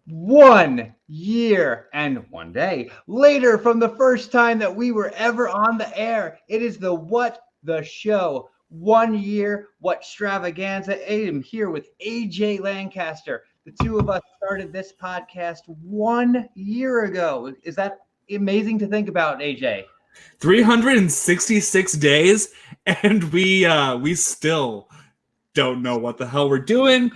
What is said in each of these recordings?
1 year and 1 day later from the first time that we were ever on the air. It is the What the Show 1 year Whatstravaganza. I am here with AJ Lancaster. The two of us started this podcast 1 year ago. Is that amazing to think about, AJ? 366 days, and we still don't know what the hell we're doing.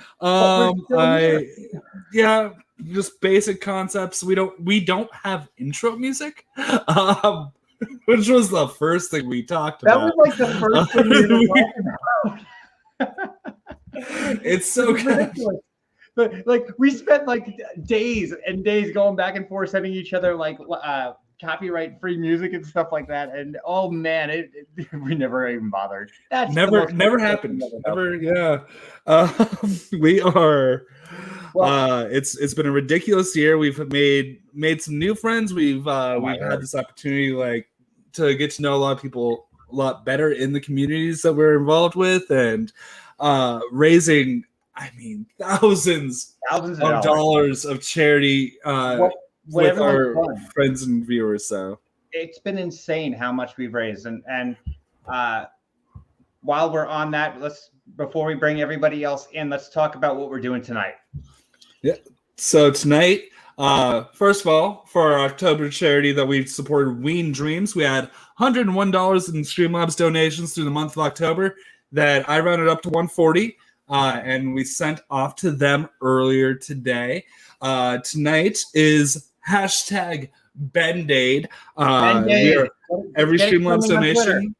Yeah, just basic concepts. We don't have intro music, which was the first thing we talked That about. was like the first thing we were talking about. It's so good. Ridiculous. But like we spent like days and days going back and forth, sending each other like copyright free music and stuff like that. And oh man, we never even bothered. That's never happened. Never, yeah. We are. It's been a ridiculous year. We've made some new friends. We've had this opportunity to get to know a lot of people a lot better in the communities that we're involved with, and raising thousands of dollars of charity with our friends and viewers. So it's been insane how much we've raised, and while we're on that, before we bring everybody else in, let's talk about what we're doing tonight. Yeah. So tonight, first of all, for our October charity that we've supported, Ween Dreams, we had $101 in Streamlabs donations through the month of October that I rounded up to $140, and we sent off to them earlier today. Tonight is hashtag Band-Aid. Every Streamlabs donation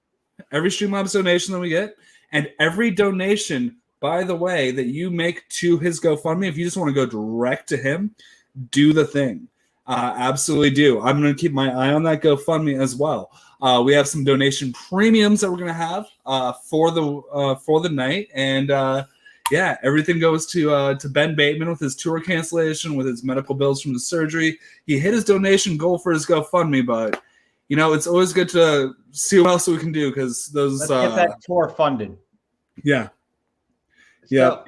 that we get, and every donation, by the way, that you make to his GoFundMe, if you just want to go direct to him, do the thing. Absolutely do. I'm going to keep my eye on that GoFundMe as well. We have some donation premiums that we're going to have for the night, and everything goes to Ben Bateman with his tour cancellation, with his medical bills from the surgery. He hit his donation goal for his GoFundMe, but it's always good to see what else we can do, because let's get that tour funded. Yeah. Yeah.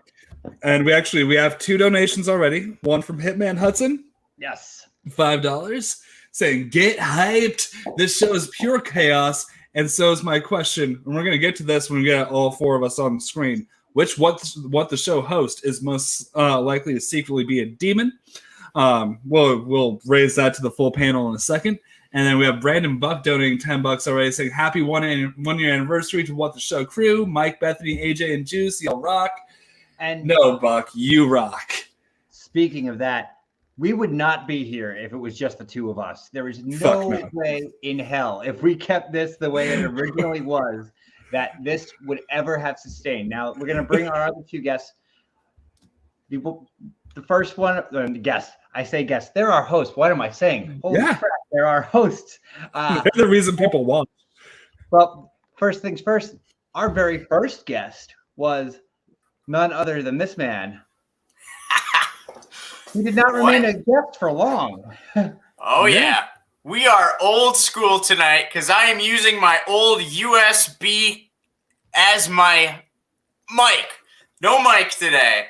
And we have 2 donations already. One from Hitman Hudson. Yes. $5 saying, "Get hyped. This show is pure chaos." And so is my question. And we're going to get to this when we get all 4 of us on the screen. Which what the show host is most likely to secretly be a demon? We'll raise that to the full panel in a second. And then we have Brandon Buck donating $10 already, saying, "Happy 1 year anniversary to What the Show crew. Mike, Bethany, AJ, and Juice, y'all rock." And no, Buck, you rock. Speaking of that, we would not be here if it was just the 2 of us. There is no way in hell, if we kept this the way it originally was, that this would ever have sustained. Now, we're going to bring our other 2 guests. The first one, the guest. I say guest. They're our hosts. What am I saying? Holy crap, they're our hosts. They're the reason people watch. Well, first things first, our very first guest was none other than this man. He did not remain a guest for long. Oh, yeah. We are old school tonight because I am using my old USB as my mic. No mic today.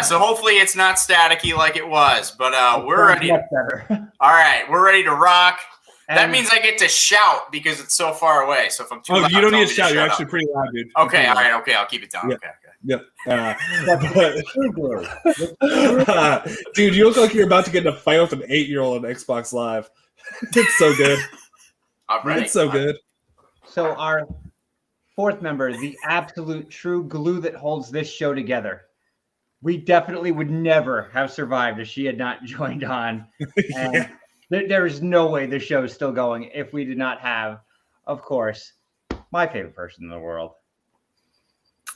So hopefully it's not staticky like it was, but we're ready. All right, we're ready to rock. And that means I get to shout because it's so far away. So if I'm too loud, you don't need to shout. You're actually pretty loud, dude. Okay, all right, okay, I'll keep it down. Yeah. Okay. Yep. Dude, you look like you're about to get in a fight with an 8-year-old on Xbox Live. It's so good. I'm ready. It's so good. So our 4th member, the absolute true glue that holds this show together. We definitely would never have survived if she had not joined on. And there is no way the show is still going if we did not have, of course, my favorite person in the world.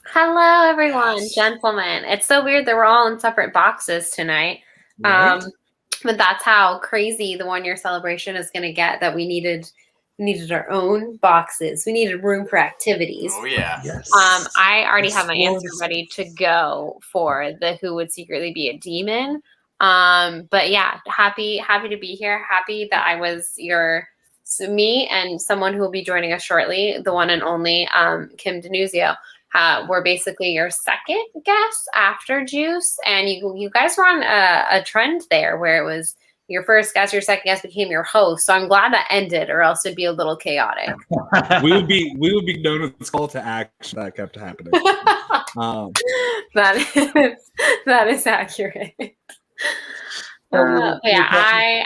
Hello, everyone, gentlemen. It's so weird that we're all in separate boxes tonight. Right. But that's how crazy the 1 year celebration is going to get, that we needed our own boxes. We needed room for activities. Oh, yeah. Yes. I already have my answer ready to go for the who would secretly be a demon. But yeah, happy to be here. Happy that I was me and someone who will be joining us shortly, the one and only Kim Denuzio. were basically your second guest after Juice, and you guys were on a trend there where it was your first guest, your second guest became your host. So I'm glad that ended, or else it'd be a little chaotic. we would be known as call to action that kept happening. That is accurate. Yeah,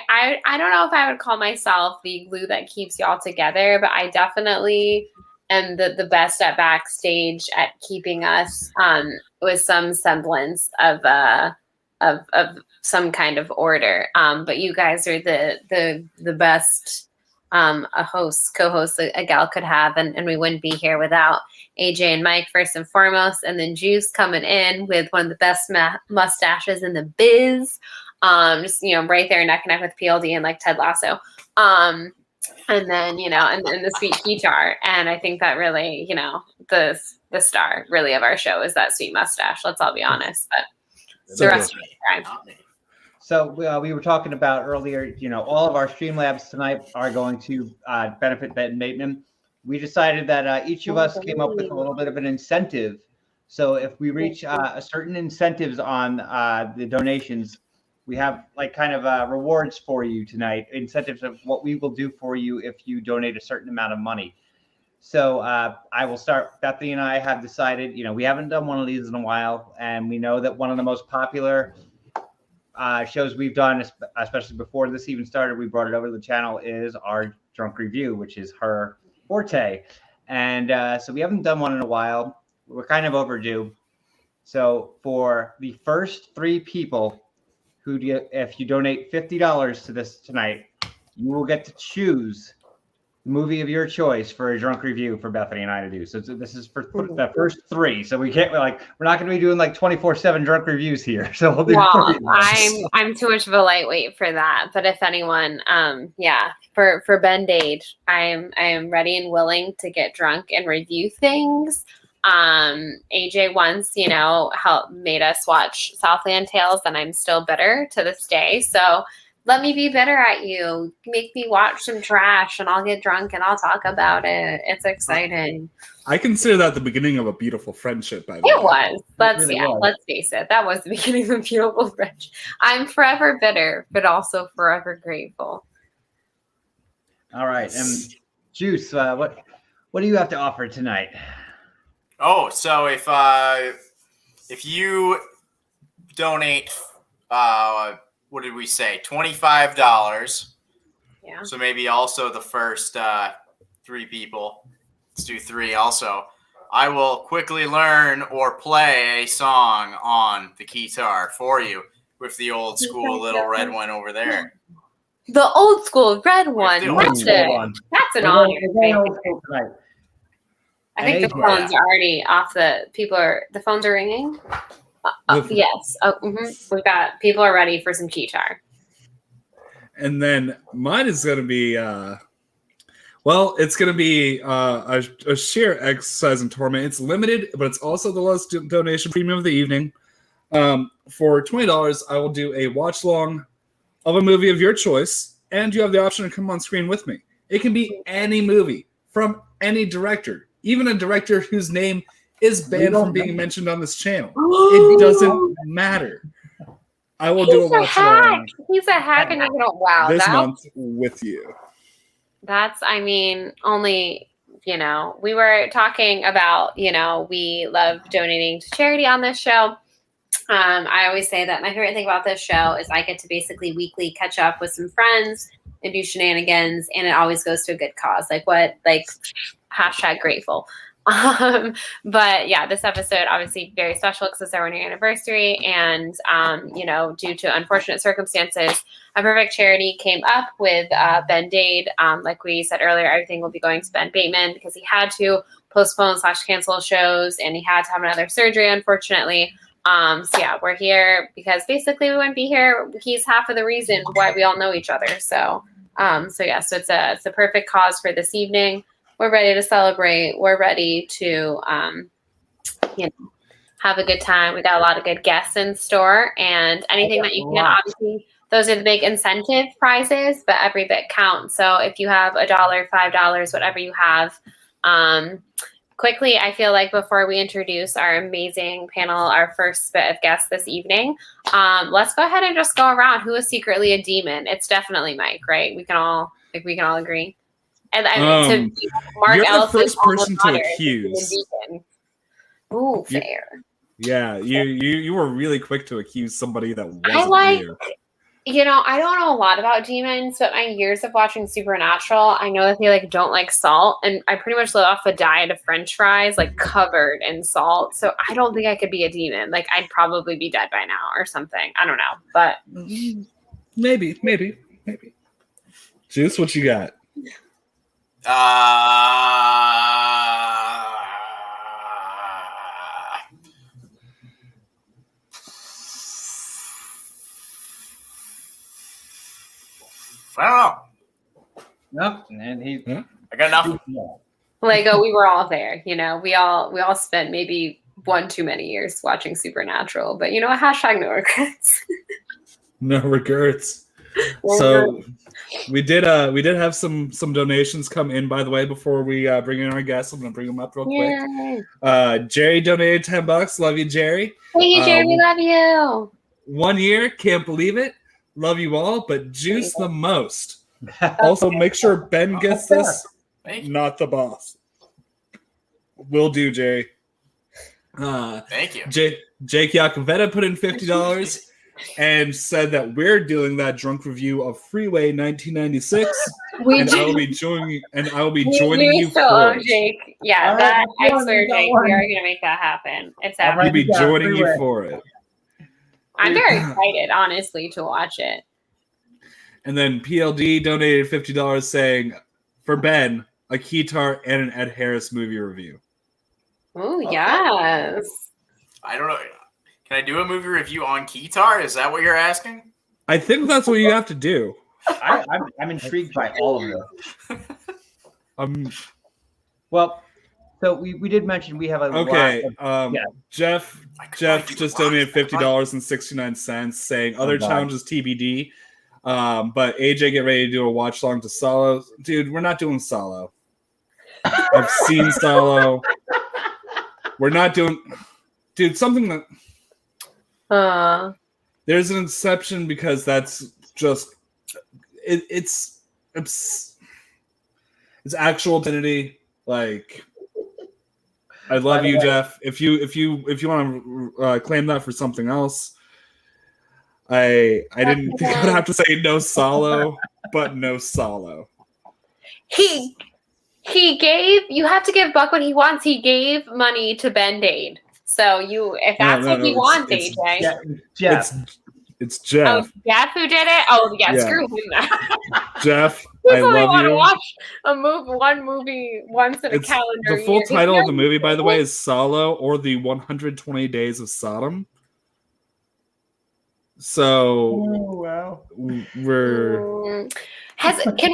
I don't know if I would call myself the glue that keeps y'all together, but I definitely am the best at backstage at keeping us with some semblance of some kind of order. But you guys are the best co-hosts a gal could have, and we wouldn't be here without AJ and Mike first and foremost, and then Juice coming in with one of the best mustaches in the biz. Just right there neck and neck with PLD and like Ted Lasso. And then and the sweet guitar. And I think that really, the star really of our show is that sweet mustache. Let's all be honest. But the rest of the time. So we were talking about earlier, all of our Streamlabs tonight are going to benefit Ben Bateman. We decided that each of us came up with a little bit of an incentive. So if we reach a certain incentives on the donations, we have rewards for you tonight, incentives of what we will do for you if you donate a certain amount of money. So I will start. Bethany and I have decided, we haven't done one of these in a while, and we know that one of the most popular shows we've done, especially before this even started, we brought it over to the channel, is our drunk review, which is her forte. And so we haven't done one in a while. We're kind of overdue. So for the first 3 people if you donate $50 to this tonight, you will get to choose the movie of your choice for a drunk review for Bethany and I to do. So this is for the first 3. So we can't we're not going to be doing 24/7 drunk reviews here. So we'll do. Well, I'm too much of a lightweight for that. But if anyone, for Band-Aid, I am ready and willing to get drunk and review things. AJ once, made us watch Southland Tales, and I'm still bitter to this day. So let me be bitter at you. Make me watch some trash, and I'll get drunk and I'll talk about it. It's exciting. I consider that the beginning of a beautiful friendship. By the way, it was. Let's face it. That was the beginning of a beautiful friendship. I'm forever bitter, but also forever grateful. All right, Juice, what do you have to offer tonight? Oh, so if you donate, what did we say? $25. Yeah. So maybe also the first 3 people. Let's do 3 also. I will quickly learn or play a song on the guitar for you with the old school little red one over there. The old school red one. That's an honor. I think the phones are already off. The phones are ringing. Yes. We've got people are ready for some guitar. And then mine is going to be, it's going to be a sheer exercise in torment. It's limited, but it's also the lowest donation premium of the evening. For $20, I will do a watch along of a movie of your choice, and you have the option to come on screen with me. It can be any movie from any director. Even a director whose name is banned from being mentioned on this channel. It doesn't matter. I will do a watch along. He's a hack, and this month with you. That's, only, we were talking about, we love donating to charity on this show. I always say that my favorite thing about this show is I get to basically weekly catch up with some friends and do shenanigans, and it always goes to a good cause. Hashtag grateful. But yeah, this episode obviously very special because it's our 1-year anniversary, and due to unfortunate circumstances, a perfect charity came up with Band-Aid. Like we said earlier, everything will be going to Ben Bateman because he had to postpone / cancel shows, and he had to have another surgery, unfortunately. We're here because basically we wouldn't be here. He's half of the reason why we all know each other. So it's a perfect cause for this evening. We're ready to celebrate. We're ready to, have a good time. We got a lot of good guests in store, and anything that you can, obviously, those are the big incentive prizes, but every bit counts. So if you have $1, $5, whatever you have, quickly, I feel like before we introduce our amazing panel, our first bit of guests this evening, let's go ahead and just go around. Who is secretly a demon? It's definitely Mike, right? We can all agree. And to Mark you're the Ellis's first person to alma mater, accuse. Ooh, fair. Yeah, you were really quick to accuse somebody that wasn't you. I don't know a lot about demons, but my years of watching Supernatural, I know that they don't like salt, and I pretty much live off a diet of French fries, covered in salt. So I don't think I could be a demon. I'd probably be dead by now or something. I don't know, but maybe. Juice, what you got? I don't know. Nope. And I got enough. we were all there. We all spent maybe one too many years watching Supernatural, but hashtag no regrets. No regrets. So we did have some donations come in, by the way, before we bring in our guests. I'm gonna bring them up real quick. Jerry donated $10. Love you, Jerry. Thank you, Jerry. We love you. 1 year, can't believe it. Love you all, but Juice the most. Also, make sure Ben gets this. Not the boss. Will do, Jerry. Thank you. Jake Yakavetta put in $50 and said that we're doing that drunk review of Freeway 1996. I will be joining you for it. Jake. Yeah, that I swear, Jake, we are gonna make that happen. It's happening. We'll be joining you for it. I'm very excited, honestly, to watch it. And then PLD donated $50 saying, for Ben, a Keytar and an Ed Harris movie review. Oh, yes. I don't know. Can I do a movie review on Keytar? Is that what you're asking? I think that's what you have to do. I'm intrigued by all of this. Well, so we did mention we have a okay. lot of, Jeff just donated $50.69 saying other challenges TBD. But AJ, get ready to do a watch along to Solo. Dude, we're not doing Solo. I've seen Solo. We're not doing, dude, something that there's an exception because that's just it's actual identity. I love you, Jeff. If you want to claim that for something else, I didn't think I would have to say no Solo, but no Solo. He gave. You have to give Buck what he wants. He gave money to Band-Aid. So if that's what he wants, AJ. Jeff. It's Jeff. Oh, Jeff who did it? Oh, yeah. Screw him. Jeff, I love you. To watch one movie once in a calendar year. The full title of the movie, by the way, is Solo or the 120 Days of Sodom. So, wow. Can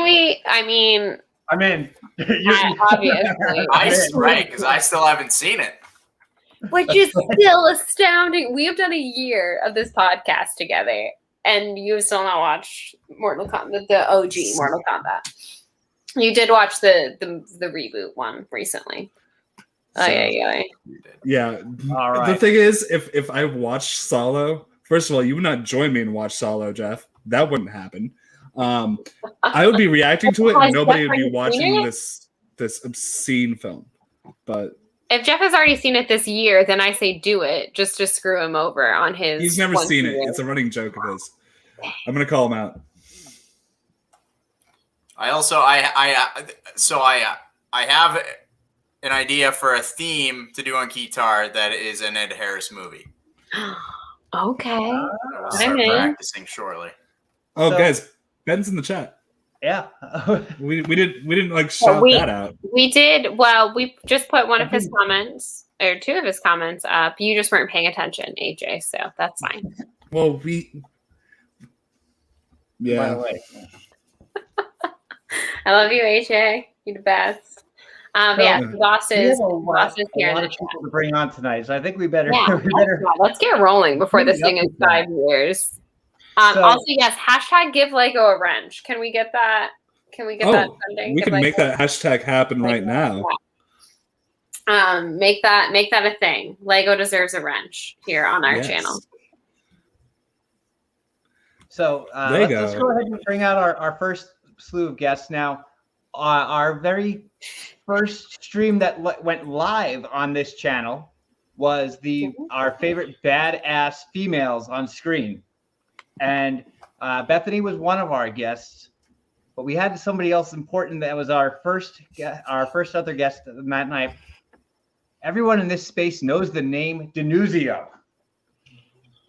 we? I mean, I'm in. Obviously, right? Because I still haven't seen it. Which is still astounding. We have done a year of this podcast together, and you have still not watched Mortal Kombat, the OG Mortal Kombat. You did watch the reboot one recently. Yeah. All right. The thing is, if I watched Solo, first of all, you would not join me and watch Solo, Jeff. That wouldn't happen. I would be reacting to it, and nobody would be watching this obscene film. But if Jeff has already seen it this year, then I say do it just to screw him over on his. He's never seen it. It's a running joke of his. I'm gonna call him out. I have an idea for a theme to do on Keytar that is an Ed Harris movie. Okay. I'll start practicing shortly. Oh, guys, Ben's in the chat. Yeah. we didn't shout that out. We did. Well, we just put one of his comments or two of his comments up. You just weren't paying attention, AJ, so that's fine. Well, yeah. By the way. I love you, AJ. You're the best. Boss is here in the chat. To bring on tonight, so I think we better. Let's get rolling before this thing is 5 years. Also, yes, hashtag give Lego a wrench. Can we get that? Can we get that funding? We can make that hashtag happen right now. Make that a thing. Lego deserves a wrench here on our channel. So let's go ahead and bring out our first slew of guests now. Our very first stream that went live on this channel was our favorite badass females on screen, and Bethany was one of our guests, but we had somebody else important that was our first other guest that night. Everyone in this space knows the name Denuzio,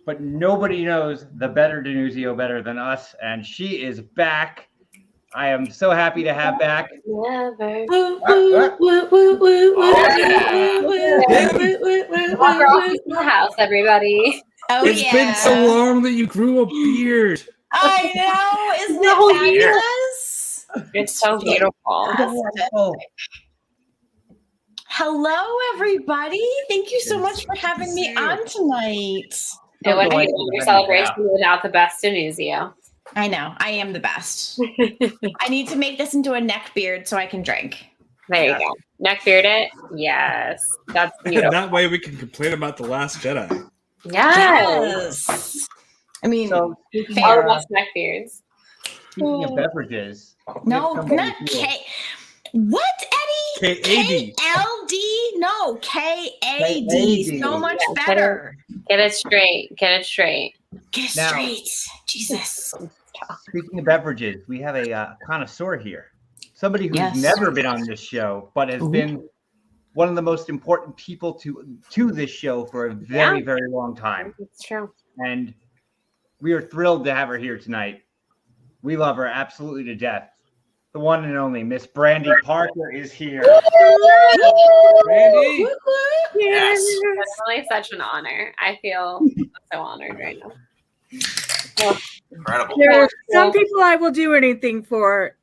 but nobody knows the better Denuzio better than us, and she is back. I am so happy to have back. Never. The house, everybody. Oh, It's been so long that you grew a beard. I know. Isn't it fabulous? It's so beautiful. Hello, everybody. Thank you so much for having me on tonight. It wouldn't be your celebration without the best Denuzio. I know. I am the best. I need to make this into a neck beard so I can drink. There you go. Neck beard it? Yes. That's beautiful. That way we can complain about The Last Jedi. Yes. I mean, all the best neck beards. Speaking of beverages. No, not K. What, Eddie? K-A-D. K-L-D? No, K-A-D. So much better. Get it straight. Get it straight. Get it straight. Jesus. Speaking of beverages, we have a connoisseur here. Somebody who's never been on this show, but has been one of the most important people to this show for a very, very long time. It's true. And we are thrilled to have her here tonight. We love her absolutely to death. The one and only Miss Brandy Parker is here. Brandy! Yes. It's really such an honor. I feel so honored right now. Oh. Incredible. There are some people I will do anything for,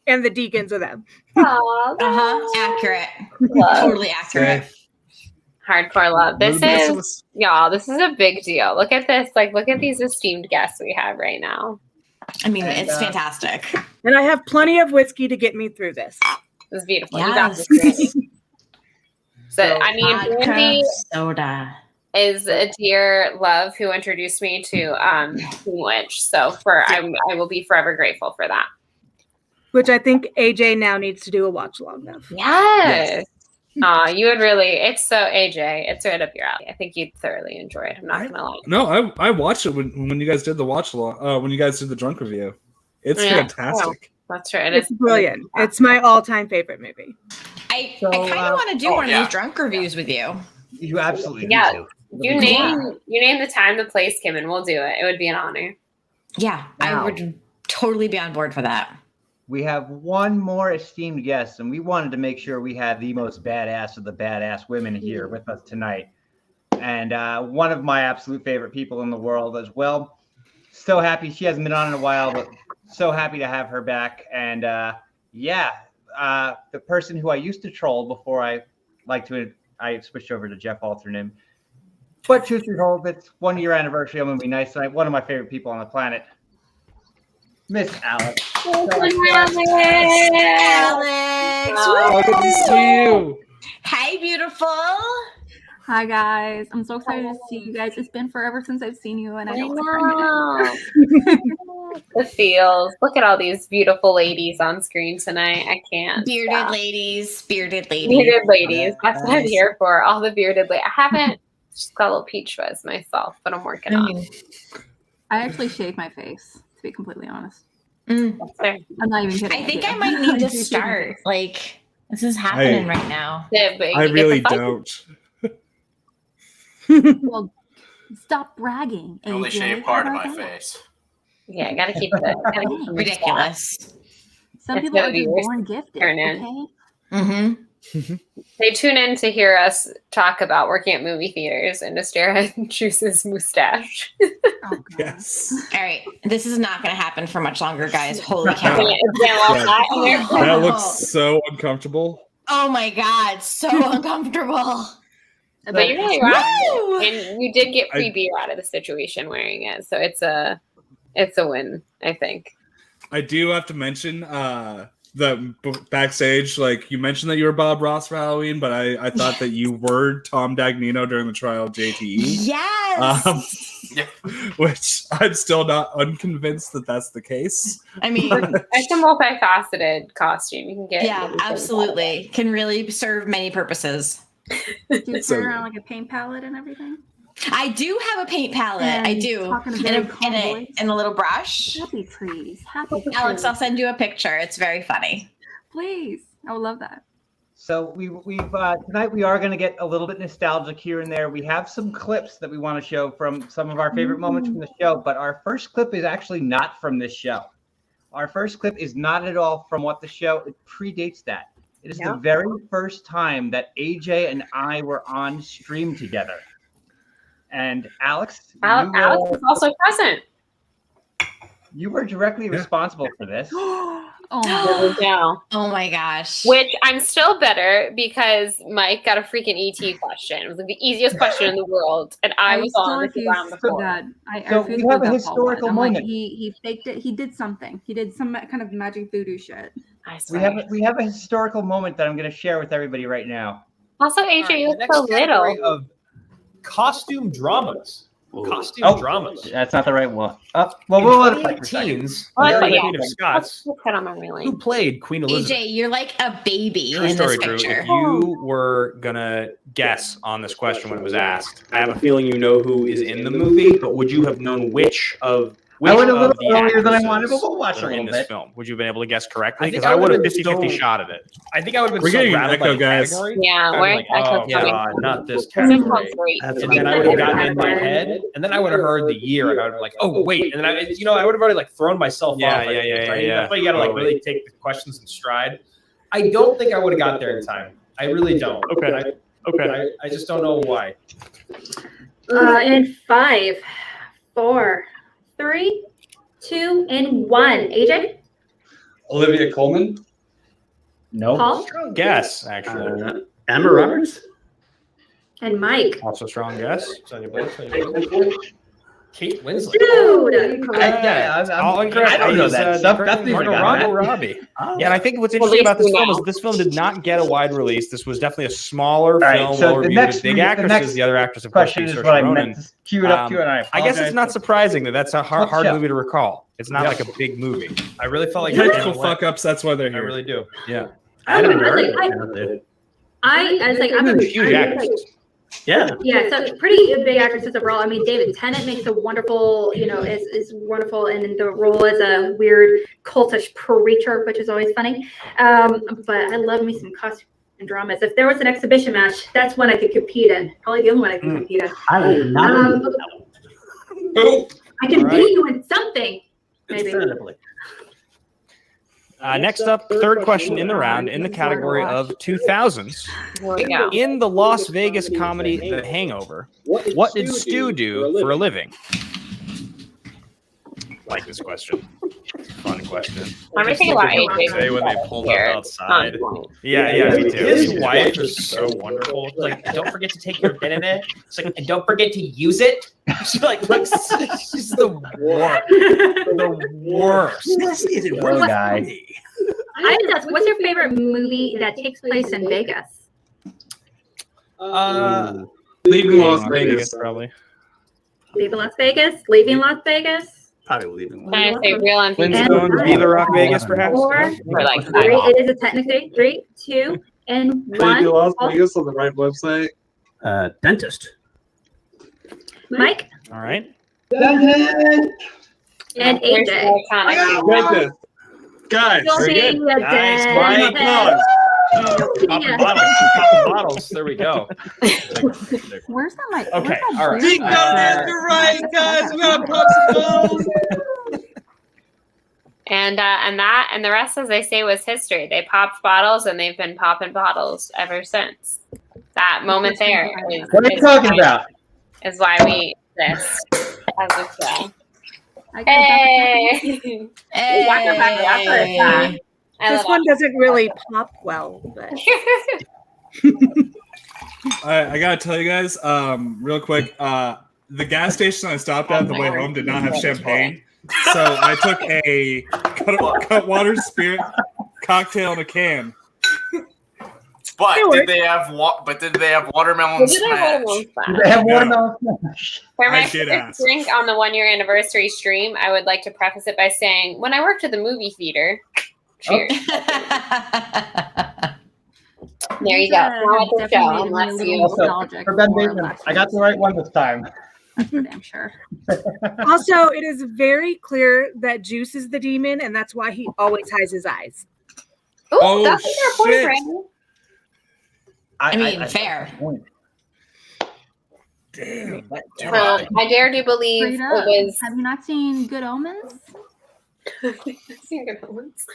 and the deacons are them. Accurate. Totally accurate. Hardcore love. This is a big deal. Look at this. Look at these esteemed guests we have right now. I mean, it's fantastic. And I have plenty of whiskey to get me through this. It's beautiful. Yes. You got this, Brandy. Brandy soda is a dear love who introduced me to Teen Witch. So I will be forever grateful for that. Which I think AJ now needs to do a watch along of. Yes. You would really. It's so AJ. It's right up your alley. I think you'd thoroughly enjoy it. I'm not gonna lie. No, I watched it when you guys did the watch along. When you guys did the drunk review, it's fantastic. That's right. It's brilliant. It's my all-time favorite movie. I kind of want to do one of these drunk reviews with you. You absolutely need to. You name the time, the place, Kim, and we'll do it. It would be an honor. Yeah, I would totally be on board for that. We have one more esteemed guest, and we wanted to make sure we had the most badass of the badass women here with us tonight. And one of my absolute favorite people in the world as well. So happy she hasn't been on in a while, but so happy to have her back. And the person who I used to troll before I switched over to Jeff Alternan. But truth be told, it's 1 year anniversary. I'm going to be nice tonight. One of my favorite people on the planet. Miss Alex. Alex. Oh, good to see you. Hey, beautiful. Hi, guys. I'm so excited to see you guys. It's been forever since I've seen you, and I don't know. The feels. Look at all these beautiful ladies on screen tonight. I can't. Bearded ladies. Bearded ladies. That's what I'm here for. All the bearded ladies. I haven't just got a little peach fuzz myself, but I'm working on it. I actually shaved my face, to be completely honest. I'm not even kidding. I think I might need to start. This is happening right now. I really don't. Well, stop bragging. I only shave part of my face. Yeah, I gotta keep it ridiculous. Some people are just born gifted. Okay. Mm-hmm. They tune in to hear us talk about working at movie theaters and to stare at Juice's mustache. Yes. All right. This is not going to happen for much longer, guys. Holy cow. That looks so uncomfortable. Oh my God. So uncomfortable. But you're really right. And you did get free beer out of the situation wearing it. So it's a win, I think. I do have to mention, backstage, like you mentioned that you were Bob Ross for Halloween, but I thought that you were Tom Dagnino during the trial of JTE. Yes. Which I'm still not unconvinced that that's the case. I mean, It's a multifaceted costume. You can get absolutely. Can really serve many purposes. Do you carry around like a paint palette and everything? I do have a paint palette. And I do. talking to very calm voice. And a little brush. Happy trees. Happy trees. Alex, I'll send you a picture. It's very funny. Please. I would love that. So we've tonight we are going to get a little bit nostalgic here and there. We have some clips that we want to show from some of our favorite moments from the show, but our first clip is actually not from this show. Our first clip is not at all from what the show, it predates that. It is the very first time that AJ and I were on stream together. And Alex, Alex was also present. You were directly responsible for this. Oh my gosh. Which I'm still better because Mike got a freaking ET question. It was like the easiest question in the world. And I was on the ground before. So we have a historical moment. Like, he faked it. He did something. He did some kind of magic voodoo shit. We have a historical moment that I'm going to share with everybody right now. Also, AJ, you look so little. Of costume dramas. Dramas. That's not the right one. We'll let it play for teens. Queen of Scots. Who played Queen Elizabeth? AJ, you're like a baby True in story, this Drew. picture. If you were gonna guess on this question when it was asked, I have a feeling you know who is in the movie, but would you have known which of I went a little the earlier than I actresses wanted, but we'll watch a that are little in this bit. film? Would you have been able to guess correctly? I think Because I would have would've been 50-50 shot at it. I think I would have been We're so getting an rattled by echo, the guys. category. Yeah, I'm where's like, echo oh coming god, not this This category. one's great. And then I would have gotten in my head, and then I would have heard the year, and I would have like, oh wait, and then I would have already like thrown myself off. Yeah. That's why you gotta like really take the questions in stride. I don't think I would have got there in time. I really don't. Okay. I just don't know why. In 5, 4, 3, 2, and 1. AJ? Olivia Colman. No. Paul? Strong guess, actually. Emma Roberts. And Mike? Also strong guess. Kate Winslet. Dude! I don't know that stuff. That's Margot Robbie. Yeah, and I think what's interesting about this film is this film did not get a wide release. This was definitely a smaller film, lower viewed with big actresses. The other actress, of course, is Saoirse Ronan. Cue it up to, and I guess it's not surprising that that's a hard movie to recall. It's not like a big movie. I really felt like technical fuck ups. That's why they're here. I really do. Yeah. I'm a huge actress. Yeah, so pretty big actresses overall. I mean, David Tennant makes a wonderful, is wonderful in the role as a weird cultish preacher, which is always funny. But I love me some costume and dramas. If there was an exhibition match, that's one I could compete in. Probably the only one I could compete in. I can beat you in something, maybe. Next up, third question in the round in the category of 2000s. In the Las Vegas comedy The Hangover, what did Stu do for a living? I like this question. Fun question. Everything about AJ. Say when they pulled up outside. Yeah, me too. His wife is so wonderful. Like, don't forget to take your internet. It's like, and don't forget to use it. She's like, she's the worst. The worst. This is a Poor guy. I would ask, what's your favorite movie that takes place in Vegas? Leaving Las Vegas. Probably. Leaving Las Vegas? Leaving Las Vegas? Probably leaving. Can I say real and Flintstones, Viva Rock Vegas, perhaps? Or like Three, it is a technically 3, 2, and 1. Leaving Las Vegas on the right website. Dentist. Mike? All right. And AJ. Dentist. Guys. Very good. Nice. Round of applause. Popping bottles. There we go. Where's that mic? Okay, all right. Deep down is the right, guys. We gotta pop some bottles. And the rest, as they say, was history. They popped bottles, and they've been popping bottles ever since. That moment there is what are you talking about? Is why we exist as a show. Hey! This one doesn't really pop well, but I gotta tell you guys, real quick, the gas station I stopped at on the way home did not have champagne, so I took a Cutwater Spirit Cocktail in a can. But It did works. they have watermelon Did they have smash? watermelon smash? They have No. watermelon smash. For my I did first ask. drink on the 1 year anniversary stream, I would like to preface it by saying, when I worked at the movie theater, cheers. There you go. Now at the show, unless you. For Ben Bateman, I got the right one this time. That's for damn sure. Also, it is very clear that Juice is the demon, and that's why he always hides his eyes. Ooh, Oh, that's a fair point, shit. Brandon. I mean, fair. Damn. I dare to believe Straight it up. was. Have you not seen Good Omens? Seen good ones.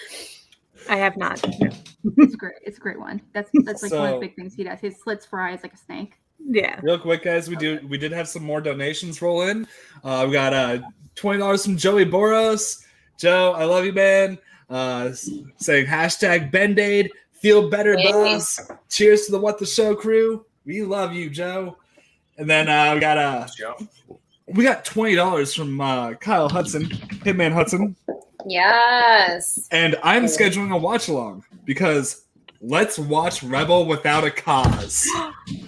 I have not. It's great. It's a great one. That's like one of So- the big things he does. He slits for eyes like a snake. Yeah. Real quick, guys, we did have some more donations roll in. We got $20 from Joey Boros. Joe, I love you, man. Saying hashtag Band-Aid, feel better, Yay. boss. Cheers to the What the Show crew. We love you, Joe. And then we got $20 from Kyle Hudson, Hitman Hudson. Yes. And I'm scheduling a watch along because let's watch Rebel Without a Cause.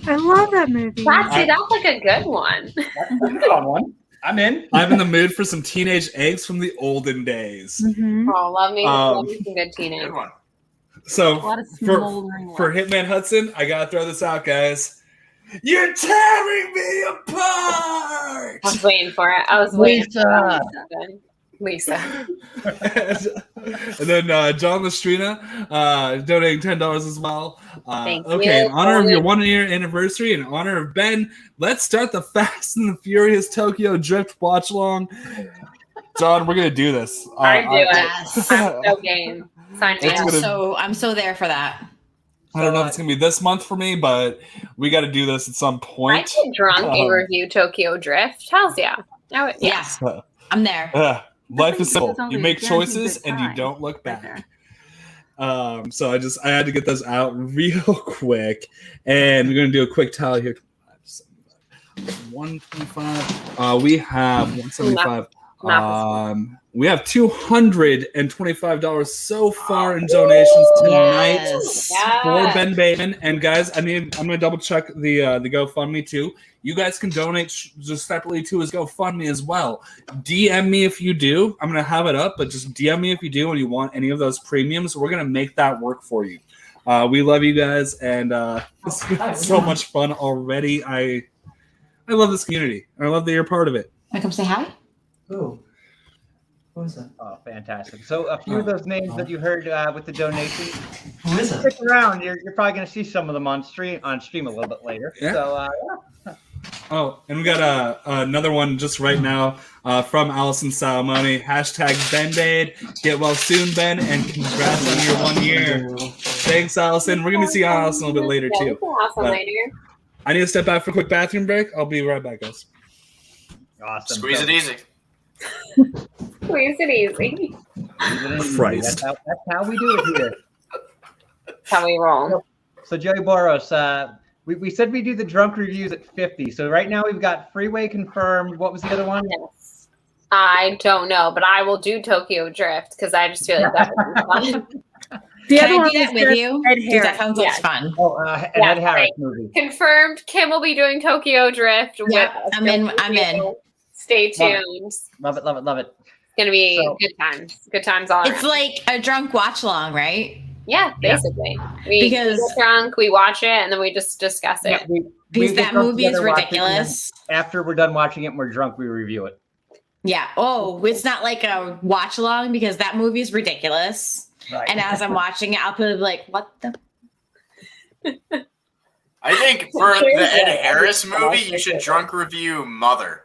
I love that movie. That's like a good one. I'm in. I'm in the mood for some teenage angst from the olden days. Mhm. Oh, love me some good teenage. Good one. So A lot of for smoldering Hitman Hudson, I gotta throw this out, guys. You're tearing me apart. I was waiting for it. I was waiting for it. Lisa. And then John Lestrina donating $10 as well. Thank okay, you. in honor of your 1 year anniversary, in honor of Ben, let's start the Fast and the Furious Tokyo Drift watch along. John, we're gonna do this. I do it. Yes. I'm so game. Sign me up. I'm so there for that. I don't know if it's gonna be this month for me, but we got to do this at some I point. get drunk and review Tokyo Drift. Hells yeah. Oh, yeah. Uh, I'm there. Life is simple. Sounds You like make a guaranteed choices good and you time don't look right back. there. So I had to get those out real quick, and we're gonna do a quick tally here. 125. We have 175. We have $225 so far in donations tonight Yes. for Ben Bateman. And guys, I'm gonna double check the GoFundMe too. You guys can donate just separately to his GoFundMe as well. DM me if you do. I'm gonna have it up, but just DM me if you do and you want any of those premiums. We're gonna make that work for you. We love you guys, and it's been so much fun already. I love this community. I love that you're part of it. Wanna come say hi? Ooh. Who is that? Oh, fantastic. So a few of those names that you heard with the donation. Who is it? Stick around. You're probably going to see some of them on stream a little bit later. Yeah. So Oh, and we got another one just right now from Allison Salamone. Hashtag Band-Aid. Get well soon, Ben, and congrats on your 1 year. Thanks, Allison. We're going to see Allison a little bit later, too. Awesome later. I need to step back for a quick bathroom break. I'll be right back, guys. awesome. Squeeze it easy. Squeeze it easy. Christ. That's how we do it here. That's how we roll. So Joey Boros, we said we do the drunk reviews at 50. So right now we've got Freeway confirmed. What was the other one? Yes. I don't know, but I will do Tokyo Drift because I just feel like that would be fun. The Can other I one do that was with you? Ed Because Harris. that sounds like Yes. fun. Oh, an Yeah, Ed Harris right. movie. Confirmed. Kim will be doing Tokyo Drift. Yeah, with I'm in. I'm in. Stay Love it. tuned. Love it, love it, love it. It's gonna be So- good times. Good times all It's around. like a drunk watch along, right? Yeah, basically. We Because- get drunk, we watch it, and then we just discuss it. Yeah, Because get that drunk movie is together, watch it, and then ridiculous. after we're done watching it and we're drunk, we review it. Yeah. Oh, it's not like a watch along because that movie is ridiculous. Right. And as I'm watching it, I'll probably be like, "What the?" I think for the Ed Harris movie, you should drunk review Mother.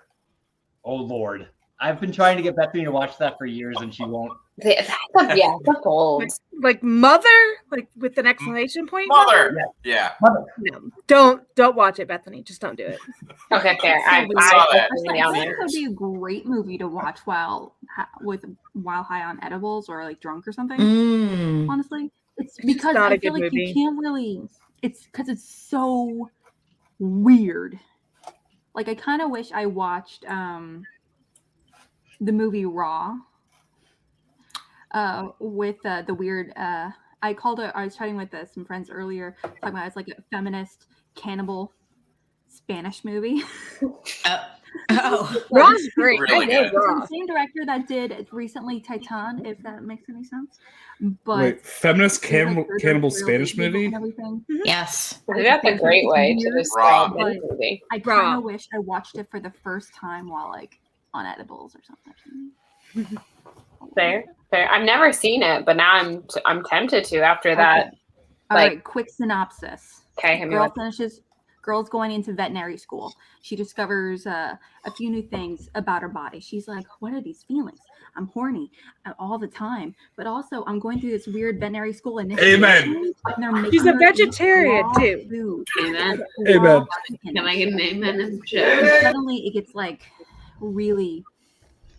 Oh Lord, I've been trying to get Bethany to watch that for years, and she won't. Yeah, the gold. Like mother, like with an exclamation point. Mother. Yeah. No, don't watch it, Bethany. Just don't do it. Okay, fair. I saw that. definitely I on think there. that would be a great movie to watch while high on edibles or like drunk or something. Mm. Honestly, it's because not I a feel good like movie. you can't really. It's because it's so weird. Like I kind of wish I watched the movie Raw with the weird I was chatting with some friends earlier, talking about it's like a feminist cannibal Spanish movie. Raw's great. Really I love good. Raw. It's the same director that did recently Titan, if that makes any sense. But Wait, feminist they, like, cannibal really Spanish evil movie? and everything. Yes. We got the great way to describe But this movie. I kind of wish I watched it for the first time while like on edibles or something. Fair. I've never seen it, but now I'm tempted to after that. All right, quick synopsis. Okay, Girl's going into veterinary school. She discovers a few new things about her body. She's like, what are these feelings? I'm horny all the time, but also I'm going through this weird veterinary school initiative. Amen. She's a vegetarian too. Food. Amen. Amen. Can I get an amen in the chat? Suddenly it gets like really.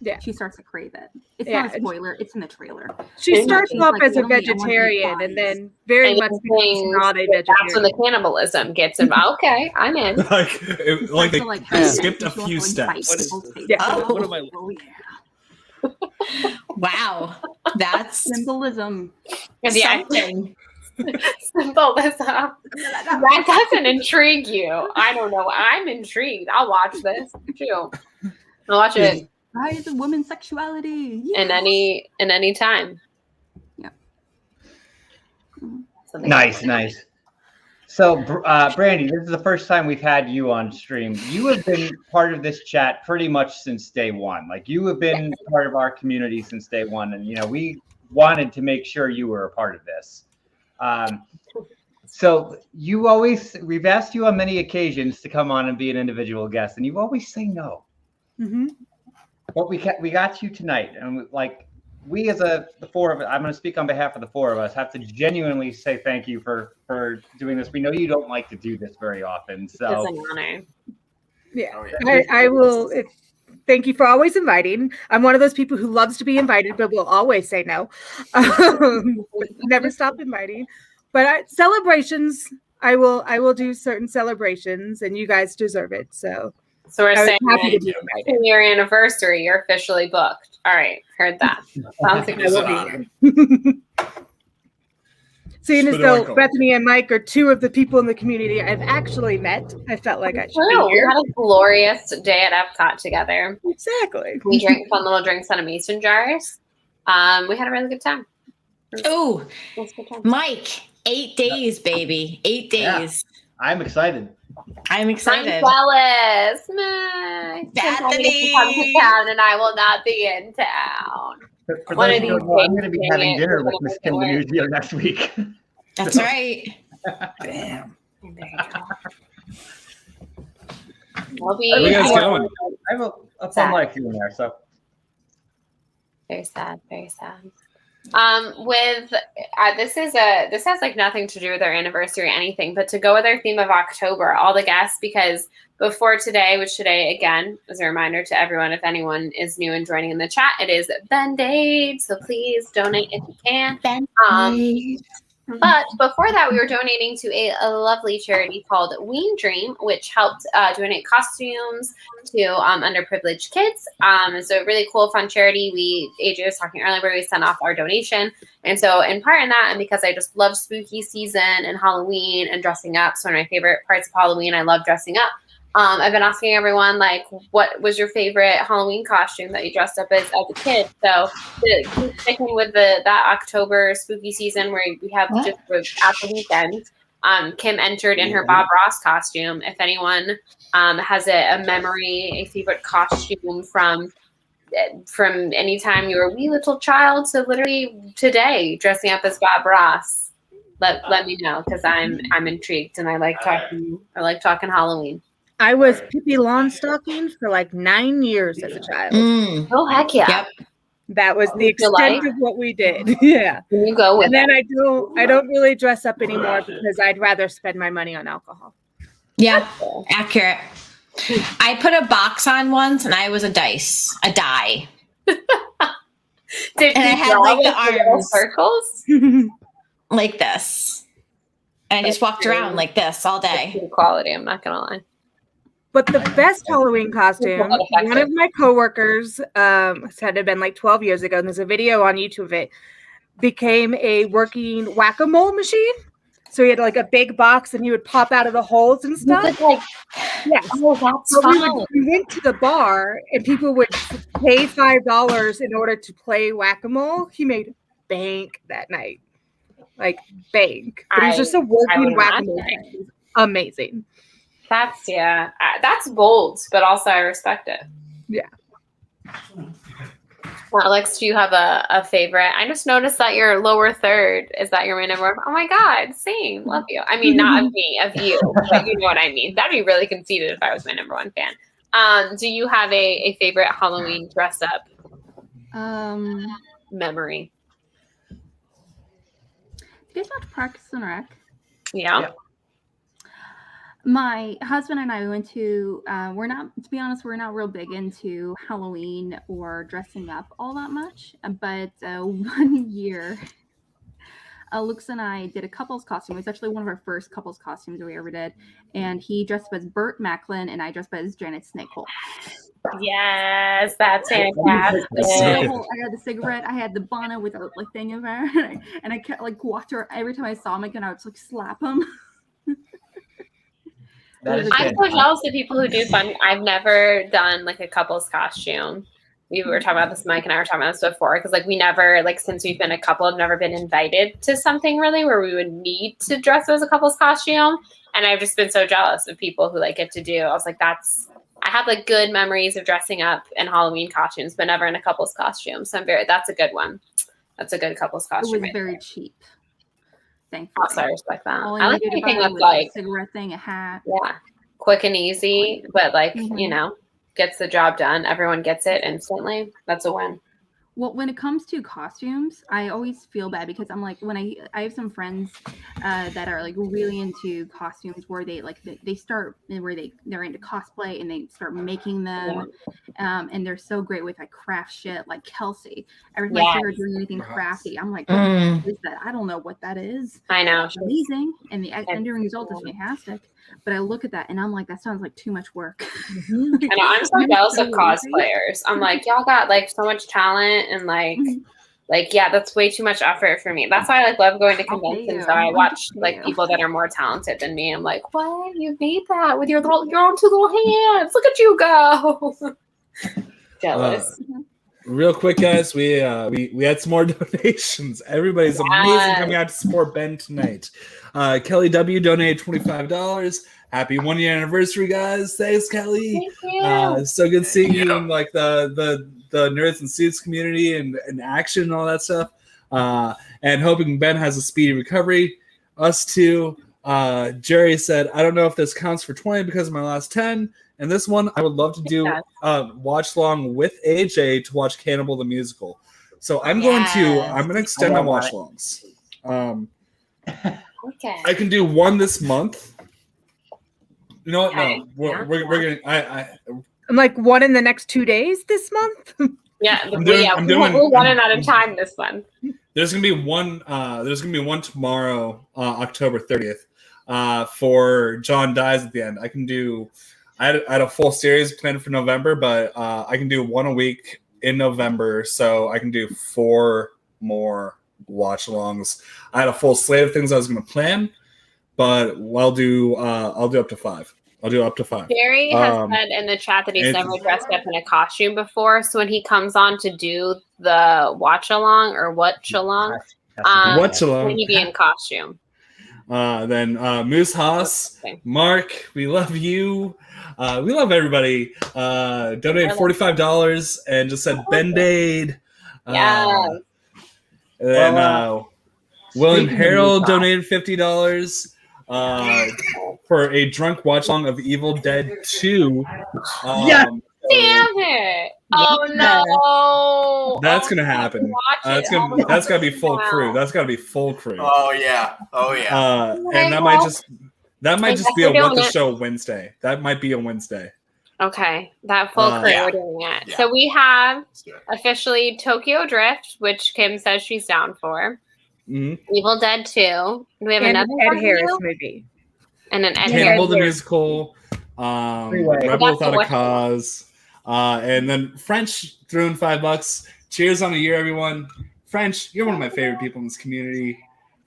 Yeah. She starts to crave it. It's Yeah. not a spoiler. It's in the trailer. She starts She's off like, as a suddenly, I want to eat vegetarian and bodies. then very much becomes not a That's when vegetarian. the cannibalism gets involved. Okay, I'm in. like they So, like, her skipped a she wants few to, like, steps. bite people's faces. Yeah. What am I? Oh, yeah. Wow. That's Symbolism. something. Symbolism. That doesn't intrigue you. I don't know. I'm intrigued. I'll watch this too. I'll watch it Rise of women's sexuality. in any time. Yeah. Something Nice. So, Brandy, this is the first time we've had you on stream. You have been part of this chat pretty much since day one. Like, you have been part of our community since day one, and we wanted to make sure you were a part of this. So we've asked you on many occasions to come on and be an individual guest, and you always say no. Mm-hmm. But we got you tonight, and we as the four of us, I'm going to speak on behalf of the four of us, have to genuinely say thank you for doing this. We know you don't like to do this very often, so It's an honor. Yeah, Oh, yeah. I will. Thank you for always inviting. I'm one of those people who loves to be invited, but will always say no. Never stop inviting. But celebrations, I will do certain celebrations, and you guys deserve it. So So we're I was saying happy to that be invited. for your anniversary, you're officially booked. All right, heard that. Sounds like It's I an will honor. be. Seeing as Spit on though call. Bethany and Mike are two of the people in the community I've actually met, I felt like I should True. be We here. had a glorious day at Epcot together. Exactly. We drank fun little drinks out of mason jars. We had a really good time. Oh, It was a good time. Mike, 8 days, baby. 8 Yeah. days. I'm excited. I'm I'm excited. jealous. Meh. Bethany! Come to town and I will not be in town. For One those of who these don't know, I'm days, going to be dang having it, dinner we're with gonna Miss make it Kim work. Denuzio next week. That's right. Damn. There you go. I'll be. Where you guys I going? have a fun Sad. life here and there, so. Very sad. Very sad. This has like nothing to do with our anniversary or anything, but to go with our theme of October, all the guests, because before today, which today again is a reminder to everyone, if anyone is new and joining in the chat, it is Band-Aid, so please donate if you can. But before that, we were donating to a lovely charity called Ween Dream, which helped donate costumes to underprivileged kids. It's a really cool, fun charity. AJ was talking earlier where we sent off our donation. And so in part in that, and because I just love spooky season and Halloween and dressing up, so one of my favorite parts of Halloween, I love dressing up. I've been asking everyone, like, what was your favorite Halloween costume that you dressed up as a kid? So to keep sticking with that October spooky season where we have just at the weekend, Kim entered in her Bob Ross costume. If anyone has a memory, a favorite costume from any time you were a wee little child to literally today dressing up as Bob Ross, let me know, because I'm intrigued and I like talking Halloween. I was Pippi Longstocking for like 9 years as a child. Oh heck yeah! Yep. That was the You extent like? of what we did. Yeah. Can you go with And then it? I don't really dress up anymore because I'd rather spend my money on alcohol. Yeah, accurate. I put a box on once and I was a die. Did And I you had, draw like, the with little arms. circles? Like this. And I just walked around like this all day. Good quality. I'm not gonna lie. But the best Halloween costume, one of my coworkers said it had been like 12 years ago, and there's a video on YouTube of it. became a working whack-a-mole machine. So he had like a big box and he would pop out of the holes and stuff. Yes. Oh, that's So fun. we went to the bar and people would pay $5 in order to play whack-a-mole. He made bank that night. Like bank. But he was just a working whack-a-mole. It was amazing. That's bold, but also I respect it. Yeah. Well, Alex, do you have a favorite? I just noticed that your lower third is that your number one. Oh my God, same. Love you. I mean, not of me, of you, but you know what I mean. That'd be really conceited if I was my number one fan. Do you have a favorite Halloween dress up memory? Do you guys watch Parks and Rec? Yeah. My husband and I went to, we're not real big into Halloween or dressing up all that much. But one year, Lux and I did a couple's costume. It was actually one of our first couple's costumes that we ever did. And he dressed up as Burt Macklin and I dressed up as Janet Snakehole. Yes, that's fantastic. I had the cigarette, I had the bonnet with a like thing of her, and I kept like watch her every time I saw him again. I would just like slap him. I'm so jealous of people who do fun. I've never done like a couple's costume. We were talking about this, Mike and I were talking about this before, because like we never, like since we've been a couple, I've never been invited to something really where we would need to dress as a couple's costume. And I've just been so jealous of people who like get to do. I was like, I have like good memories of dressing up in Halloween costumes, but never in a couple's costume. So that's a good one. That's a good couple's costume. It was very cheap. Thankfully. Also, I respect that. All I like anything that's like a cigarette thing, a hat. Yeah, quick and easy, but like you know, gets the job done. Everyone gets it instantly. That's a win. Well, when it comes to costumes, I always feel bad because I'm like, when I have some friends that are like really into costumes where they start where they're into cosplay and they start making them, and they're so great with like craft shit, like Kelsey. Every time I see her doing anything crafty, I'm like, what is that? I don't know what that is. I know. It's amazing, and the ending result is fantastic. But I look at that and I'm like, that sounds like too much work. I know. I'm so jealous of cosplayers. I'm like, y'all got like so much talent and like yeah, that's way too much effort for me. That's why I like love going to conventions. So I watch like people that are more talented than me. I'm like, what? You made that with your own two little hands. Look at you go. Jealous. Real quick, guys, we had some more donations. Everybody's amazing coming out to support Ben tonight. Kelly W donated $25. Happy 1 year anniversary, guys! Thanks, Kelly. Thank you. So good seeing you in like the Nerds and Suits community and action and all that stuff. And hoping Ben has a speedy recovery. Us too. Jerry said, I don't know if this counts for 20 because of my last 10. And this one, I would love to do watch along with AJ to watch Cannibal the Musical. So I'm going to extend my watch alongs. Okay. I can do one this month. You know what? No, we're gonna. I'm like one in the next 2 days this month. Yeah, we're running out of time this month. There's gonna be one. There's gonna be one tomorrow, October 30th. For John Dies at the End. I can do. I had a full series planned for November, but I can do one a week in November, so I can do 4 more watch-alongs. I had a full slate of things I was going to plan, but I'll do up to 5. I'll do up to 5. Barry has said in the chat that he's never dressed up in a costume before, so when he comes on to do the watch-along or watch-along, will he be in costume? Then Moose Haas, Mark, we love you. We love everybody. Donated $45 and just said Band-Aid. Yeah. And then William Harold donated $50 for a drunk watch along of Evil Dead 2. Damn it! Oh no! That's gonna happen. That's gotta be full crew. That's gotta be full crew. Oh yeah. And that might just be a What the Show Wednesday. That might be a Wednesday. Okay, that full crew we're doing it. Yeah. So we have officially Tokyo Drift, which Kim says she's down for. Mm-hmm. Evil Dead 2. Do we have another Ed Harris movie? And an Ed Cannibal Harris the Musical. Rebel Without a Cause. And then French threw in $5. Cheers on a year, everyone. French, you're one of my favorite people in this community.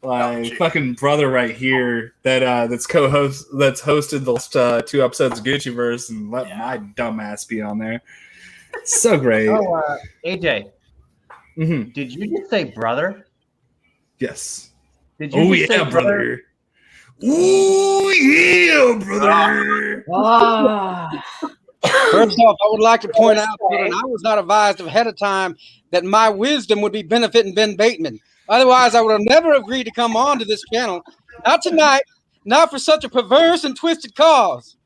Like fucking brother right here that's hosted the last 2 episodes of Gucciverse and let my dumb ass be on there. So great. Oh, AJ, did you just say brother? Yes. Did you just say brother? Ooh, yeah, brother. First off, I would like to point out that I was not advised ahead of time that my wisdom would be benefiting Ben Bateman. Otherwise, I would have never agreed to come on to this channel. Not tonight, not for such a perverse and twisted cause.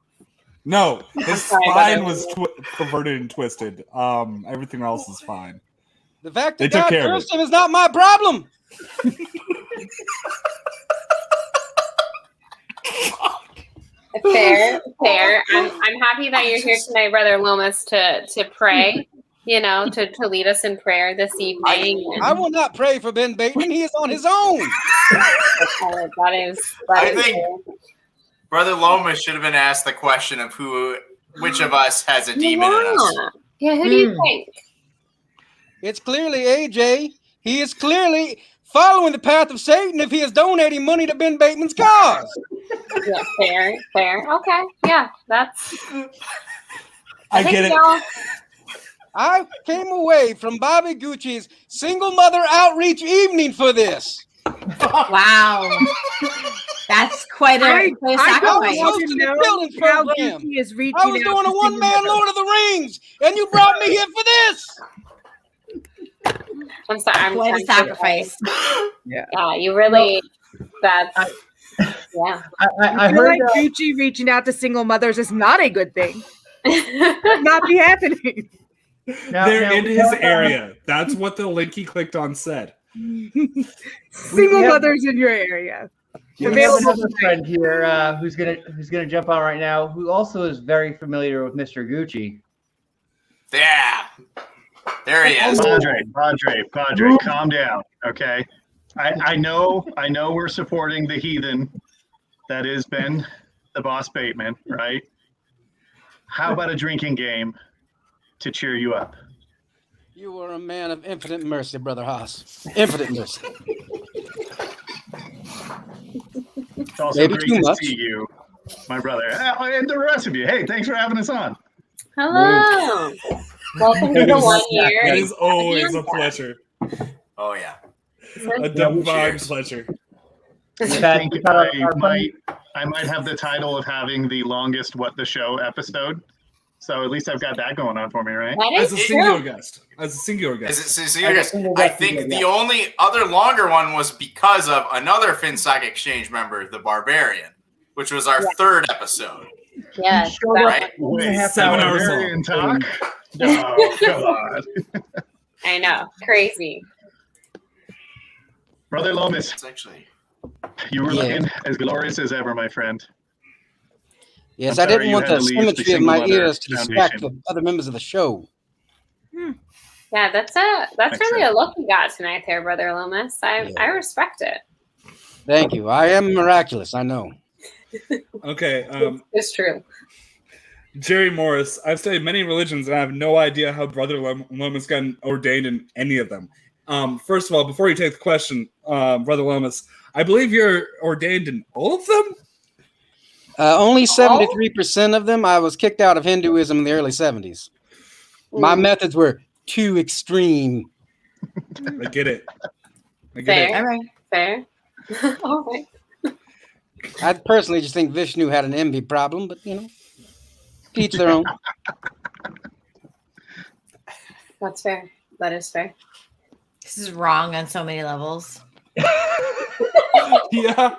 No, his spine was perverted and twisted. Everything else is fine. The fact that God cursed him is not my problem. Fair. I'm happy that you're here tonight, Brother Lomas, to pray. To lead us in prayer this evening. I will not pray for Ben Bateman. He is on his own. I think Brother Lomas should have been asked the question of which of us has a demon in us. Yeah, who do you think? It's clearly AJ. He is clearly following the path of Satan if he is donating money to Ben Bateman's cause. Yeah, fair. Okay, yeah, that's. I get it. I came away from Bobby Gucci's single mother outreach evening for this. Wow. That's quite a sacrifice. I was doing a one-man Lord of the Rings, and you brought me here for this. I'm sorry. Quite a sacrifice. Yeah, you really. That's. Yeah. I feel like Gucci reaching out to single mothers is not a good thing. Not be happening. They're in his area. That's what the link he clicked on said. Single mothers in your area. We have another friend here who's gonna jump on right now, who also is very familiar with Mr. Gucci. Yeah, there he is. Padre, calm down, okay? I know we're supporting the heathen that is Ben, the boss Bateman, right? How about a drinking game to cheer you up? You are a man of infinite mercy, Brother Haas. Infinite mercy. It's also great to see you, my brother, and the rest of you. Hey, thanks for having us on. Hello. Welcome to the 1 year. It is always a pleasure. Oh yeah. A divine pleasure. I think I might have the title of having the longest What the Show episode. So at least I've got that going on for me, right? As a singular guest. I think the only other longer one was because of another FinSoc Exchange member, the Barbarian, which was our 3rd episode. Yeah. Right? Wait, 7 hours long. Talk? No, come on. I know. Crazy. Brother Lomas, you were looking as glorious as ever, my friend. Yes, I didn't want the symmetry of my ears to distract the other members of the show. Yeah, that's really a look you got tonight there, Brother Lomas. I respect it. Thank you. I am miraculous, I know. Okay. It's true. Jerry Morris, I've studied many religions and I have no idea how Brother Lomas got ordained in any of them. First of all, before you take the question, Brother Lomas, I believe you're ordained in all of them? Only 73% of them. I was kicked out of Hinduism in the early 70s. My methods were too extreme. I get it. Fair. All right. I personally just think Vishnu had an envy problem, but each their own. That's fair. That is fair. This is wrong on so many levels. Yeah.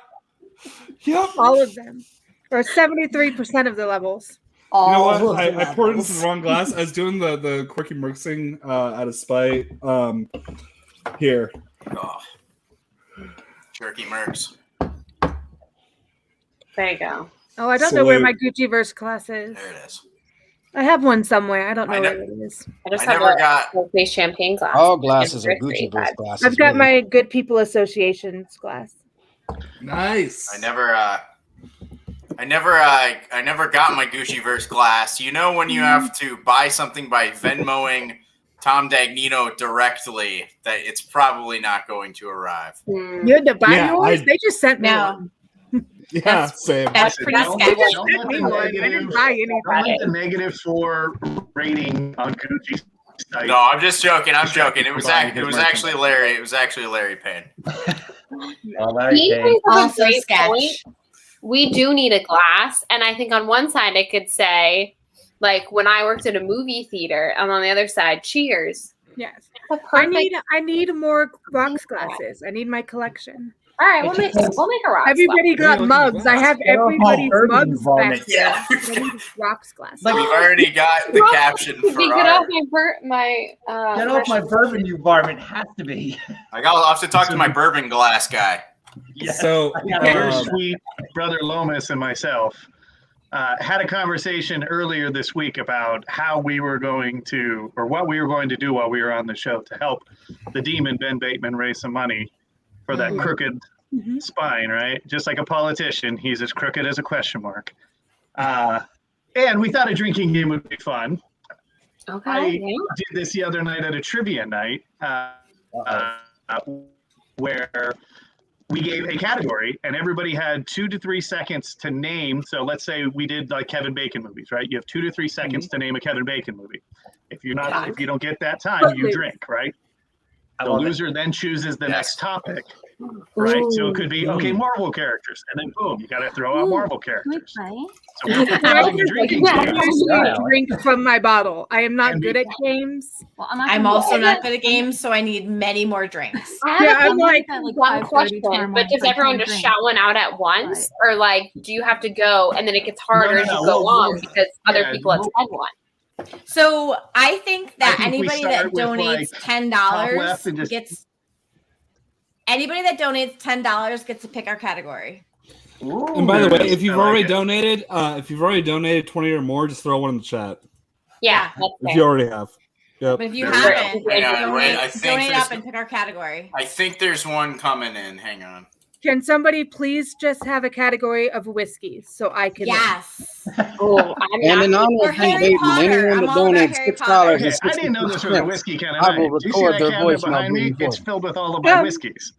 Yep. All of them. Or 73% of the levels. You know what? I poured it into the wrong glass. I was doing the quirky mixing out of spite. Here. Oh. Jerky Mercs. There you go. Oh, I don't know where my Gucciverse class is. There it is. I have one somewhere. I don't know where it is. I just have a champagne glass. All glasses are Gucciverse glasses. I've got my Good People Association's glass. Nice. I never got my Gucciverse glass. You know when you have to buy something by Venmoing Tom Dagnino directly that it's probably not going to arrive. You had to buy yours? They just sent me one. Yeah, same. That's pretty Don't sketchy. let the negative 4 rating on Gucci site. No, I'm just joking. I'm joking. It was actually Larry. It was actually Larry Payne. Also sketch. We do need a glass, and I think on one side it could say, like, when I worked at a movie theater, and on the other side, cheers. Yes. I need more rocks glasses. I need my collection. All right, we'll make a rocks. Everybody got mugs. I have everybody's mugs back here. Yeah. I need rocks glasses. We've already got the caption for Get off my Get off my bourbon, you varmint. Has to be. I'll have to talk to my bourbon glass guy. Yeah. So your sweet brother Lomas and myself had a conversation earlier this week about how we were going to, or what we were going to do while we were on the show to help the demon Ben Bateman raise some money for that crooked spine, right? Just like a politician, he's as crooked as a question mark. And we thought a drinking game would be fun. Okay. I did this the other night at a trivia night where we gave a category and everybody had 2 to 3 seconds to name. So let's say we did like Kevin Bacon movies, right? You have 2 to 3 seconds to name a Kevin Bacon movie. If you don't get that time, you drink, right? The loser then chooses the next topic, right? So it could be, okay, Marvel characters. And then boom, you got to throw out Marvel characters. So we're proposing a drinking game. Drink from my bottle. I am not good at games. Well, I'm also not good at games, so I need many more drinks. I'm like one question, but does everyone just shout one out at once? Or like, do you have to go and then it gets harder as you go on because other people have said one? So I think that anybody that donates $10 gets gets to pick our category. Ooh, and by the way, if you've already donated, 20 or more, just throw one in the chat. Yeah, if you already have. Yep. But if you haven't, donate up and pick our category. I think there's one coming in. Hang on. Can somebody please just have a category of whiskeys so I can? Yes. And in honor of Ben Bateman, anyone that donates $6 is I didn't know this was a whiskey kind of night. I will Do you see record that their cabinet voicemail behind me? moving It's forward. filled with all of my whiskeys.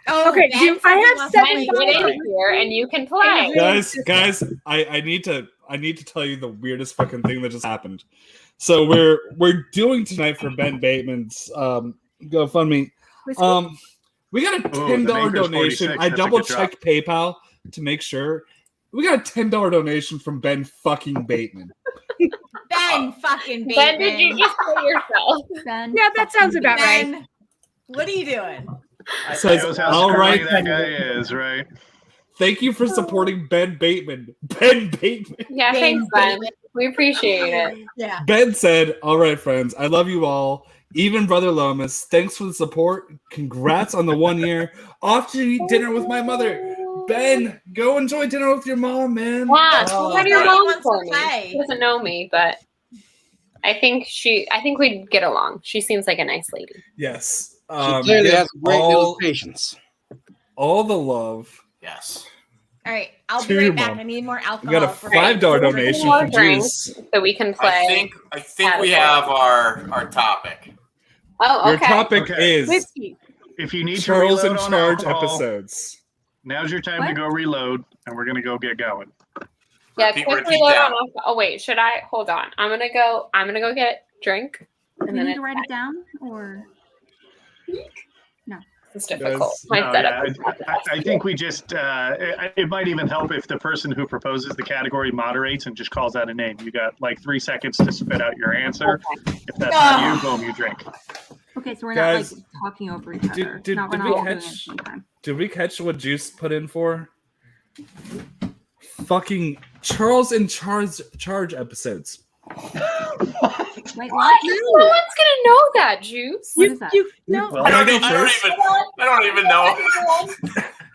Oh, okay. I have $7 here, and you can play. Guys, I need to tell you the weirdest fucking thing that just happened. So we're doing tonight for Ben Bateman's GoFundMe. We got a $10 donation. I double checked PayPal to make sure. We got a $10 donation from Ben fucking Bateman. Ben fucking Bateman. Ben, did you just say yourself? Ben, yeah, that sounds about right. What are you doing? Says, all right, that guy is right. Thank you for supporting Ben Bateman. Ben Bateman. Yeah, thanks, Ben. We appreciate it. Yeah. Ben said, all right, friends, I love you all. Even Brother Lomas, thanks for the support. Congrats on the 1 year. Off to eat dinner with my mother. Ben, go enjoy dinner with your mom, man. Yeah, what your mom for me? She doesn't know me, but I think we'd get along. She seems like a nice lady. Yes. She clearly has a great deal of patience. All the love. Yes. All right, I'll be To right your back. mom. I need more alcohol. We got a $5 donation from Juice. So we can play. I think we have our topic. Oh, okay. Your topic is whiskey. If you need Charles to in reload Charge on alcohol, episodes. Now's your time to go reload, and we're gonna go get going. Yeah, Repeat quickly load that. on. Oh wait, should I? Hold on. I'm gonna go get a drink. Do you need to write it down or no? It's difficult. No, My setup. I think we just it might even help if the person who proposes the category moderates and just calls out a name. You got like 3 seconds to spit out your answer. If that's not you, boom, you drink. Okay, so we're Guys, not like talking over each other. Did we're we not all doing it at the catch? same time. Did we catch what Juice put in for? Fucking Charles in Charge episodes. Wait, What? No one's gonna know that, Juice. What is that? No. Can I go first? I don't even know.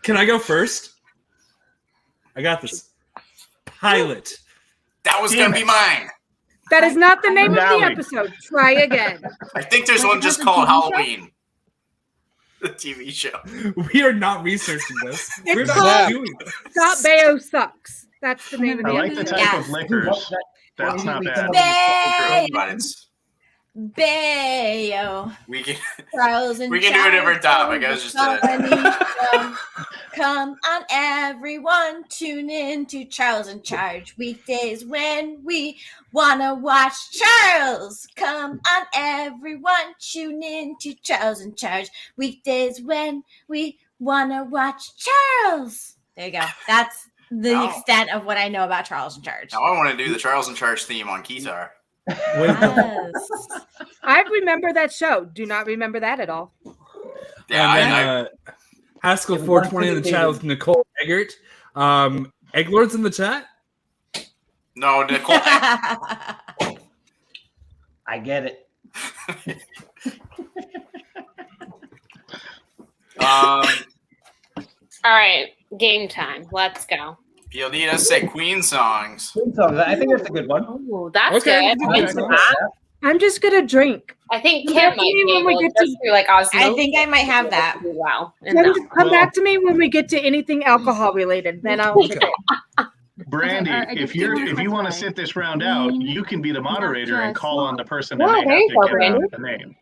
Can I go first? I got this. Pilot. That was gonna be mine. That is not the name of the Finale. episode. Try again. I think there's one just called Halloween. The TV show. We are not researching this. We're It's not called doing this. Scott Baio Sucks. That's the name of I the like the episode. type of liquors. That's not bad. Babe! But it's Bayo. We can Charles and we can do a different topic. I was just Come on, everyone, tune in to Charles in Charge weekdays when we wanna watch Charles. Come on, everyone, tune in to Charles in Charge weekdays when we wanna watch Charles. There you go. That's the extent of what I know about Charles in Charge. Now I want to do the Charles in Charge theme on guitar. Yes. I remember that show. Do not remember that at all. Yeah, and then, Haskell 420 in the chat with Nicole Eggert. Egglord's in the chat? No, Nicole. I get it. All right, game time. Let's go. You'll need us to say Queen songs. Queen songs. I think that's a good one. Ooh, that's good. I'm just gonna drink. I think Come Kim back to might me be when we able get to to- do like osmosis. I think I might have that. Wow. Come back to me when we get to anything alcohol related. Then I'll. Brandy, if you want to sit this round out, you can be the moderator and call on the person that Yeah, may there you go, have to get Brandy. the name.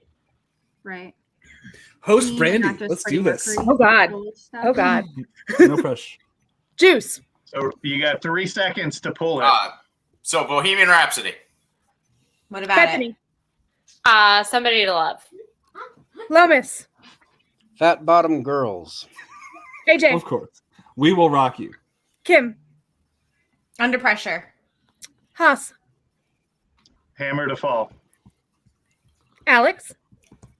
Right. Host Me, Brandy. not just Let's Freddie do this. Mercury. Oh God. Stuff. Oh God. No pressure. Juice. So you got 3 seconds to pull it. So Bohemian Rhapsody. What about Bethany. Somebody to love. Lomas. Fat Bottom Girls. AJ. Of course. We Will Rock You. Kim. it? Under Pressure. Haas. Hammer to Fall. Alex.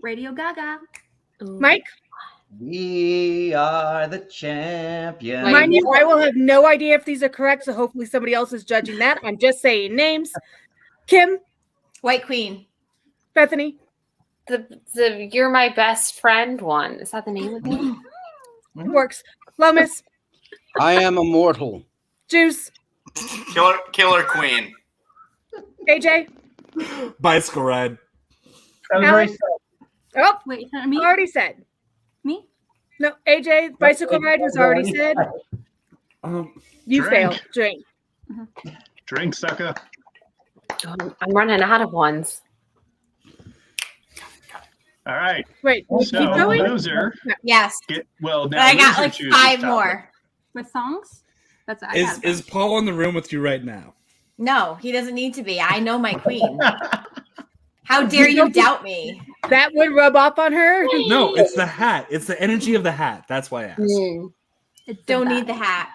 Radio Gaga. Mike. We are the champions. Mind you, I will have no idea if these are correct, so hopefully somebody else is judging that. I'm just saying names. Kim. White Queen. Bethany. The You're My Best Friend one. Is that the name of it? Works. Lomas. I Am Immortal. Juice. Killer Queen. AJ. Bicycle Ride. Alex. Oh, wait, me? Already said. Me? No, AJ. Bicycle ride was already said. You Drink. failed. Drink. Drink, sucker. I'm running out of ones. All right. Wait. So keep going? loser. Yes. Well, But now I got loser like chooses 5 topic. more. With songs? That's I Is got is Paul in the room with you right now? No, he doesn't need to be. I know my queen. How dare you doubt me? That would rub off on her. No, it's the hat. It's the energy of the hat. That's why I asked. Don't need the hat.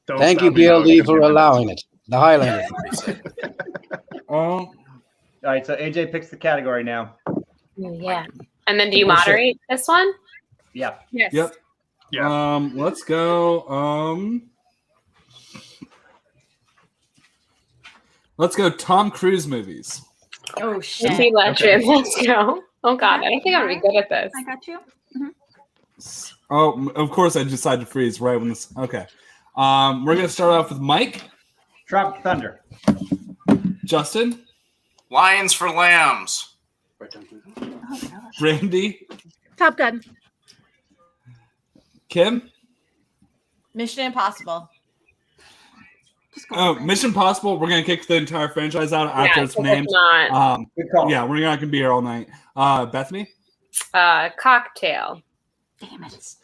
Don't Thank you, stop me, dog. BLD, for allowing it. The Highlander. All right, so AJ picks the category now. Yeah. And then do you moderate this one? Yeah. Yes. Yep. Yeah. Let's go. Let's go Tom Cruise movies. Oh shit. He legend. Let's go. Oh God, I don't think I'm gonna be good at this. I got you. Oh, of course I decided to freeze right when this. Okay. We're gonna start off with Mike. Tropic Thunder. Justin. Lions for Lambs. Brandy. Top Gun. Kim. Mission Impossible. Oh, Mission Impossible. We're gonna kick the entire franchise out after it's 'cause named. it's not. Good call. Yeah, we're not gonna be here all night. Bethany. Cocktail. Damn it.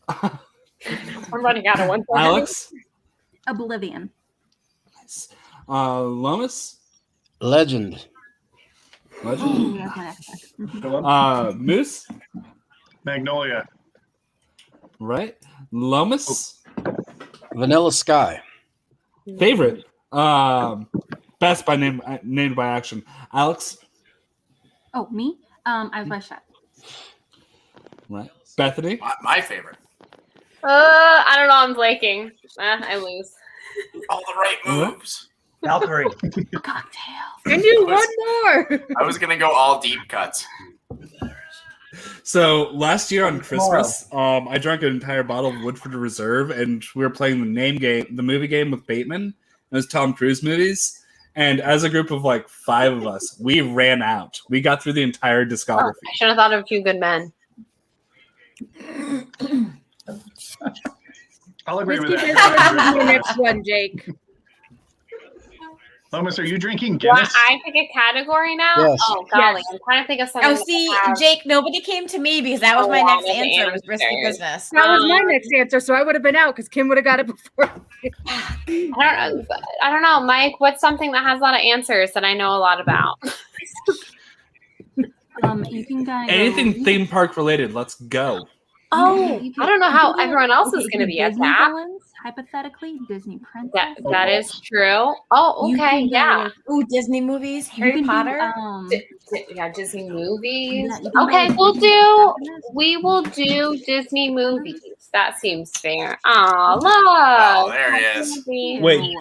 I'm running out of one. Alex. Oblivion. Lomas. Legend. Legend. Yeah, that's my next pick. Moose. Magnolia. Right. Lomas. Vanilla Sky. Favorite. Best by name, named by action. Alex. Oh, me? I was shot. Right. Bethany. My favorite. I don't know. I'm blanking. I lose. All the right moves. Valkyrie. Cocktail. I knew one more. I was gonna go all deep cuts. So last year on Christmas, I drank an entire bottle of Woodford Reserve, and we were playing the movie game with Bateman. It was Tom Cruise movies, and as a group of like 5 of us, we ran out. We got through the entire discography. I should have thought of A Few Good Men. I'll agree with Whiskey that. Biscuits is the next one, Jake. Lomas, are you drinking Want Guinness? I pick a category now? Yes. Oh golly, Yes. I'm trying to think of something. Oh, that see, have Jake, nobody came to me because that was a my lot next of answer. Was risky answers. business. That was my next answer, so I would have been out because Kim would have got it before. I don't know, Mike. What's something that has a lot of answers that I know a lot about? You can kind of Anything theme park related, let's go. Oh, you can- I don't know you how can do, everyone else okay, is you going to can be do at Disney that. villains, hypothetically, Disney princess. That is true. Oh, You okay, can go yeah. with- Ooh, Disney movies, you Harry can do, Potter. Yeah, Disney movies. Yeah, you can Okay, go with we will do Disney movies. That seems fair. Oh, look. Oh, there he is. Wait,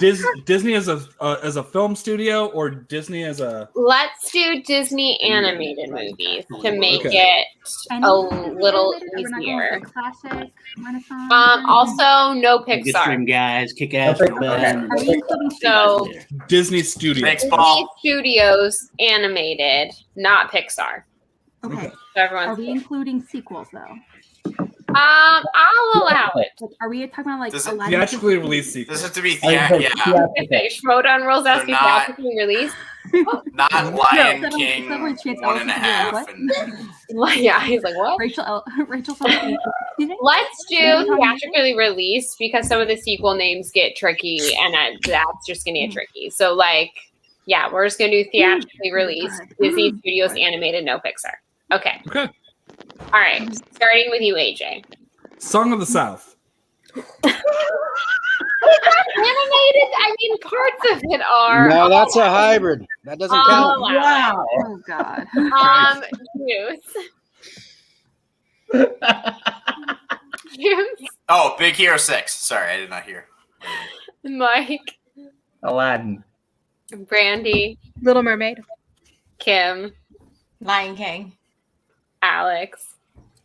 Disney as a film studio or Disney as a? Let's do Disney animated movies to make Okay. it Any a Disney little animated, or we're not going with easier. the classic Renaissance. or anything? Also, no Get Pixar. stream, guys. Kick ass for fun. Are we including So Disney Studio. Thanks, Disney Paul. Studios animated, not Pixar. Okay. So everyone's Are we including sequels though? I'll allow it. Like, are we talking about like Does it Aladdin? Theatrically released sequel. This has to be Yeah. If Schmodown rolls out They're not- theatrically released. not Lion No, King someone chance 1.5. what? And Yeah, he's like, what? Rachel, Let's do theatrically released because some of the sequel names get tricky and that's just going to get tricky. So, like, yeah, we're just going to do theatrically released, Disney Studios animated, no Pixar. Okay. Okay. All right. Starting with you, AJ. Song of the South. Animated, I mean, parts of it are. No, that's a hybrid. That doesn't count. Wow. Oh God. Juice. Oh, Big Hero 6. Sorry, I did not hear. Mike. Aladdin. Brandy. Little Mermaid. Kim. Lion King. Alex.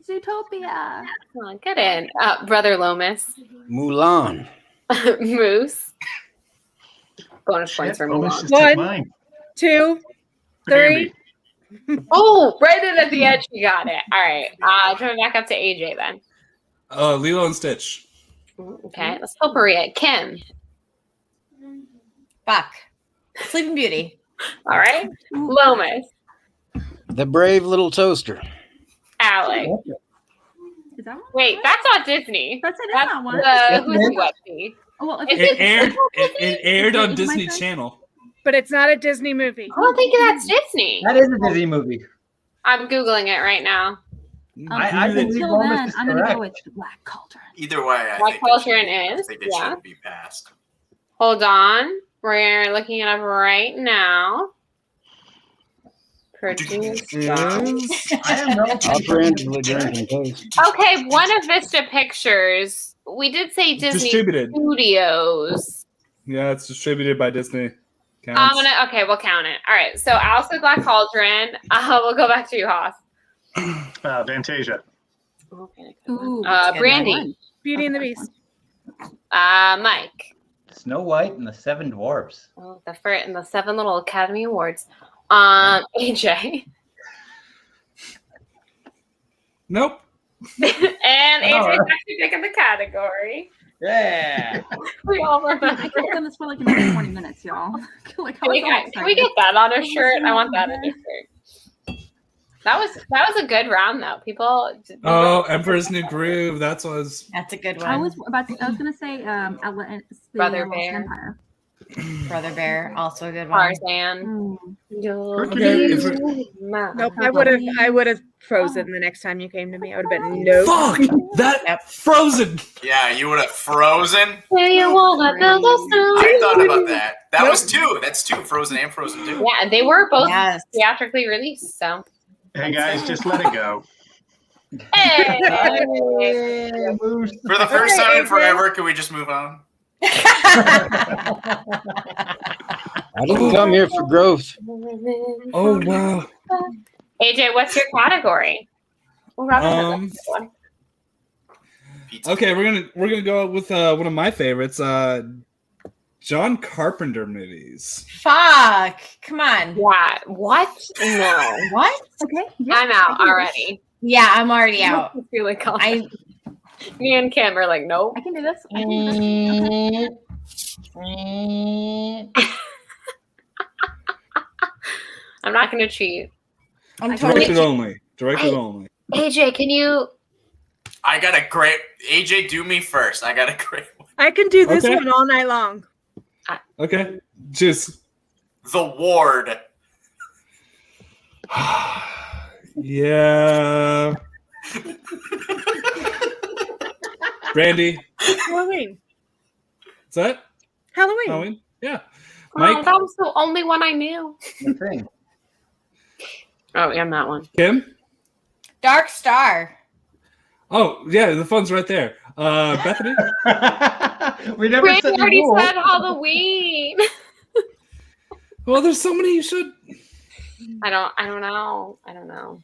Zootopia. Come on, get in. Brother Lomas. Mulan. Moose. Bonus points for Lomas Mulan. just took 1, mine. 2, 3. Oh, right in at the edge. You got it. All right. Turn it back up to AJ then. Lilo and Stitch. Okay. Let's potpourri it. Kim. Buck. Sleeping Beauty. All right. Lomas. The Brave Little Toaster. Alex. Is that one? Wait, that's not Disney. That's it. That's That one. Who's Whoopsie. Oh, well, if Is It aired on Is it my Disney turn? Channel. But it's not a Disney movie. I don't think that's Disney. That is a Disney movie. I'm Googling it right now. I believe until Lomas then, is I'm gonna correct. go with the Black Cauldron. Either way, I Black think Cauldron I is. think it Yeah. should be passed. Hold on. We're looking it up right now. Produced. I am no Operandi drinking toast. Okay, Buena Vista Pictures. We did say Disney Distributed. Studios. Yeah, it's distributed by Disney. Counts. Okay, we'll count it. All right, so Alice with Black Cauldron. We'll go back to you, Haas. Fantasia. Okay. Ooh, Brandy. Beauty and the Beast. Mike. Snow White and the Seven Dwarfs. Oh, the 7 little Academy Awards. AJ. Nope. And AJ's Alright. actually picking the category. Yeah. We all I remember. could have done this for like another 20 minutes, y'all. Like, Can we get that on a shirt? I want that on a shirt. That was a good round though. People. Oh, Emperor's New Groove. That's That's a good one. I was gonna say Brother Lost Bear. Empire. Brother Bear, also a good one. Tarzan. Nope. I would have frozen the next time you came to me. I would have been no. Fuck that Frozen. Yeah, you would have frozen. Do you wanna build a stone? I thought about that. That was 2. That's 2. Frozen and Frozen 2. Yeah, they were both Yes. theatrically released. So. Hey guys, just let it go. Hey. For the first time in forever, can we just move on? I didn't come here for growth. Oh wow. AJ, what's your category? We'll wrap it up with this one. Okay, we're gonna go with one of my favorites, John Carpenter movies. Fuck. Come on. Yeah. What? No. What? Okay. I'm out already. Yeah, I'm already out. Really I Me and Kim are like, nope. I can do this. I can do this. I'm not going to cheat. Directed only. Directed only. AJ, can you? I got a great. AJ, do me first. I got a great one. I can do this one all night long. Okay. Just. The Ward. Yeah. Brandy. Halloween. Is that? Halloween. Halloween? Yeah. Oh, Mike? that was the only one I knew. The thing. Oh, yeah, that one. Kim? Dark Star. Oh, yeah, the fun's right there. Bethany? We never Brandy said the already rule. said Halloween. Well, there's so many you should. I don't know.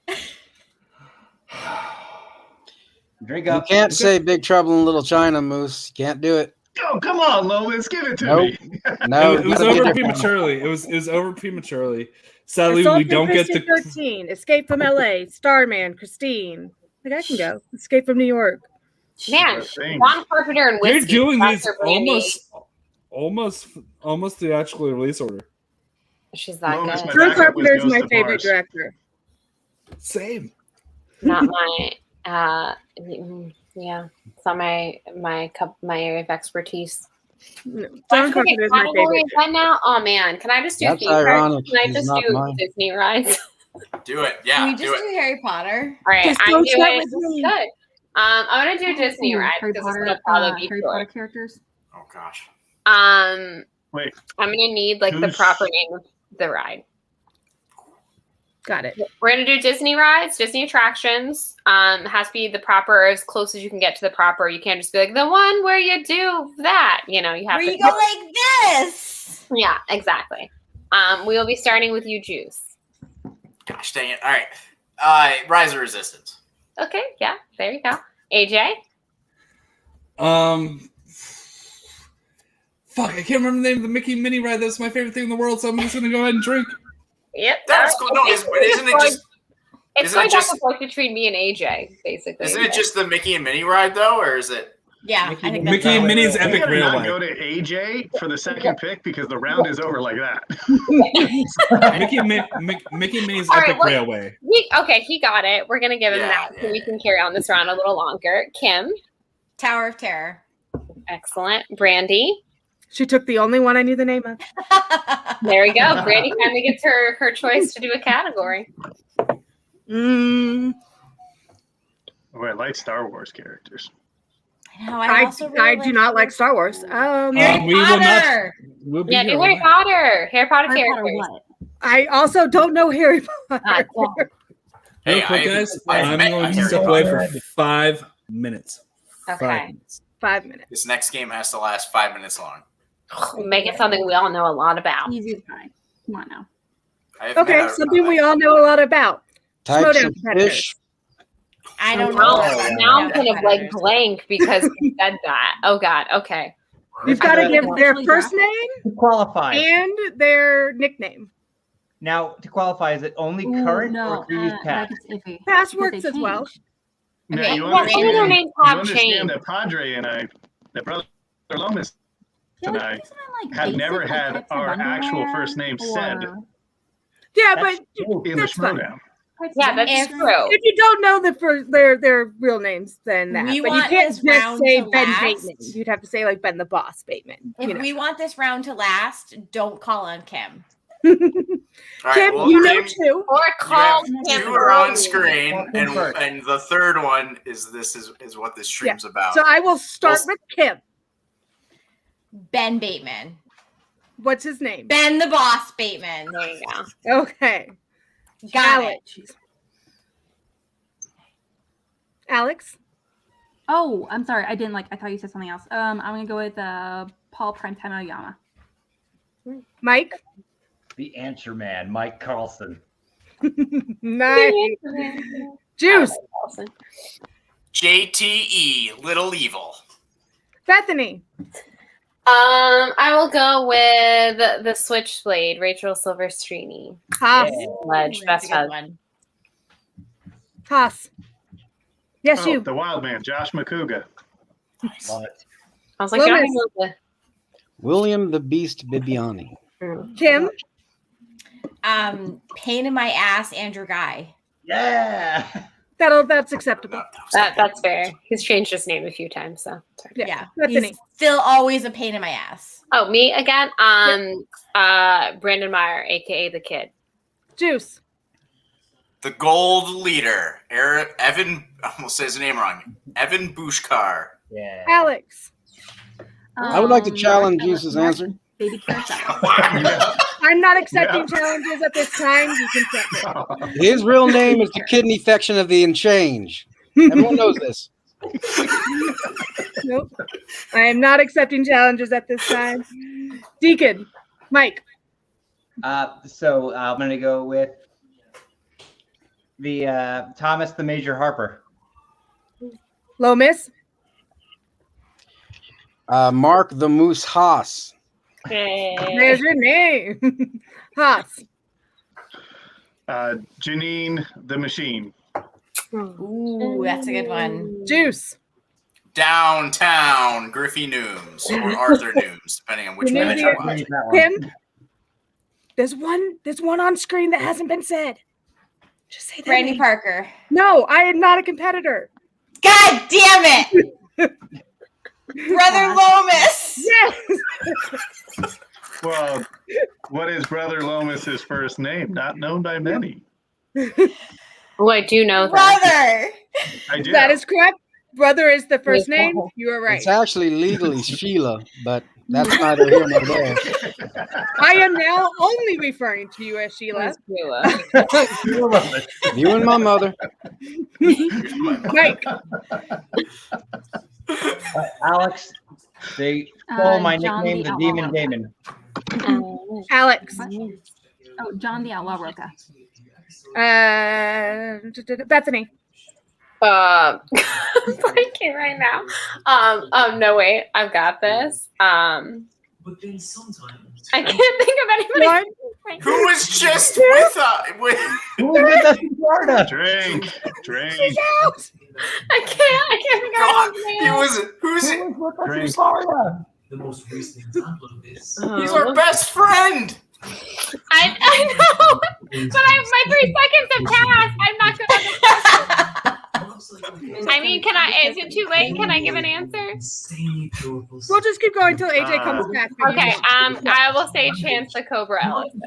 Drink You up. can't say Big Trouble in Little China, Moose. You can't do it. Oh, come on, Lomas, give it to Nope. me. No, It was gotta be over different. prematurely. It was over prematurely. Sadly, Assault we on don't get Precinct the. 13, Escape from LA, Starman, Christine. Like I can go. Escape from New York. Man, Thing. John Carpenter and You're whiskey. doing That's these her Brandy. almost theatrical release order. She's that Lomas, good. my John backup was Carpenter is Ghost my of favorite Mars. director. Same. Not my. Yeah, it's not my area of expertise. No, Can John I pick Carpenter a is my category favorite. again now? Oh man, can I just do That's theme parks? ironic. Can I He's just not do mine. Disney rides? Do it. Can Yeah, we do just do it. Harry Potter? All right, Just I'm don't start doing. with This is me. good. I'm gonna do Disney rides Harry because it's Potter, gonna probably be Harry short. Potter characters. Oh gosh. Wait, I'm gonna need like the Who's- proper name of the ride. Got it. We're gonna do Disney rides, Disney attractions. It has to be the proper, as close as you can get to the proper. You can't just be like the one where you do that. You know, you have Where to you go like this. Yeah, exactly. We will be starting with you, Juice. Gosh dang it. All right. Rise of Resistance. Okay, yeah, there you go. AJ. Fuck, I can't remember the name of the Mickey mini ride. That's my favorite thing in the world, so I'm just gonna go ahead and drink. Yep. That's cool. No, isn't it just? It's isn't it going just- back and forth between me and AJ, basically. Isn't it just the Mickey and Minnie ride though, or is it? Yeah, Mickey- I think Mickey that's and Minnie's we Epic gotta not Railway. go to AJ for the second pick because the round is over like that. Mickey and Minnie's All right, Epic well- Railway. He got it. We're gonna give him Yeah, that, so yeah, we can carry on this round a little longer. Kim, Tower of Terror. excellent. Brandy, She took the only one I knew the name of. there we go. Brandy finally gets her choice to do a category. Mm, Oh, I like Star Wars characters. No, I also really do not like Star Wars. Harry we will not. Potter. We'll be Yeah, here do all Harry night. Potter. Harry Potter Harry Potter characters. what? I also don't know Harry Potter. Ah, yeah. Real Hey, quick, guys, I've I'm met going a to Harry step Potter. away for 5 minutes. Okay. 5 minutes. 5 minutes. This next game has to last 5 minutes long. Make it something we all know a lot about. Easy as pie. Come on now. I've Okay, met a- something we all know a lot about. Types Schmoedown of competitors. fish. I don't Now, know. now I'm kind of like blank because you said that. Oh God. Okay. You've got to I give their actually first got- name To qualify. and their nickname. Now, to qualify, is it only Ooh, current no, or previous that past? gets iffy. Past Because works they as well. change. Now, Okay, you well, some of understand, their names you have understand changed. that Padre and I, that brother Lomas Yeah, and like, I, isn't it, like, have basic, never like, had types of our actual underwear first name said or Yeah, That's but true. in the that's fine. Schmoedown. types Yeah, of that's If- underwear? true. If you don't know their real names, then that. We but you want can't this just round say to Ben last. Bateman. You'd have to say like Ben the Boss Bateman. If You know. we want this round to last, don't call on Kim. All right, Kim, well, you know Kim, too. Or call you him have 2 are on early. screen, Kim first. and the third one is what this stream's about. So I will start Well, with Kim. Ben Bateman. What's his name? Ben the Boss Bateman. There you go. Okay. Got Alex. it. Alex. Oh, I'm sorry. I didn't like. I thought you said something else. I'm gonna go with Paul Primetime Oyama. Mike. The Answer Man, Mike Carlson. Nice. Juice. JTE, Little Evil. Bethany. I will go with the Switchblade, Rachel Silverstreamy. Haas. Ledge, Ooh, best that's a good husband. one. Haas. Yes, Oh, you. the Wild Man, Josh McCouga. Love it. I was like, Lomas. yeah, William the Beast Bibiani. Kim. Pain in my ass, Andrew Guy. Yeah. That's acceptable. That's fair. He's changed his name a few times, so Yeah. Bethany. He's still always a pain in my ass. Oh, me again? Brandon Meyer, aka the Kid. Juice. The gold leader, Evan. I almost say his name wrong. Evan Bushkar. Yeah. Alex. I would like to challenge Juice's answer. Baby carousel. I'm not accepting challenges at this time. You can set it. His real name is the kidney infection of the Inchange. Everyone knows this. Nope. I am not accepting challenges at this time. Deacon. Mike. So I'm gonna go with the Thomas the Major Harper. Lomas. Mark the Moose Haas. There's your name. Haas. Janine the Machine. Ooh, that's a good one. Juice. Downtown Griffey Nooms or Arthur Nooms, depending on which one you watch. Kim. There's one on screen that hasn't been said. Just say that. Brandy name. Parker. No, I am not a competitor. God damn it! Brother Lomas. Yes. Well, what is Brother Lomas's first name? Not known by many. Oh, I do know that. Brother. I do. That is correct. Brother is the first name. You are right. It's actually legally Sheila, but that's neither here nor there. I am now only referring to you as Sheila. You and my mother. Mike. Alex. They stole my John nickname, the the Outlaw Demon Roca. Demon. Alex. Oh, John the Outlaw Roca. Bethany. I'm blanking right now. No, wait, I've got this. I can't think of anybody. Who was just with us? Who was with us in Florida? Drink. I can't think of anybody. He was. Who's it? Who was with us in Drink. Florida? The most recent example of this. He's our best friend. I know, but my 3 seconds have passed. I'm not good. I mean, is it too late? Can I give an answer? We'll just keep going until AJ comes back. Okay, I will say Chance the Cobra Elephant.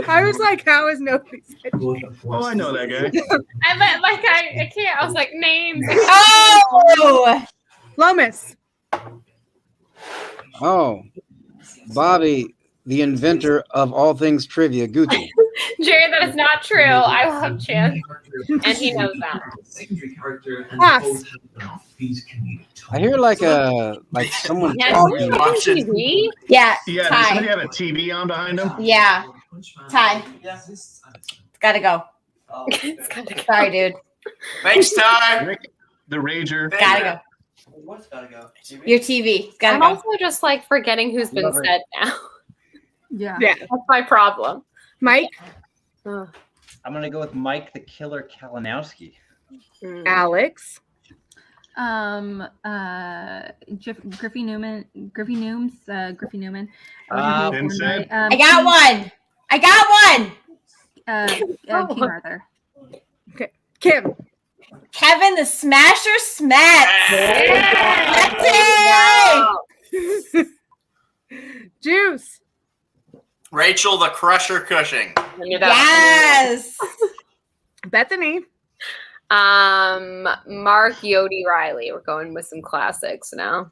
I was like, how is nobody said? Oh, I know that guy. I can't. I was like, names. Oh! Lomas. Oh, Bobby, the inventor of all things trivia, Gucci. Jared, that is not true. I love Chance, and he knows that. Pass. I hear like someone Yeah, talking. TV? Yeah, Yeah, does Ty. somebody have a TV on behind him? Yeah. Ty. Gotta go. It's gotta go. Sorry, dude. Thanks, Ty. Rick, the Rager. Gotta go. What's gotta go? Your TV. Gotta I'm go. also just like forgetting who's been Love it. said now. Yeah. That's my problem. Mike. Ugh. I'm gonna go with Mike the Killer Kalinowski. Alex. Griffey Newman. Griffey Nooms. Griffey Newman. Vincent. I got one. King Arthur. Okay. Kim. Kevin the Smasher Smets. That's it. Juice. Rachel the Crusher Cushing. Yes. Bethany. Mark Yodi Riley. We're going with some classics now.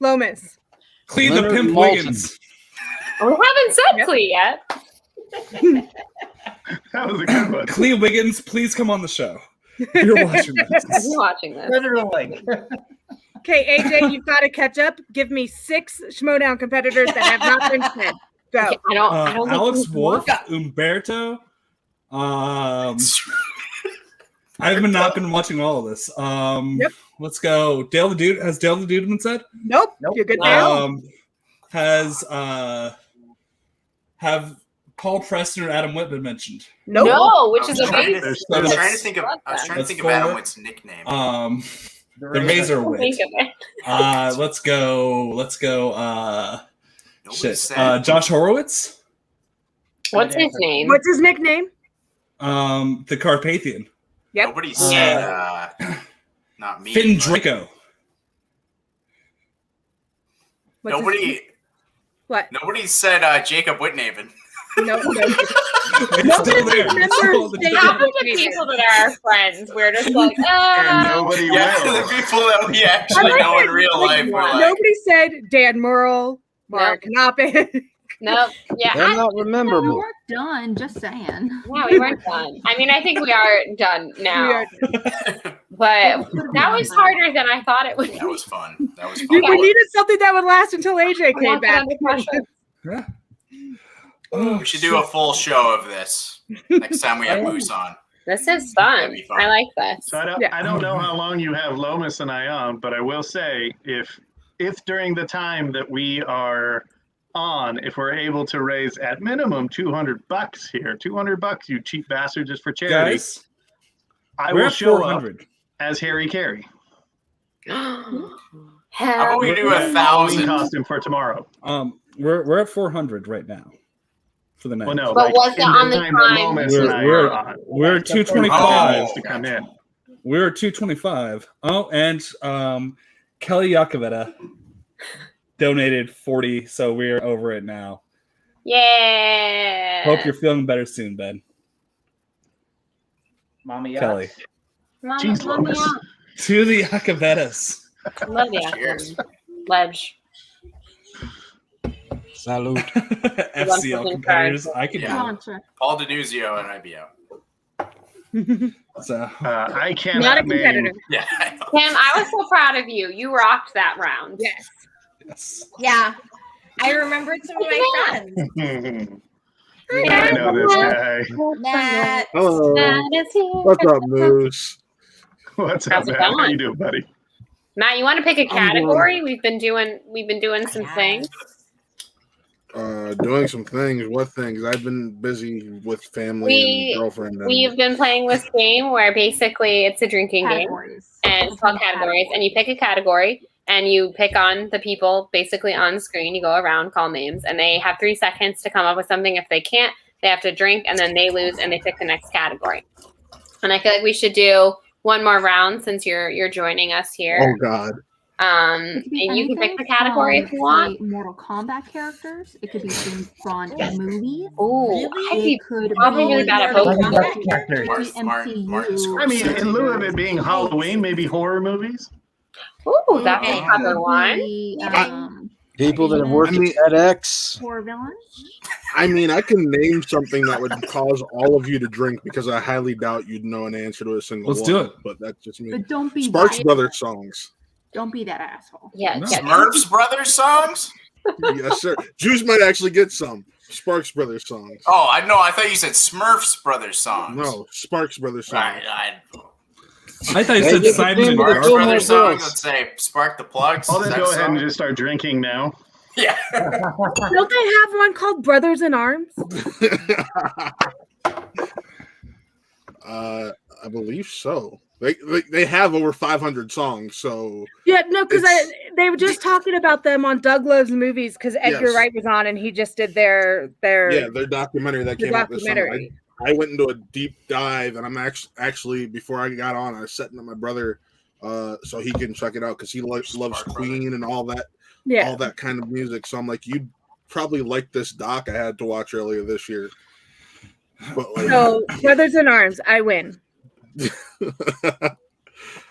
Lomas. Clee the Leonard Pimp Maltin. Wiggins. We haven't said Clee yet. That was a good one. Clee Wiggins, please come on the show. You're watching this. I'm watching this. Further to like. Okay, AJ, you've got to catch up. Give me 6 Schmodown competitors that have not been said. Go. Okay, I don't think Alex he's Wolf, won. Umberto. I've not been watching all of this. Yep. Let's go. Dale the Dude. Has Dale the Dude been said? Nope. You're good now. Have Paul Preston or Adam Witt been mentioned? Nope. No, which is I was trying amazing. to- I was trying to think of Adam four. Witt's nickname. The Razor Wit. Think of it. Let's go. Nobody said- Josh Horowitz. What's his name? What's his nickname? The Carpathian. Yep. Nobody said not me. Finn but- Draco. What's his name? What? Nobody said Jacob Whitnaven. No. It's still there. It's still there. Half of the people that are our friends, we're just like, And nobody Yeah, will. the people that we actually know in real life were like, Nobody said Dan Murrell, Mark Knoppin. Nope. Yeah. They're not We rememberable. weren't done. Just saying. Yeah, we weren't done. I mean, I think we are done now. But that was harder than I thought it would be. that was fun. That was fun. We needed something that would last until AJ came back. Yeah. We should do a full show of this next time we have Moose on. This is fun. That'd be fun. I like this. So I don't know how long you have Lomas and I on, but I will say if during the time that we are on, if we're able to raise at minimum $200 here, $200, you cheap bastard, just for charity, Guys, I we're will at show 400. up as Harry Carey. How about we do 1,000 costume for tomorrow? We're at 400 right now for the night. Well, no, But was it in on the time that time? Lomas and I We're are on. we're at 225. To come in. We're at 225. Oh, and Kelly Yakavetta donated 40, so we're over it now. Yeah. Hope you're feeling better soon, Ben. Mommy, Kelly. Jeez, Lomas. To the Yakavettas. Love you. Cheers. Ledge. Salute. FCL competitors. I could Yeah. do Paul Denuzio and IBO. it. So I cannot Not a name. competitor. Yeah, I know. Tim, I was so proud of you. You rocked that round. Yes. yes. Yeah. I remembered some of my friends. I know this guy. Matt. Hello. Matt is here. What's up, Moose? What's up, How's it man? How going? you doing, buddy? Matt, you want to pick a category? We've been doing some things. Doing some things. What things? I've been busy with family and girlfriend. And We've been playing this game where basically it's a drinking Categories. game, and it's called categories. And you pick a category, and you pick on the people basically on screen. You go around, call names, and they have 3 seconds to come up with something. If they can't, they have to drink, and then they lose, and they pick the next category. And I feel like we should do one more round since you're joining us here. oh God. And you can pick the category if you want. Say Mortal Kombat characters. It could be James Bond movies. Oh, I'd be It could probably really be bad at both. MCU. I mean, in lieu of it being Halloween, maybe horror movies. Ooh, that's a clever one. People that have worked I mean- at FedEx. Horror villains. I mean, I can name something that would cause all of you to drink because I highly doubt you'd know an answer to a single Let's one. do it. But that's just me. But don't be Sparks that, Brothers songs. Don't be that asshole. Yeah, No. yeah. Smurfs Brothers songs? Yes, sir. Juice might actually get some Sparks Brothers songs. Oh, I know. I thought you said Smurfs Brothers songs. No, Sparks Brothers songs. Right. I thought you said Simon and Sparks Garfunkel. Brothers songs. Let's say Spark the Plugs. I'll Is then that go a ahead and song? just start drinking now. Yeah. Don't they have one called Brothers in Arms? I believe so. They have over 500 songs, so Yeah, no, because they were just talking about them on Doug Loves Movies because Edgar Yes. Wright was on and he just did their documentary that the came out this summer. documentary. I went into a deep dive, and I'm actually before I got on, I was setting up my brother so he can check it out because he loves Queen and all that, all that kind of music. So I'm like, you'd probably like this doc I had to watch earlier this year. But like, So Brothers in Arms, I win.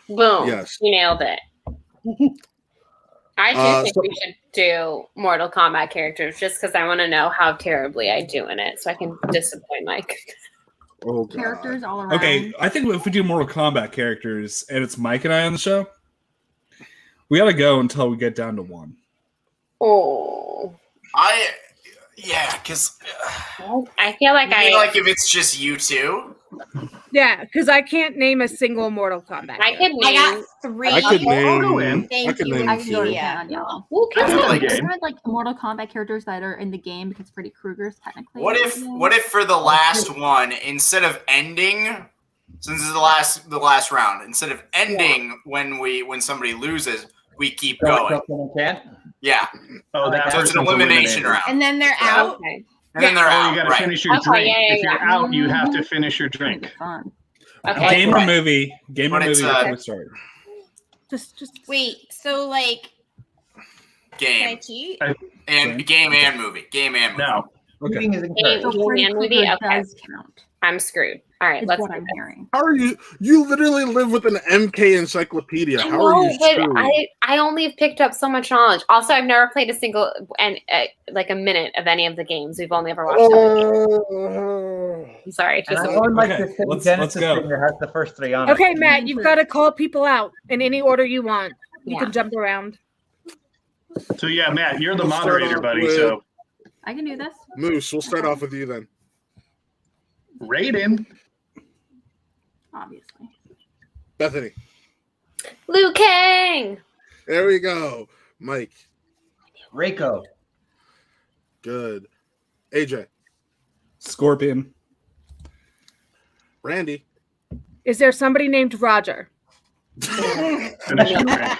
Boom. Yes. You nailed it. I do think we should do Mortal Kombat characters just because I want to know how terribly I do in it so I can disappoint Mike. Oh, Characters all around. Okay, I think if we do Mortal Kombat characters and it's Mike and I on the show, we gotta go until we get down to one. Oh. Because I feel like like if it's just you two. Yeah, because I can't name a single Mortal Kombat. I could I name. got 3. I could name. Thank I could you, name I can go to two. town on y'all. Who I can feel game. like Mortal Kombat characters that are in the game because Freddy Krueger's technically. What if for the last one, instead of ending, since this is the last round, instead of ending when somebody loses, we keep going. Yeah. Oh, that So it's an person's elimination eliminated. round. And then they're out. Okay. And then they're out. You got to right. finish your Okay, drink. yeah, If you're yeah. out, you have to finish your drink. Fun. Okay. Game or Right. movie? Game or But it's, movie before we start? Just Wait, so like, can I Game. cheat? And game and movie. Game and movie. No. Okay. Cheating is encouraged. So Freddy and movie? Krueger Okay. does count. I'm screwed. All right, Is let's what do I'm this. hearing. How are you? You literally live with an MK encyclopedia. I How are know, you but screwed? I only have picked up so much knowledge. Also, I've never played a single like a minute of any of the games. We've only ever watched them. I'm sorry. And Just I only like Okay, the let's Genesis go. thing that has the first 3 on it. okay, Matt. You've got to call people out in any order you want. You Yeah. can jump around. So yeah, Matt, you're the We'll start moderator, off buddy. with- So I can do this. Moose, we'll start off with you then. Raiden. Obviously. Bethany. Liu Kang. There we go. Mike. Reiko. Good. AJ. Scorpion. Randy. Is there somebody named Roger? Finish your drink.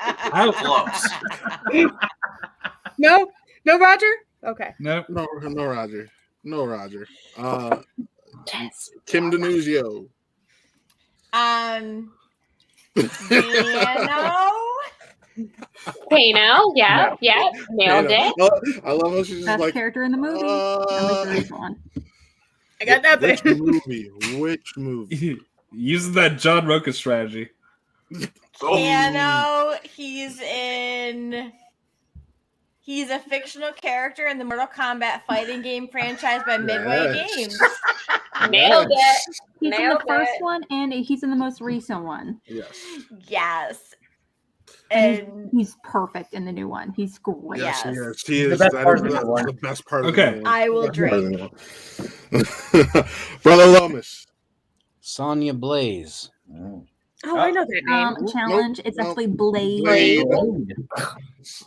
Close. No, no Roger. Okay. No. No, no Roger. No Roger. Kim Denuzio. Kano. Yeah, yeah. Nailed Yeah. it. I love how she's just Best like, character in the movie. At least the recent one. I got nothing. which movie? Which movie? Using that John Roca strategy. Kano, he's a fictional character in the Mortal Kombat fighting game franchise by Midway Yes. Games. Nailed it. He's in Nailed the first it. one and he's in the most recent one. Yes. Yes. And And he's perfect in the new one. He's great. Yes, Yes. he is. He The is. best That part is of the that's one. the best part of Okay. the movie. I will Best part of drink. the movie. Brother Lomas. Sonya Blaze. Oh, I know that name. Challenge. Nope, It's nope. actually Blade. Blade.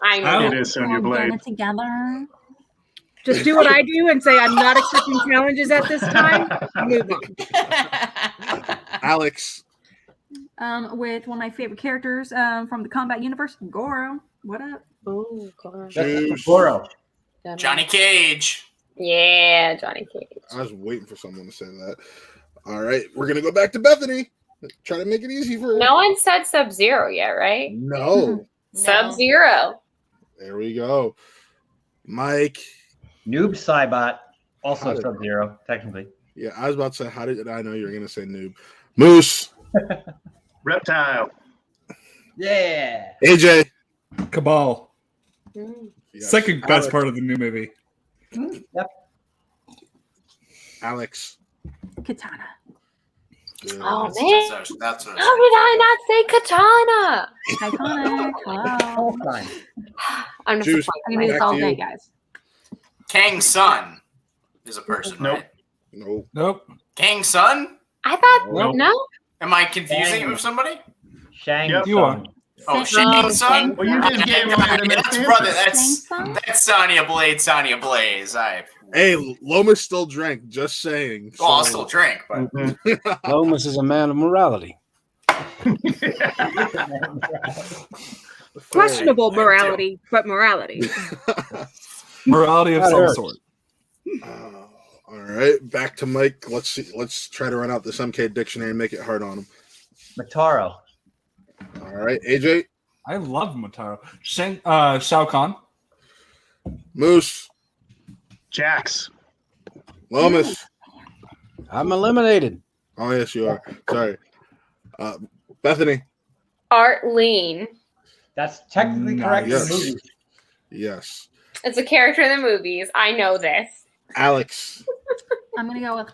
I know. It is Sonya We're Blade. done it together. Just do what I do and say I'm not accepting challenges at this time. Move on. Alex. With one of my favorite characters from the combat universe, Goro. What up? Oh, God. Juice. Goro. Johnny Cage. Yeah, Johnny Cage. I was waiting for someone to say that. All right, we're gonna go back to Bethany. Try to make it easy for her. No one said Sub-Zero yet, right? No. Sub-Zero. There we go. Mike. Noob Saibot. How Also did- Sub-Zero, technically. Yeah, I was about to say, how did I know you were gonna say noob? Moose. Reptile. Yeah. AJ. Cabal. Yes. Second best Alex. part of the new movie. Yep. Alex. Katana. Good. Oh, man. That's what How did I not say Katana? Iconic. Hello. All time. I'm Juice. I can do this Back all to day, you. guys. Kang's son is a person, Nope. right? Nope. Nope. Kang's son? I thought, Nope. no? Am I confusing it Kang. with somebody? Shang Yep. You are. Oh, Shang- Shang's son? Well, you did get one of the That's next brother. answers. That's Sonya Blade. Sonya Blaze. Hey, Lomas still drank. Just saying. Well, I'll So- still drink, but Lomas is a man of morality. Questionable morality, but morality. Morality of That some hurts. sort. All right, back to Mike. Let's see. Let's try to run out this MK dictionary and make it hard on him. Mataro. All right, AJ. I love Motaro. Shao Kahn. Moose. Jax. Lomas. I'm eliminated. Oh yes, you are. Sorry. Bethany. Arlene. That's technically correct in Yes. the movie. Yes. It's a character in the movies. I know this. Alex. I'm gonna go with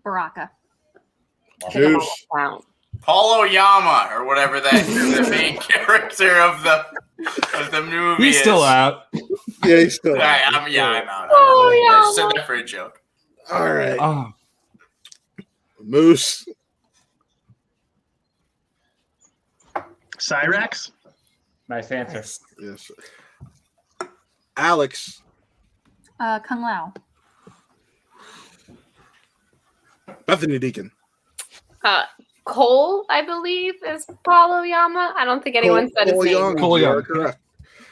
Baraka. Juice. Wow. Paulo Yama or whatever that the main character of the movie He's is. still out. Yeah, he's still out. I know. Oh, I just Yama. said that for a joke. All right. Oh, Moose. Cyrax. Nice answer. Yes. Alex. Kung Lao. Bethany Deacon. Cole, I believe, is Paulo Yama. I don't think anyone said his Cole name. Young. Cole You are Young. correct.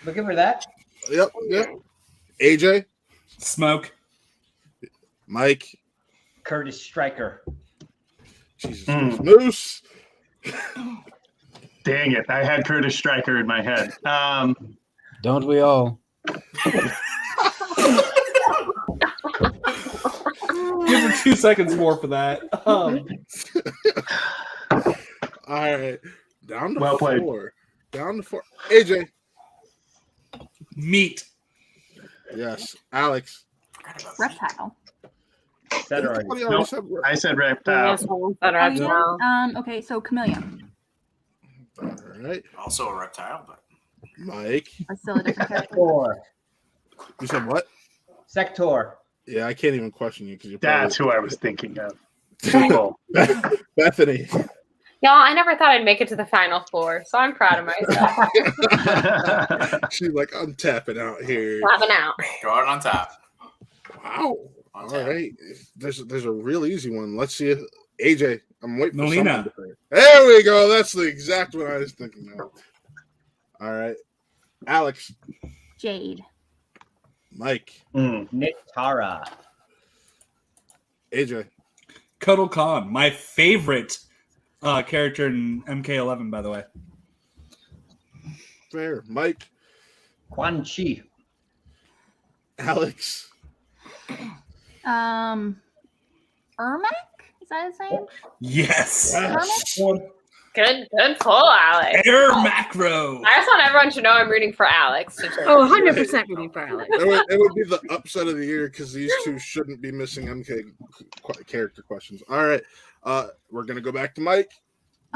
Looking for that. Yep. Yep. AJ. Smoke. Mike. Curtis Stryker. Jesus Christ. Moose. Dang it. I had Curtis Stryker in my head. Don't we all? Give her 2 seconds more for that. All right. Down to Well played. 4. Down to 4. AJ. Meat. Yes. Alex. Reptile. Said already. Nope. I said reptile. Okay, so chameleon. All right. Also a reptile, but Mike. Or still a different character. Sector. You said what? Sector. Yeah, I can't even question you because you're. That's who I was thinking of. Bethany. Y'all, I never thought I'd make it to the final 4, so I'm proud of myself. She's like, I'm tapping out here. Tapping out. Drawing on top. Wow. All right. There's a real easy one. Let's see if AJ. I'm waiting for Melina. someone to say. There we go. That's the exact one I was thinking of. All right. Alex. Jade. Mike. Nick Tara. AJ. Cuddle Khan, my favorite character in MK11, by the way. Fair. Mike. Quan Chi. Ermac? Alex. Is that his name? Yes. Good pull, Alex. Air macro. I just want everyone to know I'm rooting for Alex. Oh, 100% rooting for Alex. It would be the upset of the year because these two shouldn't be missing MK character questions. All right. We're going to go back to Mike.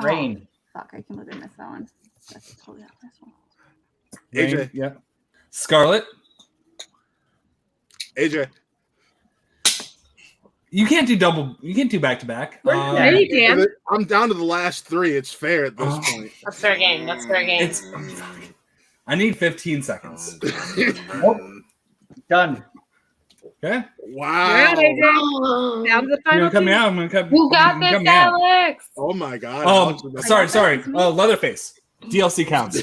Rain. Fuck, I completely missed that one. That's totally out this one. AJ. Rain, yeah. Scarlet. AJ. You can't do double. You can't do back to back. Yeah, you can. I'm down to the last 3. It's fair at this point. That's fair game. That's fair game. I need 15 seconds. Nope. Done. Okay. Wow. Down to the final. You're gonna cut me out. I'm gonna cut. You got I'm this, gonna cut me out. Alex. Oh my God. Sorry. Leatherface. DLC counts.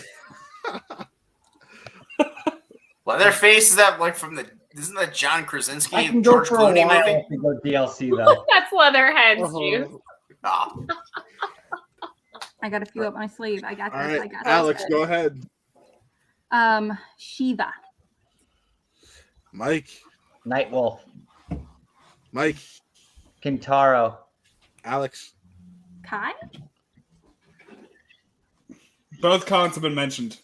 Leatherface, is that like from the? Isn't that John Krasinski? I can go George for a Clooney while movie? if we go DLC though. That's Leatherhead's juice. Oh. I got a few up my sleeve. I got All this. right. I got Alex, this. go ahead. Shiva. Mike. Nightwolf. Mike. Kintaro. Alex. Kai? Both cons have been mentioned.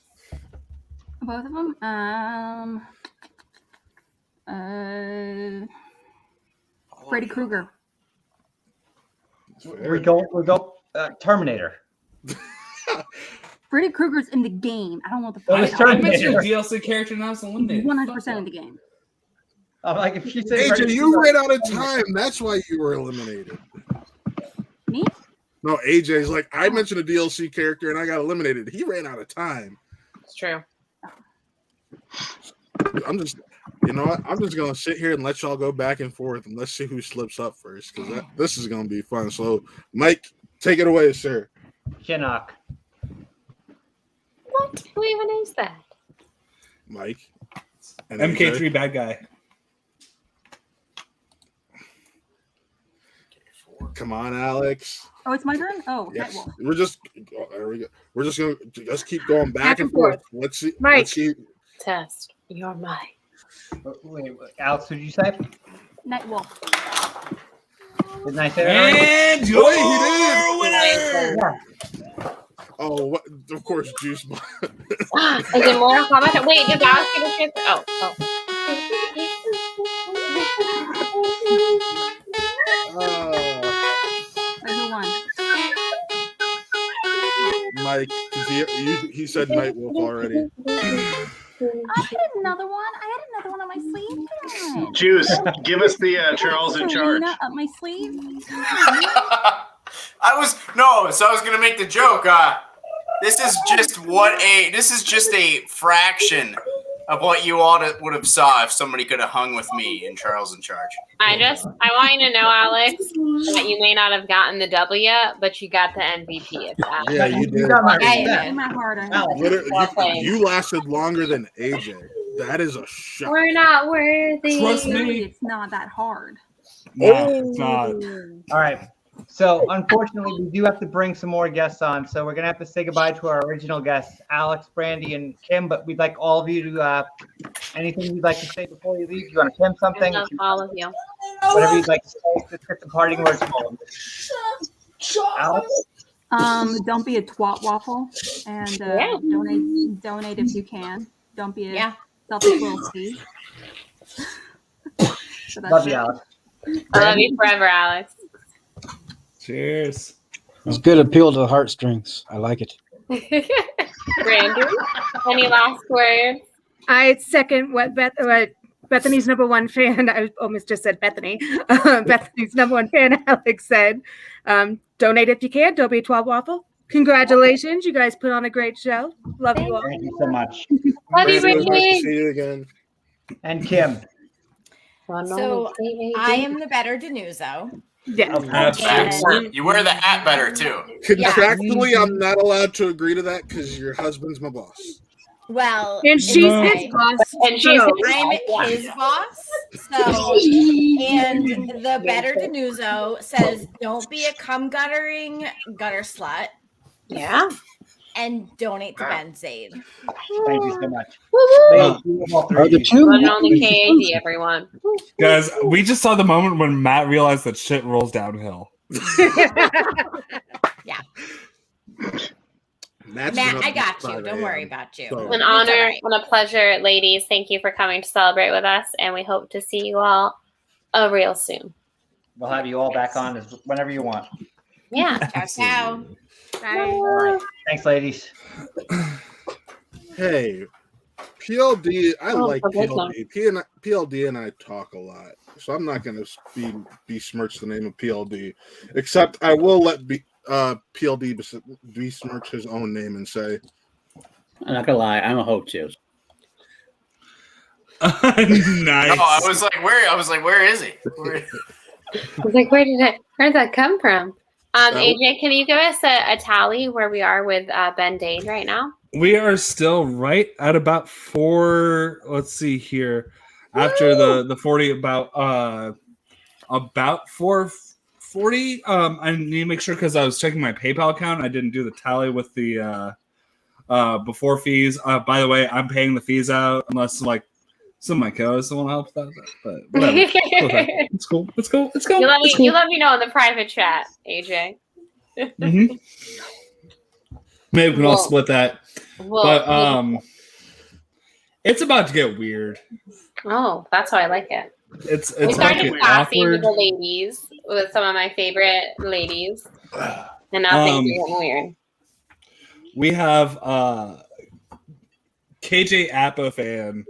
Both of them? Freddy Krueger. We go Terminator. Freddy Krueger's in the game. I don't know what the That fuck. was I mentioned a Terminator. DLC character and I was eliminated. 100% in the game. I'm like, if she said AJ, Freddy you Krueger- ran out of time. That's why you were eliminated. Me? No, AJ's like, I mentioned a DLC character and I got eliminated. He ran out of time. It's true. I'm just, you know what? I'm just going to sit here and let y'all go back and forth and let's see who slips up first because this is going to be fun. So, Mike, take it away, sir. Shinnok. What? Who even is that? Mike. And MK3 bad guy. Come on, Alex. Oh, it's my turn? Oh, okay. Yes. Well, We're just, there we go. We're just going to just keep going back and forth. Let's see. Mike. Let's see. Test your mind. Wait, Alex, what did you say? Nightwolf. Didn't I say that? And your winner. Oh, what? Of course, Juice. Is it Mortal Kombat? Wait, did Alex get a chance? Oh. Who won? Mike, he said Nightwolf already. I had another one. On my sleeve. Come on. Juice, give us the Charles in charge. Serena up my sleeve. I was gonna make the joke. This is just a fraction of what you all would have saw if somebody could have hung with me in Charles in Charge. I want you to know, Alex, that you may not have gotten the W, but you got the MVP. Yeah, you did. My heart. Literally, you lasted longer than AJ. That is a shock. We're not worthy. Trust me. It's not that hard. No, it's not. All right. So unfortunately, we do have to bring some more guests on. So we're gonna have to say goodbye to our original guests, Alex, Brandy, and Kim. But we'd like all of you to anything you'd like to say before you leave. You want to Kim something? I love all of you. Whatever you'd like to say. Just get some parting words from all of you. Alex. Don't be a twat waffle, and donate if you can. Don't be a selfish little thief. So Love you, Alex. I love you forever, Alex. Cheers. It's good appeal to the heartstrings. I like it. Brandy, any last words? I second what Bethany's number one fan. I almost just said Bethany. Bethany's number one fan, Alex, said, donate if you can. Don't be a 12 waffle. Congratulations. You guys put on a great show. Love you all. Thank you so much. Love you, Nice to Brandy. see you again. And Kim. So I am the better Denuzo. Yes. Excellent. You wear the hat better too. Contractually, I'm not allowed to agree to that because your husband's my boss. Well, And she's his boss. And she's I'm his boss. So, and the better Denuzo says, don't be a cum guttering gutter slut. Yeah. And donate to Ben Zaid. Thank you so much. Are the two? One and only KAD, everyone. Guys, we just saw the moment when Matt realized that shit rolls downhill. Yeah. Matt, I got you. Don't worry about you. So- An honor and a pleasure, ladies. Thank you for coming to celebrate with us, and we hope to see you all real soon. We'll have you all back on whenever you want. Yeah. Ciao, ciao. Bye. Thanks, ladies. Hey, PLD, I Oh, like for good PLD. PLD and I talk a lot, so I'm not going to besmirch the name of PLD, except I will let PLD besmirch his own name and say, I'm not gonna lie, I'm a hope too. Nice. Oh, I was like, where is he? I was like, where did that come from? AJ, can you give us a tally where we are with Ben Dade right now? We are still right at about 4. Let's see here. After the 40, about 440. I need to make sure because I was checking my PayPal account. I didn't do the tally with the before fees. By the way, I'm paying the fees out unless like some of my co-hosts want to help with that. But whatever. It's cool. It's cool. It's cool. You let me know in the private chat, AJ. Mm-hmm. Maybe we can all split that. But it's about to get weird. Oh, that's how I like it. It's we started classy awkward. with the ladies, with some of my favorite ladies, and now things are getting weird. We have KJ Appa fan,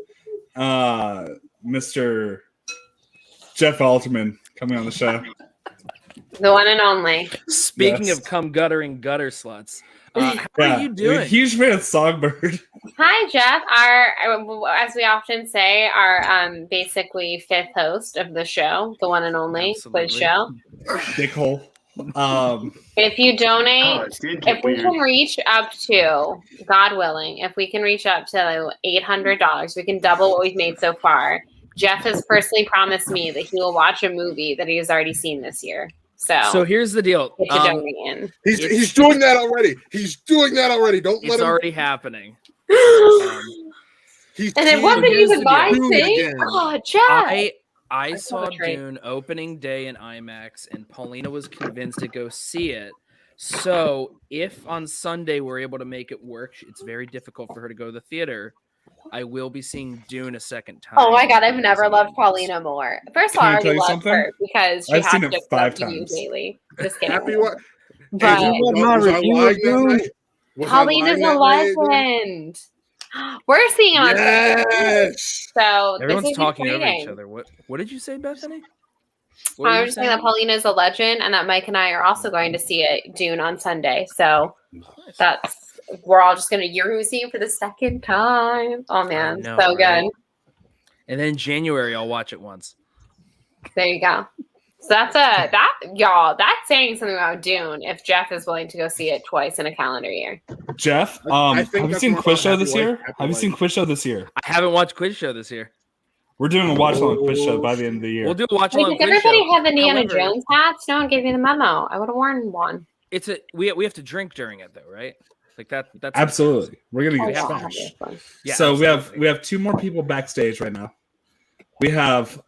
Mr. Jeff Alterman coming on the show. The one and only. Speaking of cum guttering gutter sluts, how are you A doing? huge fan of Songbird. Hi, Jeff. Our, as we often say, our basically fifth host of the show, the one and only quiz show. Dickhole. If you donate, if we weird. can reach up to, God willing, if we can reach up to $800, we can double what we've made so far. Jeff has personally promised me that he will watch a movie that he has already seen this year. So here's the deal. Get your donate in. he's doing that already. He's doing that already. Don't let It's him. already happening. He's And it wasn't here's even the my deal. thing. Oh, Jeff. I That's saw not a trait. Dune opening day in IMAX, and Paulina was convinced to go see it. So if on Sunday we're able to make it work, it's very difficult for her to go to the theater. I will be seeing Dune a second time. Oh my God, I've never loved Paulina more. First of all, I Can I tell already you love something? her because she I've has seen to it go 5 to you times. daily. Just kidding. Happy what? But Was I lying that night? Was I Paulina's lying a that night? legend. We're seeing him on Sunday. Yes. So Everyone's this is talking over exciting. each other. What did you say, Bethany? What were I you was just saying that Paulina is a legend, and that Mike and I are also going to see it Dune on Sunday. So we're all just gonna see for the second time. Oh man, know, so right? good. And then in January, I'll watch it once. There you go. So that's saying something about Dune. If Jeff is willing to go see it twice in a calendar year. Jeff, I have think you that's seen more Quiz about Show Happy this Wife, year? Happy Have you Life. seen Quiz Show this year? I haven't watched Quiz Show this year. We're doing a watch along quiz show by the end of the year. We'll do a watch Wait, along does quiz show. everybody have Indiana However, Jones hats? No one gave me the memo. I would have worn one. It's a we have to drink during it though, right? Like that's Absolutely. We're gonna Oh, get yeah, smashed. Yeah, So absolutely. we have 2 more people backstage right now. We have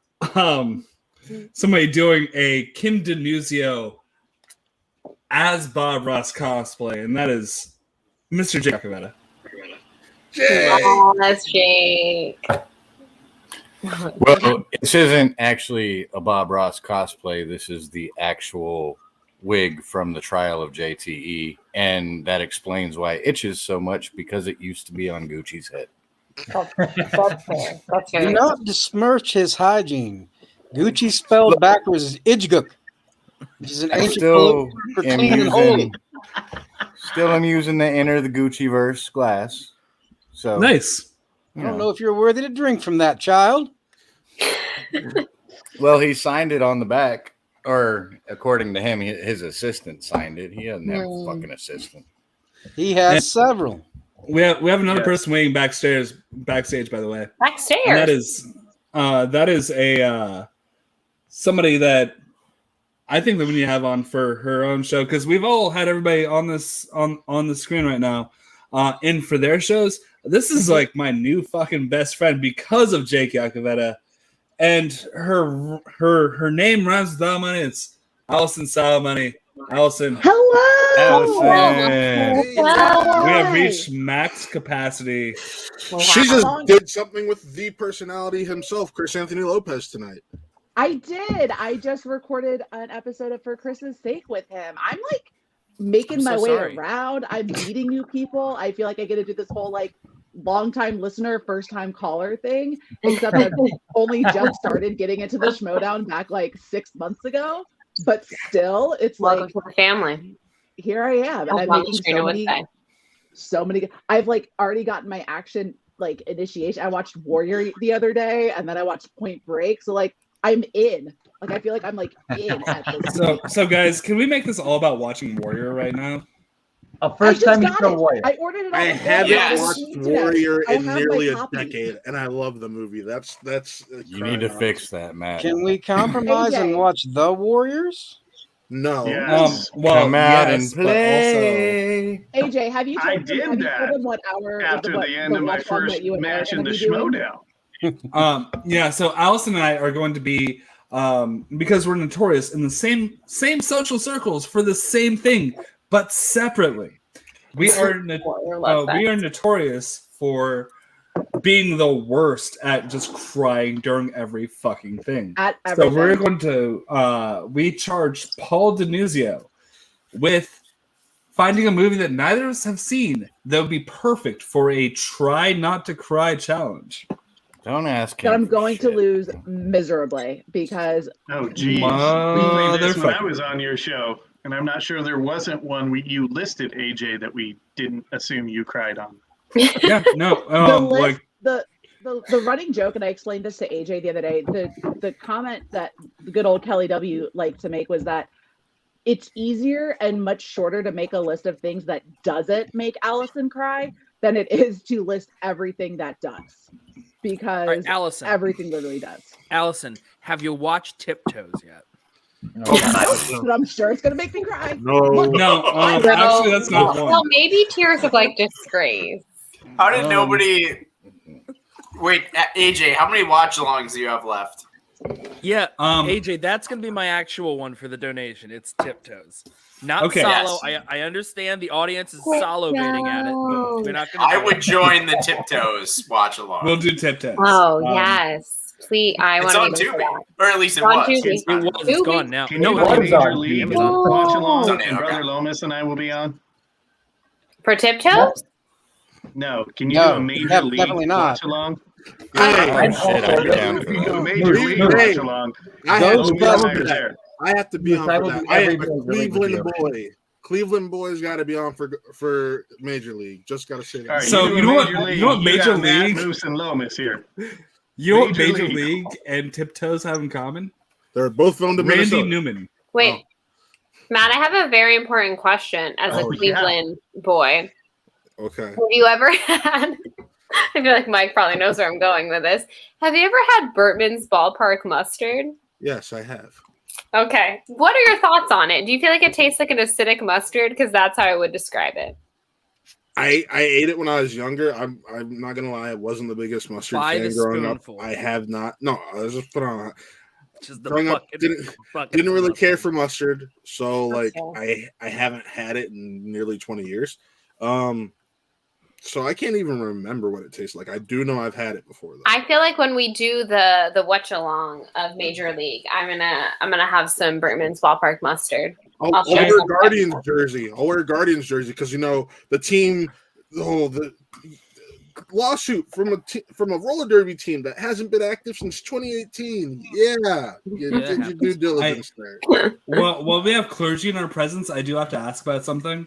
somebody doing a Kim Denuzio as Bob Ross cosplay, and that is Mr. Jake Acavetta. Oh, that's Jake. Well, this isn't actually a Bob Ross cosplay. This is the actual wig from the trial of JTE, and that explains why it itches so much, because it used to be on Gucci's head. That's fair. That's Do fair. not besmirch his hygiene. Gucci spelled backwards is Idjguk, which is an ancient Still for am clean and holy. using the Enter the Gucci verse glass. So Nice. I don't know if you're worthy to drink from that, child. Well, he signed it on the back, or according to him, his assistant signed it. He doesn't have a fucking assistant. He has And several. We have another person waiting backstage, by the way. Backstage. And that is a somebody that I think that we need to have on for her own show, because we've all had everybody on this on the screen right now, in for their shows. This is like my new fucking best friend because of Jake Acavetta, and her name rhymes with Money. It's Allison Salamani. Allison. Hello. Allison. We have reached max capacity. She just did something with the personality himself, Chris Anthony Lopez, tonight. I did. I just recorded an episode of For Chris's Sake with him. I'm like making my way around. I'm meeting new people. I feel like I get to do this whole like long time listener, first time caller thing, except I've only just started getting into the Schmodown back like 6 months ago. But still, it's Welcome like to the family. Here I am, and I'm making so many. I've like already gotten my action like initiation. I watched Warrior the other day, and then I watched Point Break. So like I'm in. Like I feel like I'm like in at this. So guys, can we make this all about watching Warrior right now? First time you saw Warrior. I ordered it. I haven't watched Warrior in nearly a copy. decade, and I love the movie. That's You need to fix that, Matt. Can we compromise and watch The Warriors? No. Yes. Come out and but play. AJ, have you? I told did them, have you that told them what hour after the end of my watch one first that you and match Aaron in are the gonna be doing? Schmodown. Yeah, so Allison and I are going to be because we're notorious in the same social circles for the same thing, but separately. We are notorious for being the worst at just crying during every fucking thing. So we're going to we charged Paul Denuzio with finding a movie that neither of us have seen that would be perfect for a try not to cry challenge. Don't ask That I'm going to lose miserably because. Oh, geez. We played this when I was on your show, and I'm not sure there wasn't one you listed, AJ, that we didn't assume you cried on. Yeah, no. The running joke, and I explained this to AJ the other day, the comment that the good old Kelly W liked to make was that it's easier and much shorter to make a list of things that doesn't make Allison cry than it is to list everything that does. Because Allison, everything literally does. Allison, have you watched Tiptoes yet? But I'm sure it's gonna make me cry. Actually, that's not one. Well, maybe tears of like disgrace. How did nobody? Wait, AJ, how many watch-alongs do you have left? Yeah, AJ, that's gonna be my actual one for the donation. It's Tiptoes, not Solo. Yes. I understand the audience is salivating at it, but we're not gonna. I would join the Tiptoes watch-along. We'll do Tiptoes. Oh yes, please. I It's want on to Tubi, or at least it On was. Tubi. It's not. It was. It's gone now. Can No, you it's put Amazon. Major League Amazon. watch along Okay. and Brother Lomas and I will be on? for Tiptoes. No, can you No, do a Major League definitely not. watch along? I'd be down for If you do a that. Major League watch along, I have to be on right for there. that. I have to be on I for will that. do I every am a Major League Cleveland video. boy. Cleveland boys got to be on for Major League. Just got to say that. All right, So do you a know what? Major League. You know what? You Major got Matt, League. Moose, and Lomas here. You know what Major Major League. League and Tiptoes have in common? They're both filmed in Randy Minnesota. Newman. Wait, Matt, I have a very important question as a Oh, Cleveland boy. Okay. Have you ever had I feel like Mike probably knows where I'm going with this. Have you ever had Burtman's Ballpark mustard? Yes, I have. Okay. What are your thoughts on it? Do you feel like it tastes like an acidic mustard? Because that's how I would describe it. I ate it when I was younger. I'm not gonna lie, I wasn't the biggest mustard fan growing up. I have not. No, I was just put on. Just the growing up, bucket didn't really of care for mustard, so like Okay. I haven't had it in nearly 20 years. So I can't even remember what it tastes like. I do know I've had it before though. I feel like when we do the watch along of Major League, I'm gonna have some Burtman's Ballpark mustard. I'll wear a Guardians jersey. I'll wear a Guardians jersey because the team. The lawsuit from a roller derby team that hasn't been active since 2018. Yeah, you did your due diligence there. Well, we have clergy in our presence. I do have to ask about something.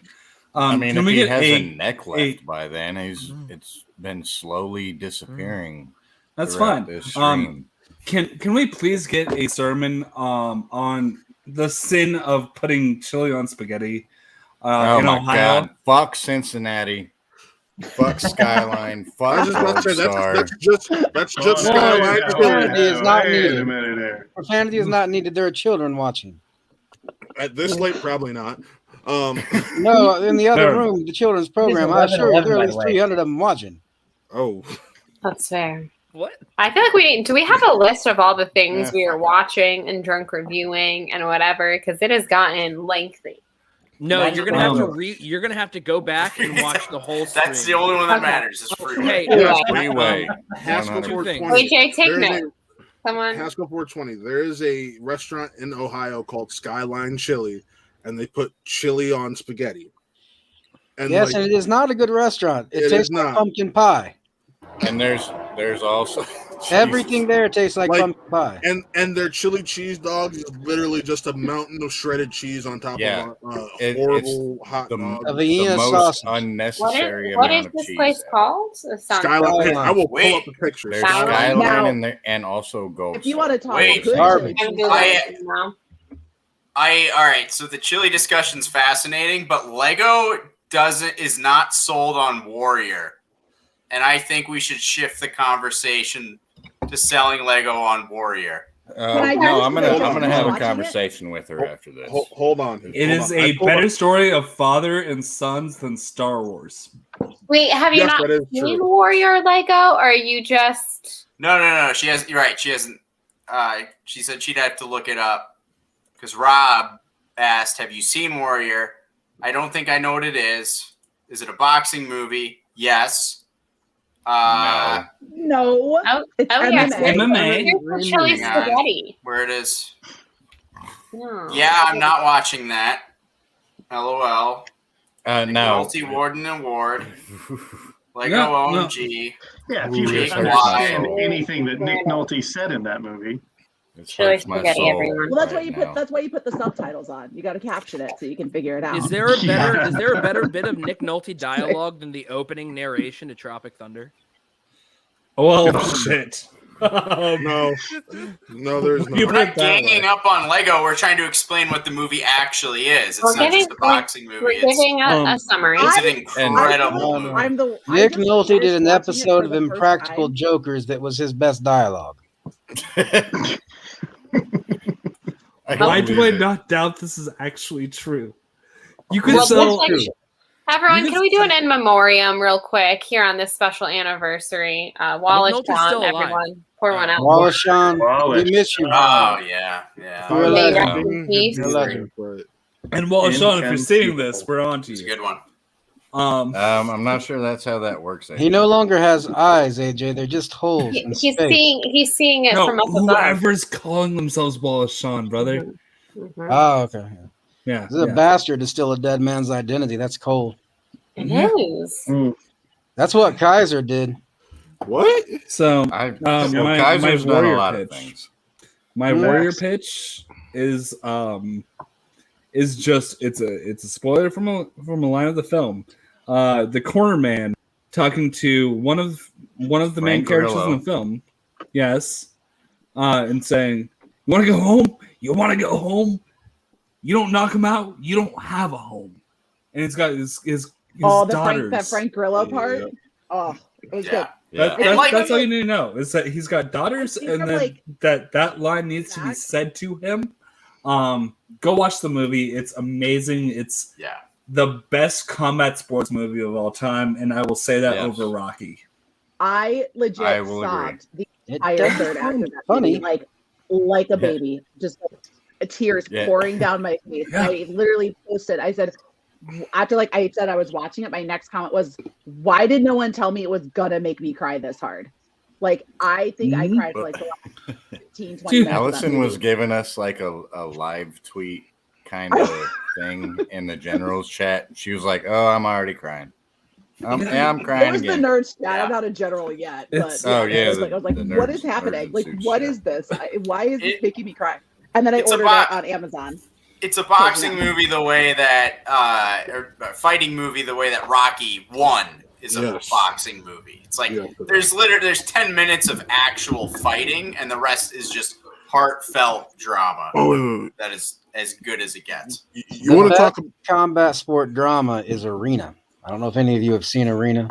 I mean, can if we he get has a a neck left by then, it's been slowly disappearing. That's throughout fine. This stream. Can we please get a sermon on the sin of putting chili on spaghetti Oh in my Ohio? God! Fuck Cincinnati. Fuck Skyline. Fuck that's just Skyline. Profanity is not Wait a needed. minute there. Profanity is not needed. There are children watching. At this late, probably not. No, in the other room, the children's program. I assure you, there are at least 300 of them watching. Oh, That's fair. What? I feel like do we have a list of all the things we are watching and drunk reviewing and whatever? Because it has gotten lengthy. No, you're gonna have to you're gonna have to go back and watch the whole stream. That's the only one that matters. Is Freeway. Hey, Freeway. Haskell 100. 420. AJ, take There is notes. Someone. Haskell 420. There is a restaurant in Ohio called Skyline Chili, and they put chili on spaghetti. And Yes, and it is not a good restaurant. It It tastes is like not. pumpkin pie. And there's also Everything there tastes like pumpkin pie. And their chili cheese dog is literally just a mountain of shredded cheese on top Yeah. of a It's horrible hot dog. A Vienna most sausage. unnecessary What amount is of this cheese. place called? It sounds Skyline. good. I will pull Wait. up the pictures. There's Skyline. Skyline and also Gold. If you want to talk Wait. good Garbage. chili I'm cheese, Googling now. All right. So the chili discussion's fascinating, but Lego is not sold on Warrior, and I think we should shift the conversation to selling Lego on Warrior. I No, just I'm say gonna have a watching it? conversation with her after this. Hold on. It is a better story of father and sons than Star Wars. Wait, have you Yes, not that is seen true. Warrior Lego, or are you just? No. She has. You're right. She hasn't. She said she'd have to look it up because Rob asked, "Have you seen Warrior?" I don't think I know what it is. Is it a boxing movie? Yes. No. Oh, It's yes. MMA. Here's the chili Hang on. spaghetti. Where it is? No. Yeah, I'm not watching that. LOL. No. Multi Warden and Ward. Lego No. OMG. Yeah, if you Jake could understand Lyle. anything that Nick Nolte said in that movie. It Chili hurts my spaghetti, soul everyone. Well, that's why right you now. put the subtitles on. You got to caption it so you can figure it out. Is there a better bit of Nick Nolte dialogue than the opening narration to Tropic Thunder? Well, shit. No, there's You no. We're not ganging up on Lego. We're trying to explain what the movie actually is. It's We're not just giving- a boxing movie. We're giving a summary. It's an I- incredible I'm movie. the I Nick just Nolte did started an watching it episode for of the first Impractical time. Jokers that was his best dialogue. Why do I not doubt this is actually true? You could Well, sell. looks like- Everyone, You can we do an in memoriam real quick here on this special anniversary? Wallace, Nolte's Shawn, still alive. everyone, pour one out. Wallace, Sean, Wallace. we miss you. Oh, yeah. You're a May he legend. rest in peace. You're a legend. And Sean, if you're seeing this, we're on to It's a you. good one. I'm not sure that's how that works. He no longer has eyes, AJ. They're just holes. in He's space. seeing it No, from up above. whoever's calling themselves Wallace Shawn, brother. Mhm. Oh, okay. Yeah. This is a bastard to steal a dead man's identity. That's cold. It is. That's what Kaiser did. What? So, Kaiser's done a lot of things. My Yes. warrior pitch is just it's a spoiler from a line of the film. The corner man talking to one of the main Frank characters Grillo. in the film, yes, and saying, "You want to go home? You want to go home? You don't knock him out. You don't have a home." And it's got his Oh, the daughters. Frank Grillo part. Oh, It was good. That's all you need to know is that he's got daughters, think and I'm, then like, that line needs to be said to him. Go watch the movie. It's amazing. It's the best combat sports movie of all time, and I will say that over Rocky. I legit I will sobbed the It entire doesn't third act sound of that funny. movie, like a baby, just tears pouring down my face. Yeah. I literally posted. I said, after I said I was watching it, my next comment was, "Why did no one tell me it was gonna make me cry this hard?" Like, I think I cried for like the last 15, 20 minutes. Allison was giving us like a live tweet kind of thing in the generals chat. She was like, "Oh, I'm already crying. I'm crying It was again." the nerds chat. I'm not a general yet, but It's- oh, yeah, I was like, the what nerds- is happening? nerds Like, and what suits is this? Why is this making me cry? And then I It's ordered about- it on Amazon. It's a boxing movie the way that, or a fighting movie the way that Rocky 1 is a boxing movie. It's like there's 10 minutes of actual fighting, and the rest is just heartfelt drama. That is as good as it gets. You want to talk combat sport drama is Arena. I don't know if any of you have seen Arena.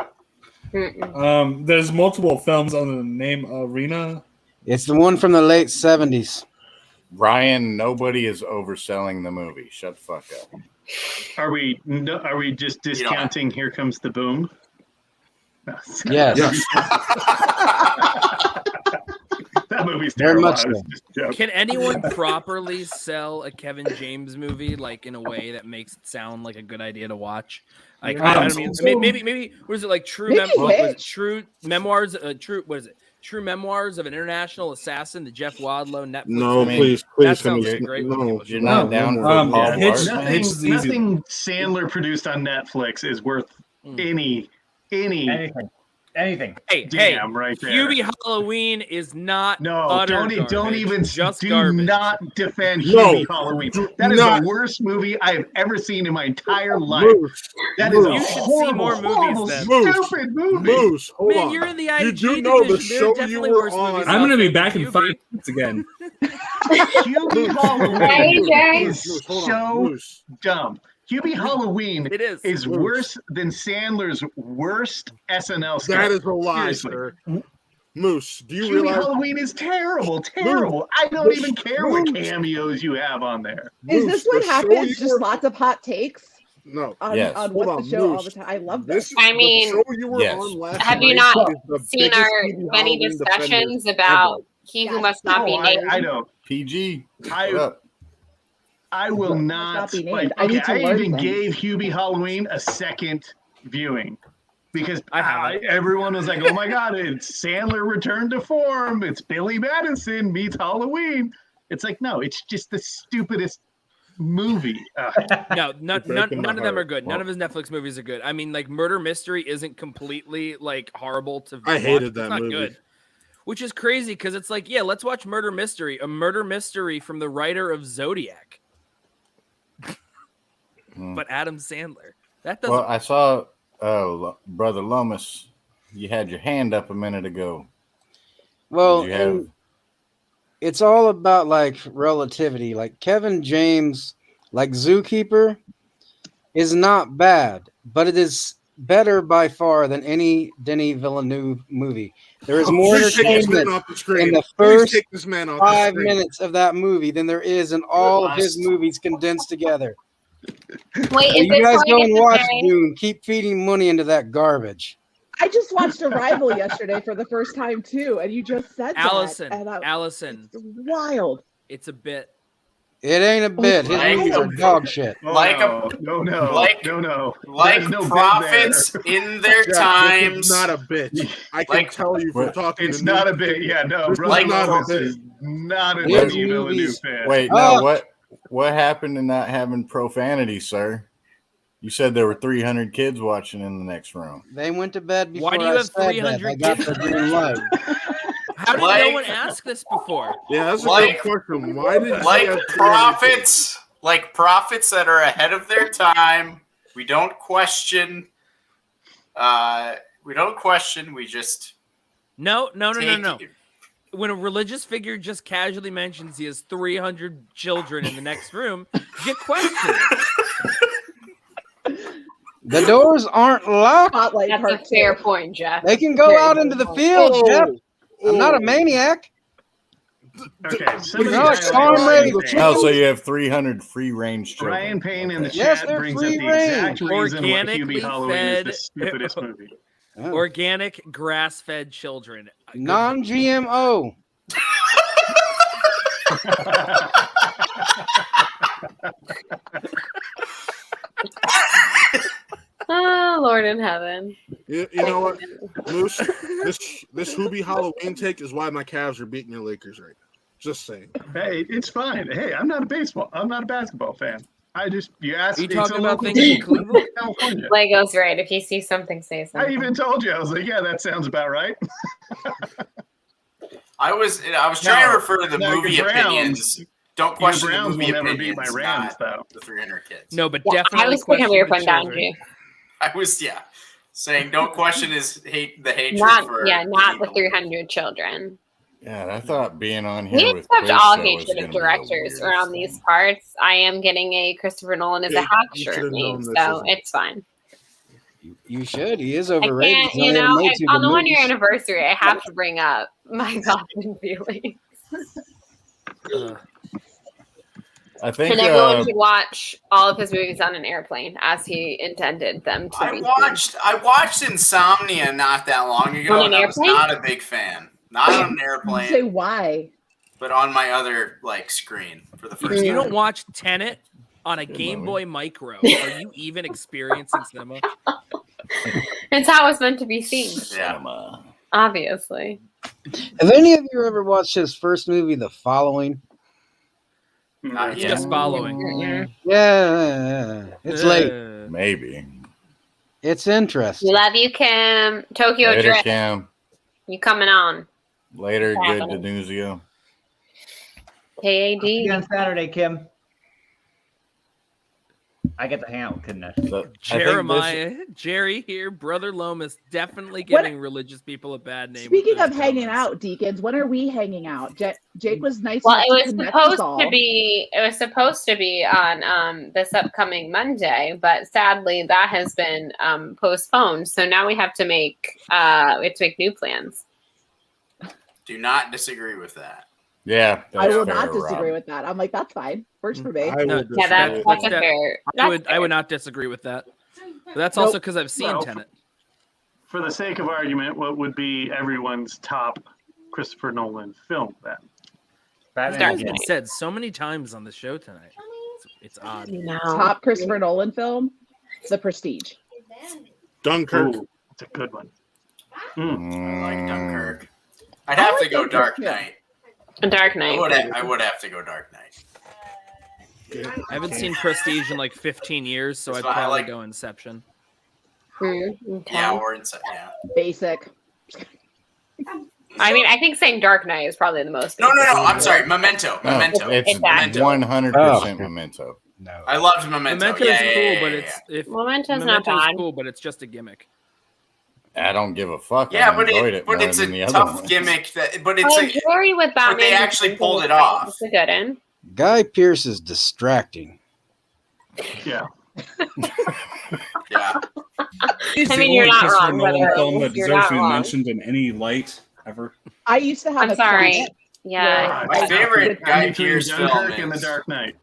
There's multiple films under the name Arena. It's the one from the late 70s. Ryan, nobody is overselling the movie. Shut the fuck up. Are we just discounting Here Comes the Boom? Yes. That movie's Very terrible. much I was so. just joking. Can anyone properly sell a Kevin James movie like in a way that makes it sound like a good idea to watch? Like I mean, maybe what is it like? True memoirs. What is it? True Memoirs of an International Assassin, the Jeff Wadlow Netflix. No, movie. please, That send sounds me- great. no, you're not down for Paul Blart. Nothing Sandler produced on Netflix is worth any anything. Hey, damn right there. Hubie Halloween is not No, don't even just do garbage. not defend No, Hubie Halloween. do That is not. the worst movie I have ever seen in my entire life. That is Moose. a You should see horrible, more movies horrible, then. stupid movie. Moose, hold Man, on. you're in the You IG do know the division. There are show you definitely were worse movies on. I'm gonna be out back there in than 5 Hubie. minutes again. Hubie Halloween guys. is Hold on, so Moose. dumb. Hubie Halloween It is. is worse than Sandler's worst SNL sketch. That is a lie, Seriously. sir. Moose, do you Hubie realize? Halloween is terrible. I don't Moose, even care what Moose. cameos you have on there. Is Moose, this what the show happens? you Just were- lots of hot takes No. on, Yes. on Hold What's on, the Show all Moose. the time? I love This this. I the mean, show you were Yes. on last Have you night not is the seen biggest our Hubie many Halloween discussions defender about ever. he who must not be named? I know. PG. I- What up? I will not. be named. Like, I need okay, to I learn even things. gave Hubie Halloween a second viewing because I haven't. everyone was like, "Oh my god, it's Sandler returned to form. It's Billy Madison meets Halloween." It's like, no, it's just the stupidest movie. No, none breaking my of them are heart. good. None of his Netflix movies are good. I mean, like Murder Mystery isn't completely like horrible to I watch. hated It's that not movie. good. Which is crazy because it's like, yeah, let's watch Murder Mystery, a murder mystery from the writer of Zodiac. But Adam Sandler. That doesn't Well, I saw Brother Lomas. You had your hand up a minute ago. Well, Did you have- and it's all about like relativity. Like Kevin James, like Zookeeper, is not bad, but it is better by far than any Denis Villeneuve movie. There is more Please take this man entertainment off the screen. in the Please first take this man off the 5 screen. minutes of that movie than there is in all of his movies condensed together. Wait, So is you this guys going go and into watch my- Dune. Keep feeding money into that garbage. I just watched Arrival yesterday for the first time too, and you just said Allison. that. And Allison. it's wild. It's a bit. It ain't a bit. His Like- movies are dog shit. Like no, like There's no bit prophets there. in their Jack, times. This is not a bitch. I can Like- tell you from talking It's to not Nick. a bit. Yeah, no, This bro. is Like- not a Lomas bit. is not a His Denis Villeneuve movies- fan. Wait, no. Oh. What happened to not having profanity, sir? You said there were 300 kids watching in the next room. They went to bed before Why do you I have said that. 300 I got kids? the green light. How did no Like- one ask this before? Yeah, that's a Like- good question. Why did you Like have 300 kids? prophets that are ahead of their time. We don't question. We just No. take- When a religious figure just casually mentions he has 300 children in the next room, you question. The doors aren't locked. Spotlight That's part a fair two. point, Jeff. They can go Very out fair into the point. fields, Jeff. I'm not a Oh. maniac. Okay, somebody No, it's farm raised Oh, so chickens. you have 300 free range children. Ryan Payne in the Yes, chat they're brings up free the exact range. reason why Hubie Organically Halloween is the fed- stupidest movie. Organic grass-fed children. Good Non-GMO. Oh, Lord in heaven. You know what, Moose? This Hubie Halloween take is why my Cavs are beating your Lakers right now. Just saying. Hey, it's fine. Hey, I'm not a basketball fan. You asked. Are you it's talking a about local things in team, Cleveland? California. Lego's right. If you see something, say I something. even told you. I was like, yeah, that sounds about right. I was trying to refer to the No, movie your Browns- opinions. Don't Your question the Browns movie will never beat my opinions, Rams, not though. the 300 kids. No, but Yeah, definitely I was thinking we were question putting the down children. G. I was saying don't question the hatred Not for not the 300 children. Yeah, I thought being on We here with accept Quiz all Show was hatred gonna of be the directors weirdest around thing. these parts. I am getting a Christopher Nolan is a Yeah, hack you shirt should've meme, known this so isn't- it's fine. You should. He is I overrated. can't, He's only ever made two on good the 1 year movies. anniversary, I have to bring up my thoughts and feelings. I think And everyone should watch all of his movies on an airplane as he intended them to be. I watched Insomnia not that long ago, On an and I was airplane? not a big fan. Not on an Say airplane, why? but on my other screen for the first If you time. don't watch Tenet on a Game Boy Micro, are you even experiencing cinema? It's how it's meant to be seen. Yeah. Obviously. Have any of you ever watched his first movie, The Following? Not It's yet. just following. Yeah. It's late. Maybe. It's interesting. We love you, Kim. Tokyo Later, Drift. Cam. You coming on. Later, good Happening. Denuzio. KAD. On Saturday, Kim. I get to hang out with Kim next. Jeremiah, Jerry here, Brother Lomas, definitely giving religious people a bad name. Speaking of hanging out, Deacons, when are we hanging out? Jake was nice. Well, enough it to was connect us supposed all. to be. It was supposed to be on this upcoming Monday, but sadly that has been postponed. So now we have to make new plans. Do not disagree with that. Yeah, I will fair, not disagree Rob. with that. I'm like, that's fine. Works for me. No, Yeah, that's a fair. I would not disagree with that. But that's Nope. also because I've seen No. Tenet. For the sake of argument, what would be everyone's top Christopher Nolan film then? That has been said so many times on the show tonight. It's odd. Top Christopher Nolan film, The Prestige. Dunkirk. Ooh, it's a good one. I like Dunkirk. I'd have to go Dark Knight. Dark Knight. I would have to go Dark Knight. I haven't seen Prestige in like 15 years, so I'd That's why I probably like- go Inception. Yeah, or yeah. Basic. I mean, I think saying Dark Knight is probably the most. No. I'm sorry. Memento. No, Memento. it's Exactly. 100% Memento. No. I loved Memento. Memento yeah, is yeah, cool, yeah, but yeah, it's yeah. if Memento's not Memento's bad. cool, but it's just a gimmick. I don't give a fuck. Yeah, I but enjoyed it more it's a than the other tough one. gimmick. But I it's agree with Batman. but they actually pulled it off. It's a good one. Guy Pearce is distracting. Yeah. Yeah. It's I the mean, you're only not Christopher wrong, Nolan but film that you're deserves not to be wrong. mentioned in any light ever. I used to have I'm a sorry. client Yeah. My favorite Guy Between Pearce film Dunkirk and The is Dark Knight.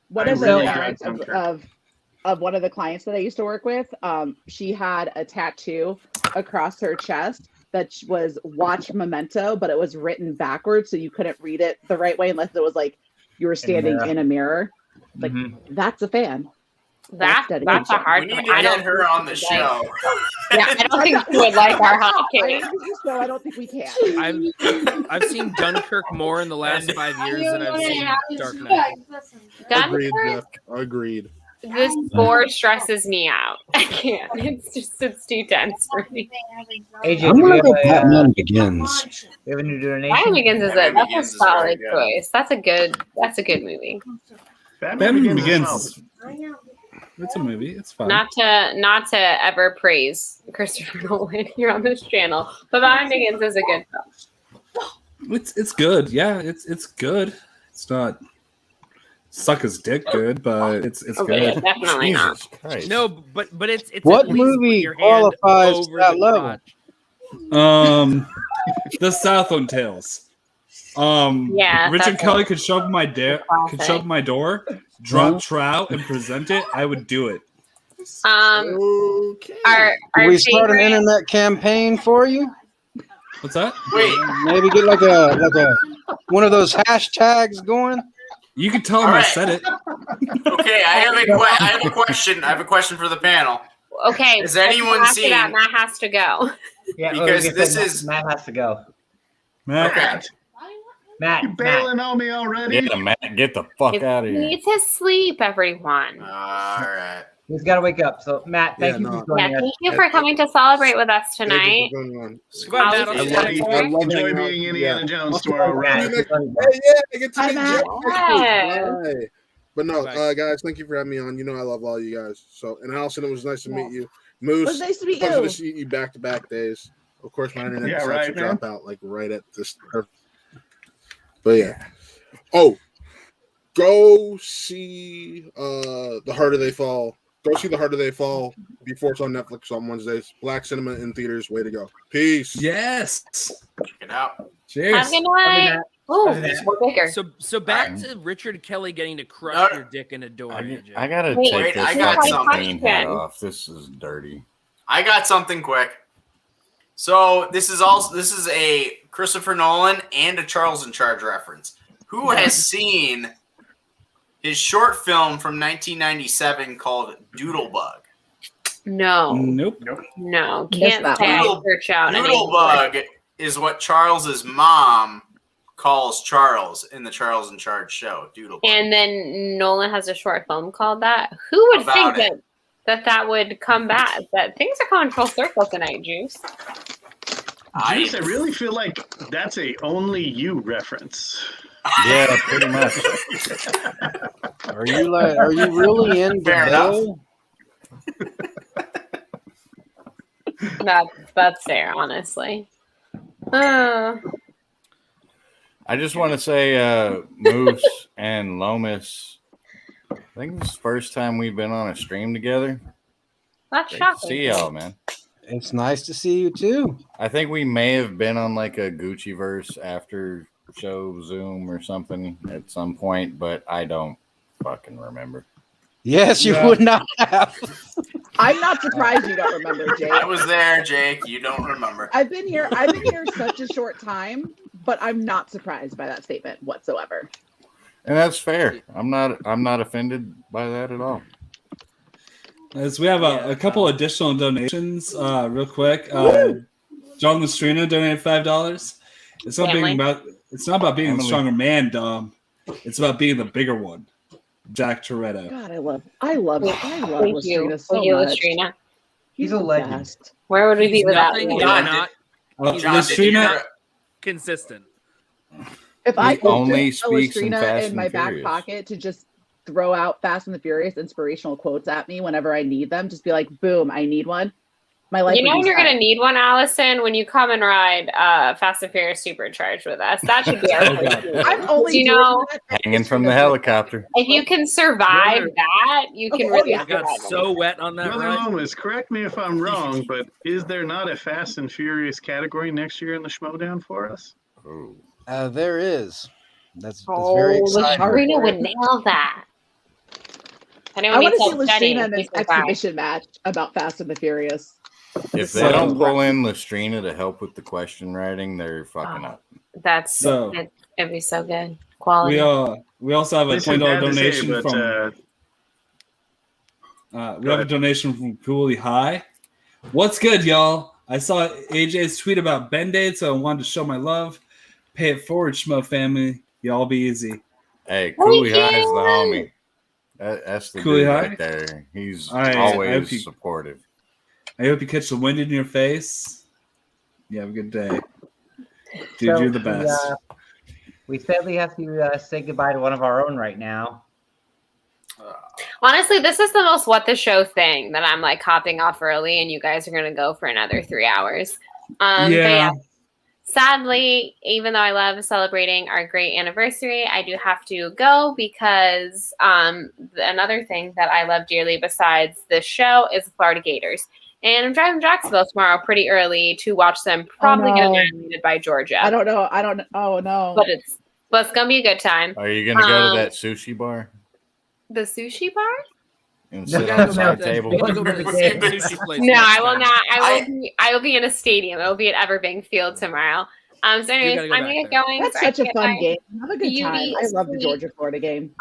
One I of the really parents like Dunkirk. of one of the clients that I used to work with, she had a tattoo across her chest that was "Watch Memento," but it was written backwards, so you couldn't read it the right way unless it was like you were standing in a mirror. Like that's a fan. That's a dedication. hard We one. need to I get don't her on the show. Yeah, I don't think you would like our hot cake. So I don't think we can. I've seen Dunkirk more in the last 5 years than I've seen Dark Knight. Agreed, Dunkirk, Jeff. Agreed. this gore stresses me out. I can't. It's too tense for me. AJ, I'm do gonna you go have Batman Begins. you have a new donation? Batman Begins is Batman that's Begins a is very solid good. choice. That's a good movie. Batman Begins. is It's a movie. It's fun. Not to ever praise Christopher Nolan here on this channel, but Batman Begins is a good film. It's good. Yeah, it's good. It's suck his dick good, but it's Okay, good. definitely not. Jesus Christ. No, but it's What at least put movie your hand qualifies over that the level? crotch. The Southland Tales. Yeah, Rich and that's Kelly a could shove my could shove my door, drop trout, and present it. I would do it. our Can we start an favorite. internet campaign for you? What's that? Wait, Maybe get like a one of those hashtags going. You could tell him All I right. said it. Okay, I have a question. I have a question for the panel. Okay, Has anyone after that, seen? Matt has to go. Yeah, Because like I this said, is- Matt has to go. Matt, Okay. Matt, You bailing on me already? Yeah, Matt, get the fuck out of He here. needs his sleep, everyone. All right. he's got to wake up. So, Matt, thank you for Yeah, joining us. thank you for coming to celebrate with us tonight. Goodbye, Matt. I'll see you next Enjoy, week. enjoy being Indiana Jones tomorrow, Matt. Robert. Hey, yeah, I get to Hi, meet Matt. Jeff next week. Yes. Bye. But no, Bye. guys, thank you for having me on. You know I love all you guys. So, and Allison, it was nice to meet you. It Moose, was nice to meet pleasure you. to see you back-to-back days. Of course, my internet Yeah, decides right, to man. drop out like right at this. But yeah. Oh, go see The Harder They Fall. Go see The Harder They Fall before it's on Netflix on Wednesdays. Black cinema in theaters. Way to go. Peace. yes. Check it out. Cheers. Have a good night. Ooh, we're bigger. So back to Richard Kelly getting to crush No. your dick in a door. AJ. I gotta Wait, take this I got fucking something. clean hat off. This is dirty. I got something quick. So this is a Christopher Nolan and a Charles in Charge reference. Who has seen his short film from 1997 called Doodlebug? No, Nope. no, Missed can't that say I one. search out any. Doodlebug is what Charles's mom calls Charles in the Charles in Charge show. Doodlebug. And then Nolan has a short film called that. Who would About think that would come back? That things are coming full circle tonight, Juice. Juice, I really feel like that's a only you reference. Yeah, pretty much. Are you really in Fair Bill? That's fair, honestly. I just want to say, Moose and Lomas, I think this is the first time we've been on a stream together. That's Great to shocking. see y'all, man. It's nice to see you too. I think we may have been on like a Gucci verse after show Zoom or something at some point, but I don't fucking remember. Yes, you Yeah. would not have. I'm not surprised you don't remember, Jake. I was there, Jake. You don't remember. I've been here such a short time, but I'm not surprised by that statement whatsoever. And that's fair. I'm not offended by that at all. As we have a couple additional donations, real quick. John Lustrina donated $5. It's not about being the stronger man, Dom. It's about being the bigger one. Jack Toretto. God, I love Thank you. Lustrina so Thank you, much. Lustrina. He's a the legend. best. Where would we be He's without nothing you? if not Lustrina, consistent. If I He could only just a speaks in Lustrina Fast in and my back Furious. pocket to just throw out Fast and the Furious inspirational quotes at me whenever I need them, just be like, boom, I need one. My life. You know would when be you're set. gonna need one, Allison, when you come and ride Fast and Furious Supercharged with us. That should be our I'm only you know, Hanging from the helicopter. if you can survive that, you can really I got so wet on that Brother ride. Lomas, correct me if I'm wrong, but is there not a Fast and Furious category next year in the Schmodown for us? There is. That's very exciting. Lustrina would nail that. I want to see needs help studying, Lustrina in an please survive. exhibition match about Fast and the Furious. If they don't pull in Lustrina to help with the question writing, they're fucking up. That's So- it'd be so good. Quality. We also have a Listen, $20 bad to say, donation but, from. We have a donation from Cooley High. What's good, y'all? I saw AJ's tweet about Band-Aid, so I wanted to show my love. Pay it forward, Schmo family. Y'all be easy. Hey, Cooley High is the homie. That's the Cooley dude High? right there. He's All right, I always hope you- supportive. I hope you catch the wind in your face. You have a good day. Dude, So, you're the best. We sadly have to say goodbye to one of our own right now. Honestly, this is the most what the show thing that I'm like hopping off early, and you guys are gonna go for another 3 hours. But Yeah. sadly, even though I love celebrating our great anniversary, I do have to go because another thing that I love dearly besides this show is the Florida Gators. And I'm driving to Jacksonville tomorrow pretty early to watch them probably get annihilated by Georgia. I don't know. Oh, no. But it's going to be a good time. Are you going to go to that sushi bar? The sushi bar? And sit on the side table? No, I will not. I will be in a stadium. I will be at Everbank Field tomorrow. So anyways, I'm gonna get going. That's such a fun game. Have a good time. I love the Georgia-Florida game.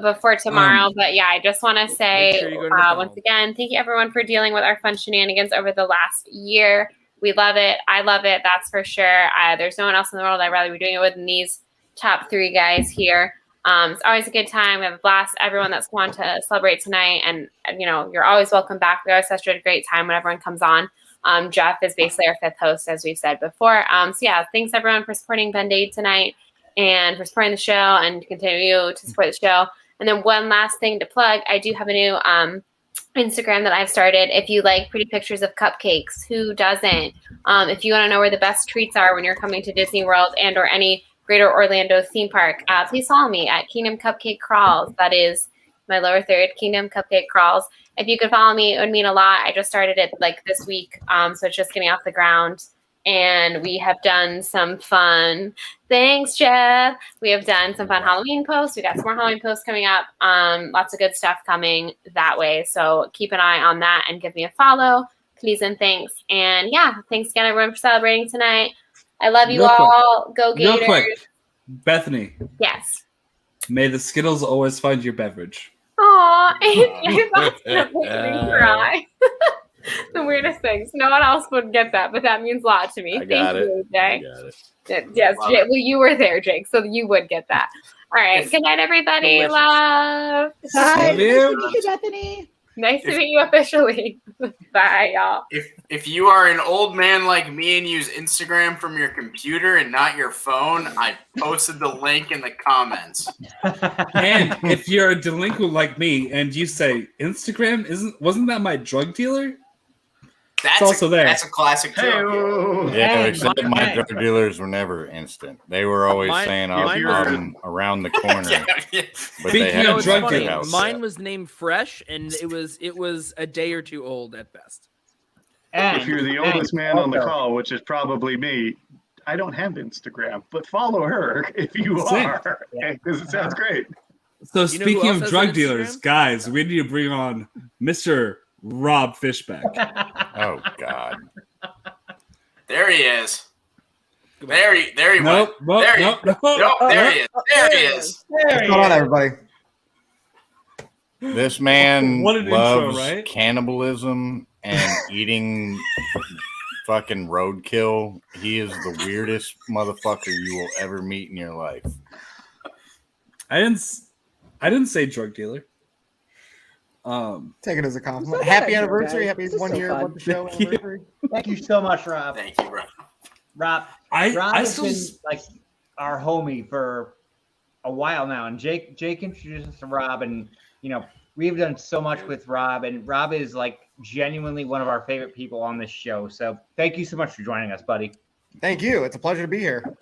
Before tomorrow, but yeah, I just want to say sure you go to once again, thank you everyone for dealing with our fun shenanigans over the last year. We love it. I love it. That's for sure. There's no one else in the world I'd rather be doing it with than these top 3 guys here. It's always a good time. We have a blast. Everyone that's going to celebrate tonight, and you're always welcome back. We always have such a great time when everyone comes on. Jeff is basically our 5th host, as we've said before. So yeah, thanks everyone for supporting Band-Aid tonight and for supporting the show and continue to support the show. And then one last thing to plug, I do have a new Instagram that I've started. If you like pretty pictures of cupcakes, who doesn't? If you want to know where the best treats are when you're coming to Disney World and or any Greater Orlando theme park, please follow me at Kingdom Cupcake Crawls. That is my lower third, Kingdom Cupcake Crawls. If you could follow me, it would mean a lot. I just started it like this week, so it's just getting off the ground. And we have done some fun. Thanks, Jeff. We have done some fun Halloween posts. We got some more Halloween posts coming up. Lots of good stuff coming that way. So keep an eye on that and give me a follow, please and thanks. And yeah, thanks again everyone for celebrating tonight. I love you all. Go Gators. Real quick, Bethany. Yes. May the Skittles always find your beverage. Aw, that's gonna make me cry. The weirdest things. No one else would get that, but that means a lot to me. Thank you, Jake. Yes, Jake. Well, you were there, Jake, so you would get that. All right. Good night, everybody. Delicious. Love. Bye. Love you. Nice to meet you, Bethany. Nice to meet you officially. Bye, y'all. If you are an old man like me and use Instagram from your computer and not your phone, I posted the link in the comments. And if you're a delinquent like me and you say Instagram wasn't that my drug dealer? That's also there. That's a classic joke. Yeah, except my drug dealers were never instant. They were always saying I'm around the corner. But they had it's drug funny. dealers. Mine was named Fresh, and it was a day or two old at best. If you're the oldest man on the call, which is probably me, I don't have Instagram, but follow her if you are, because it sounds great. So speaking of drug dealers, guys, we need to bring on Mr. Rob Fishback. Oh God! There he is. There he went. Nope, There he is. There he is. What's going on, everybody? This man What an loves intro, right? cannibalism and eating fucking roadkill. He is the weirdest motherfucker you will ever meet in your life. I didn't say drug dealer. Take it as a compliment. So Happy nice, anniversary. guys. Happy This is 1 so year fun. of the show Thank you. anniversary. Thank you so much, Rob. Thank you, bro. Rob, I has still been like our homie for a while now, and Jake introduced us to Rob, and we've done so much with Rob, and Rob is like genuinely one of our favorite people on this show. So thank you so much for joining us, buddy. Thank you. It's a pleasure to be here.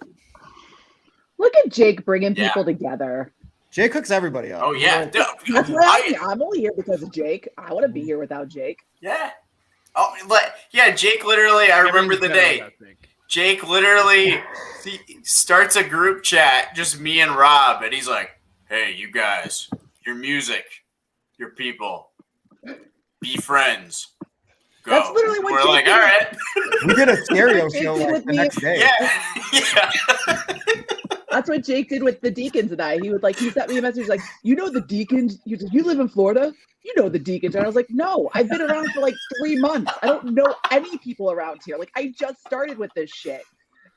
Look at Jake bringing people together. Jake hooks everybody up. Oh yeah. That's why I'm only here because of Jake. I want to be here without Jake. Yeah. Oh, yeah. Jake literally. I remember the day. Jake literally starts a group chat, just me and Rob, and he's like, "Hey, you guys, your music, your people, be friends." Go. That's literally what we're Jake like. did. All right. We did a stereo Jake show did like with the me. next day. Yeah. That's what Jake did with the Deacons and I. He sent me a message like, the Deacons? You live in Florida? You know the Deacons. And I was like, no, I've been around for like 3 months. I don't know any people around here. Like, I just started with this shit.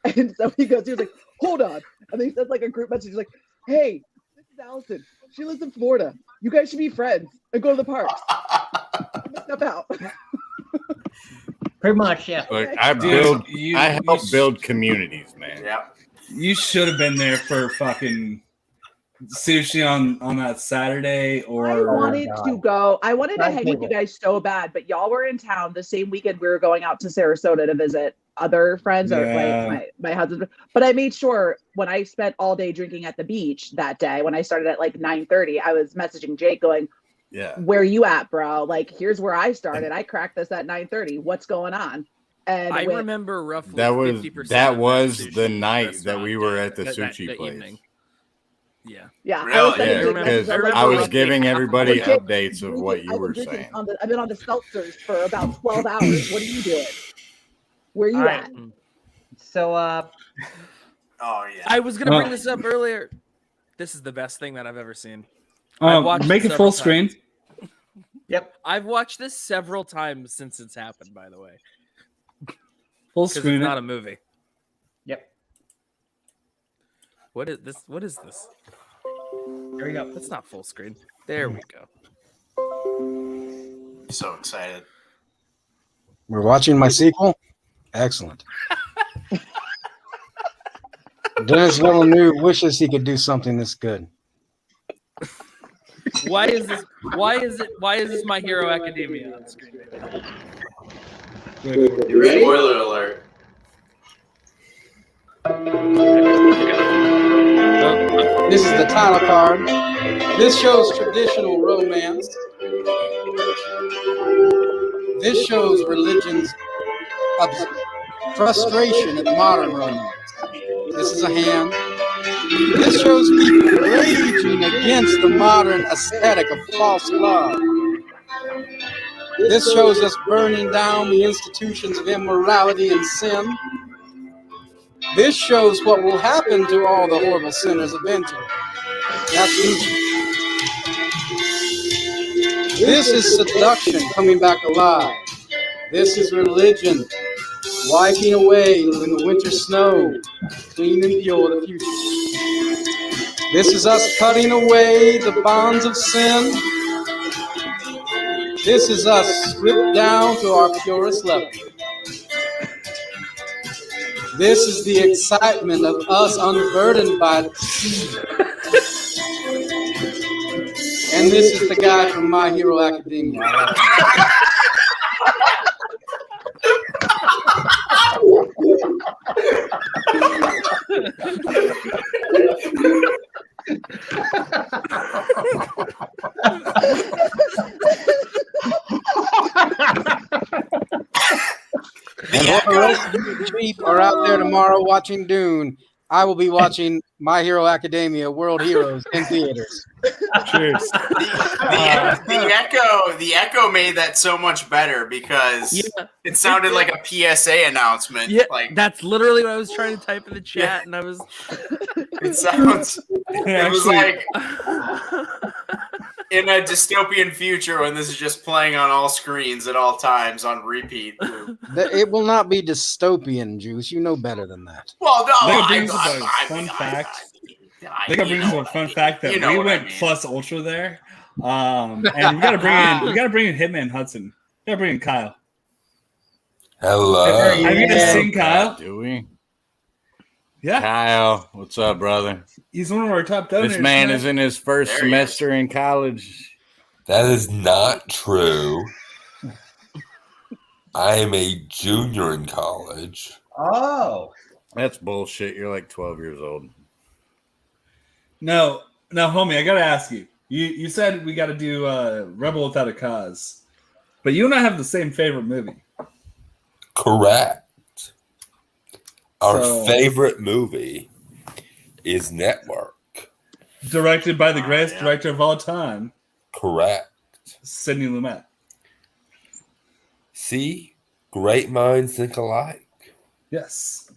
And so he was like, hold on. And then he sends like a group message. He's like, hey, this is Allison. She lives in Florida. You guys should be friends and go to the parks. Step out. Pretty much, yeah. Look, I help build communities, man. Yeah. You should have been there for fucking sushi on that Saturday, or I wanted to go. I wanted to hang with you guys so bad, but y'all were in town the same weekend we were going out to Sarasota to visit other friends or my husband. But I made sure when I spent all day drinking at the beach that day, when I started at like 9:30, I was messaging Jake going, yeah, where you at, bro? Like, here's where I started. I cracked this at 9:30. What's going on? And I remember roughly that was 50% that of was sushi the night that restaurant we were day, at the sushi that place. evening. Yeah. Yeah. Really? Yeah, because I was giving everybody updates of what you were saying. I've been on the seltzers for about 12 hours. What are you doing? Where you at? So, oh yeah. I was gonna bring this up earlier. This is the best thing that I've ever seen. I've watched make it full screen. Yep. I've watched this several times since it's happened, by the way. Full screen. It's not a movie. Yep. What is this? What is this? There we go. That's not full screen. There we go. So excited. We're watching my sequel. Excellent. Dennis Villeneuve wishes he could do something this good. Why is this My Hero Academia on screen? You ready? Spoiler alert. This is the title card. This shows traditional romance. This shows religion's frustration at modern romance. This is a hand. This shows people raging against the modern aesthetic of false love. This shows us burning down the institutions of immorality and sin. This shows what will happen to all the horrible sinners eventually. That's Gucci. This is seduction coming back alive. This is religion wiping away in the winter snow, clean and pure the future. This is us cutting away the bonds of sin. This is us stripped down to our purest level. This is the excitement of us unburdened by the sea. And this is the guy from My Hero Academia. And all the rest of you sheep are out there tomorrow watching Dune. I will be watching My Hero Academia World Heroes in theaters. Cheers. The echo made that so much better because it sounded like a PSA announcement. Yeah, like that's literally what I was trying to type in the chat, and I was. It sounds. It was like in a dystopian future when this is just playing on all screens at all times on repeat. It will not be dystopian, Juice. You know better than that. Well, no, That brings up a fun fact. I think that brings up a fun fact that we went plus ultra there, and we gotta bring in Hitman Hudson. We gotta bring in Kyle. Hello. Have you guys seen Kyle? Do we? Yeah. Kyle, what's up, brother? He's one of our top donors. This man is in his first semester in college. That is not true. I am a junior in college. Oh. That's bullshit. You're like 12 years old. No, homie, I gotta ask you. You said we gotta do Rebel Without a Cause, but you and I have the same favorite movie. Correct. Our favorite movie is Network. Directed by the greatest director of all time. Correct. Sidney Lumet. See? Great minds think alike. Yes.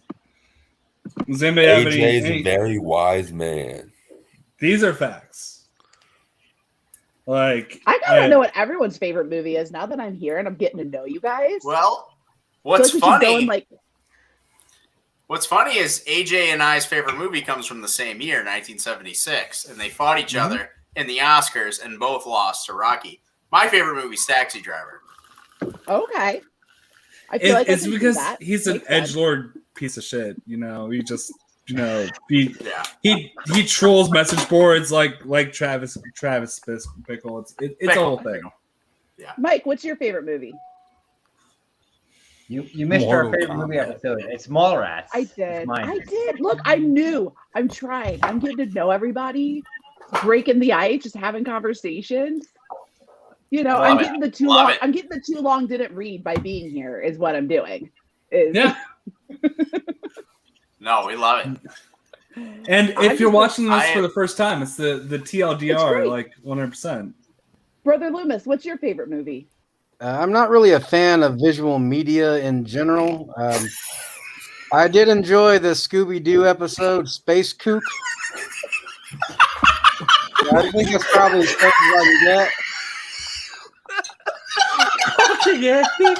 Does anybody have AJ is any... a very wise man. These are facts. Like I gotta know what everyone's favorite movie is now that I'm here and I'm getting to know you guys. Well, what's So I think we should go funny? in, like, What's funny is AJ and I's favorite movie comes from the same year, 1976, and they fought each other in the Oscars and both lost to Rocky. My favorite movie is Taxi Driver. okay. I feel like I it's can see because that. he's an Makes sense. edgelord piece of shit. You know, he just he trolls message boards like Travis Bickle. It's a whole thing. Yeah. Mike, what's your favorite movie? You missed our favorite movie episode. It's Mallrats. I did. Look, I'm new. I'm trying. I'm getting to know everybody, breaking the ice, just having conversations. I'm getting the too long didn't read by being here is what I'm doing. Yeah. No, we love it. And if you're watching this for the first time, it's the TLDR, like 100%. Brother Loomis, what's your favorite movie? I'm not really a fan of visual media in general. I did enjoy the Scooby-Doo episode, Space Kook. I think it's probably as close as I can get.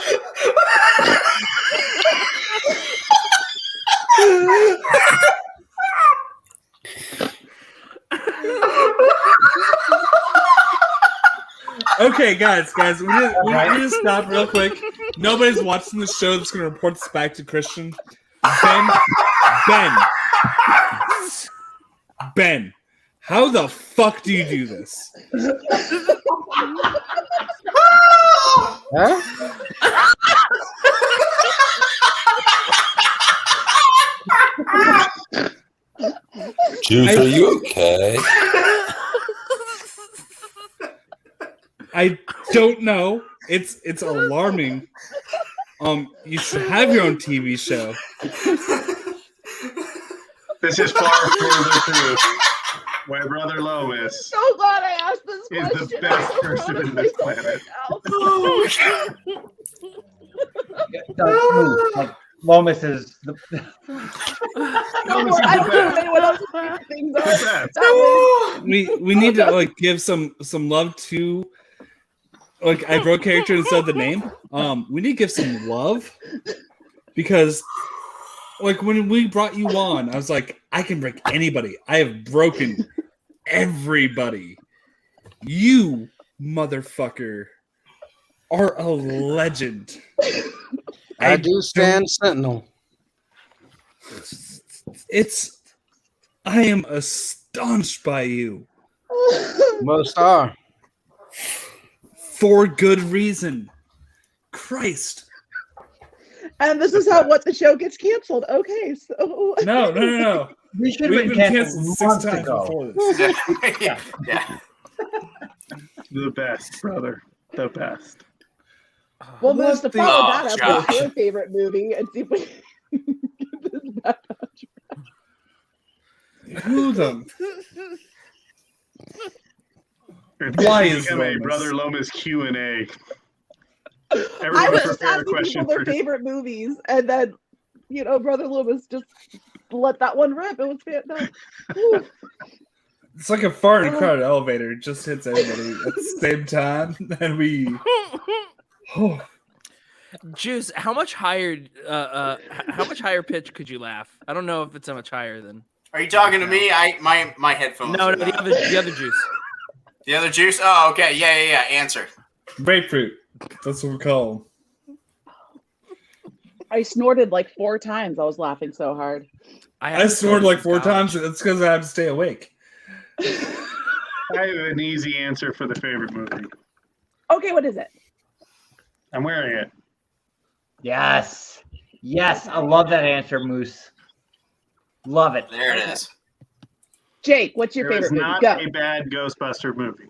Okay, guys, we need to stop real quick. Nobody's watching the show that's going to report this back to Christian. Ben, how the fuck do you do this? Huh? Juice, are you okay? I don't know. It's alarming. You should have your own TV show. This is far further through. My brother Lois So glad I asked this is question. the best person in this planet. Lomas is the we need to give some love to I broke character and said the name. We need to give some love because when we brought you on, I was like, I can break anybody. I have broken everybody. You motherfucker are a legend. I do stand sentinel. I am astonished by you. Most are. For good reason. Christ. And this is how the show gets canceled. Okay, so No. We should have been canceled 6 times before this. Yeah. The best, brother. The best. Well, Moose, to follow that up Josh. with your favorite movie and see if we get this back on track. Who them? Why is a Lomas? Brother Lomas Q&A? I Everybody was just prepare a asking question people their for favorite movies, and then Brother Loomis just let that one rip. It was fantastic. It's like a fart in a crowded elevator. It just hits everybody at the same time, and we. Oh. Juice, how much higher pitch could you laugh? I don't know if it's so much higher than. Are you talking to me? My headphones. No, are the not. other Juice. The other Juice? Oh, okay. Yeah. Answer. Grapefruit. That's what we call them. I snorted like 4 times. I was laughing so hard. I snored like 4 times. That's because I had to stay awake. I have an easy answer for the favorite movie. Okay, what is it? I'm wearing it. Yes. I love that answer, Moose. Love it. There it is. Jake, what's your There is favorite movie? not Go. a bad Ghostbuster movie.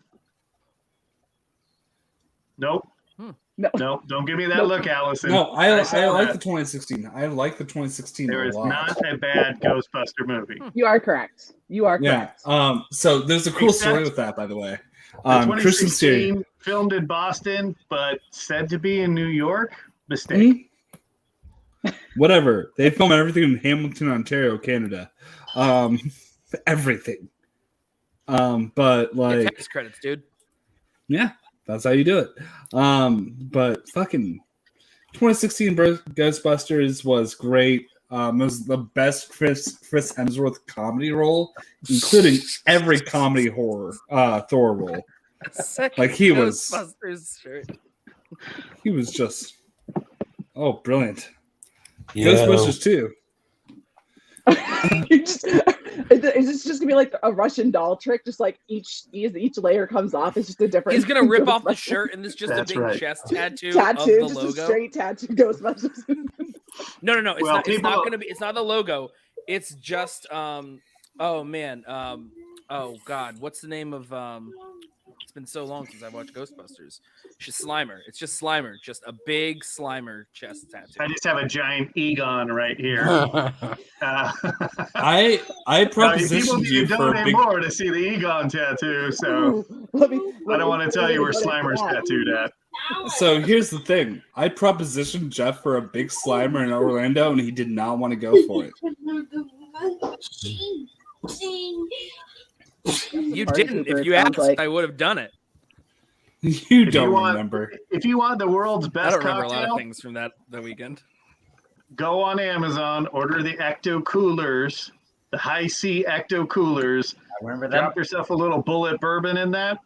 Nope. No, don't give me that look, Allison. No, I saw like that. the 2016. I like the 2016 There a is lot. not a bad Ghostbuster movie. You are correct. Yeah. So there's a cool story with that, by the way. Christian Steer. 2016 filmed in Boston, but said to be in New York. Mistake. Whatever. They film everything in Hamilton, Ontario, Canada. Everything. But like Tax credits, dude. Yeah, that's how you do it. But fucking 2016 Ghostbusters was great. It was the best Chris Hemsworth comedy role, including every comedy horror Thor role. Like he was just brilliant. You know, Ghostbusters 2. It's just gonna be like a Russian doll trick. Just like each layer comes off. It's just a different. He's gonna rip off the shirt, and it's just a big chest tattoo of the just logo. a straight tattoo Ghostbusters. No. It's Well, not. It's people- not gonna be. It's not the logo. It's just. Oh man. Oh God. What's the name of? It's been so long since I watched Ghostbusters. It's just Slimer. It's just Slimer. Just a big Slimer chest tattoo. I just have a giant Egon right here. I propositioned people you need to for a donate big. more to see the Egon tattoo. So I don't want to tell you where Slimer's tattooed at. So here's the thing: I propositioned Jeff for a big Slimer in Orlando, and he did not want to go for it. You didn't. If you asked, I would have done it. You don't remember. If you want the world's I best don't remember a lot cocktail, of things from that weekend. go on Amazon, order the Ecto Coolers, the High C Ecto Coolers. I remember them. Drop yourself a little bullet bourbon in that.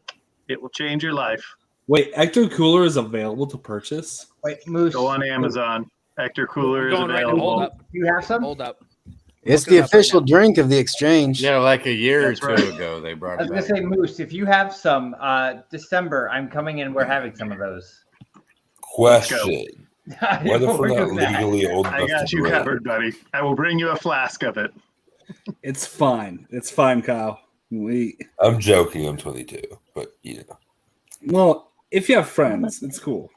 It will change your life. Wait, Ecto Cooler is available to purchase? Wait, Moose. Go on Amazon. Ecto Cooler is Going right now. available. Hold up. You have some? Hold up. It's the official drink of the exchange. Yeah, like a year That's or two right. ago, they I brought was it gonna back. say, Moose, if you have some, December, I'm coming in. We're having some of those. Question. What if we're We're not doing that. legally old I enough got to you drink? covered, buddy. I will bring you a flask of it. It's fine. It's fine, Kyle. I'm joking. I'm 22, but you know. Well, if you have friends, it's cool.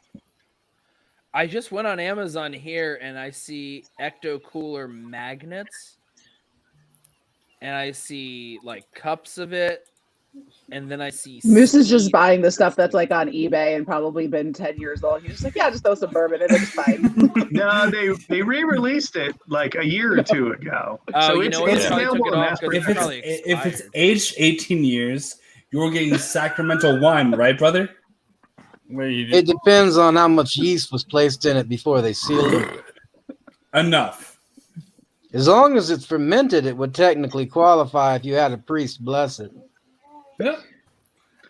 I just went on Amazon here and I see Ecto Cooler magnets, and I see like cups of it, and then I see Moose is just buying the stuff that's like on eBay and probably been 10 years old. He's just like, yeah, just throw some bourbon in it. It's fine. No, they re-released it like a year or two ago. Oh, So you it's, know what? it's They probably available took it in off mass 'cause If it's production. it's if it's aged 18 years, you're getting Sacramento wine, right, brother? It depends on how much yeast was placed in it before they sealed it. Enough. As long as it's fermented, it would technically qualify if you had a priest bless it. Yep.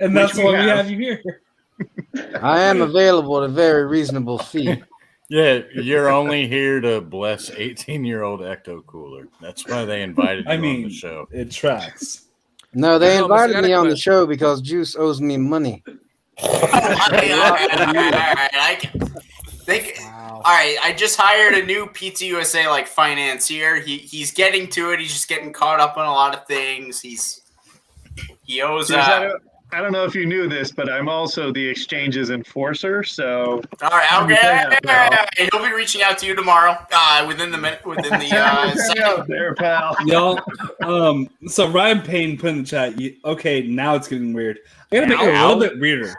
And Which that's we why we have. have you here. I am available at a very reasonable fee. Yeah, you're only here to bless 18-year-old Ecto Cooler. That's why they invited you on the show. It tracks. No, they Thomas, I invited got me a on the question. show because Juice owes me money. All right, I just hired a new PTUSA like financier. He's getting to it. He's just getting caught up on a lot of things. He owes. I don't know if you knew this, but I'm also the exchange's enforcer. So All right, okay. He'll be reaching out to you tomorrow. Within the second. There, pal. Y'all, so Ryan Payne put in the chat, okay, now it's getting weird. I gotta make it a Now? little bit weirder.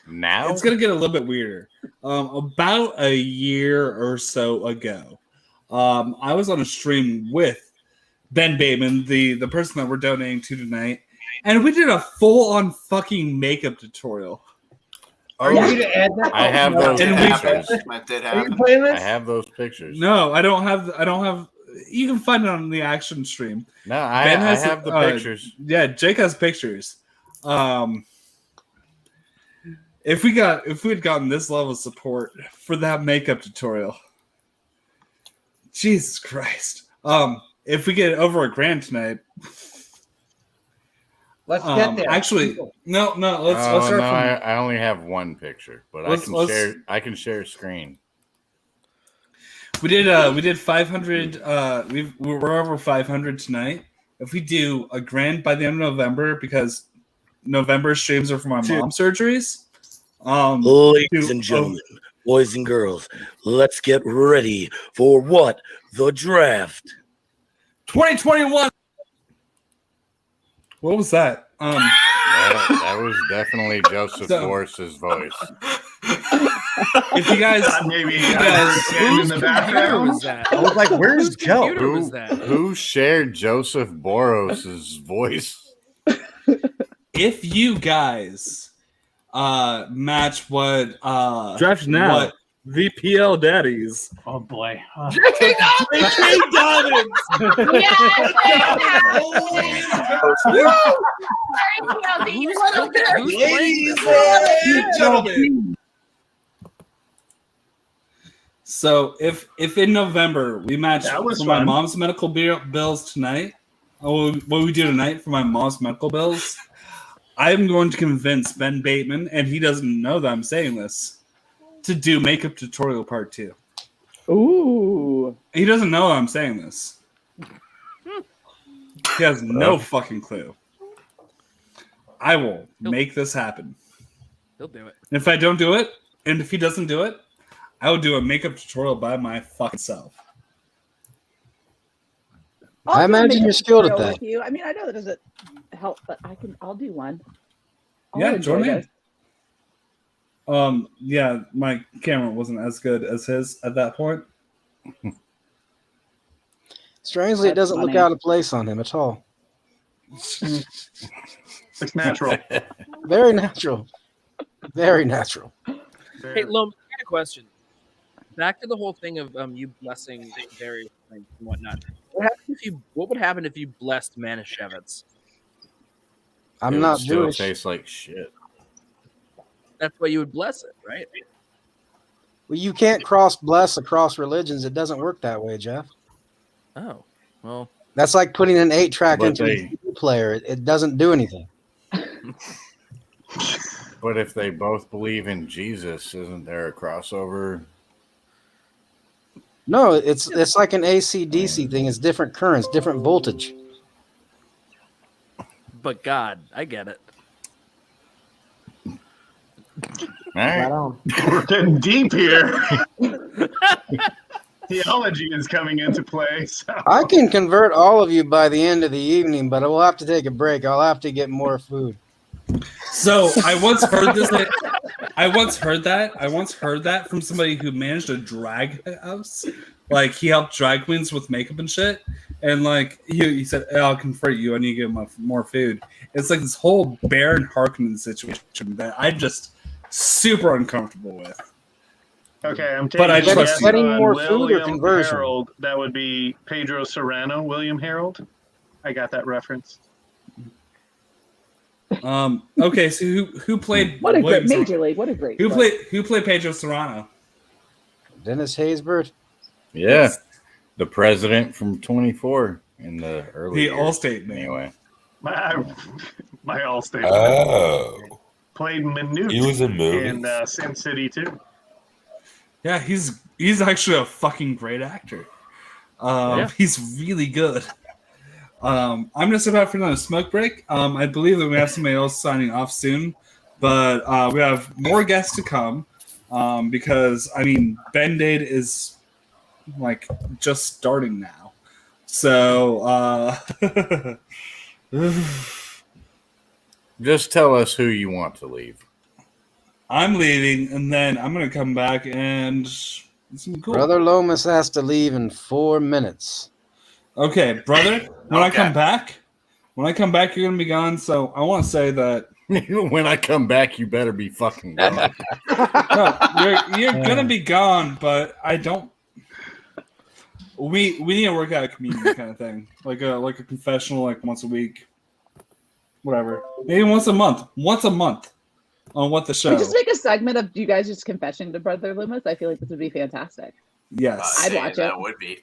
Now? It's gonna get a little bit weirder. About a year or so ago, I was on a stream with Ben Bateman, the person that we're donating to tonight, and we did a full-on fucking makeup tutorial. Oh, Are you gonna add that? I have those pictures. That did Are you happen. playing this? I have those pictures. No, I don't have. You can find it on the action stream. No, I have the pictures. Yeah, Jake has pictures. If we had gotten this level of support for that makeup tutorial, Jesus Christ. If we get over $1,000 tonight, let's get there. Actually, no. Let's start from. I only have one picture, but I can share a screen. We did 500. We're over 500 tonight. If we do $1,000 by the end of November, because November streams are for my mom's surgeries. Ladies and gentlemen, boys and girls, let's get ready for what? The draft. 2021. What was that? That was definitely Joseph Boris's voice. If you guys, maybe whose in the background. Was that? I was like, "Where's Joe?" was that? Who shared Joseph Boros's voice? if you guys match what Draft now. what VPL daddies. Oh boy. J.K. Dobbins. So if in November we match That for was my fun. mom's medical bills tonight, what we do tonight for my mom's medical bills, I'm going to convince Ben Bateman, and he doesn't know that I'm saying this, to do makeup tutorial part 2. Ooh. He doesn't know I'm saying this. He has no fucking clue. I will make this happen. He'll do it. And if I don't do it, and if he doesn't do it, I will do a makeup tutorial by my fucking self. I'll do a imagine makeup you're skilled at tutorial that. with you. I mean, I know that doesn't help, but I'll do one. I'll Yeah, enjoy join this. in. Yeah, my camera wasn't as good as his at that point. Strangely, it That's doesn't look funny. out of place on him at all. It's natural. Very natural. Very natural. Hey, Lom, I got a question. Back to the whole thing of you blessing various things and whatnot. What would happen if you blessed Manischewitz? I'm It would not still Jewish. taste like shit. That's why you would bless it, right? Well, you can't bless across religions. It doesn't work that way, Jeff. Oh, well. That's like putting an 8-track But into a CD player. It doesn't do anything. But if they both believe in Jesus, isn't there a crossover? No, it's like an AC/DC thing. It's different currents, different voltage. But God, I get it. We're getting deep here. Theology is coming into play. So. I can convert all of you by the end of the evening, but I will have to take a break. I'll have to get more food. So I once heard this. I once heard that from somebody who managed a drag house. Like he helped drag queens with makeup and shit. And like he said, hey, I'll convert you. I need to get more food. It's like this whole Baron Harkonnen situation that I'm just super uncomfortable with. Okay, I'm taking But I a trust guess you. Getting on more food or William conversion? Harold. That would be Pedro Serrano. William Harold. I got that reference. Okay, so who played What a great Williams? Major League. What a great. Who choice. played Pedro Serrano? Dennis Haysbert. Yeah, the president from 24 in the early The years. Allstate man. Anyway, My Allstate. Oh. Played Minute He was in movies. in Sin City too. Yeah, he's actually a fucking great actor. He's really good. I'm gonna step out for another smoke break. I believe that we have somebody else signing off soon, but we have more guests to come because I mean Band-Aid is like just starting now. So just tell us who you want to leave. I'm leaving, and then I'm gonna come back and some cool. Brother Lomas has to leave in 4 minutes. Okay, brother. When I come back, you're gonna be gone. So I want to say that when I come back, you better be fucking gone. no, you're gonna be gone, but I don't. We need to work out a communion kind of thing, like a confessional, like once a week, whatever. Maybe once a month. On What the Show. We just make a segment of you guys just confessing to Brother Loomis. I feel like this would be fantastic. Yes, I'd watch it. That would be.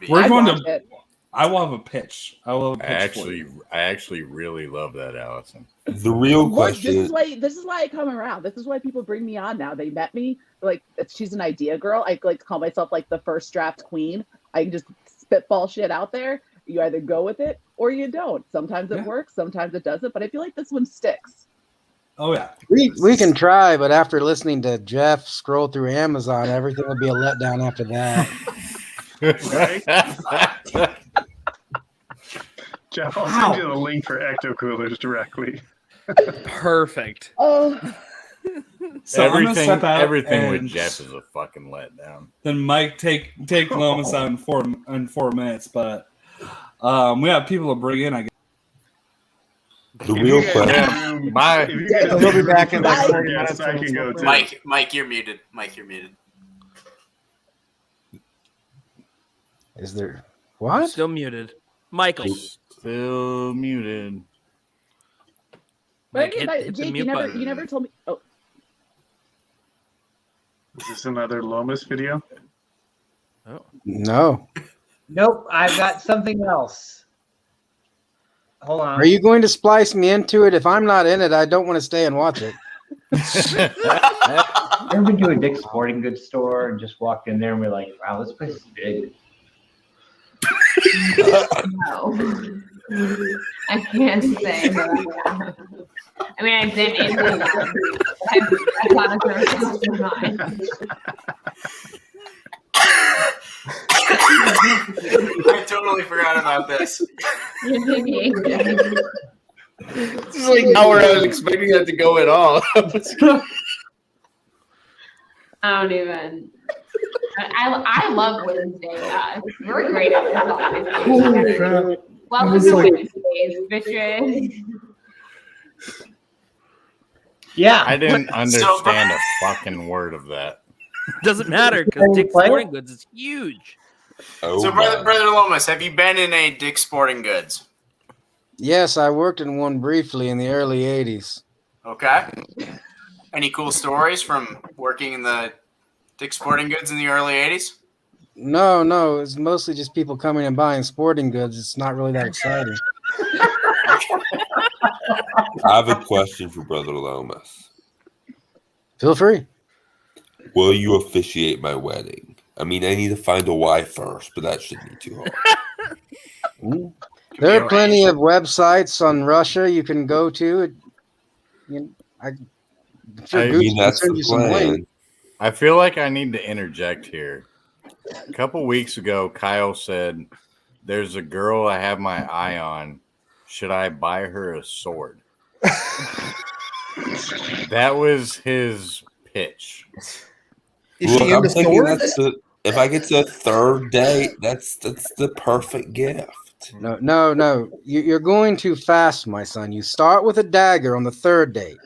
We're going watch to. it. I will have a pitch. I actually really love that, Allison. The real Look, question this is why I come around. This is why people bring me on now. They met me like she's an idea girl. I like to call myself like the first draft queen. I can just spitball shit out there. You either go with it or you don't. Sometimes it works, sometimes it doesn't. But I feel like this one sticks. Oh yeah, we can try, but after listening to Jeff scroll through Amazon, everything will be a letdown after that. Jeff, I'll send you the link for Ecto Coolers directly. Perfect. Oh. So everything with Jeff is a fucking letdown. Then Mike take Lomas out in 4 minutes, but we have people to bring in. I guess. The real question. Bye. He'll be back in like 30 Yes, minutes. I can go too. Mike, you're muted. Mike, you're muted. Is there what? Still muted. Michael. Still muted. But Like, hit the Jake, mute you button. never told me. Oh, Is this another Lomas video? Oh. No. Nope, I've got something else. Hold on. Are you going to splice me into it? If I'm not in it, I don't want to stay and watch it. Ever been to a Dick's Sporting Goods store and just walked in there and we're like, wow, this place is big? No. I can't say no. I mean, I've been in one. I thought there was something behind. I totally forgot about this. This is like not where I was expecting that to go at all. I don't even. I love Women's Day. We're great at that. Welcome to Women's Days, bitches. Yeah. I didn't understand a fucking word of that. Doesn't matter because Dick's Sporting Goods is huge. So, brother Lomas, have you been in a Dick's Sporting Goods? Yes, I worked in one briefly in the early 80s. Okay. Any cool stories from working in the Dick's Sporting Goods in the early 80s? No, it's mostly just people coming and buying sporting goods. It's not really that exciting. I have a question for Brother Lomas. Feel free. Will you officiate my wedding? I mean, I need to find a wife first, but that shouldn't be too hard. There are plenty of websites on Russia you can go to. I'm sure I Gucci mean, can send you some links. I feel like I need to interject here. A couple weeks ago, Kyle said, "There's a girl I have my eye on. Should I buy her a sword?" That was his pitch. Look, I'm thinking if I get to a third date, that's the perfect gift. No. You're going too fast, my son. You start with a dagger on the third date.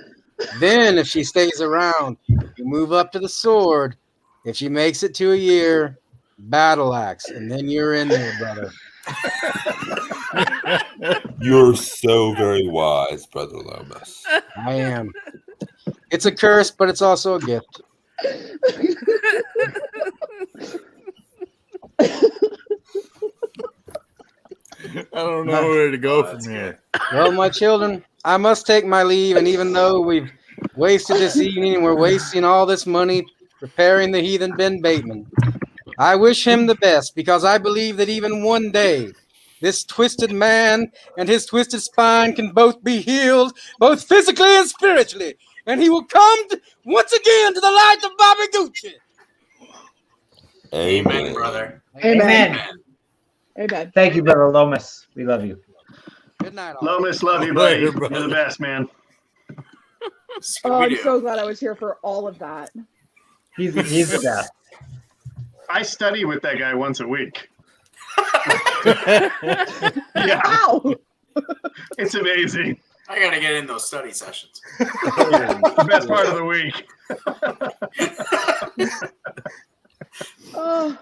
Then, if she stays around, you move up to the sword. If she makes it to a year, battle axe, and then you're in there, brother. You're so very wise, Brother Lomas. I am. It's a curse, but it's also a gift. I don't know where to go from here. Well, my children, I must take my leave, and even though we've wasted this evening and we're wasting all this money preparing the heathen Ben Bateman, I wish him the best because I believe that even one day this twisted man and his twisted spine can both be healed, both physically and spiritually, and he will come once again to the light of Bobby Gucci. Amen, brother. Amen. Amen. Thank you, Brother Lomas. We love you. Good night, Lomas, love you, buddy. You're the best, man. Oh, I'm so glad I was here for all of that. He's the best. I study with that guy once a week. Yeah. Wow. It's amazing. I gotta get in those study sessions. The best part of the week. Oh.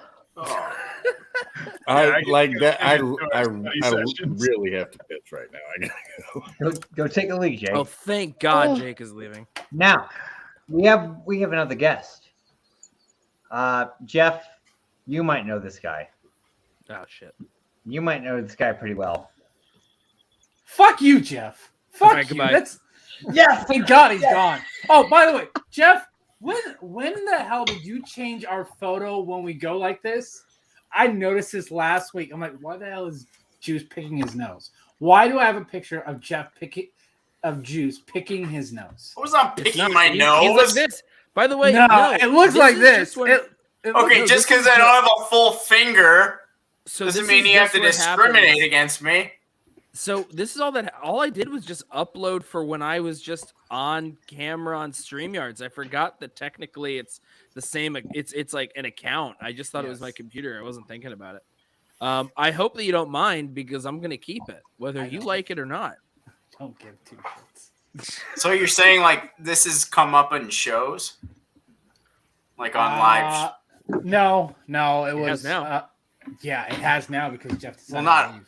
I like that. I really have to pitch right now. I gotta Go take a leak, Jake. Oh, thank God Jake is leaving. Now, we have another guest. Jeff, you might know this guy. Oh shit. You might know this guy pretty well. Fuck you, Jeff. Fuck right, you. goodbye. That's thank God he's gone. Oh, by the way, Jeff, when the hell did you change our photo when we go like this? I noticed this last week. I'm like, why the hell is Juice picking his nose? Why do I have a picture of Juice picking his nose? I was not picking my He's nose. like this. By the way, no, it looks like is this. just when- Okay, just because I don't have a full finger So doesn't this mean is you have to just what discriminate happens. against me. So this is all I did was just upload for when I was just on camera on StreamYards. I forgot that technically it's the same. It's like an account. I just thought it was my computer. I wasn't thinking about it. I hope that you don't mind because I'm gonna keep it, whether you like it or not. Don't give two shits. So you're saying like this has come up in shows, like on live? No, it was has now. Yeah, it has now because Jeff decided Well, to leave.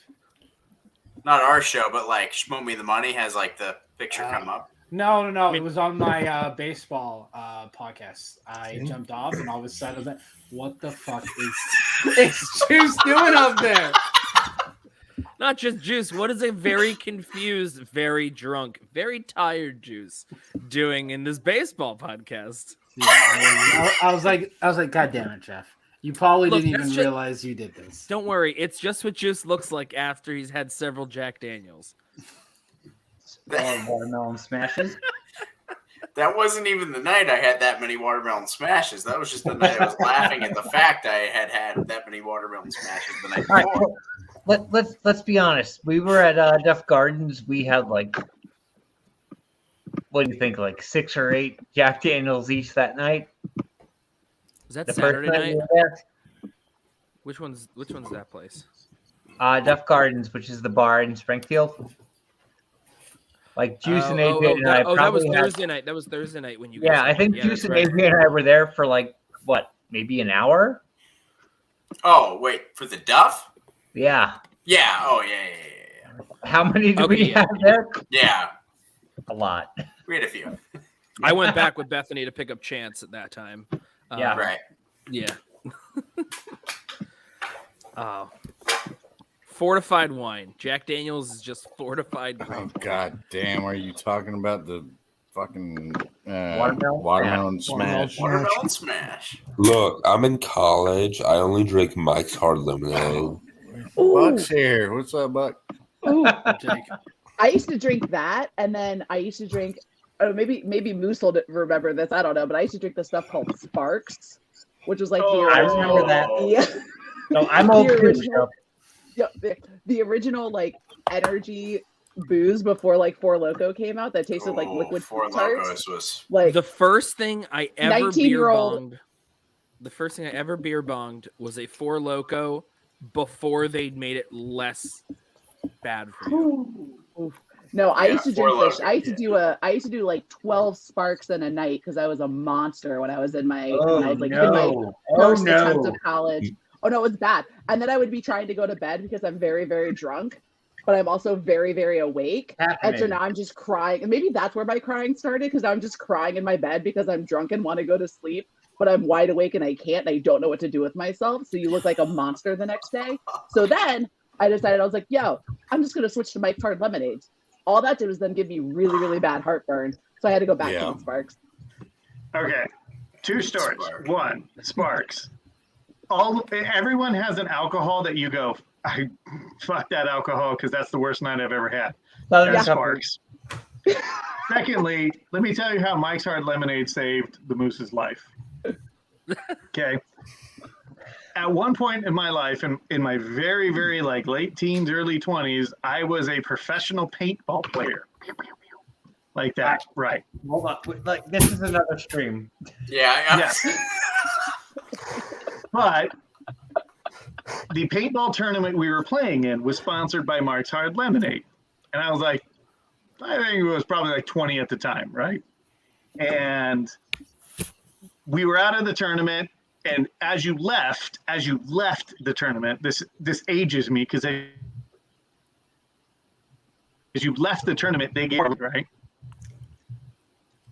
not our show, but like Shmow Me the Money has like the picture come up. No. It was on my baseball podcast. I jumped off, and all of a sudden, I was like, "What the fuck is Juice doing up there?" Not just Juice. What is a very confused, very drunk, very tired Juice doing in this baseball podcast? Yeah, I was like, God damn it, Jeff! You probably didn't even realize you did this. Don't worry, it's just what Juice looks like after he's had several Jack Daniels. Watermelon smashes. That wasn't even the night I had that many watermelon smashes. That was just the night I was laughing at the fact I had that many watermelon smashes the night before. Let's be honest. We were at Duff Gardens. We had like, what do you think, like 6 or 8 Jack Daniels each that night? Was that The Saturday first night? we were there? Which one's that place? Duff Gardens, which is the bar in Springfield. Like Juice and Adrian and I that was probably Thursday had, night. That was Thursday night when you. Yeah, guys I think yeah, Juice that's and right. Adrian and I were there for like what, maybe an hour? Oh, wait, for the Duff? Yeah. Yeah. Oh, yeah. How many do we have there? Yeah. A lot. We had a few. I went back with Bethany to pick up Chance at that time. Yeah. Right. Yeah. Oh. Fortified wine. Jack Daniels is just fortified wine. Oh, God damn. Are you talking about the fucking Watermelon smash? Watermelon smash. Look, I'm in college. I only drink Mike's Hard Lemonade. Buck's here. What's up, Buck? Ooh. I used to drink that, and then I used to drink. Oh, maybe Moose will remember this. I don't know, but I used to drink this stuff called Sparks, which was like the I original. remember that. Yeah. No, I'm old too. Original, the original like energy booze before like Four Loko came out that tasted like liquid Four tarts. Locos was Like the first thing I ever beer 19-year-old bonged. The first thing I ever beer bonged was a Four Loko before they made it less bad for you. No, I Yeah, used to Four drink this. Loko, I used to do like 12 Sparks in a night because I was a monster when I was in my Oh, when I was like no. in my Oh, first no. attempt of college. Oh no, it was bad. And then I would be trying to go to bed because I'm very, very drunk, but I'm also very, very awake. And so Happening. now I'm just crying. And maybe that's where my crying started because I'm just crying in my bed because I'm drunk and want to go to sleep, but I'm wide awake and I can't. And I don't know what to do with myself. So you look like a monster the next day. So then I decided, I was like, yo, I'm just going to switch to Mike's Hard Lemonade. All that did was then give me really, really bad heartburn. So I had to go back to the Sparks. Okay, 2 stories. 1, Sparks. Everyone has an alcohol that you go, I fuck that alcohol because that's the worst night I've ever had. That's Sparks. Secondly, let me tell you how Mike's Hard Lemonade saved the Moose's life. Okay. At one point in my life, in my very, very like late teens, early 20s, I was a professional paintball player. Like that, right? Hold on. Like this is another stream. Yeah. Yes. But the paintball tournament we were playing in was sponsored by Mike's Hard Lemonade. And I was like, I think it was probably like 20 at the time, right? And we were out of the tournament. And as you left the tournament, this ages me because as you left the tournament, they gave right.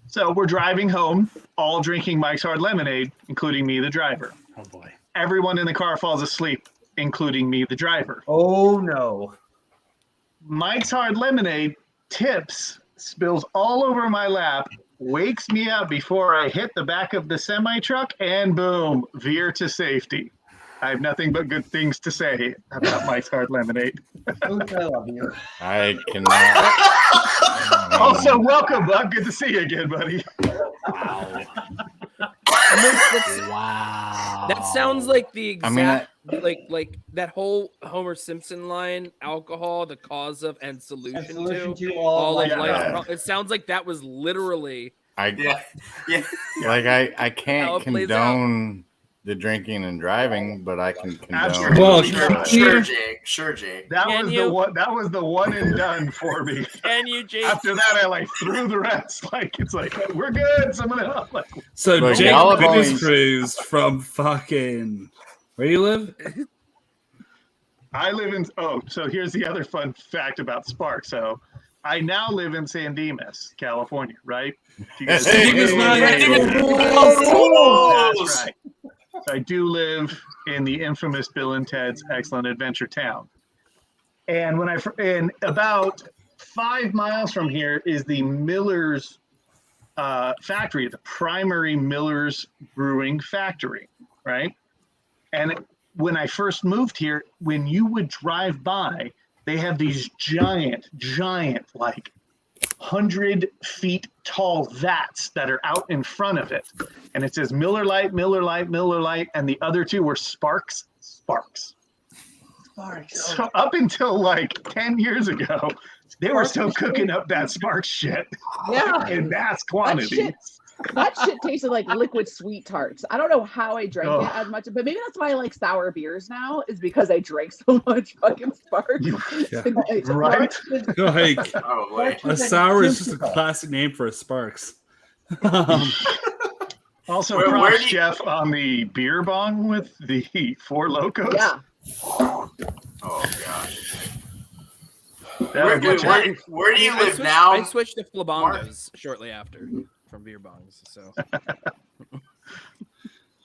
So we're driving home, all drinking Mike's Hard Lemonade, including me, the driver. Oh boy! Everyone in the car falls asleep, including me, the driver. Oh no! Mike's Hard Lemonade tips, spills all over my lap, wakes me up before I hit the back of the semi-truck, and boom, veer to safety. I have nothing but good things to say about Mike's Hard Lemonade. I love you. I cannot. Also, welcome, Buck. Good to see you again, buddy. Wow. That sounds like the exact I mean, like that whole Homer Simpson line, alcohol, the cause of and solution to all of life. It sounds like that was literally Like I How can't it plays condone the drinking and driving, but I can condone. Absolutely. Sure, Jake. That was the one and done for me. Can you, Jake? After that, I like threw the rest. Like it's like we're good. Someone else. Like, So But Jake y'all have Fitness always- Cruise from fucking where you live? I live in. Oh, so here's the other fun fact about Spark. So, I now live in San Dimas, California, right? San Dimas, That's right. So I do live in the infamous Bill and Ted's Excellent Adventure Town. And about 5 miles from here is the Miller's factory, the primary Miller's Brewing factory, right? And when I first moved here, when you would drive by, they have these giant, like 100 feet tall vats that are out in front of it. And it says Miller Lite, Miller Lite, Miller Lite, and the other two were Sparks. So up until like 10 years ago, they were still cooking up that Sparks shit in mass quantities. That shit tasted like liquid sweet tarts. I don't know how I drank it as much, but maybe that's why I like sour beers now, is because I drank so much fucking Sparks. Right? A sour is just a classic name for a Sparks. Also, Where props, do you- Jeff, on the beer bong with the Four Locos. Yeah. Oh gosh. That'll get you. Where do you I live switched- now? I switched to Flabongos shortly after from beer bongs.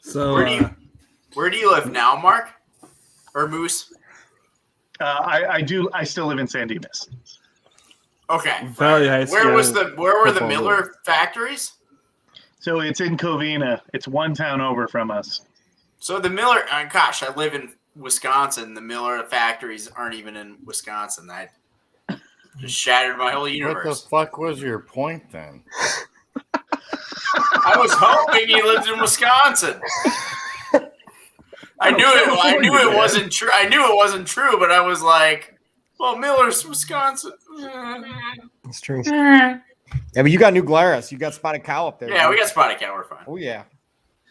So, Where do you live now, Mark? Or Moose? I still live in San Dimas. Okay. Valley High Where were the football Miller factories? So it's in Covina. It's one town over from us. So the Miller, gosh, I live in Wisconsin. The Miller factories aren't even in Wisconsin. That just shattered my whole universe. What the fuck was your point then? I was hoping he lived in Wisconsin. I knew it wasn't true. I knew it wasn't true, but I was like, well, Miller's Wisconsin. That's true. Yeah, but you got New Glarus. You got Spotted Cow up there. Yeah, we got Spotted Cow. We're fine. Oh yeah.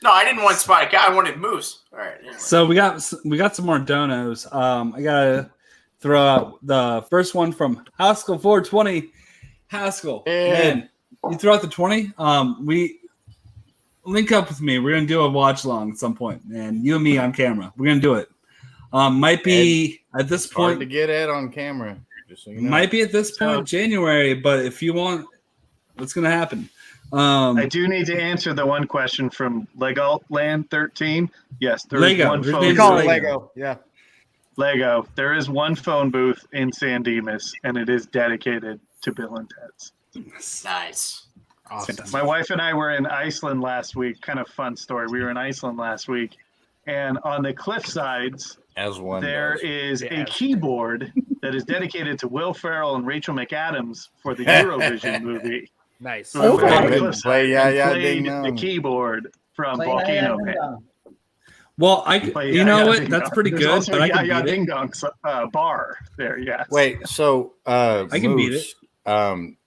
No, I didn't want Spotted Cow. I wanted Moose. All right. Anyway. So we got some more donos. I gotta throw out the first one from Haskell 420. Haskell, man, you throw out the 20. We link up with me. We're gonna do a watch along at some point, and you and me on camera. We're gonna do it. Might be at this point hard to get Ed on camera. Just so you know. Might be at this point January, but if you want, what's gonna happen? I do need to answer the one question from Lego Land 13. Yes, there is one phone. We call it Lego. Yeah. Lego. There is one phone booth in San Dimas, and it is dedicated to Bill and Ted's. Nice. Awesome. My wife and I were in Iceland last week. Kind of fun story. We were in Iceland last week, and on the cliff sides, there is a keyboard that is dedicated to Will Ferrell and Rachel McAdams for the Eurovision movie. Nice. So we went on the Okay. cliff Play side Yeah, and Yeah, Ding played the Dong. keyboard from Volcano Man. Well, you know what? Ding That's Dong. pretty There's good, also but I can Yeah, beat Ding it. Dong's bar there. Yes. Wait, so I can beat Moose,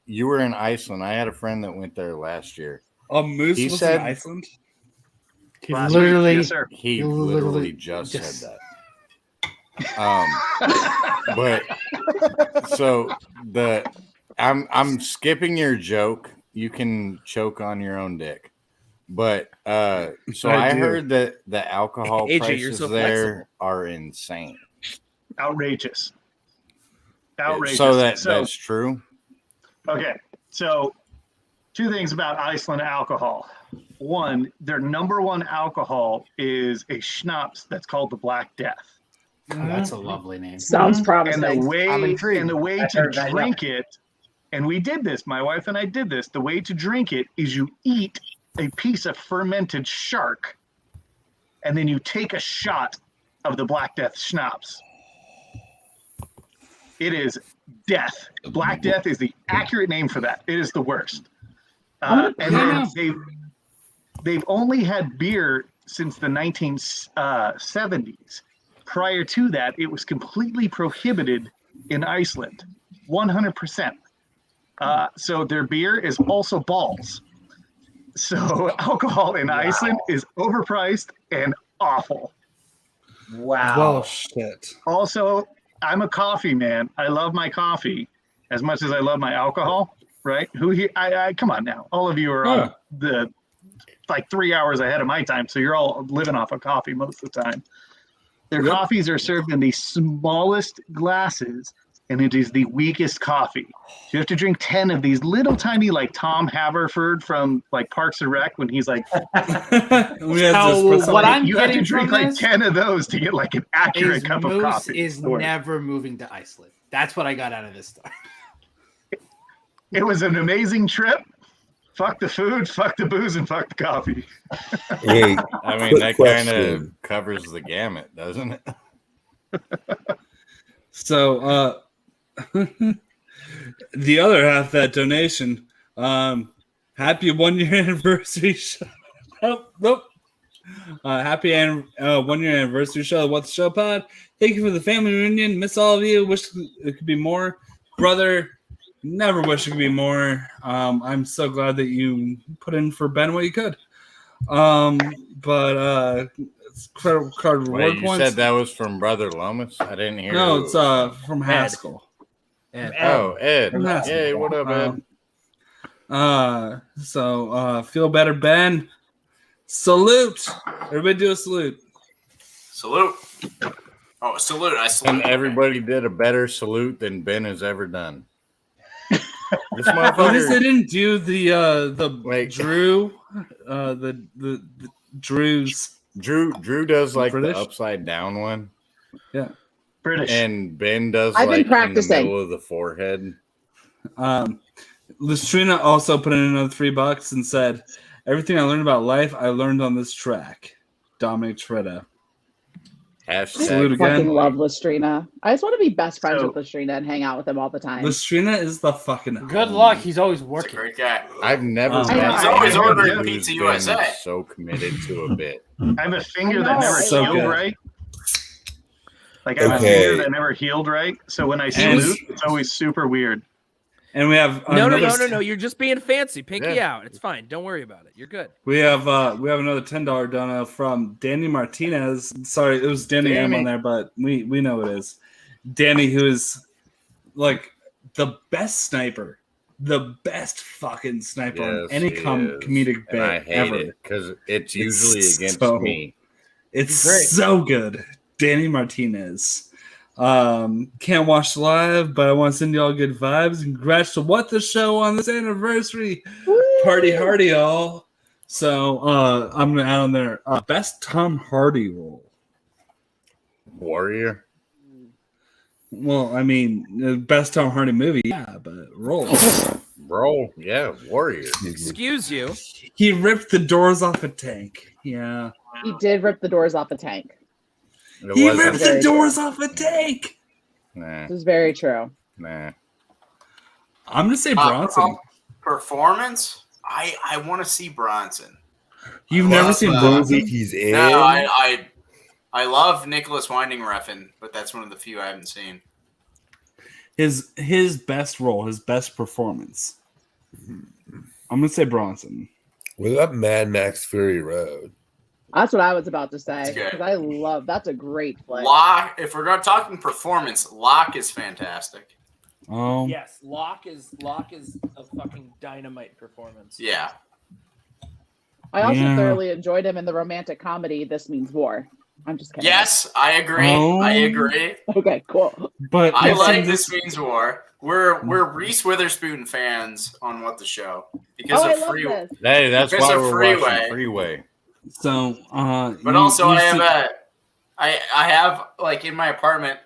you were in Iceland. I had a friend that went there last year. Oh, Moose He was said- in Iceland. He Last literally, week, yes, sir. He literally just said that. But so I'm skipping your joke. You can choke on your own dick. But so I do. heard that the alcohol AJ, you're prices so there flexible. are insane. Outrageous. So that's true. Okay, so 2 things about Iceland alcohol. One, their number 1 alcohol is a schnapps that's called the Black Death. that's a lovely name. Sounds And promising. the way I've to heard that, drink it, and we did this, my wife and I did this, the way to drink it is you eat a piece of fermented shark, and then you take a shot of the Black Death schnapps. It is death. Black Death is the accurate name for that. It is the worst. And then they've only had beer since the 1970s. Prior to that, it was completely prohibited in Iceland, 100%. So their beer is also balls. So alcohol in Iceland is overpriced and awful. Wow. Well, shit. Also, I'm a coffee man. I love my coffee as much as I love my alcohol. Right? Who here? I come on now. All of you are on the like 3 hours ahead of my time, so you're all living off of coffee most of the time. Their coffees are served in the smallest glasses, and it is the weakest coffee. So you have to drink 10 of these little tiny, like Tom Haverford from like Parks and Rec when he's like, what I'm you have to getting drink from like this 10 of those to get like an accurate cup of Moose coffee. is never moving to Iceland. That's what I got out of this story. It was an amazing trip. Fuck the food, fuck the booze, and fuck the coffee. Hey, I mean, quick that kind of question. covers the gamut, doesn't it? So, the other half of that donation, happy 1 year anniversary show. Nope. Happy 1 year anniversary show. What's the Show Pod? Thank you for the family reunion. Miss all of you. Wish it could be more. Brother, never wish it could be more. I'm so glad that you put in for Ben what you could. But credit card reward Wait, you points. said that was from Brother Lomas? I didn't hear. No, who it's it was from Haskell. Ed. Oh, Ed. From Haskell. Hey, what up, Ed? So feel better, Ben. Salute. Everybody do a salute. Salute. Oh, salute. I salute. And everybody did a better salute than Ben has ever done. This At least motherfucker. they didn't do the Drew, the Drews. Drew does like British? the upside down one. Yeah. British. And Ben does I've been like in the practicing. middle of the forehead. Lustrina also put in another $3 and said, "Everything I learned about life, I learned on this track." Dominic Tretta. Salute I again. fucking love Lustrina. I just want to be best friends So- with Lustrina and hang out with him all the time. Lustrina is the fucking. Good luck. He's always He's a working. great guy. I've never He's met always anyone ordering who's Pizza been USA. so committed to a bit. I have a finger I that know, never so healed good. right. Like I have Okay. a finger that never healed right. So when I salute, it's always super weird. And we have No. You're just being fancy. Pinky Yeah. out. It's fine. Don't worry about it. You're good. We have another $10 donut from Danny Martinez. Sorry, it was Danny M on there, but we know it is Danny, who is like the best sniper, the best fucking sniper on any he is. comedic And I bit hate ever. it because it's usually It's against so- me. It's Great. so good, Danny Martinez. Can't watch live, but I want to send you all good vibes. Congrats to What the Show on this anniversary. Party hardy, all. So I'm gonna add on there best Tom Hardy role. Warrior. Well, I mean, best Tom Hardy movie, yeah, but role. Bro, yeah, Warrior. Excuse you. He ripped the doors off a tank. Yeah. He did rip the doors off a tank. It He wasn't- ripped the doors off a tank. Nah, This is very true. nah. I'm gonna say Bronson. Performance? I want to see Bronson. You've never seen Bronson? He's in. No, I love Nicholas Winding Refn, but that's one of the few I haven't seen. His best role, his best performance. I'm gonna say Bronson. What about Mad Max Fury Road? That's what I was about to say. It's good. Because I love that's a great flick. Locke, if we're not talking performance, Locke is fantastic. Yes, Locke is a fucking dynamite performance. Yeah. I also Yeah. thoroughly enjoyed him in the romantic comedy This Means War. I'm just kidding. Yes, I agree. Oh. I agree. Okay, cool. But I listen, like This Means War. We're Reese Witherspoon fans on What the Show because Oh, I of love Free. this. Hey, that's Because why of we're Freeway. watching Freeway. So, But also, I have like in my apartment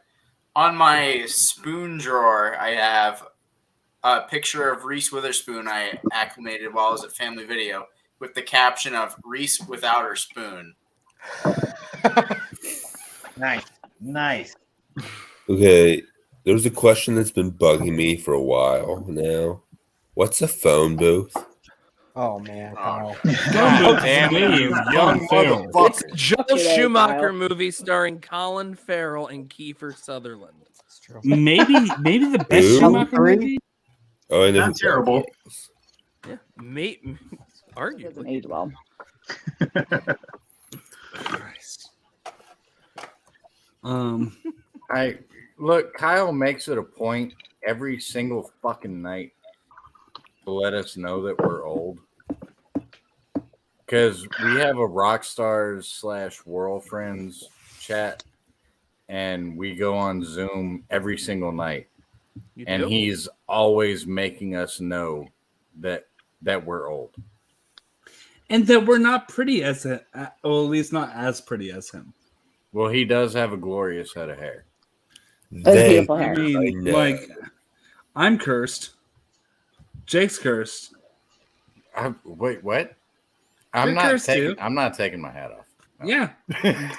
on my spoon drawer, I have a picture of Reese Witherspoon I acclimated while I was at Family Video with the caption of Reese without her spoon. Nice. Okay, there's a question that's been bugging me for a while now. What's a phone booth? Oh man, Kyle. God damn it, you young motherfucker. It's a Joel Today, Schumacher Kyle. movie starring Colin Farrell and Kiefer Sutherland. That's true. maybe the best Who? Schumacher movie. Oh, I know. Not who that terrible. is. Yeah, He arguably. doesn't age well. Christ. I look, Kyle makes it a point every single fucking night to let us know that we're old. Because we have a Rockstars / World Friends chat, and we go on Zoom every single night. and do? he's always making us know that we're old. And that we're not pretty as well, at least not as pretty as him. Well, he does have a glorious head of hair. That's beautiful hair. I mean, like, I'm cursed. Jake's cursed. Wait, what? You're cursed too. I'm not taking my hat off. No. Yeah,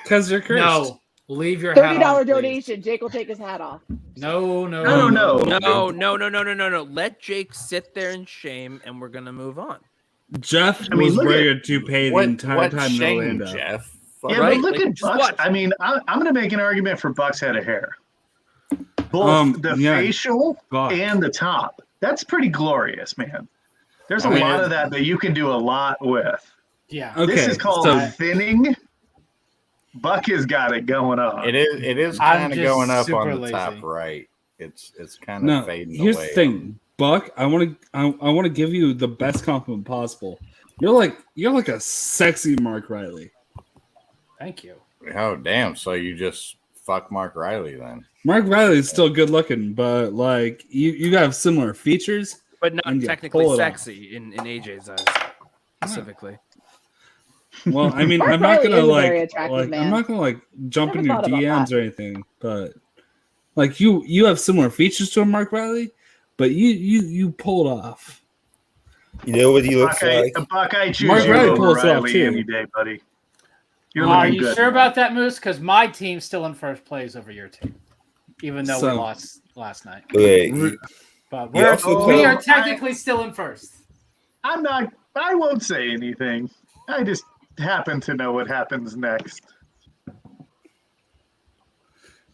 because you're cursed. No, leave your hat $30 on, please. donation. Jake will take his hat off. No. Let Jake sit there in shame, and we're gonna move on. Jeff was wearing a toupee the entire time in Orlando. Jeff? Yeah, Right? but look Like, at just Buck's. watch. I mean, I'm going to make an argument for Buck's head of hair. Both the facial and the top. That's pretty glorious, man. There's a lot of that you can do a lot with. Yeah. This is called thinning. Buck has got it going on. It is kind of going up on the top right. It's kind of fading away. Here's the thing, Buck. I want to give you the best compliment possible. You're like a sexy Mark Riley. Thank you. Oh damn! So you just fuck Mark Riley then? Mark Riley is still good looking, but like you have similar features, But not and you technically pull it off. sexy in AJ's eyes, specifically. Well, I mean, Mark I'm not Riley gonna is a very attractive like man. I'm not gonna like jump in Never your thought about DMs that. or anything, but like you have similar features to a Mark Riley, but you pull it off. You know what he looks like? Buck, I choose Mark you Riley over pulls it off Riley too. any day, buddy. You're Are looking you good. sure about that, Moose? Because my team's still in first place over your team, even though we So- lost last night. Okay. But You also we told- are technically still in first. I'm not. I won't say anything. I just happen to know what happens next.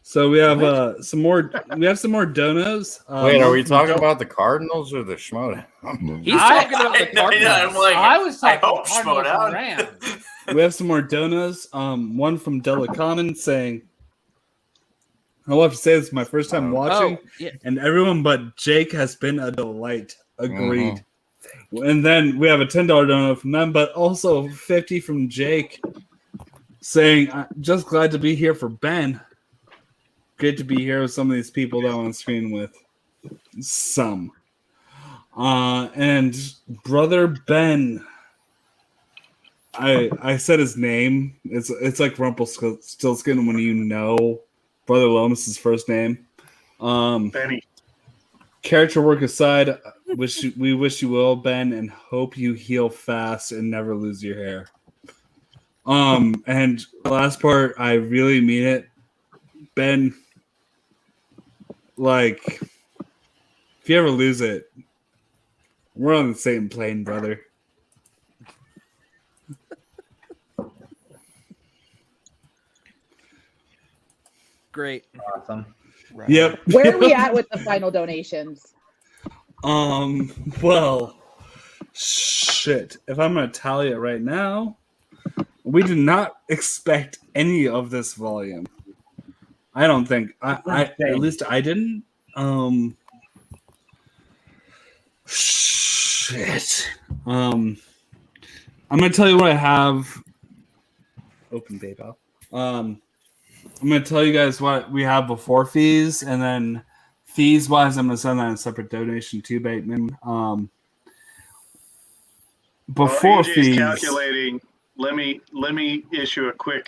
So we have some more. We have some more donos. Wait, are one we from talking Del- about the Cardinals or the Schmodown? He's talking about the Cardinals. I'm like, I was talking hope about Cardinals Schmodown. and Rams. We have some more donos. One from Delacommon saying, "I'll have to say this is my first time watching, yeah. and everyone but Jake has been a delight." Agreed. And then we have a $10 dono from them, but also 50 from Jake saying, "I'm just glad to be here for Ben. Great to be here with some of these people that I'm on screen with. Some. And brother Ben." I said his name. It's like Rumpelstiltskin when you know Brother Lomas's first name. Benny. Character work aside, we wish you well, Ben, and hope you heal fast and never lose your hair. And last part, I really mean it, Ben. Like, if you ever lose it, we're on the same plane, brother. Great. Awesome. Yep. Where are we at with the final donations? Well, shit. If I'm gonna tally it right now, we did not expect any of this volume. I don't think. I at least I didn't. Shit. I'm gonna tell you what I have. Open PayPal. I'm going to tell you guys what we have before fees, and then fees-wise, I'm going to send that in a separate donation to Bateman. Before While AJ's fees, calculating. Let me issue a quick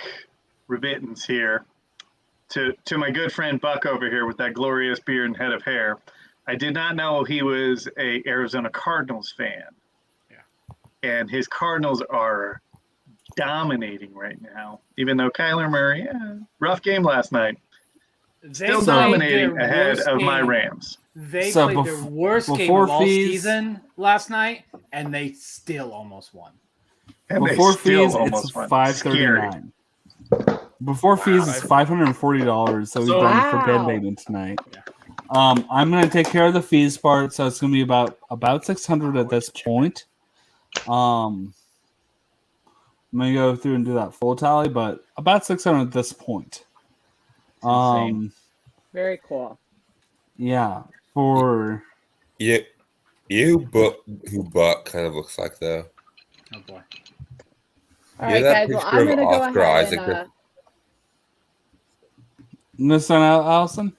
remittance here to my good friend Buck over here with that glorious beard and head of hair. I did not know he was a Arizona Cardinals fan. Yeah. And his Cardinals are dominating right now, even though Kyler Murray, rough game last night. Still played dominating their ahead worst of my game. Rams. They So played their worst game before of all fees- season last night, and they still almost won. And they before still fees, almost it's won. $539. Before fees, it's $540 that we've done for Ben Bateman tonight. I'm going to take care of the fees part, so it's going to be about $600 at this point. I'm going to go through and do that full tally, but about $600 at this point. Very cool. Yeah, for Yeah, who Buck kind of looks like though. Oh boy. All Yeah, right, that guys. Well, picture I'm of going to go Oscar ahead Isaac. and. Miss Allison.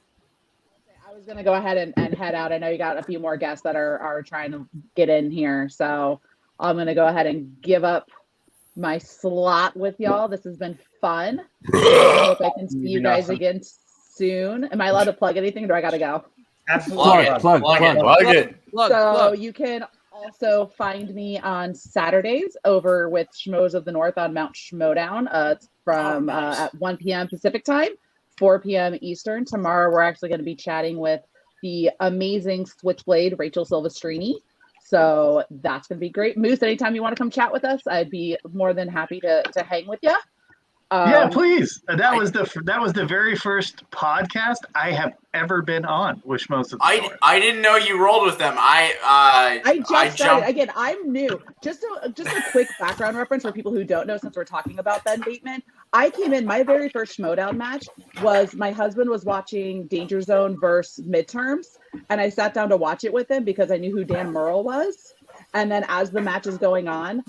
I was gonna go ahead and head out. I know you got a few more guests that are trying to get in here, so I'm gonna go ahead and give up my slot with y'all. This has been fun. I hope I can see you guys again soon. Am I allowed to plug anything, or do I gotta go? Absolutely. Plug it. So you can also find me on Saturdays over with Schmoes of the North on Mount Schmodown. It's from at 1 p.m. Pacific time, 4 p.m. Eastern. Tomorrow we're actually going to be chatting with the amazing Switchblade, Rachel Silvestrini. So that's going to be great. Moose, anytime you want to come chat with us, I'd be more than happy to hang with you. Yeah, please. That was the very first podcast I have ever been on with most of the North. I didn't know you rolled with them. I just started. Again, I'm new. Just a quick background reference for people who don't know, since we're talking about Ben Bateman. I came in, my very first Schmodown match was my husband was watching Danger Zone versus Midterms, and I sat down to watch it with him because I knew who Dan Murrell was. And then as the match is going on,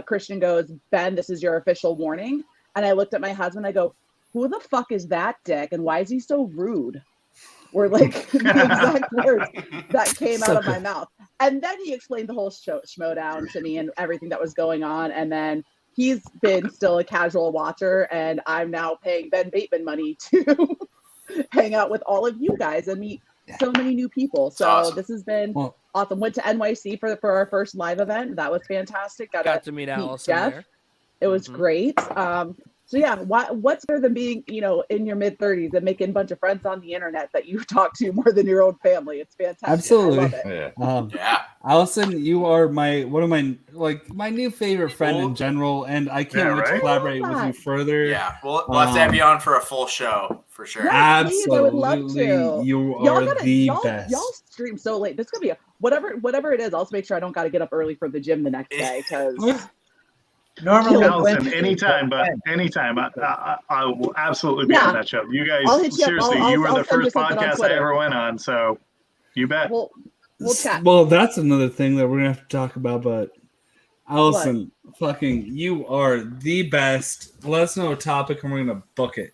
Christian goes, "Ben, this is your official warning." And I looked at my husband, I go, "Who the fuck is that dick? And why is he so rude?" Were like the exact words that came out of my mouth. And then he explained the whole Schmodown to me and everything that was going on. And then he's been still a casual watcher, and I'm now paying Ben Bateman money to hang out with all of you guys and meet so many new people. So awesome. This has been awesome. Went to NYC for our first live event. That was fantastic. Got to meet Allison Jeff. there. It was great. So yeah, what's better than being, in your mid-30s and making a bunch of friends on the internet that you talk to more than your own family? It's fantastic. Absolutely. I love it. Allison, you are my new favorite friend in general, and I can't wait to collaborate with you further. Yeah, we'll have to have you on for a full show for sure. Yes, please, I would love to. You are the best. Y'all stream so late. This is gonna be whatever it is. I'll make sure I don't got to get up early for the gym the next day because. Normally, Allison, anytime. I will absolutely be on that show. You guys, seriously, you were the first podcast I ever went on, so you bet. We'll chat. Well, that's another thing that we're gonna have to talk about. But Allison, you are the best. Let us know a topic, and we're gonna book it.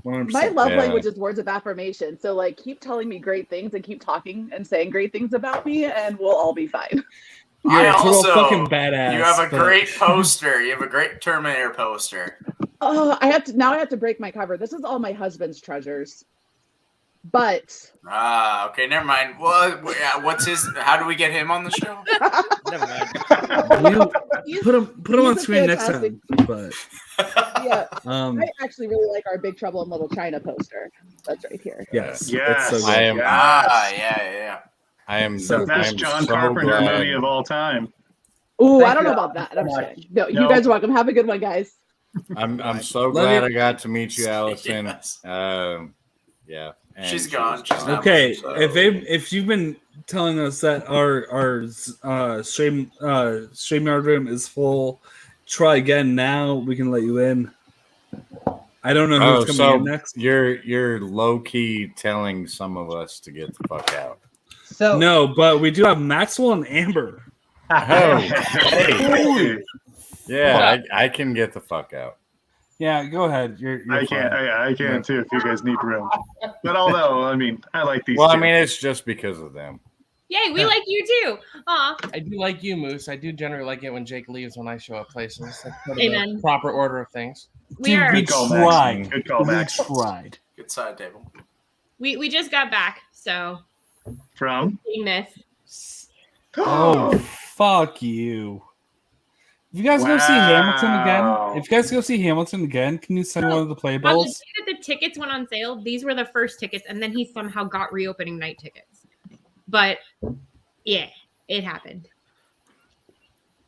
100%. My love language is words of affirmation. So, keep telling me great things and keep talking and saying great things about me, and we'll all be fine. You're a total fucking badass. You have a great poster. You have a great Terminator poster. Oh, I have to break my cover. This is all my husband's treasures. But okay, never mind. Well, what's his? How do we get him on the show? Never mind. Put him on screen next time. But yeah, I actually really like our Big Trouble in Little China poster. That's right here. Yes. Yes. So I am. Yeah. I am the best John Carpenter movie of all time. Ooh, I don't know about that. I'm just kidding. No, you guys are welcome. Have a good one, guys. I'm so glad I got to meet you, Allison. Yes. Yeah. She's gone. She's not okay. so. If you've been telling us that our StreamYard room is full, try again now. We can let you in. I don't know who's coming in next. You're low key telling some of us to get the fuck out. So no, but we do have Maxwell and Amber. Oh, hey. Yeah, I can get the fuck out. Yeah, go ahead. You're I can too if you guys need room. But although, I like these. Well, two. it's just because of them. Yay, we like you too. Aw. I do like you, Moose. I do generally like it when Jake leaves when I show up places. That's part of Amen. the proper order of things. We are. Good call, Max. We tried. Good side table. We just got back, so From? seeing this. Oh, fuck you. If you guys go see Hamilton again, can you send one of the playbills? That the tickets went on sale. These were the first tickets, and then he somehow got reopening night tickets. But yeah, it happened.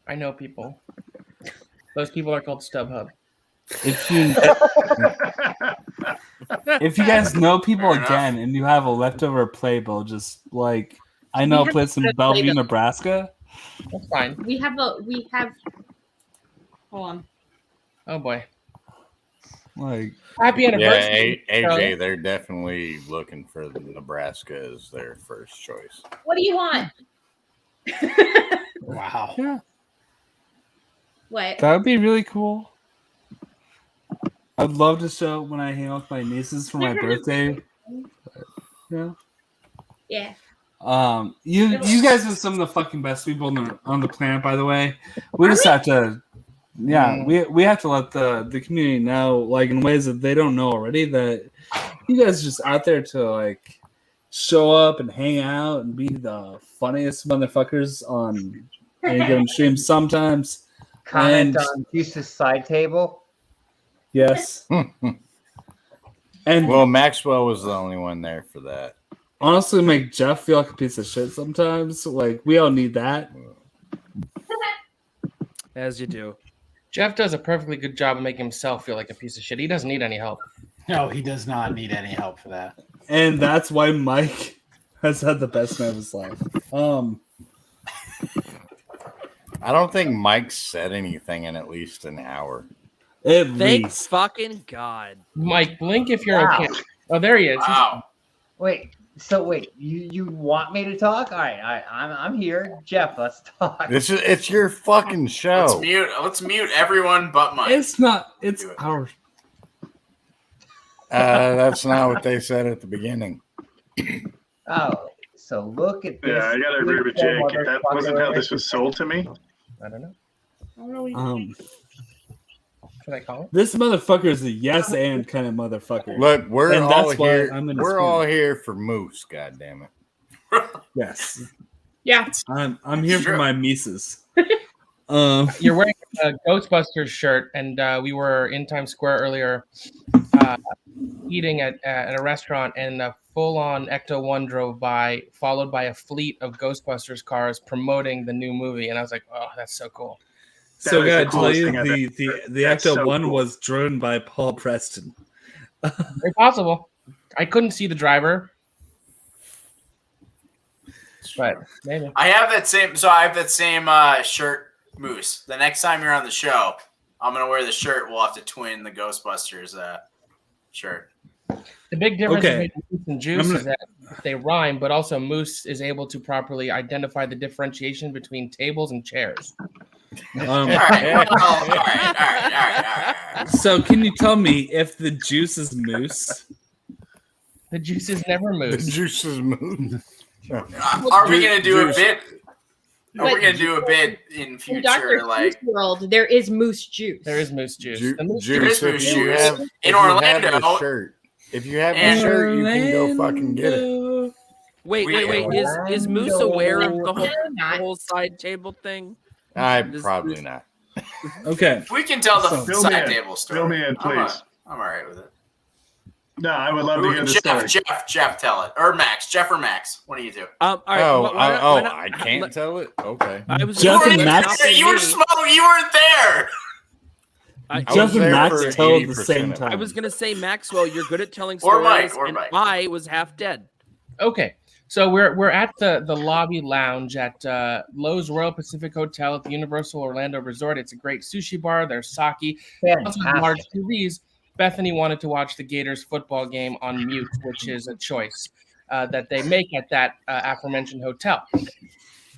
I know people. Those people are called StubHub. If you guys know people again and you have a leftover playbill, just I know a place in Bellevue, Nebraska. That's fine. We have hold on. Oh boy. Happy anniversary. Yeah, AJ, they're definitely looking for Nebraska as their first choice. What do you want? Wow. Yeah. What? That would be really cool. I'd love to show when I hang out with my nieces for my birthday. Yeah. Yeah. You guys are some of the fucking best people on the planet, by the way. We just have to, we have to let the community know, like, in ways that they don't know already, that you guys are just out there to, like, show up and hang out and be the funniest motherfuckers on any given stream sometimes. Comment on Juice's side table. Yes. And well, Maxwell was the only one there for that. Honestly, make Jeff feel like a piece of shit sometimes. Like, we all need that. As you do. Jeff does a perfectly good job of making himself feel like a piece of shit. He doesn't need any help. No, he does not need any help for that. And that's why Mike has had the best night of his life. I don't think Mike said anything in at least an hour. Thank fucking God. Mike, blink if you're okay. Oh, there he is. Wow. Wait, you want me to talk? All right, I'm here. Jeff, let's talk. It's your fucking show. Let's mute everyone but Mike. It's our. That's not what they said at the beginning. Oh, so look at this. Yeah, I gotta agree with Jake. That wasn't how this was sold to me. I don't know. Should I call it? This motherfucker is a yes and kind of motherfucker. Look, we're And all that's why here. I'm in We're his all corner. here for Moose. God damn it. Yes. Yeah. I'm here for my Mises. You're wearing a Ghostbusters shirt, and we were in Times Square earlier eating at a restaurant, and a full-on Ecto-1 drove by, followed by a fleet of Ghostbusters cars promoting the new movie. And I was like, oh, that's so cool. So That is I the gotta tell coolest you, thing I've the That's Ecto so 1 cool. was driven by Paul Preston. Very possible. I couldn't see the driver, but maybe. I have that same shirt, Moose. The next time you're on the show, I'm gonna wear the shirt. We'll have to twin the Ghostbusters shirt. The big difference Okay. between Moose and Juice is that they rhyme, but also Moose is able to properly identify the differentiation between tables and chairs. All right. So can you tell me if the juice is moose? The juice is never moose. The juice is moose. Are we gonna do a Juice. bit? Are we But- gonna do a bit in In future? Dr. Like Seuss world, there is moose juice. There is moose juice. Ju- The moose Juice, There is if you Moose have, Juice. if In you have Orlando. the shirt, if you have the And- shirt, you can go fucking get it. Wait. Is Moose aware of the whole side table thing? Probably not. Okay. we can tell the Fill me side in. table story. Fill me in, please. I'm all right with it. No, I would love to hear the story. Jeff, tell it, or Max. Jeff or Max. One of you two. All right. I can't tell it. Okay. I was Jeff gonna and say Max- not You were me. smoke. You weren't there. Jeff and there Max for tell at the 80% same of it. time. I was gonna say, Maxwell, you're good at telling Or stories, Mike, or and Mike. I was half dead. Okay, so we're at the lobby lounge at Lowe's Royal Pacific Hotel at the Universal Orlando Resort. It's a great sushi bar. There's sake. Also Fantastic. large TVs. Bethany wanted to watch the Gators football game on mute, which is a choice that they make at that aforementioned hotel.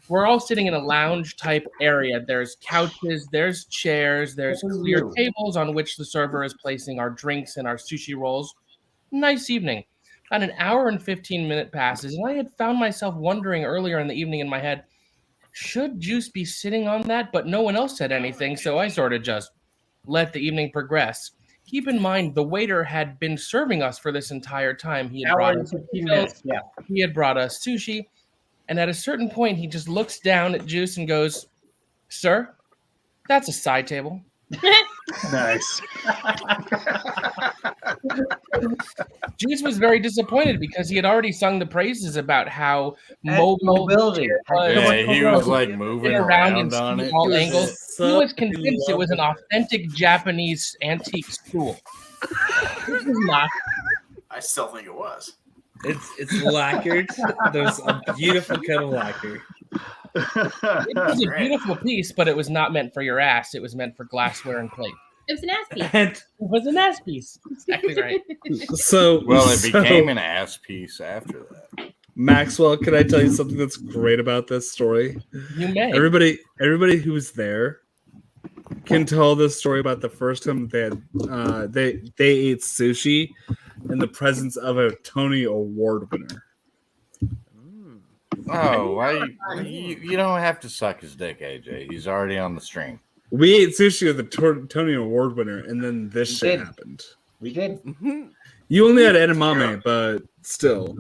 We're all sitting in a lounge type area. There's couches, there's chairs, there's clear tables on which the server is placing our drinks and our sushi rolls. Nice evening. About an hour and 15-minute passes, and I had found myself wondering earlier in the evening in my head, should Juice be sitting on that? But no one else said anything, so I sort of just let the evening progress. Keep in mind, the waiter had been serving us for this entire time. He had Hour brought and us 15 minutes. Yeah. he had brought us sushi, and at a certain point, he just looks down at Juice and goes, "Sir, that's a side table." Nice. Juice was very disappointed because he had already sung the praises about how mobile mobility. Yeah, he was like moving around and on seeing it. all He was angles. so He was convinced it was an authentic Japanese antique stool. This is not. I still think it was. It's lacquered. There's a beautiful kind of lacquer. It was a beautiful piece, but it was not meant for your ass. It was meant for glassware and plate. It was an ass piece. And It was an ass piece. Exactly right. so, Well, it became an ass piece after that. Maxwell, can I tell you something that's great about this story? You may. Everybody who was there can tell this story about the first time they had they ate sushi in the presence of a Tony Award winner. Oh, why you don't have to suck his dick, AJ. He's already on the stream. We ate sushi with the Tony Award winner, and then this shit happened. We did. You only had edamame, but still.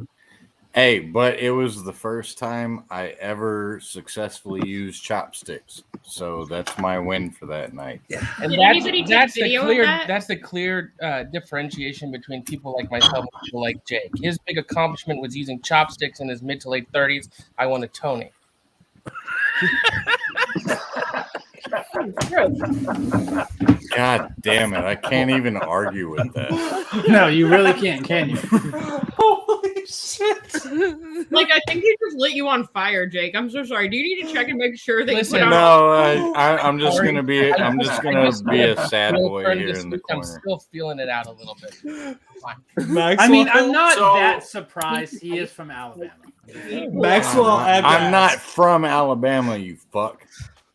Hey, but it was the first time I ever successfully used chopsticks, so that's my win for that night. And Did anybody take that's the video of clear that? that's the clear differentiation between people like myself and people like Jake. His big accomplishment was using chopsticks in his mid to late 30s. I won a Tony. God damn it! I can't even argue with that. No, you really can't, can you? Holy shit! Like, I think he just lit you on fire, Jake. I'm so sorry. Do you need to check and make sure that you Listen, put on? No, I'm just gonna be. I'm just gonna be a sad Real boy friend here this in the week, I'm corner. still feeling it out a little bit. I mean, I'm not So- that surprised. He is from Alabama. Maxwell I'm not from Alabama, you fuck.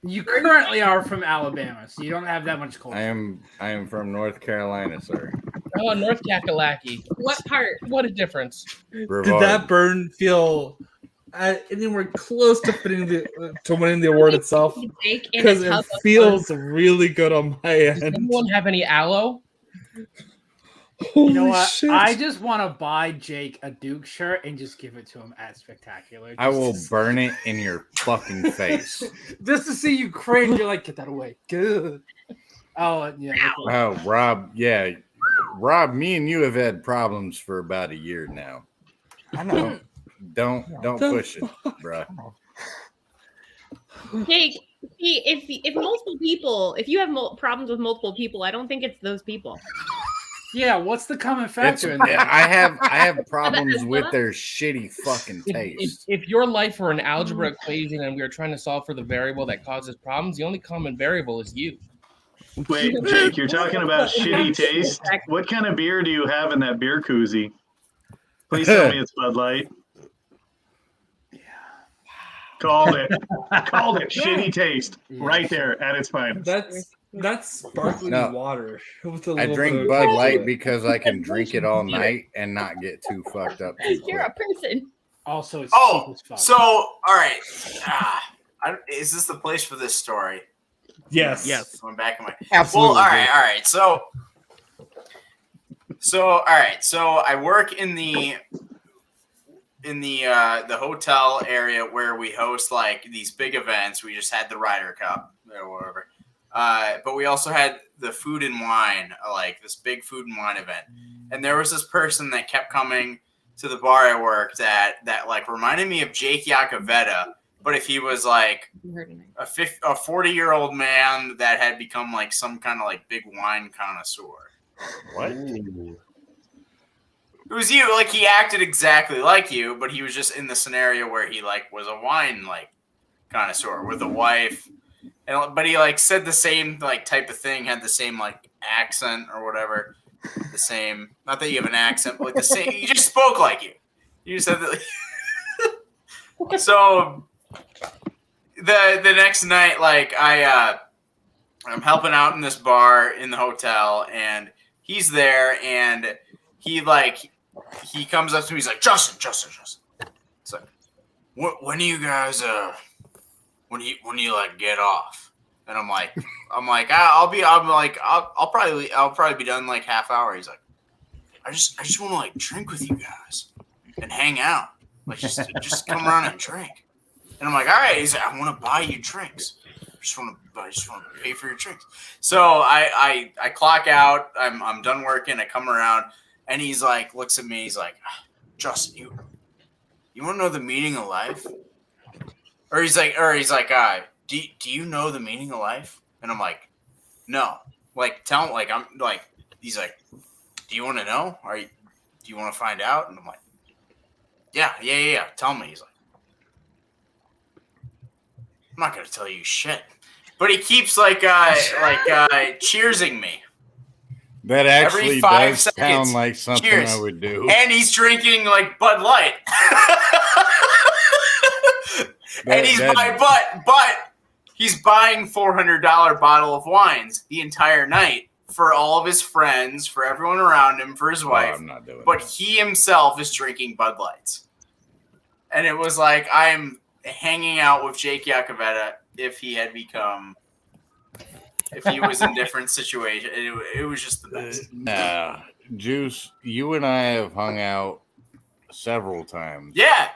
You currently are from Alabama, so you don't have that much culture. I am from North Carolina, sir. Oh, North Kakalaki. What part? What a difference. Did that burn feel anywhere close to winning the award itself? Jake in Because a it tub of feels really good on my Does end. anyone have any aloe? You know Holy what? shit. I just want to buy Jake a Duke shirt and just give it to him at Spectacular. I will burn it in your fucking face. Just to see you cringe. You're like, get that away. Good. Oh, yeah. Oh, Rob, yeah. Rob, me and you have had problems for about a year now. I know. Don't push it, bro. Jake, see, if multiple people, if you have problems with multiple people, I don't think it's those people. Yeah, what's the common It's, factor in I that? have problems with their shitty fucking taste. If your life were an algebra equation and we were trying to solve for the variable that causes problems, the only common variable is you. Wait, Jake, you're talking about shitty taste? What kind of beer do you have in that beer koozie? Please tell me it's Bud Light. Called it. Called it. Shitty taste. Right there at its finest. That's sparkling No. water. With a I little drink bit of- Bud Light because I can drink it all night and not get too fucked up. Too You're quick. a person. Also, it's Oh, cheap as fuck. so all right. Is this the place for this story? Yes. Yes. Going back in my Absolutely. Well, all right. So all right. So I work in the hotel area where we host like these big events. We just had the Ryder Cup or whatever. But we also had the food and wine, like this big food and wine event. And there was this person that kept coming to the bar I worked at that like reminded me of Jake Yacovetta, but if he was like a 40-year-old man that had become like some kind of like big wine connoisseur. What? It was you. Like he acted exactly like you, but he was just in the scenario where he like was a wine like connoisseur with a wife. And, but he like said the same like type of thing, had the same like accent or whatever. The same, not that you have an accent, but like the same. You just spoke like you. You just said that. So the next night, like I'm helping out in this bar in the hotel, and he's there, and he comes up to me. He's like, Justin. It's like, when do you guys when do you like get off? And I'm like, I'll probably be done in like half hour. He's like, I just want to like drink with you guys and hang out, like just come around and drink. And I'm like, all right. He's like, I want to buy you drinks. I just want to pay for your drinks. So I clock out. I'm done working. I come around, and he's like, looks at me. He's like, Justin, you want to know the meaning of life? Or he's like, do you know the meaning of life? And I'm like, no. Like, tell him. Like, I'm like, he's like, do you want to know? Do you want to find out? And I'm like, yeah. Tell me. He's like, I'm not gonna tell you shit. But he keeps cheersing me. That actually Every 5 does seconds, sound like something cheers. I would do. And he's drinking like Bud Light. And he's buying $400 bottle of wines the entire night for all of his friends, for everyone around him, for his wife. I'm not doing but he himself is drinking Bud Lights. and it was like I'm hanging out with Jake Iacovetta if he was in different situation. It was just the best. Juice, you and I have hung out several times. Yeah.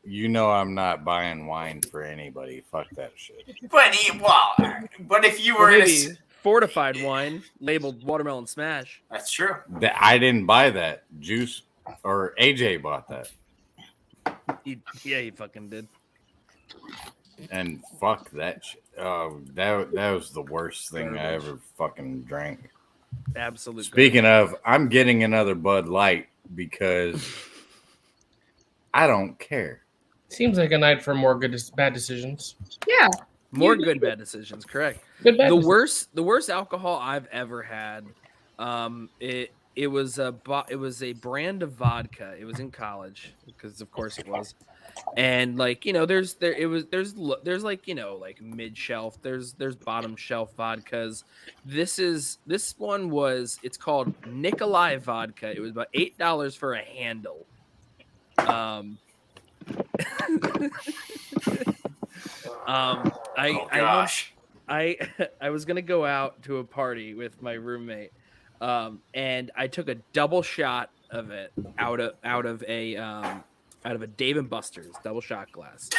You know I'm not buying wine for anybody. Fuck that shit. But if you were Well, in maybe fortified wine labeled watermelon smash. That's true. I didn't buy that. Juice or AJ bought that. He fucking did. And fuck that shit. Oh, that was the worst thing I ever fucking drank. Absolutely. Speaking of, I'm getting another Bud Light because I don't care. Seems like a night for more bad decisions. Yeah. More good bad decisions, correct. Good bad the decisions. worst alcohol I've ever had. It was a brand of vodka. It was in college because of course it was. And like, there's like, like mid shelf, there's bottom shelf vodkas. This one it's called Nikolai vodka. It was about $8 for a handle. I was gonna go out to a party with my roommate, and I took a double shot of it out of a Dave and Buster's double shot glass,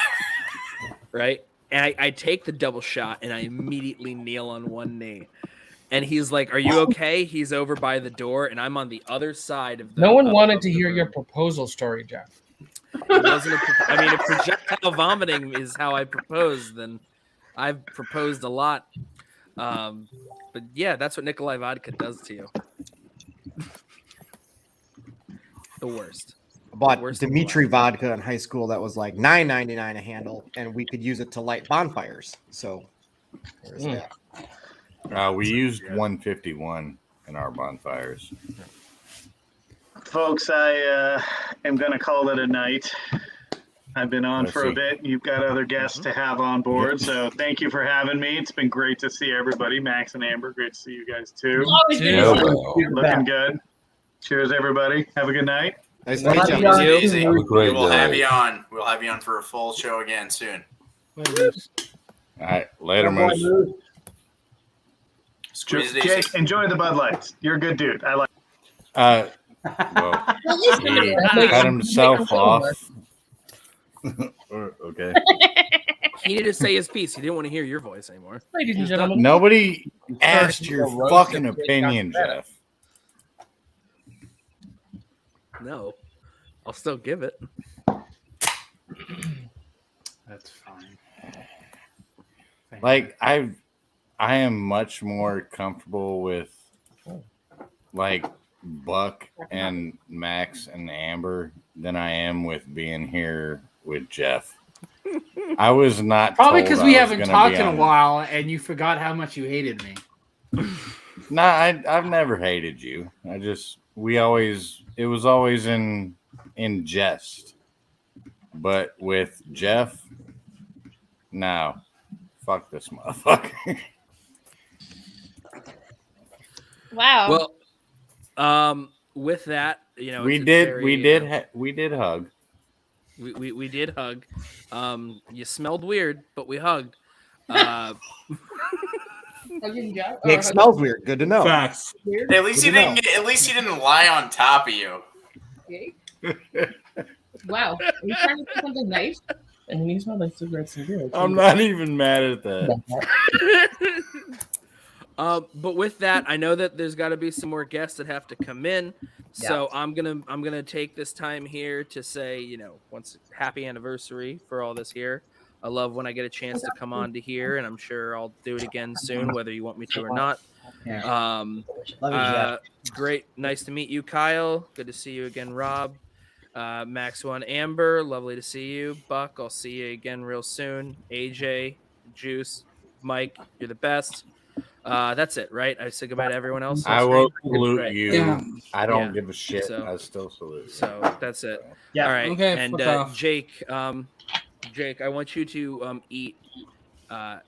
right? And I take the double shot and I immediately kneel on one knee. And he's like, "Are you okay?" He's over by the door, and I'm on the other side of the. No one wanted to hear your proposal story, Jeff. It wasn't. If projectile vomiting is how I propose, then I've proposed a lot. But yeah, that's what Nikolai vodka does to you. The worst. I bought Dimitri vodka in high school that was like $9.99 a handle, and we could use it to light bonfires. So there's that. We used 151 in our bonfires. Folks, I am going to call it a night. I've been on for a bit. You've got other guests to have on board, so thank you for having me. It's been great to see everybody. Max and Amber, great to see you guys too. Always good to see you. Looking good. Cheers, everybody. Have a good night. Nice to meet you. Easy. Have a great We'll have night. you on. We'll have you on for a full show again soon. All right, later, Moose. Squeeze it Jake, easy. enjoy the Bud Lights. You're a good dude. I like. Well, he cut himself off. Okay. He needed to say his piece. He didn't want to hear your voice anymore. Ladies and gentlemen, Nobody asked your fucking opinion, Jeff. No, I'll still give it. That's fine. Like I am much more comfortable with like Buck and Max and Amber than I am with being here with Jeff. I was not Probably told because I we was haven't gonna talked be in a on- while and you forgot how much you hated me. Nah, I've never hated you. It was always in jest. But with Jeff, no. Fuck this motherfucker. Wow. Well, with that, we did hug. We did hug. You smelled weird, but we hugged. Nick smells weird. Good to know. Facts. At least he didn't lie on top of you. Wow. Are you trying to do something nice? And then you smell like cigarettes and beer. I'm not even mad at that. But with that, I know that there's got to be some more guests that have to come in. So I'm gonna take this time here to say, once happy anniversary for all this here. I love when I get a chance to come on to here, and I'm sure I'll do it again soon, whether you want me to or not. Great, nice to meet you, Kyle. Good to see you again, Rob. Maxwell and Amber, lovely to see you. Buck, I'll see you again real soon. AJ, Juice, Mike, you're the best. That's it, right? I said goodbye to everyone else. I will salute Right. you. Yeah. I don't give a shit. So- I still salute you. So that's it. Yeah. All right. Okay, And fuck off. Jake, I want you to eat. I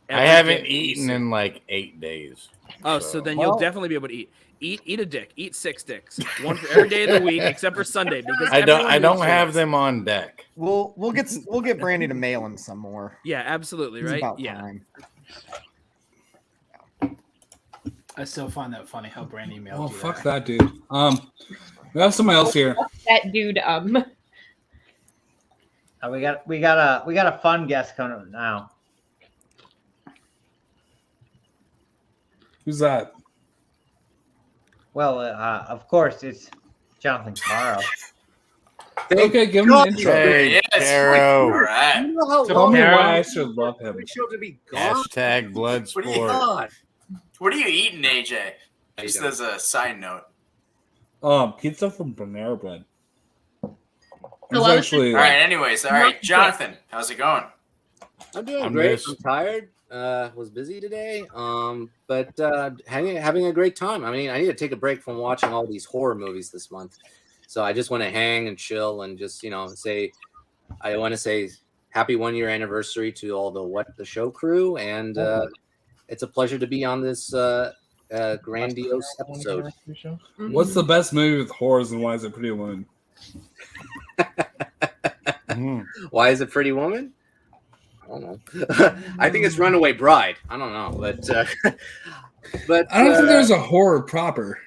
haven't eaten in like 8 days. Oh, so then you'll definitely be able to eat. Eat a dick. Eat 6 dicks. One for every day of the week except for Sunday because I don't everyone needs have dicks. them on deck. We'll get Brandy to mail him some more. Yeah, absolutely, It's right? about Yeah. time. I still find that funny how Brandy mailed Oh, you fuck that, dude. We have somebody else here. That dude. We got a fun guest coming up now. Who's that? Well, of course it's Jonathan Caro. Okay, give him an intro. Hey, Caro. Right. You know how Tell long me it why I was should love him. for the show to be gone? Hashtag blood What do you- sport. God. What are you eating, AJ? you Just doing? as a side note. Pizza from Panera Bread. I It's love it. actually All right. Anyways, all right, Jonathan, how's it going? I'm doing I'm great. just- I'm tired. Was busy today. But having a great time. I mean, I need to take a break from watching all these horror movies this month. So I just want to hang and chill and just, I want to say happy 1-year anniversary to all the What the Show crew. And it's a pleasure to be on this grandiose episode. What's the best movie with horrors and why is it Pretty Woman? Why is it Pretty Woman? I don't know. I think it's Runaway Bride. I don't know, but I don't think there's a horror proper.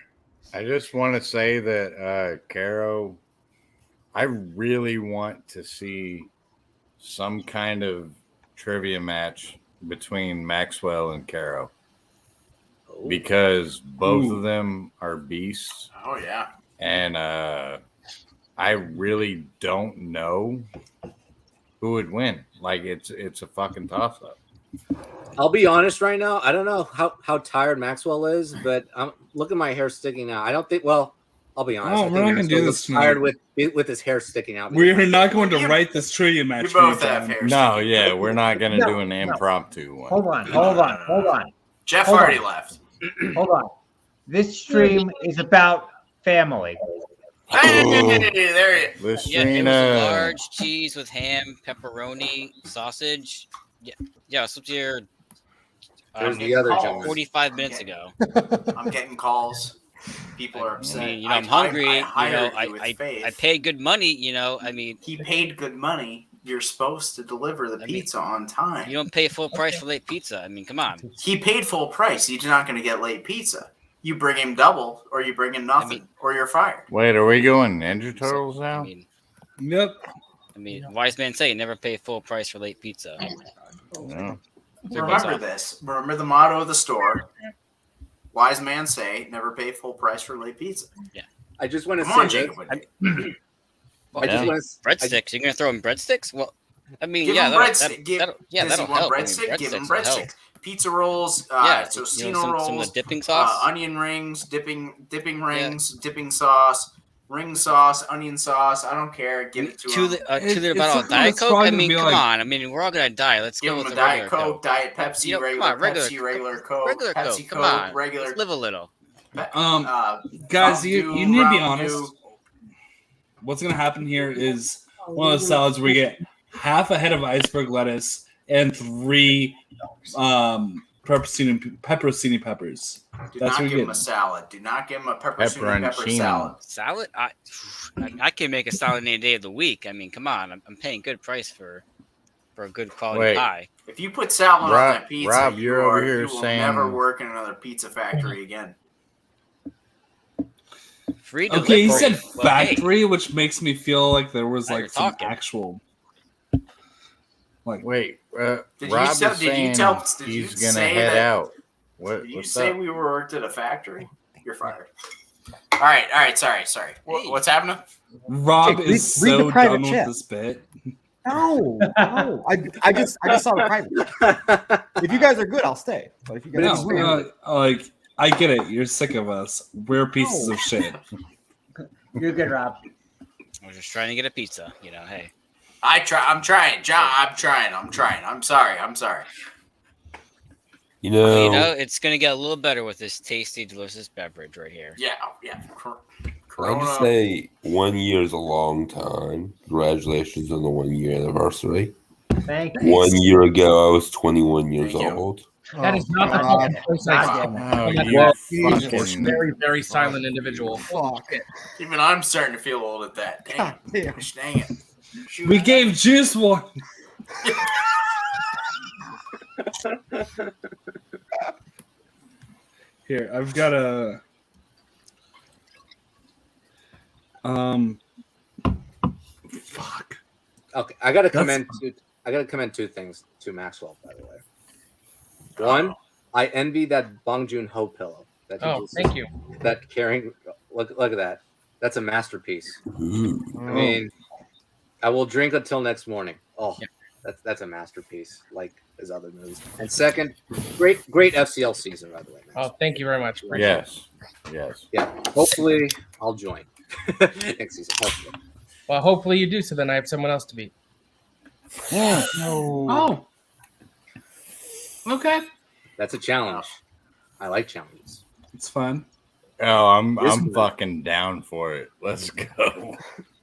I just want to say that, Caro, I really want to see some kind of trivia match between Maxwell and Caro because both of them are beasts. Oh yeah. And I really don't know who would win. Like it's a fucking toss up. I'll be honest right now. I don't know how tired Maxwell is, but look at my hair sticking out. I don't think. Well, I'll be honest. Oh, I we're think not gonna do Maxwell this looks tired with his hair sticking out. We are not going to write this trivia match. You both have hair. No, yeah, we're not gonna do an impromptu one. Hold on. Jeff Hold already on. left. Hold on. This stream is about family. Hey, there you. Yeah, it was a large cheese with ham, pepperoni, sausage. Yeah, I was up here. There's the other gentleman. 45 minutes ago. I'm getting calls. People are upset. I mean, I'm hungry. I I paid good money. He paid good money. You're supposed to deliver the pizza on time. You don't pay full price for late pizza. I mean, come on. He paid full price. He's not going to get late pizza. You bring him double, or you bring him nothing, or you're fired. Wait, are we going Ninja Turtles now? Yep. I mean, wise man say never pay full price for late pizza. No. Remember this. Remember the motto of the store. Wise man say, never pay full price for late pizza. Yeah. I just want to Come say on, Jake. Breadsticks. You're gonna throw in breadsticks? Well, I mean, Give yeah, him that'll does he help. want I mean, breadstick? Give him will help. breadstick. Pizza rolls, Yeah, tostino rolls, some of the dipping sauce. onion rings, dipping rings, dipping sauce, ring sauce, onion sauce. I don't care. Give it to him. 2 liter bottle of Diet Coke. I mean, come on. I mean, we're all gonna die. Let's Give go him with a the Diet regular Coke, Diet Pepsi, come regular on, regular Pepsi, regular Coke, regular Pepsi Coke. Coke, Come on, regular. let's live a little. Guys, you need to be Mountain honest. Dew. What's going to happen here is one of those salads where you get half a head of iceberg lettuce and 3 pepperoni peppers. Do That's not what give you him get. a salad. Do not give him a pepperoni pepper salad. Salad? I can make a salad any day of the week. I mean, come on. I'm paying good price for a good quality Wait. pie. If you put salad on that pizza, Rob, you're over here you will saying- never work in another pizza factory again. Free Okay, you delivery. said Well, hey, factory, which makes me feel like there was Now like you're some talking. actual. Like, wait, Did you Rob tell- is did you saying tell- did he's you gonna say head that- out. What? Did you What's say up? we worked at a factory? You're fired. All right. Sorry. What's happening? Rob Jake, is read the so private done chat. with this bit. No. I just saw the private. If you guys are good, I'll stay. But if you guys Like, I get it. You're sick of us. We're pieces of shit. You're good, Rob. I was just trying to get a pizza. Hey. I'm trying, John. I'm trying. I'm sorry. You know, It's gonna get a little better with this tasty, delicious beverage right here. Yeah. I'll just say 1 year is a long time. Congratulations on the 1 year anniversary. Thank you. 1 year ago, I was 21 years old. That is not the God. choice I God. said. you Jesus, fucking- very, very silent individual. Fuck. Even I'm starting to feel old at that. Damn. Gosh, dang it. Shoot. We gave Juice one. Here, I've got a fuck. Okay, I gotta That's- commend two things to Maxwell, by the way. One, I envy that Bong Joon Ho pillow. That Thank you. That carrying, look at that. That's a masterpiece. I mean, I will drink until next morning. Oh, that's a masterpiece, like his other movies. And second, great FCL season, by the way. Oh, thank you very much. Yes. Yeah. Hopefully, I'll join next season. Hopefully. Well, hopefully you do, so then I have someone else to beat. Oh. Okay. That's a challenge. I like challenges. It's fun. Oh, I'm fucking down for it. Let's go.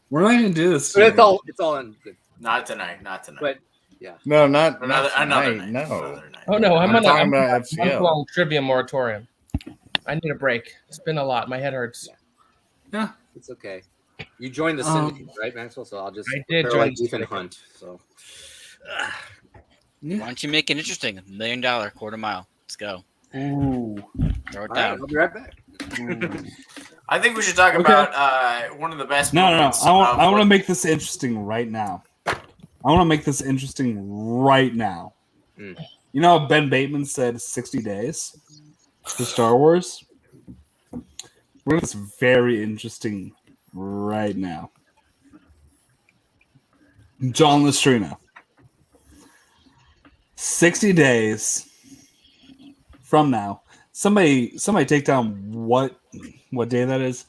We're not gonna do this. But it's all in good. Not tonight. But yeah. No, not Another tonight, night. No. Oh no, I'm on talking a about FCL. month-long trivia moratorium. I need a break. It's been a lot. My head hurts. Yeah. It's okay. You joined the syndicate, right, Maxwell? So I'll just I did prepare join like the Ethan syndicate. Hunt. So Why don't you make it interesting? $1 million quarter mile. Let's go. Ooh. Throw it all right, down. I'll be right back. I think we should talk about one of the best No. moments. I want to make this interesting right now. Mm. You know how Ben Bateman said 60 days for Star Wars? We're It's very interesting right now. John Lustrino. 60 days from now. Somebody take down what day that is.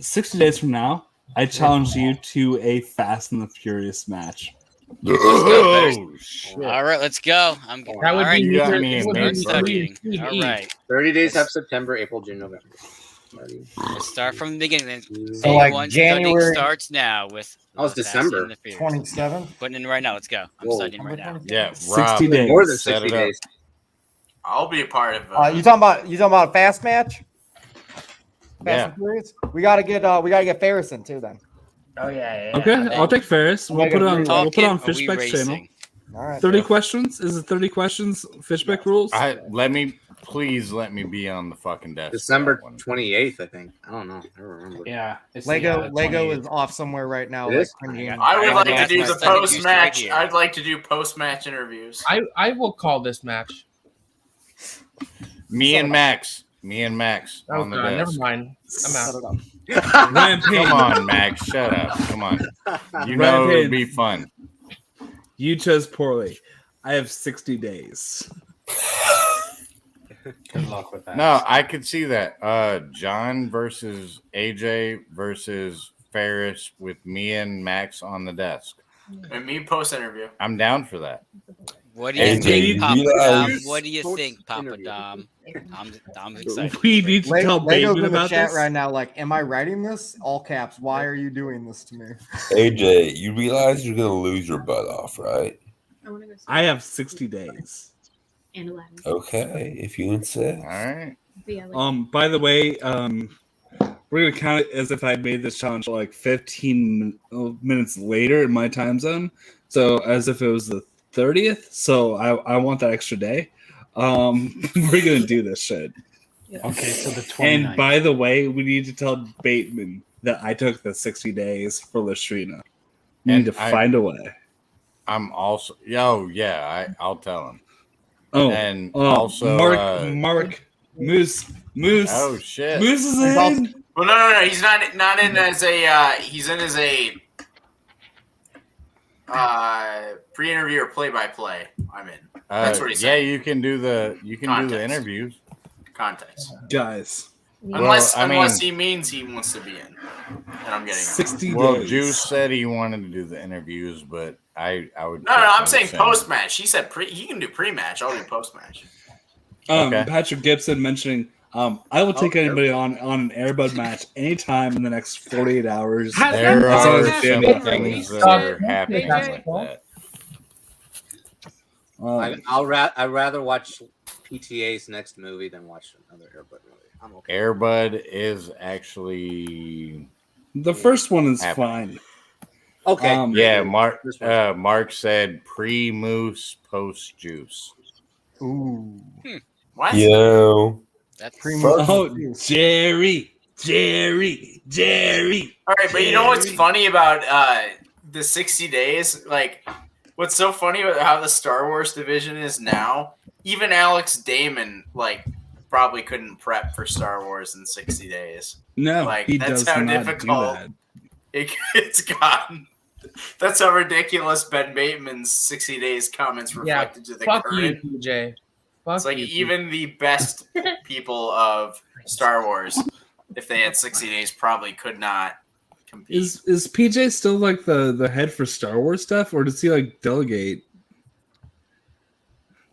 60 days from now, I challenge you to a Fast and the Furious match. Oh, shit. All right, let's go. I'm That would all right. be Start me. All right. 30 days have September, April, June, November. Let's start from the beginning. Then. So, like, Day one January- study starts now with. That was Fast December. and the Furious. 27? Putting in right now. Let's go. I'm Whoa. studying right now. Yeah, 60 days. More than Set 60 it up. days. I'll be a part of. You talking about a fast match? Fast Yeah. and Furious? We gotta get Farrison too then. Oh yeah. Okay, I'll take Ferris. We'll put it on Talking, are we Fishback's channel. racing? All right. 30 questions? Is it 30 questions? Fishback rules? Please let me be on the fucking desk. December 28th, I think. I don't know. I don't remember. Yeah. Lego 28th. is off somewhere right now. It Like is? cringing. I would like to That's do my the study post juice match. right here. I'd like to do post match interviews. I will call this match. Me and Max Oh on the god, never desk. mind. I'm out. Rampage. Come on, Max, shut up. Come on. You know Rampage. it'll be fun. You chose poorly. I have 60 days. Good luck with that. No, I could see that. John versus AJ versus Ferris with me and Max on the desk. And me post interview. I'm down for that. What do you AJ, think, you Papa realize- Dom? What do you Sports think, Papa interview. Dom? I'm excited. We need to tell Lego's Bateman in the about chat this. right now. Like, am I writing this? All caps. Why are you doing this to me? AJ, you realize you're gonna lose your butt off, right? I want to go see I have 60 days. and 11. Okay, if you insist. All right. But yeah, like, By the way, we're gonna count it as if I made this challenge like 15 minutes later in my time zone. So as if it was the 30th. So I want that extra day. We're gonna do this shit. Okay, so the 29th. And by the way, we need to tell Bateman that I took the 60 days for Lustrina. We need to find a way. I'm also I'll tell him. Oh, and also Mark Moose. Oh shit. Moose is in. Well, no. He's not in as a. He's in as a pre-interview or play-by-play. I'm in. That's what he said. Yeah, you can do the interviews. Context. Guys. Unless he means he wants to be in. And I'm getting 60 Well, days. Juice said he wanted to do the interviews, but I would. No, I'm saying post-match. He said he can do pre-match. I'll do post-match. Okay. Patrick Gibson mentioning, I will take anybody on an Airbud match anytime in the next 48 hours. There As long are as it's some in- things that are happening like that. I'd rather watch PTA's next movie than watch another Air Bud movie. I'm okay. Air Bud is actually the first one is fine. Okay. Yeah, Mark said pre-moose, post-juice. Ooh. What? Yo. That's Jerry. All right, but you know what's funny about the 60 days? Like, what's so funny about how the Star Wars division is now? Even Alex Damon, like, probably couldn't prep for Star Wars in 60 days. No, like he that's does how not difficult do it's gotten. That's how ridiculous Ben Bateman's 60 days comments reflected to the fuck current. you, PJ. Fuck It's like you, even the best people of Star Wars, if they had 60 days, probably could not compete. Is PJ still like the head for Star Wars stuff, or does he like delegate?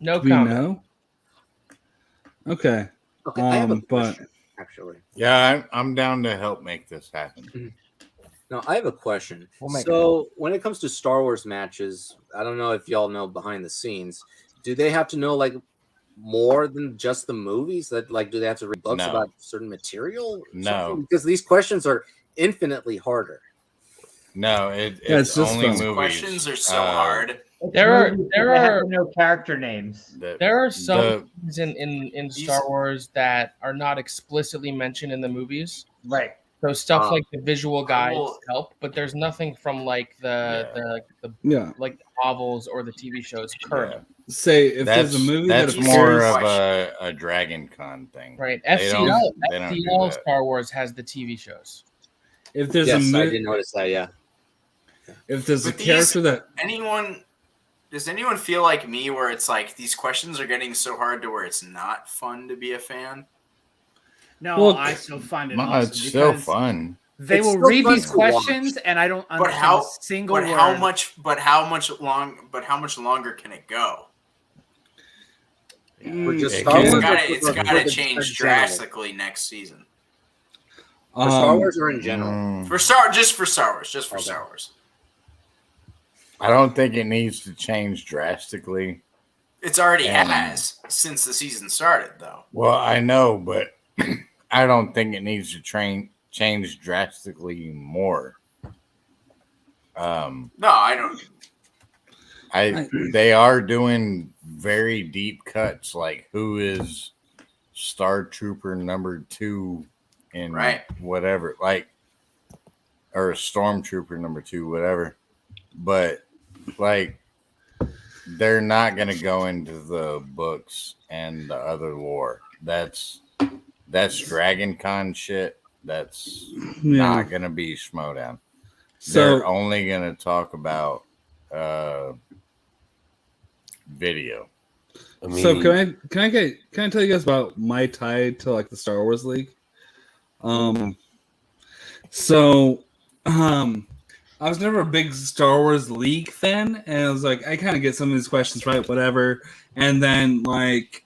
No Do we comment. know? Okay. Okay, I have a but question, actually. Yeah, I'm down to help make this happen. No, I have a question. We'll make So, when it comes to Star Wars matches, I don't know if y'all know behind the scenes. Do they have to know like more than just the movies? That like, do they have to read books No. about certain material? or No. something? Because these questions are infinitely harder. No, it's it's just only those movies. Questions are so hard. There are They have to know character names. there are some things in Star Wars that are not explicitly mentioned in the movies. Right. So stuff like the visual guides help, but there's nothing from like the like the novels or the TV shows current. Say if there's a movie that's that more appears, of a Dragon Con thing, Right. They don't do FCL that. Star Wars has the TV shows. if there's Yes, a I movie, did notice that. Yeah. if there's But a character that does anyone feel like me where it's like these questions are getting so hard to where it's not fun to be a fan? No, Well, I still find it No, awesome. it's still because fun. They It's will still read fun these to watch. questions, and I don't But understand how? a single But word. how much? But how much longer can it go? For just It Star can- Wars, It's got to change drastically next season. For Star Wars or in general? For Star Wars. I don't think it needs to change drastically. It's already And- has since the season started, though. Well, I know, but I don't think it needs to change drastically more. No, I don't. They are doing very deep cuts, like who is Star Trooper number 2 in whatever, like, or Stormtrooper number 2, whatever. But like, they're not going to go into the books and the other lore. That's Dragon Con shit. That's not going to be Schmodown. They're only going to talk about video. So can I tell you guys about my tie to like the Star Wars League? I was never a big Star Wars League fan, and I was like, I kind of get some of these questions right, whatever. And then like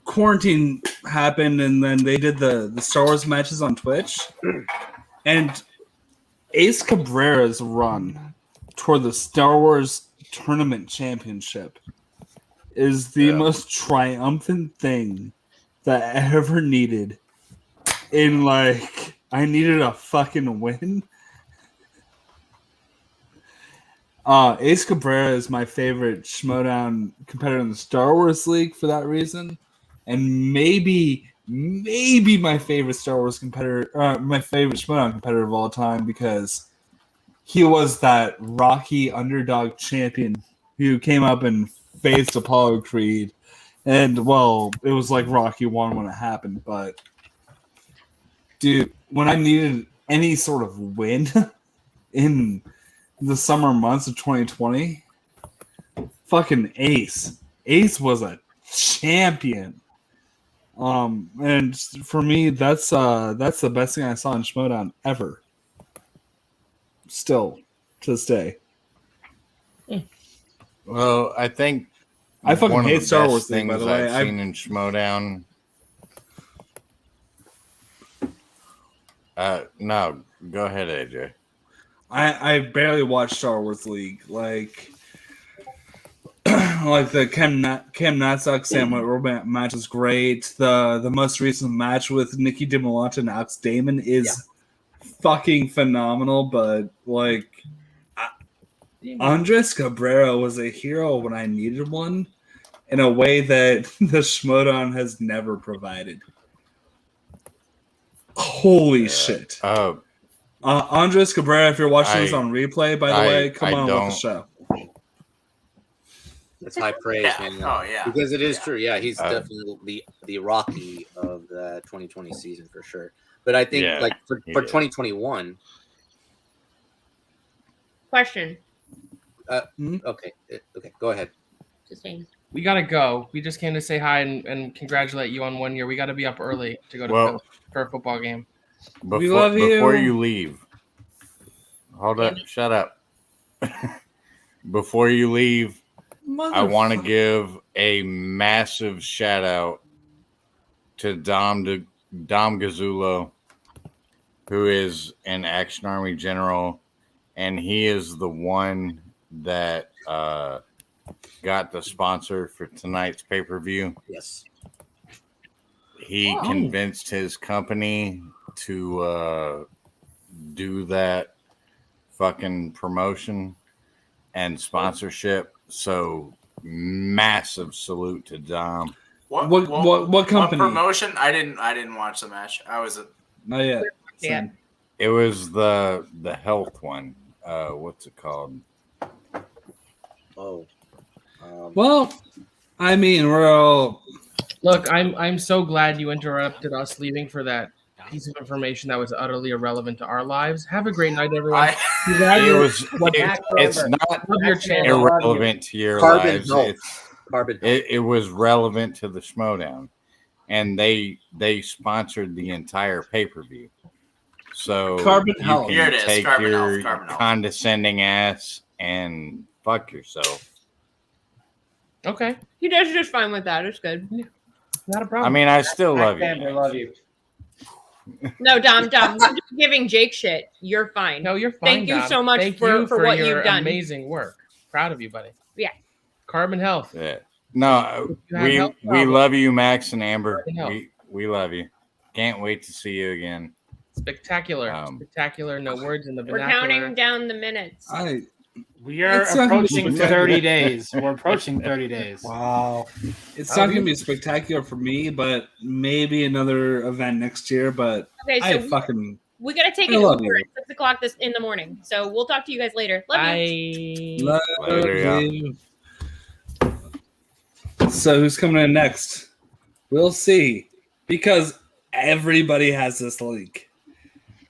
quarantine happened, and then they did the Star Wars matches on Twitch, and Ace Cabrera's run toward the Star Wars Tournament Championship is the most triumphant thing that I ever needed. In like, I needed a fucking win. Ace Cabrera is my favorite Schmodown competitor in the Star Wars League for that reason, and maybe my favorite Star Wars competitor, my favorite Schmodown competitor of all time, because he was that Rocky underdog champion who came up and faced Apollo Creed, and well, it was like Rocky won when it happened, but dude, when I needed any sort of win in the summer months of 2020, fucking Ace was a champion. And for me, that's the best thing I saw in Schmodown ever. Still, to this day. Well, I think I fucking one of hate the Star best Wars thing, by things the way. I've seen in Schmodown. No, go ahead, AJ. I barely watch Star Wars League. Like, Like the Cam Natsuk Sam White match is great. The most recent match with Nikki DiMolanta and Alex Damon is fucking phenomenal. But like, Andres Cabrera was a hero when I needed one, in a way that the Schmodown has never provided. Holy shit! Andres Cabrera, if you're watching this on replay, by the way, come on with the show. That's high praise, man. Oh, yeah. Because it is true. Yeah, he's definitely the Rocky of the 2020 season for sure. But I think like for 2021. Question. Okay. Go ahead. Sustain. We gotta go. We just came to say hi and congratulate you on 1 year. We got to be up early to go to for a football game. Before you leave, hold up. Shut up. Before you leave, I want to give a massive shout out to Dom Gazzullo, who is an Action Army general, and he is the one that got the sponsor for tonight's pay-per-view. Yes. He convinced his company to do that fucking promotion and sponsorship. So massive salute to Dom. What company? What promotion? I didn't watch the match. I was not yet. Yeah. It was the health one. What's it called? Well, I mean, we're all. Look, I'm so glad you interrupted us leaving for that piece of information that was utterly irrelevant to our lives. Have a great night, everyone. It's not irrelevant to your lives. It was relevant to the Schmodown, and they sponsored the entire pay-per-view. So Carbon you Health. can Here it is, take Carbon your Health, Carbon Health. condescending ass and fuck yourself. Okay. He does just fine with that. It's good. Not a I problem. mean, I still love you. I love you. No, Dom, we're just giving Jake shit. You're fine. No, you're fine. Thank you Dom. so much Thank for you what your you've done. Amazing work. Proud of you, buddy. Yeah. Carbon Health. Yeah. No, You have we health we problems. love you, Max and Amber. Carbon Health. We love you. Can't wait to see you again. Spectacular. Spectacular. No words in the We're vernacular. counting down the minutes. We are It's not gonna be approaching spectacular. 30 days. We're approaching 30 days. Wow. It's not going to be spectacular for me, but maybe another event next year. But Okay, so I fucking. we gotta take I it love over you. at 6 o'clock in the morning. So we'll talk to you guys later. Love you. Love Later, you. So who's coming in next? We'll see. Because everybody has this link.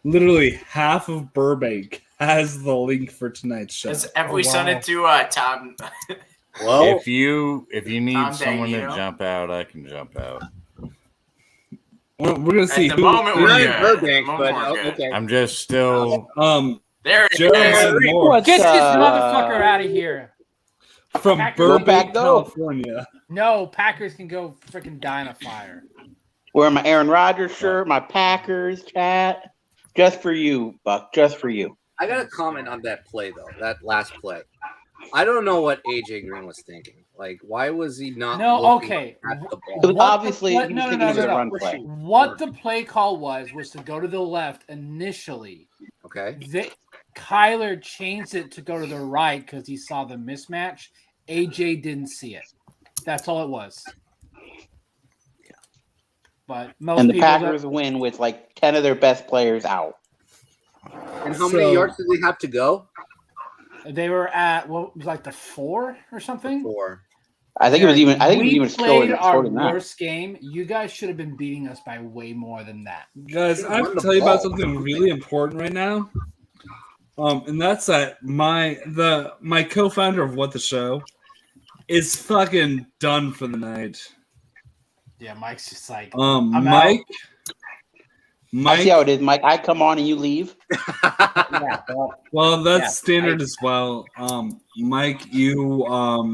Literally half of Burbank has the link for tonight's show. Have we sent it to Tom? Well, if you need Tom someone to Dangino. jump out, I can jump out. We're gonna see. At the moment, we're good. Burbank, At the but moment, we're good. okay. I'm just still. There it Jared is. said more. Get this motherfucker out of here. From Packers Burbank, go. California. No, Packers can go freaking die in a fire. Wearing my Aaron Rodgers shirt, my Packers hat. Just for you, Buck. Just for you. I got to comment on that play though. That last play. I don't know what AJ Green was thinking. Like, why was he not? No, looking okay. At the ball? Because obviously, What- he was no, no, thinking no, he was no, a no. run play. What the play call was to go to the left initially. Okay. Kyler changed it to go to the right because he saw the mismatch. AJ didn't see it. That's all it was. But most And the people Packers win with like 10 of their best players out. And how many yards did they have to go? they were at what was like the 4 or something. 4. I think it was even. I think it was even played our shorter than that. worst game. You guys should have been beating us by way more than that. Guys, I have to tell you about something really important right now. And that's that my co-founder of What the Show is fucking done for the night. Yeah, Mike's just like Mike. I see how it is, Mike. I come on and you leave. Well, that's Yeah, standard as well. Mike, you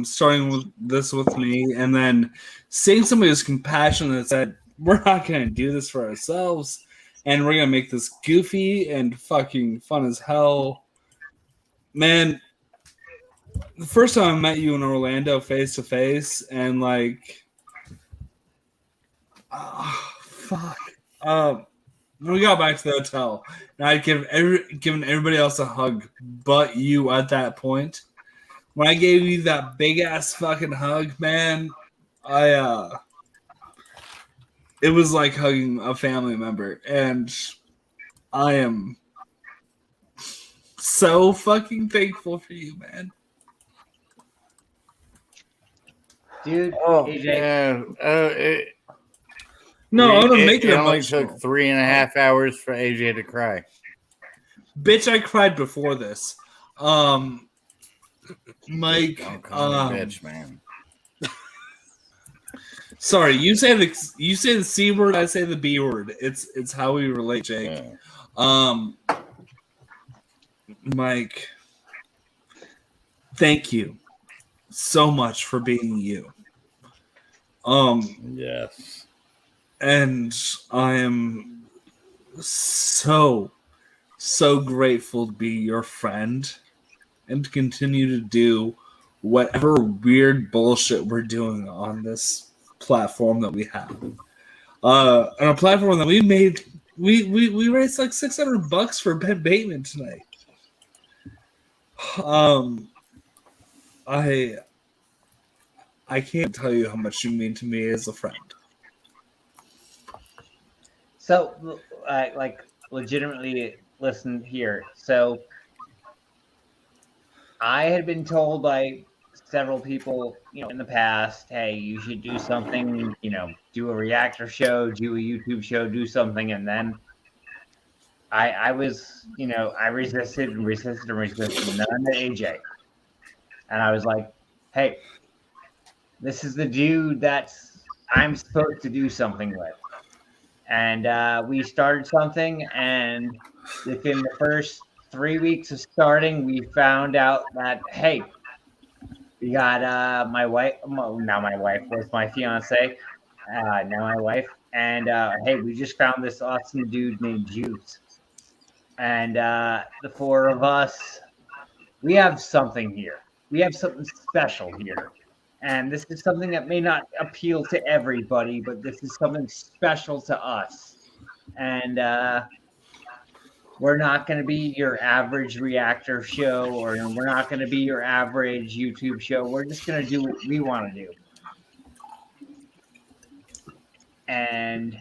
starting with this with me, and then seeing somebody who's compassionate that said, "We're not going to do this for ourselves, and we're going to make this goofy and fucking fun as hell." Man, the first time I met you in Orlando face to face, and like, fuck. When we got back to the hotel, and I'd given everybody else a hug, but you at that point. When I gave you that big ass fucking hug, man, it was like hugging a family member, and I am so fucking thankful for you, man. Dude, Oh, AJ. yeah. No, I'm gonna make it only emotional. took 3.5 hours for AJ to cry. Bitch, I cried before this. Mike, Don't call me bitch, man. Sorry, you say the C word, I say the B word. It's how we relate, Jake. Yeah. Mike, thank you so much for being you. Yes. And I am so grateful to be your friend and to continue to do whatever weird bullshit we're doing on this platform that we have. On a platform that we made, we raised like $600 for Ben Bateman tonight. I can't tell you how much you mean to me as a friend. So, like, legitimately, listen here. So, I had been told by several people, in the past, hey, you should do something, do a reactor show, do a YouTube show, do something. And then I was, I resisted and resisted and resisted. And then I met AJ. And I was like, hey, this is the dude I'm supposed to do something with. And we started something, and within the first 3 weeks of starting, we found out that, hey, we got my wife, now my wife was my fiance, now my wife, and hey, we just found this awesome dude named Juice. And the four of us, we have something here. We have something special here. And this is something that may not appeal to everybody, but this is something special to us. And we're not going to be your average reactor show, or we're not going to be your average YouTube show. We're just going to do what we want to do. And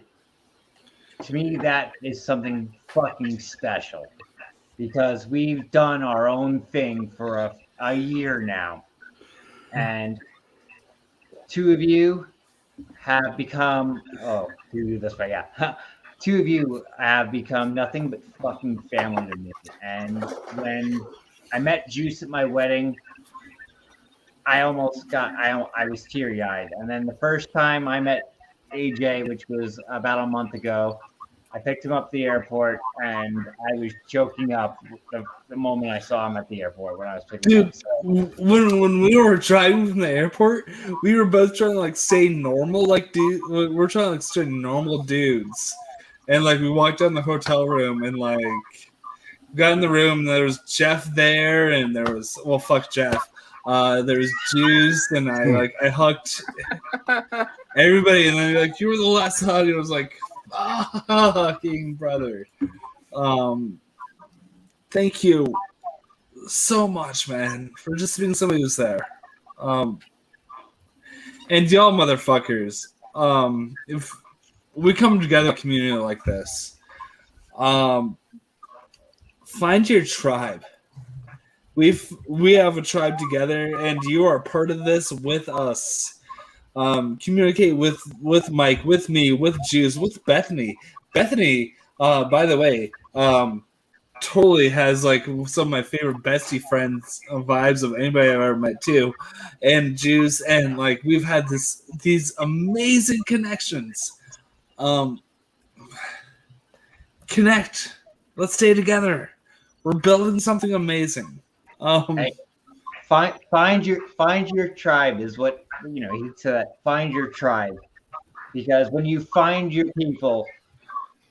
to me, that is something fucking special, because we've done our own thing for a year now. And two of you have become, two of you have become nothing but fucking family to me. And when I met Juice at my wedding, I was teary-eyed. And then the first time I met AJ, which was about a month ago, I picked him up at the airport, and I was choking up the moment I saw him at the airport when I was picking him up. Dude, when we were driving from the airport, we were both trying to like stay normal, like we're trying to like stay normal dudes, and like we walked down the hotel room and like got in the room, and there was Jeff there, and there was fuck Jeff, there was Juice, and I hugged everybody, and then like you were the last hug, and I was like, fucking brother. Thank you so much, man, for just being somebody who's there. And y'all motherfuckers, if we come together in a community like this, find your tribe. We have a tribe together, and you are part of this with us. Communicate with Mike, with me, with Juice, with Bethany. Bethany, by the way, totally has like some of my favorite bestie friends vibes of anybody I've ever met too, and Juice, and like we've had these amazing connections. Connect. Let's stay together. We're building something amazing. Hey, find your tribe is what he said. Find your tribe, because when you find your people,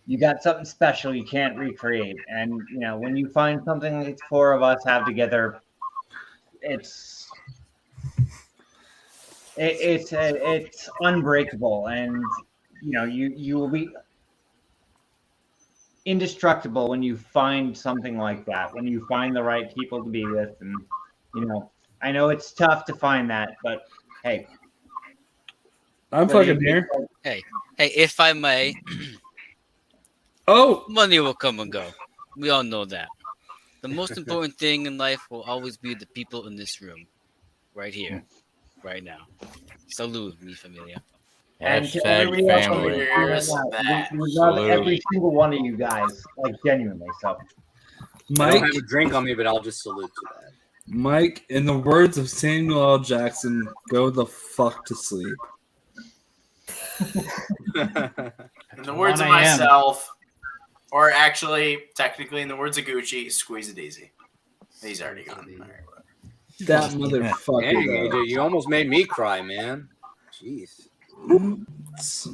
you got something special you can't recreate. And when you find something that the four of us have together, it's unbreakable, and you will be indestructible when you find something like that, when you find the right people to be with. And I know it's tough to find that, but hey, I'm fucking here. Hey, if I may. Oh, money will come and go. We all know that. The most important thing in life will always be the people in this room, right here, right now. Salud, mi familia. And to Hashtag everybody else on the family. call right now, we love Salute. every single one of you guys, like genuinely. So, I Mike, don't have a drink on me, but I'll just salute to that. Mike, in the words of Samuel L. Jackson, go the fuck to sleep. In the words of 1 a.m. myself, or actually, technically, in the words of Gucci, squeeze it easy. He's already gone. All right. That motherfucker. Dang, though. AJ, you almost made me cry, man. Jeez.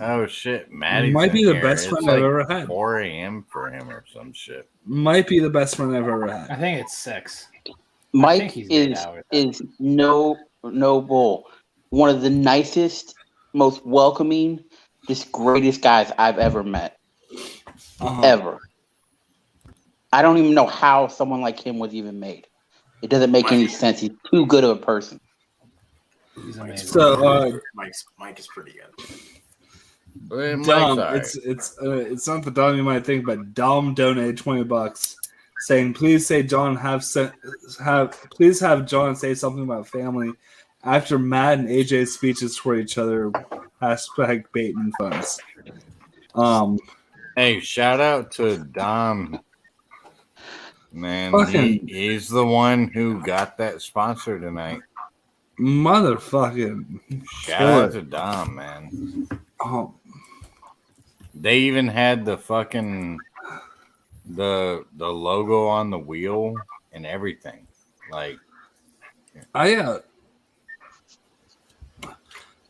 Oh shit, Maddie's Might be in the here. best It's friend like I've ever had. 4 a.m. for him or some shit. Might be the best friend I've ever had. I think it's 6. Mike he's made is out with is no bull. One of the nicest, most welcoming, just greatest guys I've ever met. Ever. I don't even know how someone like him was even made. It doesn't make any sense. He's too good of a person. He's amazing. So, Mike is pretty good. Dom, it's not the Dom you might think, but Dom donated $20, saying, "Please say John please have John say something about family after Matt and AJ's speeches toward each other." Hashtag Bateman funds. Hey, shout out to Dom. Man, Fucking- he's the one who got that sponsor tonight. Motherfucking Shout out to Dom, man. Oh. They even had the fucking the logo on the wheel and everything. Like,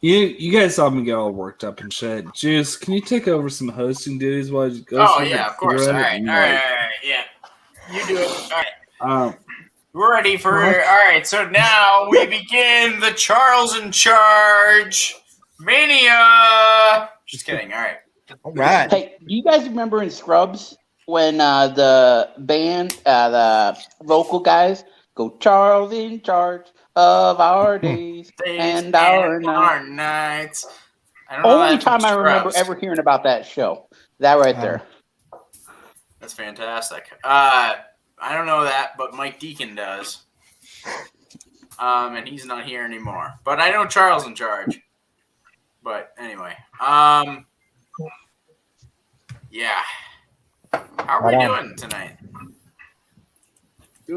you guys saw me get all worked up and shit. Juice, can you take over some hosting duties while you go? Oh, yeah, of course. All right. Yeah. You do it. All right. We're ready for What? All right, so now we begin the Charles in Charge Mania. Just kidding. All right. All right. Hey, do you guys remember in Scrubs when the band, the vocal guys go, Charles in charge of our days and our nights. I don't know Only that from time I remember Scrubs. ever hearing about that show. That right there. That's fantastic. I don't know that, but Mike Deacon does. And he's not here anymore. But I know Charles in Charge. But anyway. Yeah. How are we doing tonight?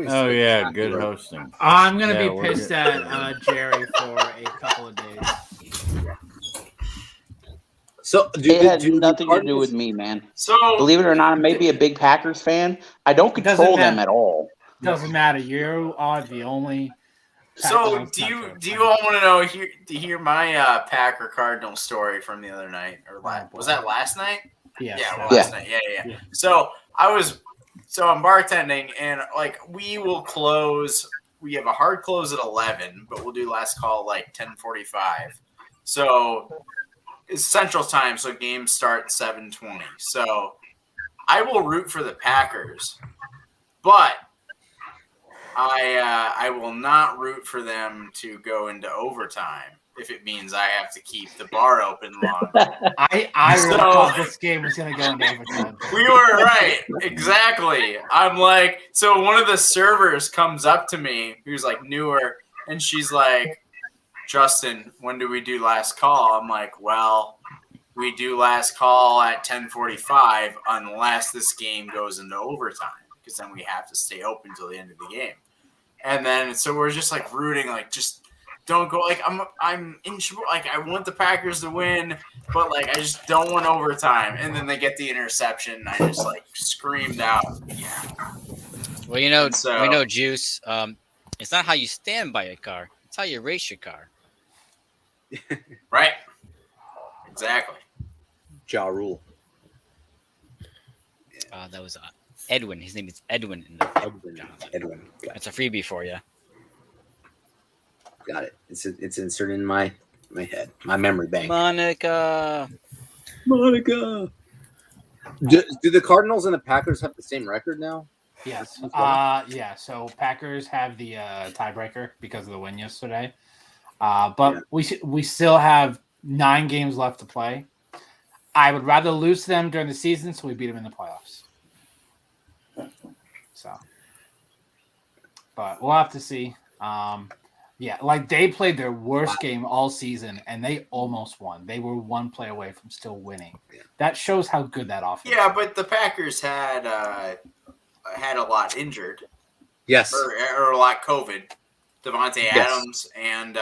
oh yeah, good hosting. I'm gonna Yeah, be we're pissed good. at Jerry for a couple of days. So It has nothing to do with me, man. So believe it or not, I may be a big Packers fan. I don't Doesn't control them matter. at all. Doesn't matter. You are the only. So do you all want to know hear my Packer Cardinal story from the other night or was that last night? Yes, Yeah, that last was- night. Yeah. So I'm bartending and like we will close. We have a hard close at 11, but we'll do last call like 10:45. So it's Central Time, so games start 7:20. So I will root for the Packers, but I will not root for them to go into overtime if it means I have to keep the bar open longer. I really thought this game was gonna go into overtime. We were right. Exactly. I'm like, so one of the servers comes up to me who's like newer, and she's like, Justin, when do we do last call? I'm like, well, we do last call at 10:45 unless this game goes into overtime, because then we have to stay open till the end of the game. And then so we're just like rooting, like just don't go. Like I'm in, like I want the Packers to win, but like I just don't want overtime. And then they get the interception. And I just like screamed out, yeah. Well, you know, So- we know, Juice. It's not how you stand by a car; it's how you race your car. Right. Exactly. Ja Rule. That was Edwin. His name is Edwin. Edwin. That's a freebie for you. Got it. It's inserted in my head, my memory bank. Monica. Do the Cardinals and the Packers have the same record now? Yes. As well? Yeah. So Packers have the tiebreaker because of the win yesterday. But we still have 9 games left to play. I would rather lose to them during the season, so we beat them in the playoffs. So, but we'll have to see. Yeah, like they played their worst game all season, and they almost won. They were 1 play away from still winning. That shows how good that offense. Yeah, but the Packers had a lot injured. Yes, or a lot COVID. Devontae Adams and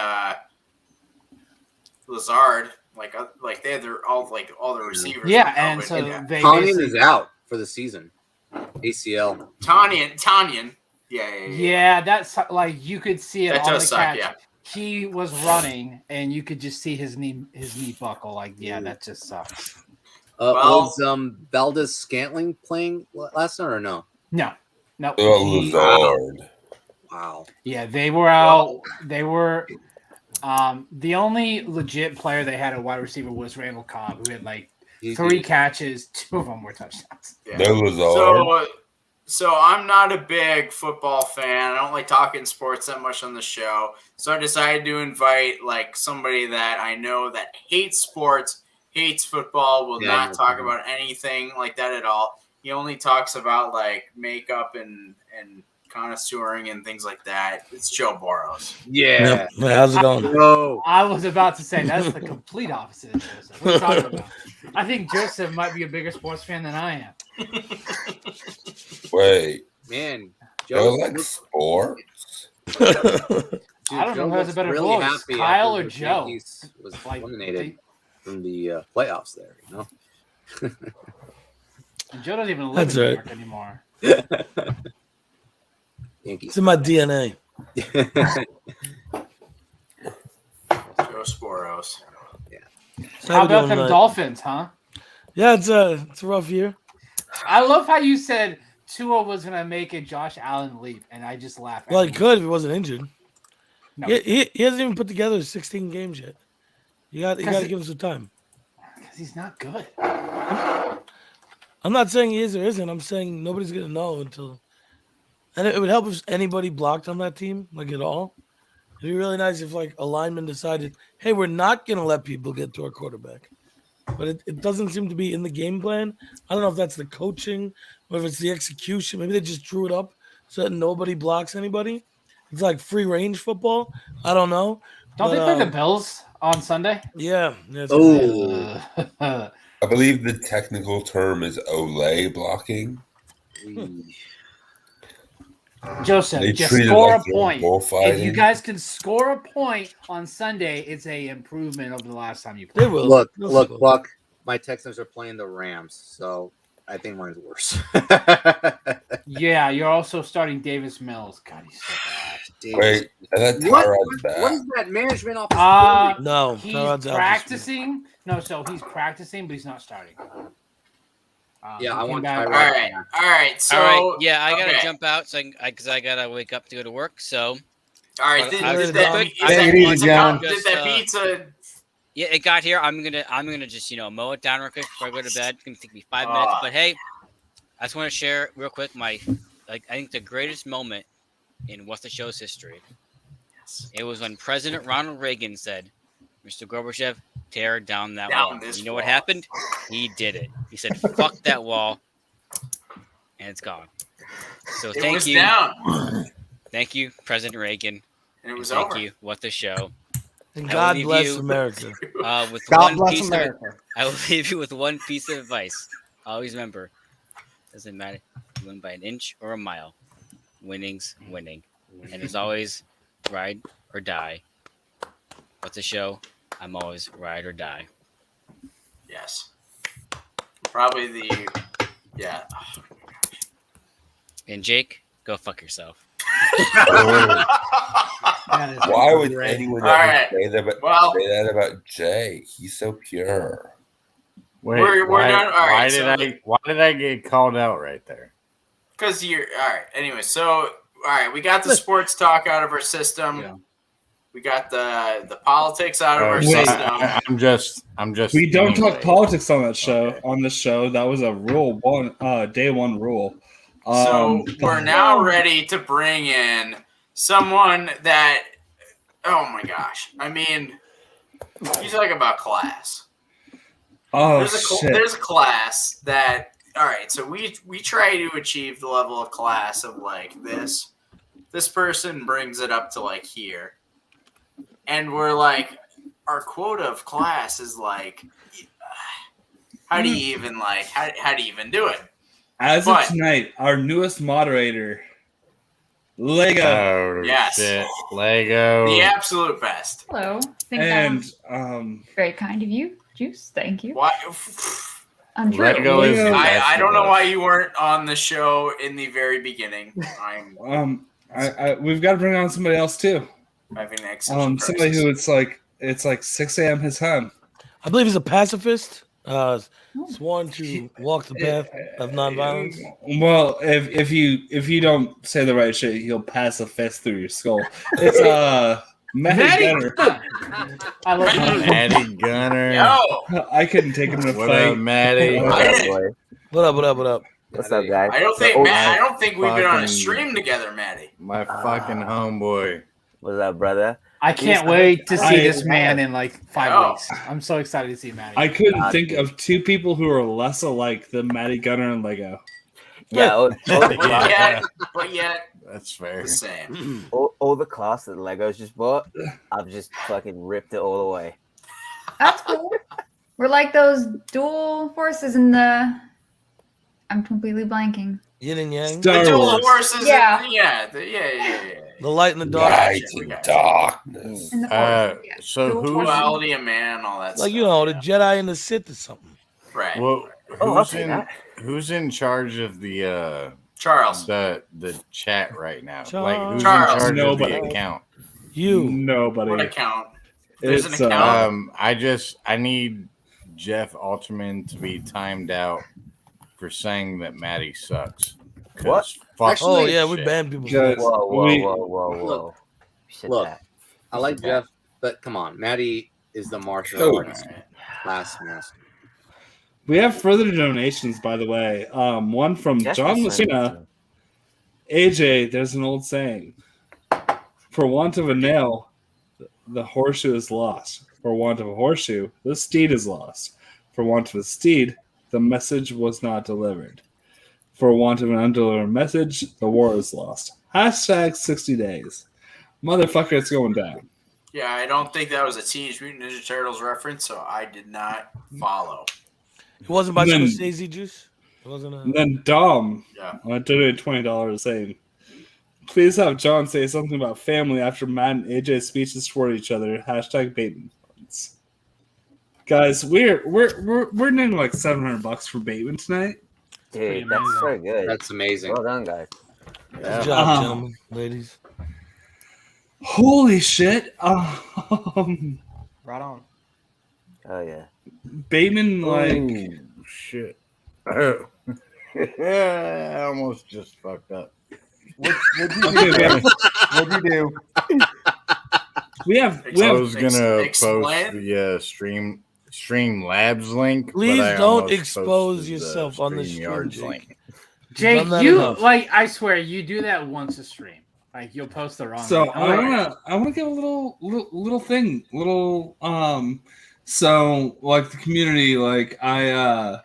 Lazard, like they had all the receivers. Yeah, and so they Tanyan is out for the season. ACL. Tanyan. Yeah, that's like you could see it That on does the suck, catch. yeah. He was running, and you could just see his knee buckle. Like, yeah, that just sucks. Was Valdez Scantling playing last night or no? No. Lazard. Wow. Yeah, they were out. They were the only legit player they had a wide receiver was Randall Cobb, who had like 3 catches. 2 of them were touchdowns. Yeah. No Lazard. So I'm not a big football fan. I don't like talking sports that much on the show. So I decided to invite like somebody that I know that hates sports, hates football, will not talk about anything like that at all. He only talks about like makeup and connoisseuring and things like that. It's Joe Boros. Yeah. How's it going? I was about to say that's the complete opposite of Joseph. What are you talking about? I think Joseph might be a bigger sports fan than I am. Wait. Man, Joe likes sports. I don't know who has a better voice, happy Kyle after or Joe. Yankees was eliminated from the playoffs there, you know? And Joe doesn't even live That's in New right. York anymore. Yankees. It's in my DNA. Joe Sporos. How about them Dolphins, huh? Yeah, it's a rough year. I love how you said Tua was going to make a Josh Allen leap, and I just laughed. Well, he could if he wasn't injured. No. He hasn't even put together 16 games yet. You got to give him some time. Because he's not good. I'm not saying he is or isn't. I'm saying nobody's going to know until. And it would help if anybody blocked on that team, like at all. It'd be really nice if like a lineman decided, hey, we're not going to let people get to our quarterback. But it doesn't seem to be in the game plan. I don't know if that's the coaching or if it's the execution. Maybe they just drew it up so that nobody blocks anybody. It's like free range football. I don't know. Don't they play the Bills on Sunday? Yeah. I believe the technical term is Olay blocking. Joseph, They just treat it score like a point. If you bullfighting. guys can score a point on Sunday, it's a improvement over the last time you played. They will. Look, Buck. My Texans are playing the Rams, so I think mine's worse. Yeah, you're also starting Davis Mills. God, he's so bad. Wait, I thought Tyrod's back. What is that management office? No, he's Tyrod's out practicing. No, so he's practicing, but he's not starting. Yeah, I want All Tyrod. right. So All right. Yeah, I gotta okay. jump out, so because I gotta wake up to go to work. So. All right. But Did I'll just that real quick- pizza? Yeah, it got here. I'm gonna just mow it down real quick before I go to bed. It's gonna take me 5 minutes, but hey, I just want to share real quick I think the greatest moment in What's the Show's history. It was when President Ronald Reagan said, "Mr. Gorbachev, tear down that wall." You know what happened? He did it. He said, "Fuck that wall," and it's gone. So thank you. Thank you, President Reagan. And it was thank over. you, What the Show. And I God will leave bless you, America. With God one bless piece America. I will leave you with one piece of advice. Always remember, doesn't matter if you win by an inch or a mile. Winning's winning. And as always, ride or die. What's the show? I'm always ride or die. Yes. Probably yeah. And Jake, go fuck yourself. Why would anyone All ever right. say that about Jay? He's so pure. Wait, We're done. All right, why did I get called out right there? Because you're all right. Anyway, so all right, we got the sports talk out of our system. We got the politics out of our Wait, system. I'm just. We don't anyway. talk politics on that show. On this show, that was a day one rule. So we're now ready to bring in someone that, oh my gosh, I mean, you talk about class. Oh There's a class that, all right, so we try to achieve the level of class of like this. This person brings it up to like here. And we're like, our quota of class is like, how do you even like, how do you even do it? Of tonight, our newest moderator, Lego. Oh, yes. shit. Lego. The absolute best. Hello. Very kind of you, Juice. Thank you. Why? Untrue. Lego is I don't know why you weren't on the show in the very beginning. We've got to bring on somebody else too. Having an existential somebody who it's like 6 a.m. his time. I believe he's a pacifist. Sworn to walk the path of nonviolence. Well, if you don't say the right shit, he'll pass a fist through your skull. It's Matty Gunner. I love Matty Gunner. Yo, I couldn't take him in a What fight. up, Matty? What up? What's up, guys? I don't think we've been on a stream together, Matty. My fucking homeboy. What's up, brother? I can't wait to see this man in like 5 weeks. I'm so excited to see Matty. I couldn't think of two people who are less alike than Matty Gunner and Lego. Yeah, but yet that's fair. The same. All the class that Legos just bought, I've just fucking ripped it all away. That's cool. We're like those dual forces in the. I'm completely blanking. Yin and yang. The dual forces. Yeah. Yeah. The light and the dark. Light and darkness. So who's duality of man, all that Like, you know, the Jedi and the Sith or something. Right. Well, I'll say that. who's in charge of the Charles? The chat right now? Charles. Like who's Charles. in charge Nobody. of the account? You. Nobody. What account? There's an It's account. I need Jeff Alterman to be timed out for saying that Matty sucks. What? Fuck Oh that yeah, we shit. ban people. Guys, Look, Shit Look, that. I like Jeff, but come on, Maddie is the martial arts class master. we have further donations, by the way. One from Yes, John yes, Messina. AJ, there's an old saying: "For want of a nail, the horseshoe is lost. For want of a horseshoe, the steed is lost. For want of a steed, the message was not delivered. For want of an undelivered message, the war is lost." Hashtag 60 days. Motherfucker, it's going down. Yeah, I don't think that was a Teenage Mutant Ninja Turtles reference, so I did not follow. It wasn't by Then- Scorsese Juice. It wasn't. And then Dom Yeah. donated $20 saying, "Please have John say something about family after Matt and AJ's speeches toward each other. Hashtag Bateman funds." Guys, we're netting like $700 for Bateman tonight. Dude, that's so good. That's amazing. Well done, guys. Good job, gentlemen, ladies. Holy shit! Right on. Oh yeah. Bateman Oh, shit. I almost just fucked up. What'd you do? We have I was gonna explain? post the Stream Labs link. Please but I don't almost expose posted the yourself on the StreamYard stream, link. Jake, Done that you enough. like I swear you do that once a stream. Like you'll post the wrong. So link. I wanna give a little thing, so like the community, like I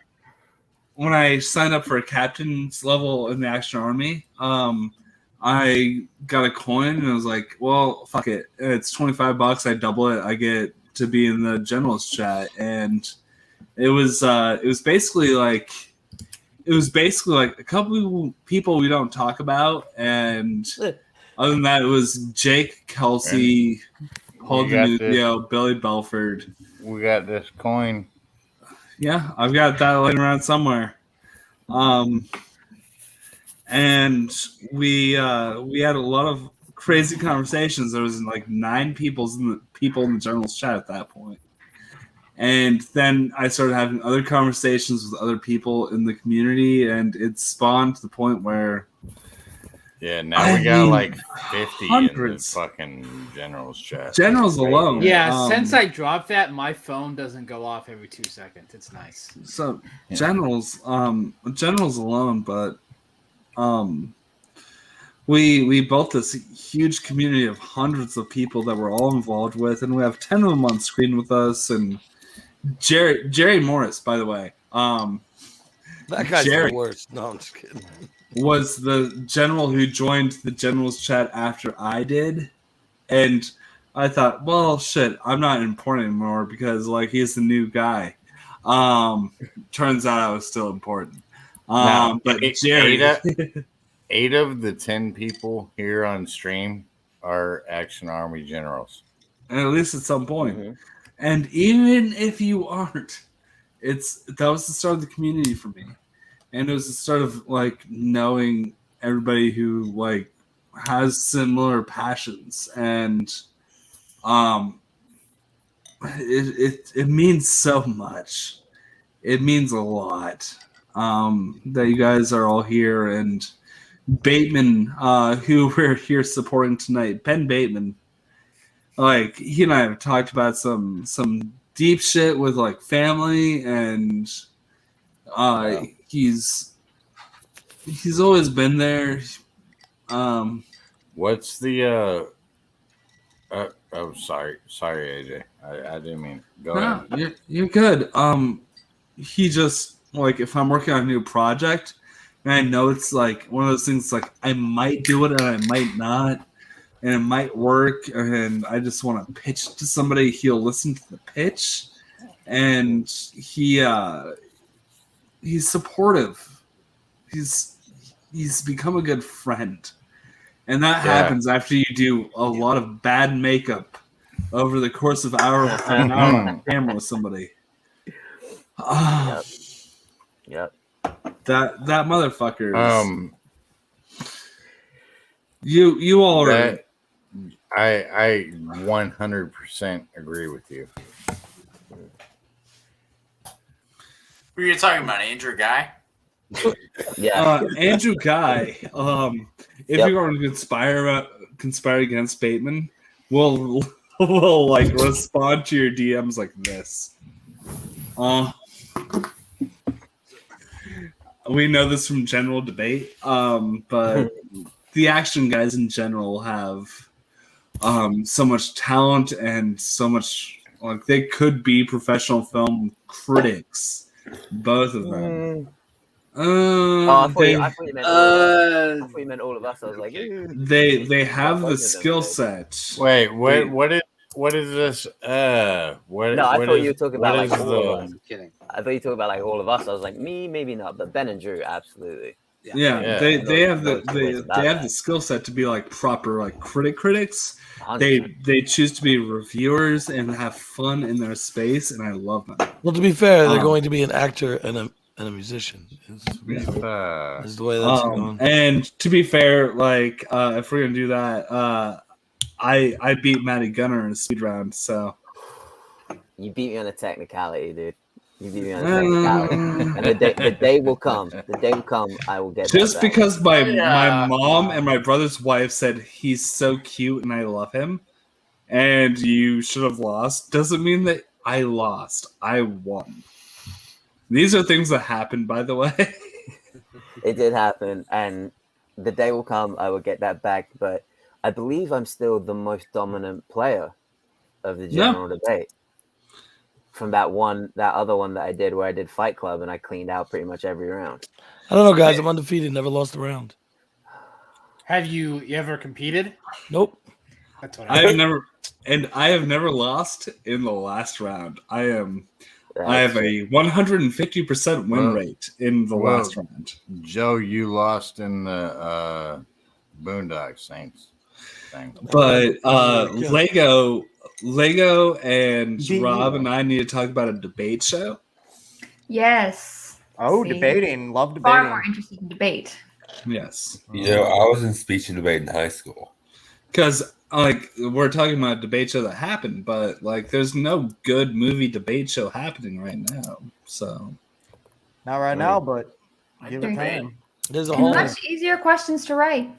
when I signed up for a captain's level in the Action Army, I got a coin and I was like, well, fuck it, it's $25, I double it, I get to be in the generals chat, and it was basically like a couple people we don't talk about, and other than that, it was Jake, Kelsey, Holden Nuzio, Billy Belford. We got this coin. Yeah, I've got that laying around somewhere. And we had a lot of crazy conversations. There was like 9 people in the journals chat at that point. And then I started having other conversations with other people in the community, and it spawned to the point where Yeah, now we got like 50 in the fucking generals chat. Generals alone. Yeah, since I dropped that, my phone doesn't go off every 2 seconds. It's nice. So generals alone, but we built this huge community of hundreds of people that we're all involved with, and we have 10 of them on screen with us. And Jerry Morris, by the way, that guy's the worst. No, I'm just kidding. Was the general who joined the generals chat after I did, and I thought, well, shit, I'm not important anymore because like he's the new guy. Turns out I was still important. But Jerry, 8 of the 10 people here on stream are Action Army generals, and at least at some point. Mm-hmm. And even if you aren't, that was the start of the community for me. And it was the start of like knowing everybody who like has similar passions, and it means so much. It means a lot that you guys are all here. And Bateman, who we're here supporting tonight, Ben Bateman, like he and I have talked about some deep shit with like family, and he's always been there. What's the oh, sorry AJ, I didn't mean go ahead. You're good. He just like, if I'm working on a new project and I know it's like one of those things like I might do it and I might not, and it might work, and I just want to pitch to somebody, he'll listen to the pitch, and he's supportive. He's become a good friend, and that happens after you do a lot of bad makeup over the course of an hour on camera with somebody. Yep. That motherfucker. You all are. I 100% agree with you. Who are you talking about, Andrew Guy? Yeah, Andrew Guy. If you're going to conspire against Bateman, we'll like respond to your DMs like this. We know this from general debate, but the action guys in general have so much talent and so much, like, they could be professional film critics, both of them. I thought you meant all of us. I was like, they have the skill set. Wait, what is this? I thought you were talking about like all of us. I'm kidding. I thought you were talking about like all of us. I was like, me, maybe not, but Ben and Drew, absolutely. Yeah, they have the skill set to be like proper like critics. 100%. They choose to be reviewers and have fun in their space, and I love them. Well, to be fair, they're going to be an actor and a musician. Is the way that's going. And to be fair, like if we're gonna do that, I beat Matty Gunner in a speed round. So you beat me on a technicality, dude. You beat me on a technicality. And the day will come. The day will come. I will get just because my mom and my brother's wife said he's so cute and I love him, and you should have lost, doesn't mean that I lost. I won. These are things that happened, by the way. It did happen, and the day will come. I will get that back, but I believe I'm still the most dominant player of the general debate. From that other one that I did where I did Fight Club and I cleaned out pretty much every round. I don't know, guys. I'm undefeated. Never lost a round. Have you ever competed? Nope. That's what I have never lost in the last round. I have a 150% win rate in the last round. Joe, you lost in the Boondock Saints thing. But Lego and Rob and I need to talk about a debate show. Yes. Oh, debating. Love debating. Far more interested in debate. Yes. Yeah, I was in speech and debate in high school. Because like we're talking about a debate show that happened, but like there's no good movie debate show happening right now. So not right now, but give it time. There's a and much easier questions to write.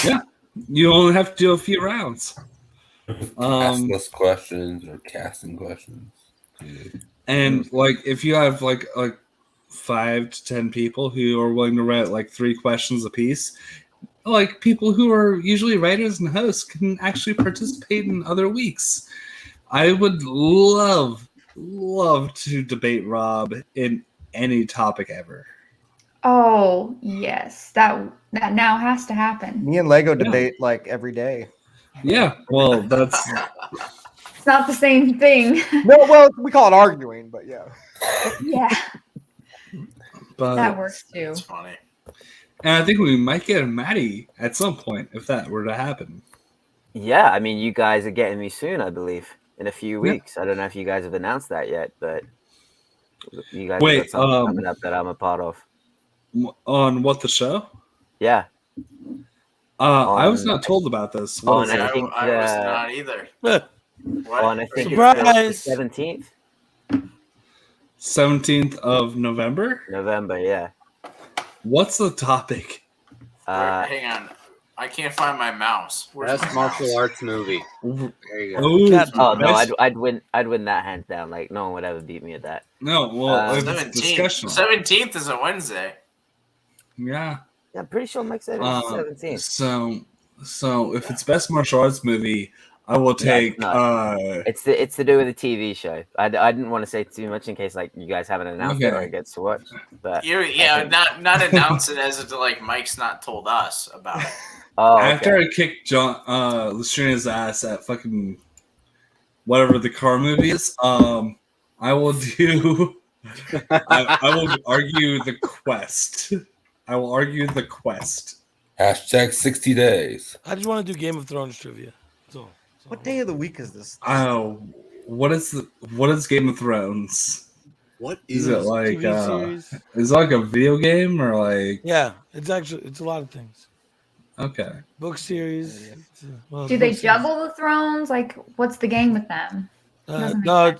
Yeah, you only have to do a few rounds. Asking us questions or casting questions. And like, if you have like 5 to 10 people who are willing to write like 3 questions a piece, like people who are usually writers and hosts can actually participate in other weeks. I would love to debate Rob in any topic ever. Oh yes, that now has to happen. Me and Lego debate like every day. Yeah, well, that's It's not the same thing. No, well, we call it arguing, but yeah. Yeah, but that works too. That's funny. And I think we might get a Maddie at some point if that were to happen. Yeah, I mean, you guys are getting me soon, I believe, in a few Yeah. weeks. I don't know if you guys have announced that yet, but you guys Wait, have got something coming up that I'm a part of. On what, the show? Yeah. I was not told about this. What is it? I was not either. On, I think Surprise! it's the 17th. 17th of November? November, yeah. What's the topic? Hang on. I can't find my mouse. Where's Best my martial mouse? arts movie. There you go. Oh, no, I'd win that hands down. Like no one would ever beat me at that. No, well, it's 17th. discussion. 17th is a Wednesday. Yeah. Yeah, I'm pretty sure Mike said it was 17th. So if it's best martial arts movie, I will take. It's to do with a TV show. I didn't want to say too much in case like you guys haven't announced it or it gets to watch. But not announce it as if like Mike's not told us about it. Oh, After I kick John Lustrina's ass at fucking whatever the car movie is, I will do. I will argue the quest. I will argue the quest. Hashtag 60 days. I just want to do Game of Thrones trivia. So what day of the week is this? Oh, what is Game of Thrones? What is it like? TV series? Is it like a video game or like? Yeah, it's a lot of things. Okay. Book series. Do they juggle the thrones? Like, what's the game with them? No.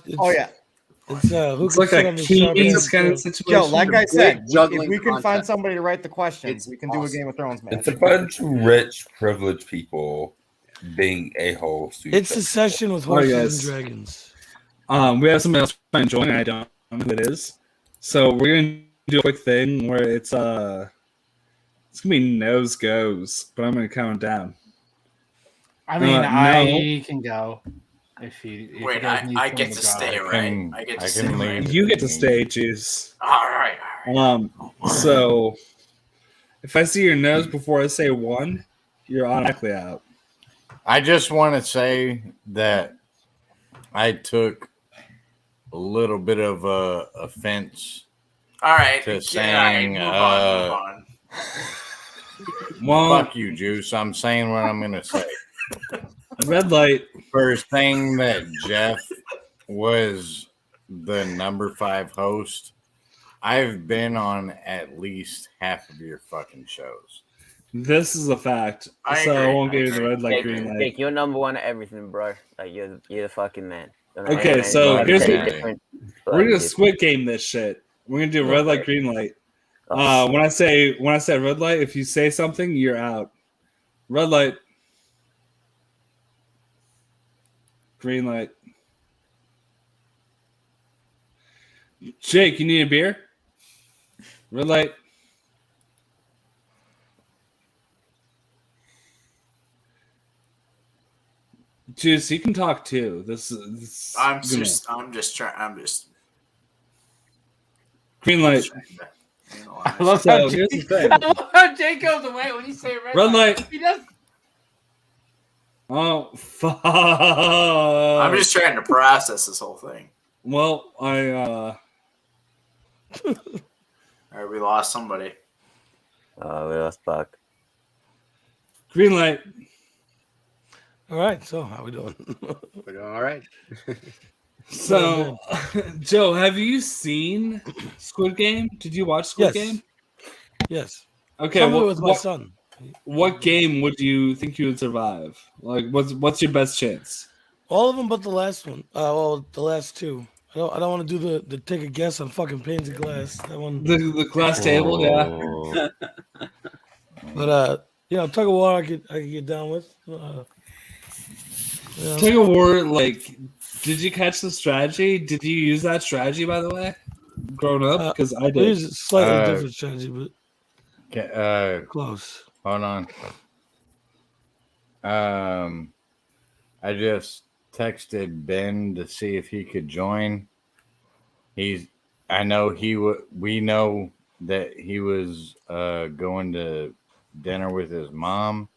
It's who It's can like sit a on the Kings sharpest kind of throne. situation. Yo, like I said, if juggling we can find concept. somebody to write the questions, we can do a Game of Thrones match. It's a bunch of rich, privileged people being a-holes. to It's each a other. session with All right, horses guys. and dragons. We have somebody else trying to join. I don't know who it is. So we're gonna do a quick thing where it's gonna be nose goes, but I'm gonna count down. I mean, No. I can go if you. If Wait, you guys need I someone get to stay, go. right? I get to stay. Right? You get to stay, Juice. All right. So if I see your nose before I say 1, you're automatically out. I just want to say that I took a little bit of offense All right. to Yeah, saying, move on. Well, fuck you, Juice. I'm saying what I'm going to say. Red light. First thing that Jeff was the number 5 host, I've been on at least half of your fucking shows. This is a fact. I So I agree. won't give you the red light, Jake, green light. Jake, you're number 1 at everything, bro. Like you're the fucking man. Okay, so here's different. we're gonna squid game this shit. We're gonna do red light, green light. When I say red light, if you say something, you're out. Red light, green light. Jake, you need a beer? Red light. Juice, you can talk too. I'm just green light. I love So, how here's the Jake, thing. I love how Jake goes away when you say red light. He does. Oh fuck! I'm just trying to process this whole thing. Well, All right, we lost somebody. We lost Buck. Green light. All right, so how we doing? We're doing all right. So, Joe, have you seen Squid Game? Did you watch Squid Game? Yes. Okay, Some of it with my son. What game would you think you would survive? Like, what's your best chance? All of them, but the last one. Well, the last 2. I don't want to do the take a guess on fucking panes of glass. That one. The glass table, yeah. But Tug of war I could get down with. Tug of war, like, did you catch the strategy? Did you use that strategy, by the way, growing up? Because I We did. use a slightly different strategy, but close. Hold on. I just texted Ben to see if he could join. We know that he was going to dinner with his mom.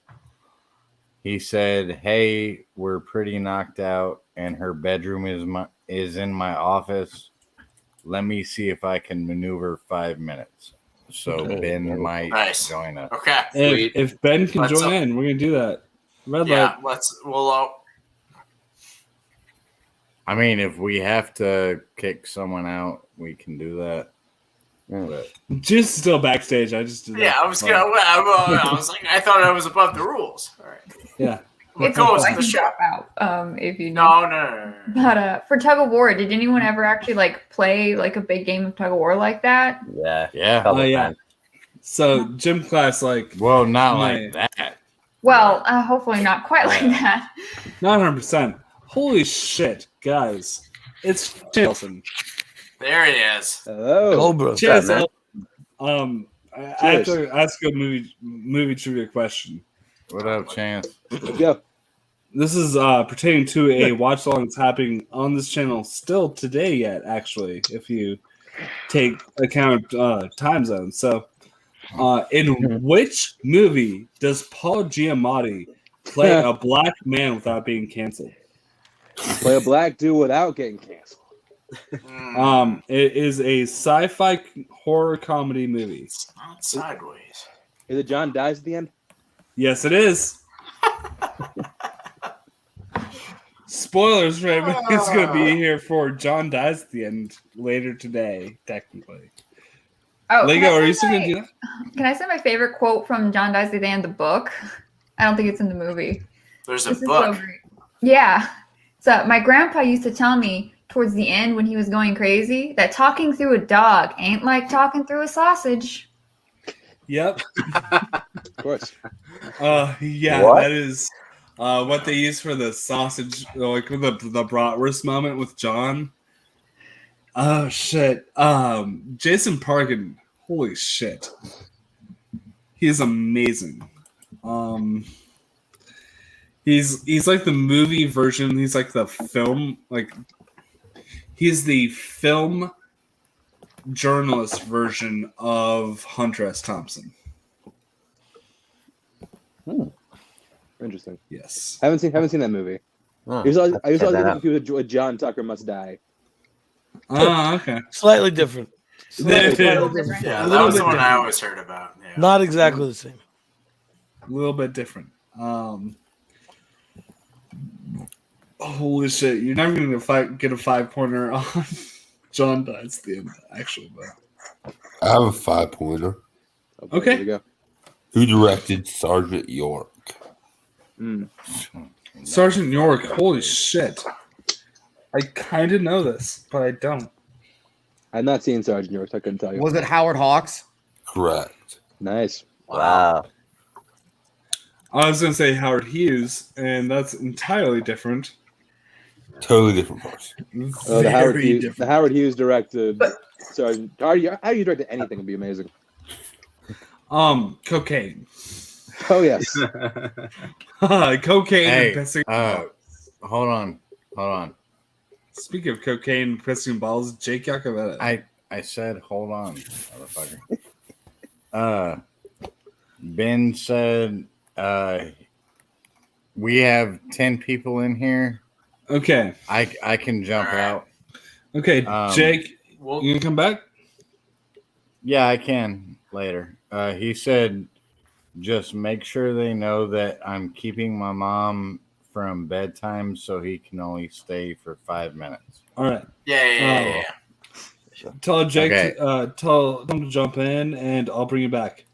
He said, "Hey, we're pretty knocked out, and her bedroom is in my office. Let me see if I can maneuver 5 minutes." So Ben might join us. Okay. If Ben can join in, we're gonna do that. Red light. I mean, if we have to kick someone out, we can do that. But Just still backstage. I just did that. Yeah, I was like, I thought I was above the rules. All right. Yeah. What It's goes I in the can show? drop out if you need. No. But for tug of war, did anyone ever actually like play like a big game of tug of war like that? Yeah. Oh yeah. So gym class, like, well, not like that. Well, hopefully not quite like that. 900%. Holy shit, guys! It's Chilson. There he is. Oh, Cobra. Cheers. man? I have to ask a movie trivia question. What up, Chance? Let's go. This is pertaining to a watch along that's happening on this channel still today yet, actually, if you take account time zones. So, in which movie does Paul Giamatti play a black man without being canceled? Play a black dude without getting canceled. It is a sci-fi horror comedy movie. It's not sideways. Is it John dies at the end? Yes, it is. Spoilers for everybody who's going to be here for John dies at the end later today, technically. Oh, Lego, are you still going to do that? Can I say my favorite quote from John Dies at the End, the book? I don't think it's in the movie. There's a This is book. so great. Yeah. So my grandpa used to tell me towards the end when he was going crazy that talking through a dog ain't like talking through a sausage. Yep. Of course. Yeah, What? that is what they use for the sausage, like the bratwurst moment with John. Oh shit. Jason Parkin, holy shit. He is amazing. He's like the movie version, he's like the film, like he's the film journalist version of Hunter S. Thompson. Interesting. Yes. Haven't seen that movie. Oh, I used to always check that get out. confused with John Tucker Must Die. Oh, okay. Slightly different. Yeah, Yeah, that was the one I always heard about. Yeah. Not exactly the same. A little bit different. Holy shit! You're never gonna get a 5-pointer on John dies at the end. Actually, but I have a 5-pointer. Okay. There we go. Who directed Sergeant York? Sergeant York. Holy shit! I kind of know this, but I don't. I've not seen Sergeant York, so I couldn't tell you. Was it Howard Hawks? Correct. Nice. Wow. I was gonna say Howard Hughes, and that's entirely different. Totally different person. Oh, the Howard Very Hughes. different. The Howard Hughes directed. Sergeant. How you directed anything would be amazing. Cocaine. Oh yes. Cocaine Hey, and pissing. hold on. Speaking of cocaine and pissing balls, Jake Yakoveta. I said, hold on, motherfucker. Ben said, we have 10 people in here. Okay. I can jump out. Okay, Jake, Well, you gonna come back? Yeah, I can later. He said, just make sure they know that I'm keeping my mom from bedtime, so he can only stay for 5 minutes. All right. Yeah. Tell Jake. Okay. Tell him to jump in, and I'll bring you back.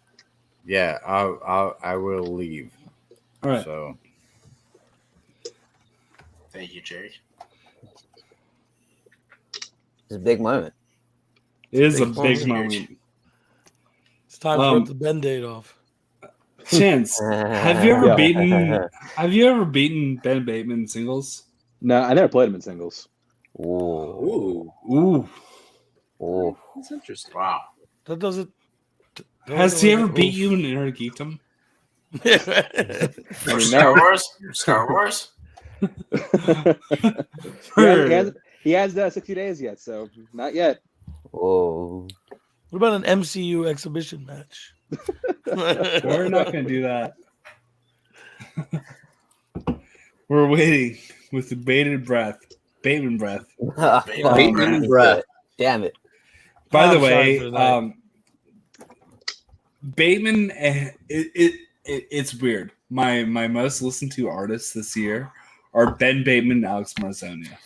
Yeah, I will leave. All right. So Thank you, Jake. It's a big moment. It is a Big big moment. moment. It's time for the band-aid off. Chance, have you ever beaten Ben Bateman in singles? No, I never played him in singles. Ooh. That's interesting. Wow. That doesn't. Has he ever beat you in Inner Geekdom? Star Wars. He has 60 days yet, so not yet. Whoa. What about an MCU exhibition match? We're not going to do that. We're waiting with the bated breath. Bateman breath. Bateman breath. Damn it. By the I'm sorry way, for that. Bateman, it's weird. My most listened to artists this year are Ben Bateman and Alex Marzonia.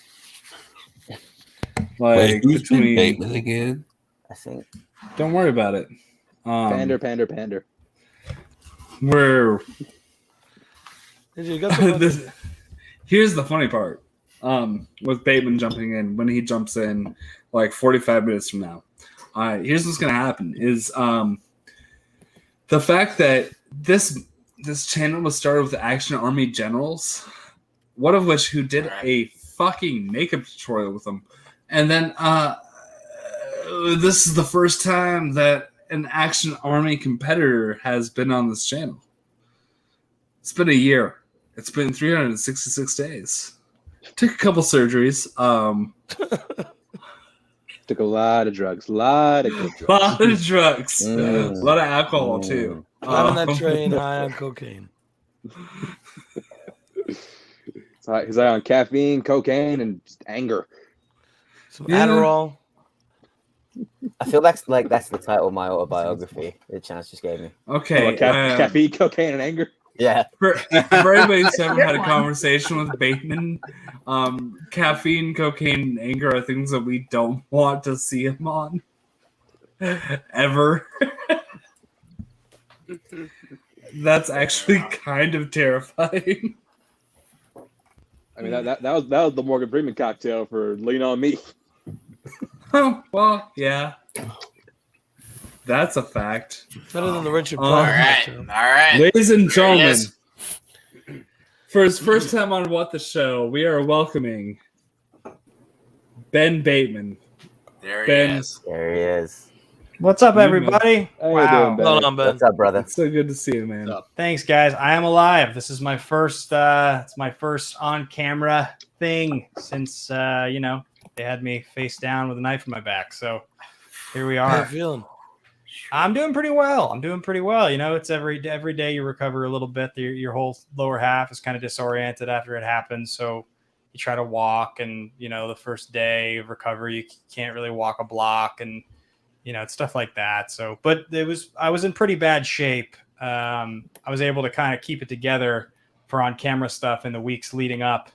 Wait, who's Ben Bateman again? I think. Don't worry about it. Pander. We're You got the here's the funny part. With Bateman jumping in, when he jumps in like 45 minutes from now, here's what's gonna happen is the fact that this channel was started with Action Army generals, one of which who did a fucking makeup tutorial with them, and then this is the first time that an Action Army competitor has been on this channel. It's been a year. It's been 366 days. Took a couple surgeries. Took a lot of drugs. A lot of good drugs. A lot of drugs. A lot of alcohol, too. I'm on that train high on cocaine. He's high on caffeine, cocaine, and just anger. Some Adderall. I feel that's the title of my autobiography that Chance just gave me. Okay. Caffeine, cocaine, and anger. Yeah. For everybody who's ever had a conversation with Bateman, caffeine, cocaine, and anger are things that we don't want to see him on. Ever. That's actually kind of terrifying. I mean, that was the Morgan Freeman cocktail for Lean On Me. Oh, well, yeah. That's a fact. Better than the Richard All Pryor. right. Ladies and There he gentlemen, is. for his first time on What the Show, we are welcoming Ben Bateman. There he Ben, is. There he is. What's up, You everybody? How you Wow. doing, Ben? Hold on, Ben. What's up, brother? It's so good to see you, man. Thanks, guys. I am alive. This is my first. It's my first on-camera thing since they had me face down with a knife in my back. So here we How you are. feeling? I'm doing pretty well. It's every day you recover a little bit. Your whole lower half is kind of disoriented after it happens. So you try to walk, and the first day of recovery, you can't really walk a block, and it's stuff like that. So, but I was in pretty bad shape. I was able to kind of keep it together for on-camera stuff in the weeks leading up,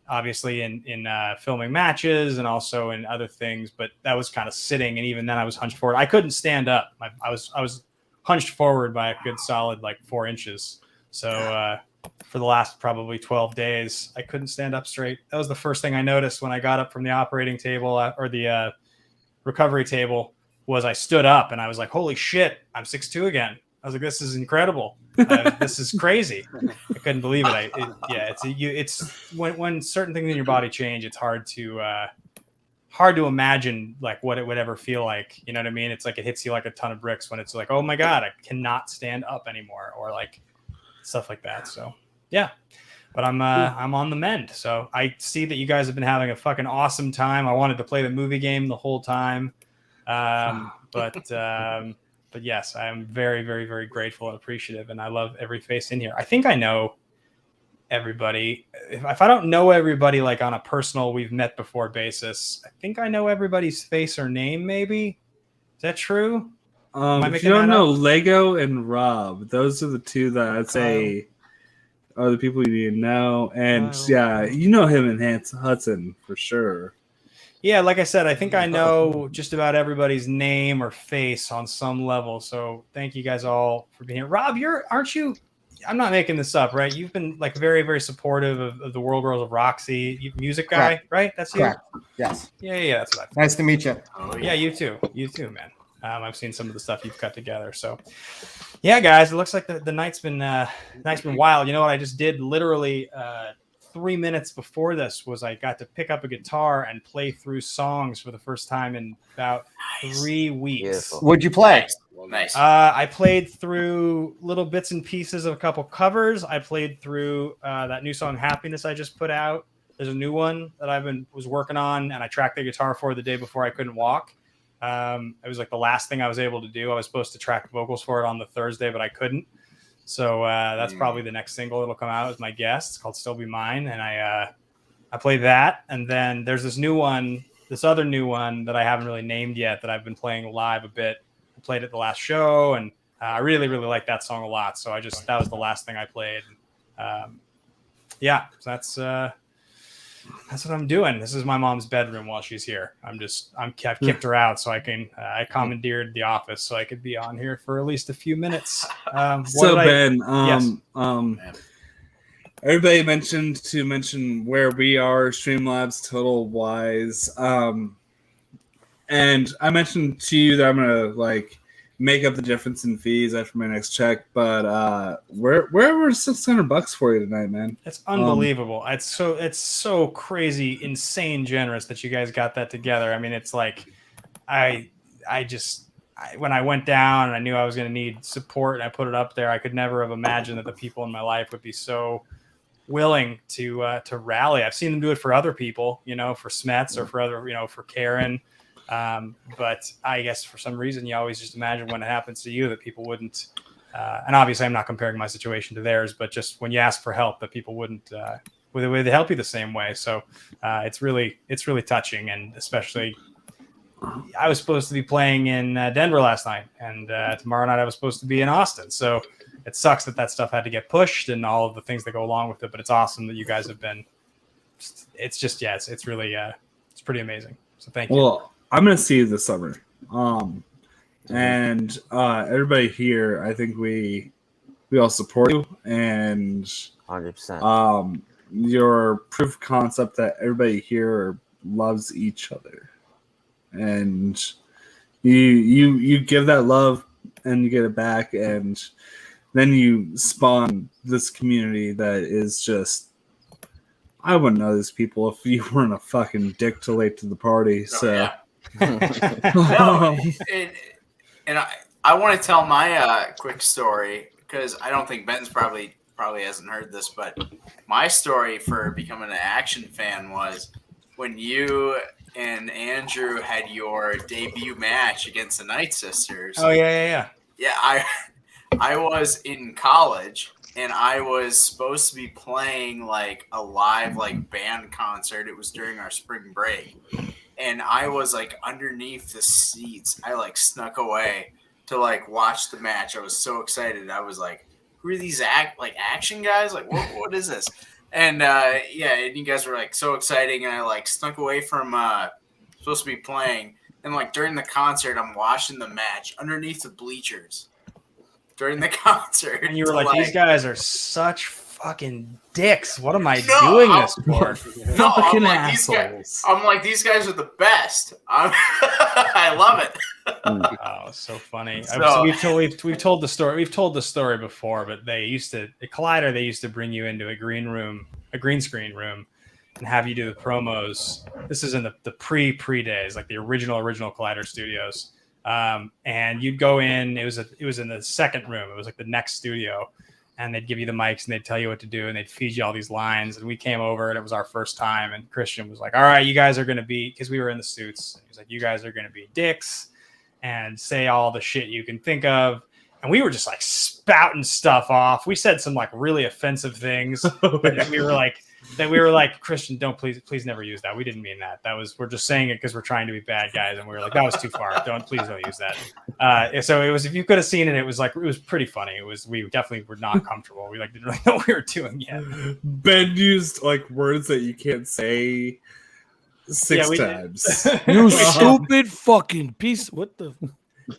obviously in filming matches and also in other things, but that was kind of sitting, and even then I was hunched forward. I couldn't stand up. I was hunched forward by a good solid 4 inches. So for the last probably 12 days, I couldn't stand up straight. That was the first thing I noticed when I got up from the operating table or the recovery table. Was I stood up and I was like, holy shit, I'm 6'2" again. I was like, this is incredible. This is crazy. I couldn't believe it. It's when certain things in your body change, it's hard to imagine what it would ever feel like. You know what I mean? It's like it hits you like a ton of bricks when it's like, oh my God, I cannot stand up anymore, or stuff like that. So yeah, but I'm on the mend. So I see that you guys have been having a fucking awesome time. I wanted to play the movie game the whole time. But yes, I am very, very, very grateful and appreciative, and I love every face in here. I think I know everybody. If I don't know everybody on a personal, we've met before basis, I think I know everybody's face or name. Maybe is that true? If you don't know Lego and Rob, those are the two that I'd say are the people you need to know. And yeah, you know him and Hans Hudson for sure. Yeah, like I said, I think I know just about everybody's name or face on some level. So thank you guys all for being here. Rob, aren't you? I'm not making this up, right? You've been very, very supportive of the World Girls of Roxy, music guy, Correct. right? That's you. Correct. Yes. Yeah, that's what I thought. Nice to meet you. Yeah, you too, man. I've seen some of the stuff you've cut together. So, yeah, guys, it looks like the night's been wild. You know what I just did? Literally 3 minutes before this was I got to pick up a guitar and play through songs for the first time in about 3 weeks. Beautiful. What'd you play? Nice. I played through little bits and pieces of a couple covers. I played through that new song "Happiness" I just put out. There's a new one that was working on, and I tracked the guitar for the day before I couldn't walk. It was like the last thing I was able to do. I was supposed to track vocals for it on the Thursday, but I couldn't. So that's probably the next single that'll come out, is my guess. It's called "Still Be Mine," and I played that. And then there's this other new one that I haven't really named yet that I've been playing live a bit. I played at the last show, and I really, really like that song a lot. So that was the last thing I played. Yeah, so that's what I'm doing. This is my mom's bedroom while she's here. I've kicked her out so I commandeered the office so I could be on here for at least a few minutes. So Ben, yes. Everybody mention where we are, Streamlabs total wise. And I mentioned to you that I'm gonna make up the difference in fees after my next check, but where were $600 for you tonight, man? It's unbelievable. It's so crazy, insane generous that you guys got that together. I mean, it's like when I went down and I knew I was going to need support and I put it up there, I could never have imagined that the people in my life would be so willing to rally. I've seen them do it for other people, for Smets or for other, for Karen. But I guess for some reason you always just imagine when it happens to you that people wouldn't, and obviously I'm not comparing my situation to theirs, but just when you ask for help that people wouldn't, they help you the same way. So it's really touching. And especially I was supposed to be playing in Denver last night, and tomorrow night I was supposed to be in Austin. So it sucks that stuff had to get pushed and all of the things that go along with it, but it's awesome that you guys have been, it's really, it's pretty amazing. So thank you. Well, I'm going to see you this summer. And everybody here, I think we all support you, and 100%. Your proof of concept that everybody here loves each other. And you give that love and you get it back, and then you spawn this community that is just, I wouldn't know these people if you weren't a fucking dick too late to the party. So yeah. No, and I want to tell my quick story, because I don't think Ben's probably hasn't heard this, but my story for becoming an Action fan was when you and Andrew had your debut match against the Night Sisters. Oh yeah. Yeah, I was in college, and I was supposed to be playing a live band concert. It was during our spring break. And I was underneath the seats. I snuck away to watch the match. I was so excited. I was like, "Who are these action guys? What is this?" And and you guys were so exciting. And I snuck away from supposed to be playing. And during the concert, I'm watching the match underneath the bleachers during the concert. And you were like, "These guys are such fucking dicks. What am I doing this for?" Fucking assholes. These guys are the best. I love it. Oh, so funny. So we've told the story. We've told the story before, but they used to bring you into a green screen room, and have you do the promos. This is in the pre days, the original Collider Studios. And you'd go in. It was in the second room. It was the next studio. And they'd give you the mics and they'd tell you what to do and they'd feed you all these lines. And we came over and it was our first time. And Christian was like, "All right, you guys are going to be," because we were in the suits. He was like, "You guys are going to be dicks and say all the shit you can think of." And we were just spouting stuff off. We said some really offensive things that we were like, "Christian, please never use that. We didn't mean that. We're just saying it because we're trying to be bad guys." And we were like, "That was too far. Please don't use that." So it was, if you could have seen it, it was pretty funny. We definitely were not comfortable. We didn't really know what we were doing yet. Ben used words that you can't say six times. You stupid fucking piece. What the?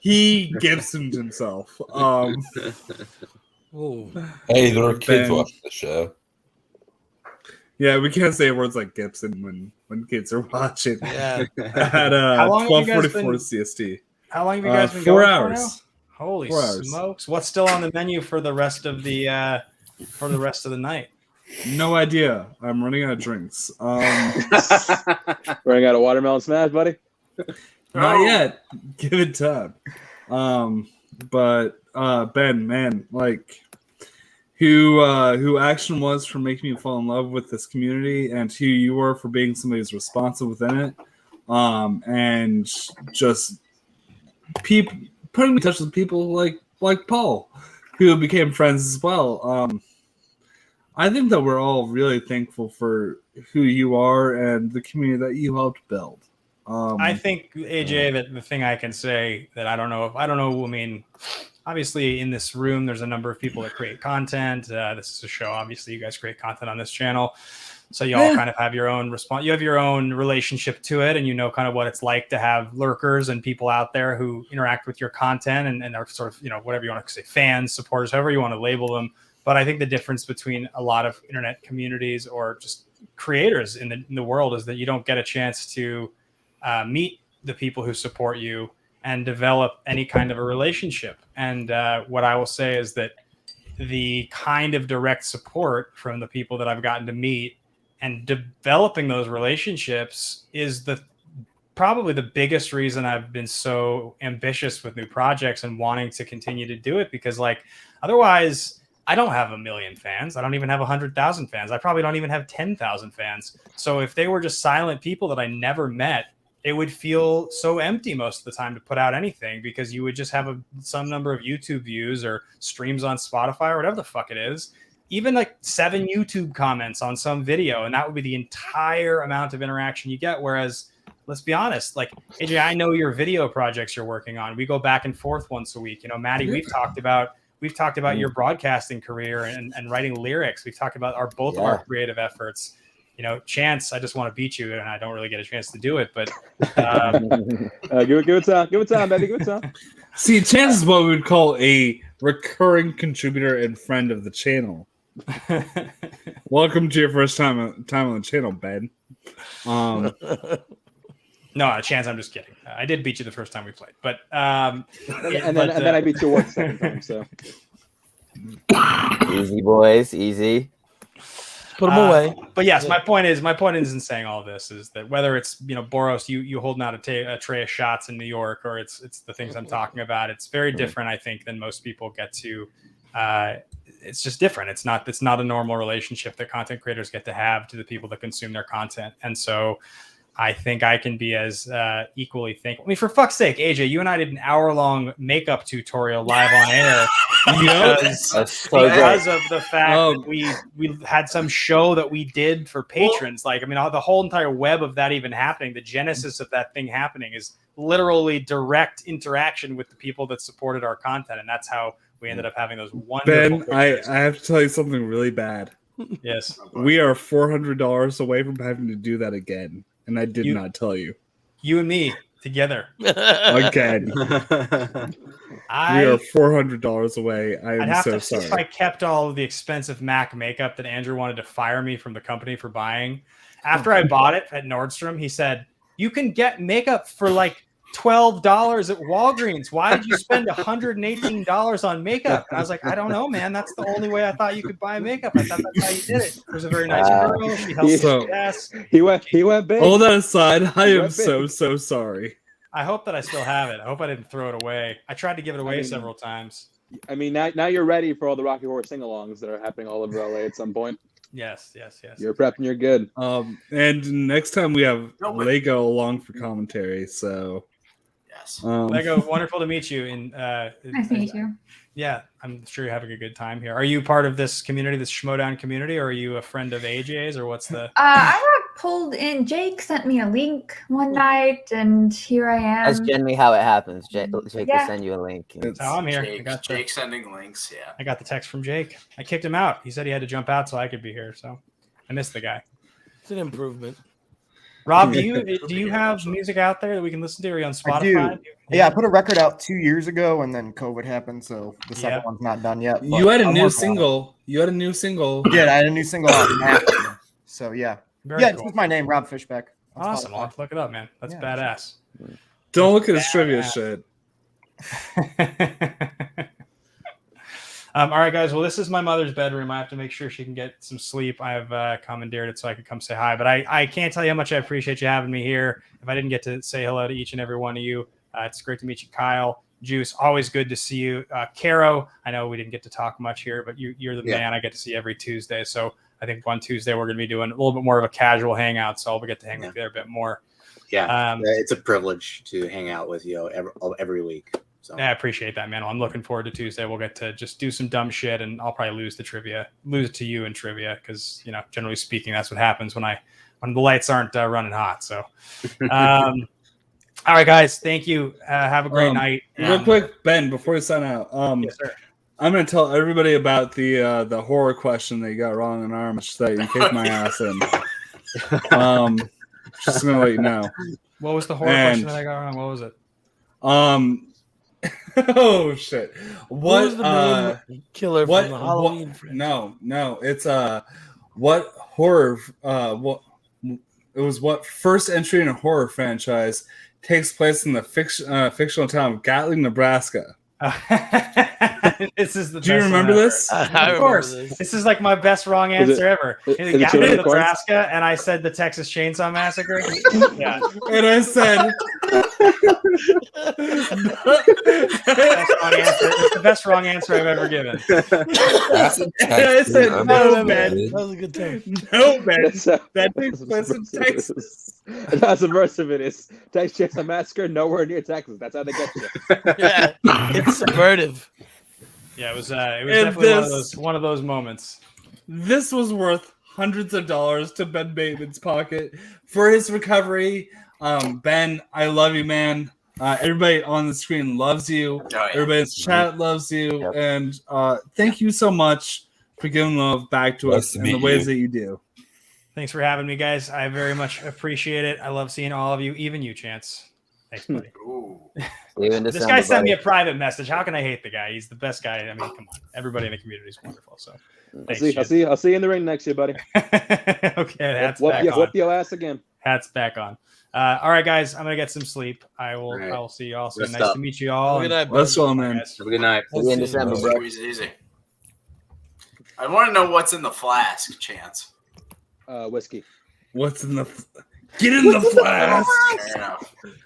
He Gibsoned himself. Hey, there are kids watching the show. Yeah, we can't say words like Gibson when kids are watching. Yeah. At 12:44 CST. How long have you guys been 4 going hours. for now? Holy 4 hours. smokes! What's still on the menu for the rest of the night? No idea. I'm running out of drinks. Running out of watermelon smash, buddy. Not yet. Give it time. But Ben, man, like who Action was for making me fall in love with this community, and who you were for being somebody who's responsive within it, and just putting me in touch with people like Paul, who became friends as well. I think that we're all really thankful for who you are and the community that you helped build. I think AJ, that the thing I can say that I don't know. I mean, obviously in this room, there's a number of people that create content. This is a show. Obviously, you guys create content on this channel, so you all kind of have your own response. You have your own relationship to it, and you know kind of what it's like to have lurkers and people out there who interact with your content and are sort of, you know, whatever you want to say, fans, supporters, however you want to label them. But I think the difference between a lot of internet communities or just creators in the world is that you don't get a chance to meet the people who support you and develop any kind of a relationship. And what I will say is that the kind of direct support from the people that I've gotten to meet and developing those relationships is probably the biggest reason I've been so ambitious with new projects and wanting to continue to do it, because like otherwise I don't have 1 million fans. I don't even have 100,000 fans. I probably don't even have 10,000 fans. So if they were just silent people that I never met, it would feel so empty most of the time to put out anything, because you would just have some number of YouTube views or streams on Spotify or whatever the fuck it is, even like 7 YouTube comments on some video. And that would be the entire amount of interaction you get. Whereas, let's be honest, like AJ, I know your video projects you're working on. We go back and forth once a week. You know, Maddie, we've talked about your broadcasting career and writing lyrics. We've talked about both of our creative efforts. You know, Chance, I just want to beat you, and I don't really get a chance to do it. But give it time, baby. Give it time. See, Chance is what we would call a recurring contributor and friend of the channel. Welcome to your first time on the channel, Ben. No, Chance, I'm just kidding. I did beat you the first time we played, but and then I beat you once second time. So easy, boys, easy. Put them away. But yes, my point is in saying all this is that whether it's, you know, Boros, you holding out a tray of shots in New York, or it's the things I'm talking about, it's very different, I think, than most people get to. It's just different. It's not a normal relationship that content creators get to have to the people that consume their content, and so I think I can be as equally thankful. I mean, for fuck's sake, AJ, you and I did an hour-long makeup tutorial live on air because of the fact that we had some show that we did for patrons. Like, I mean, the whole entire web of that even happening, the genesis of that thing happening is literally direct interaction with the people that supported our content, and that's how we ended up having those wonderful Ben, I have to tell you something really bad. Yes. We are $400 away from having to do that again. And I did not tell you. You and me together. Again. We are $400 away. I'd so sorry. If I kept all of the expensive MAC makeup that Andrew wanted to fire me from the company for buying. After I bought it at Nordstrom, he said, you can get makeup for like $12 at Walgreens. Why did you spend $118 on makeup? And I was like, I don't know, man. That's the only way I thought you could buy makeup. I thought that's how you did it. It was a very nice girl. She helped me ass. He went big. All that aside, I am so sorry. I hope that I still have it. I hope I didn't throw it away. I tried to give it away several times. I mean, now you're ready for all the Rocky Horror sing-alongs that are happening all over LA at some point. Yes. You're prepping, you're good. And next time we have Lego along for commentary, so... Lego, wonderful to meet you. Nice to meet you. Yeah, I'm sure you're having a good time here. Are you part of this community, this Schmodown community, or are you a friend of AJ's, or what's the? I got pulled in. Jake sent me a link one night, and here I am. That's generally how it happens. Jake will send you a link. I'm here. Jake sending links. Yeah, I got the text from Jake. I kicked him out. He said he had to jump out so I could be here. So I missed the guy. It's an improvement. Rob, do you have music out there that we can listen to? Are you on Spotify? I do. Yeah, I put a record out 2 years ago, and then COVID happened, so the second one's not done yet. You had a new single. You had a new single. Yeah, I had a new single out after. So yeah, Very it's cool. with my name, Rob Fishbeck. Awesome. I'll have to look it up, man. That's badass. Don't look at his trivia shit. All right, guys. Well, this is my mother's bedroom. I have to make sure she can get some sleep. I have commandeered it so I could come say hi. But I can't tell you how much I appreciate you having me here. If I didn't get to say hello to each and every one of you, it's great to meet you, Kyle. Juice, always good to see you. Caro, I know we didn't get to talk much here, but you're the man I get to see every Tuesday. So I think one Tuesday we're going to be doing a little bit more of a casual hangout. So I'll get to hang with you a bit more. Yeah, it's a privilege to hang out with you every week. So. Yeah, I appreciate that, man. Well, I'm looking forward to Tuesday. We'll get to just do some dumb shit, and I'll probably lose it to you in trivia because, generally speaking, that's what happens when the lights aren't running hot. So, all right, guys, thank you. Have a great night. Real quick, Ben, before we sign out, yes, sir. I'm going to tell everybody about the horror question that you got wrong in our match that you kicked my ass in. Just going to let you know. What was the horror question that I got wrong? What was it? Oh shit! What was the main killer from the Halloween franchise? No, it's what horror? What first entry in a horror franchise takes place in the fictional town of Gatling, Nebraska? This is the. Do you remember this? Of course. This is like my best wrong answer ever. It got me to Nebraska, and I said the Texas Chainsaw Massacre. Yeah, and I said. It's the best wrong answer I've ever given. I said no, Ben. That was a good time. No, Ben. That takes place in Texas. That's immersive. It is Texas Chainsaw Massacre, nowhere near Texas. That's how they get you. Yeah, it's subvertive. Yeah, it was definitely one of those moments. This was worth hundreds of dollars to Ben Bateman's pocket for his recovery. Ben, I love you, man. Everybody on the screen loves you. Oh, yeah. Everybody in the chat loves you. Yep. And thank you so much for giving love back to us in the ways that you do. Thanks for having me, guys. I very much appreciate it. I love seeing all of you, even you, Chance. Thanks, buddy. This guy sent me a private message. How can I hate the guy? He's the best guy. I mean, come on. Everybody in the community is wonderful. So thanks, I'll see you in the ring next year, buddy. Okay, that's back on. Whoop your ass again. Hat's back on. All right, guys. I'm gonna get some sleep. I will. Right. I'll see you all. So nice to meet you all. Good night, let's go, man. Have a good night. Easy. I want to know what's in the flask, Chance. Whiskey. What's in the? Get in the flask.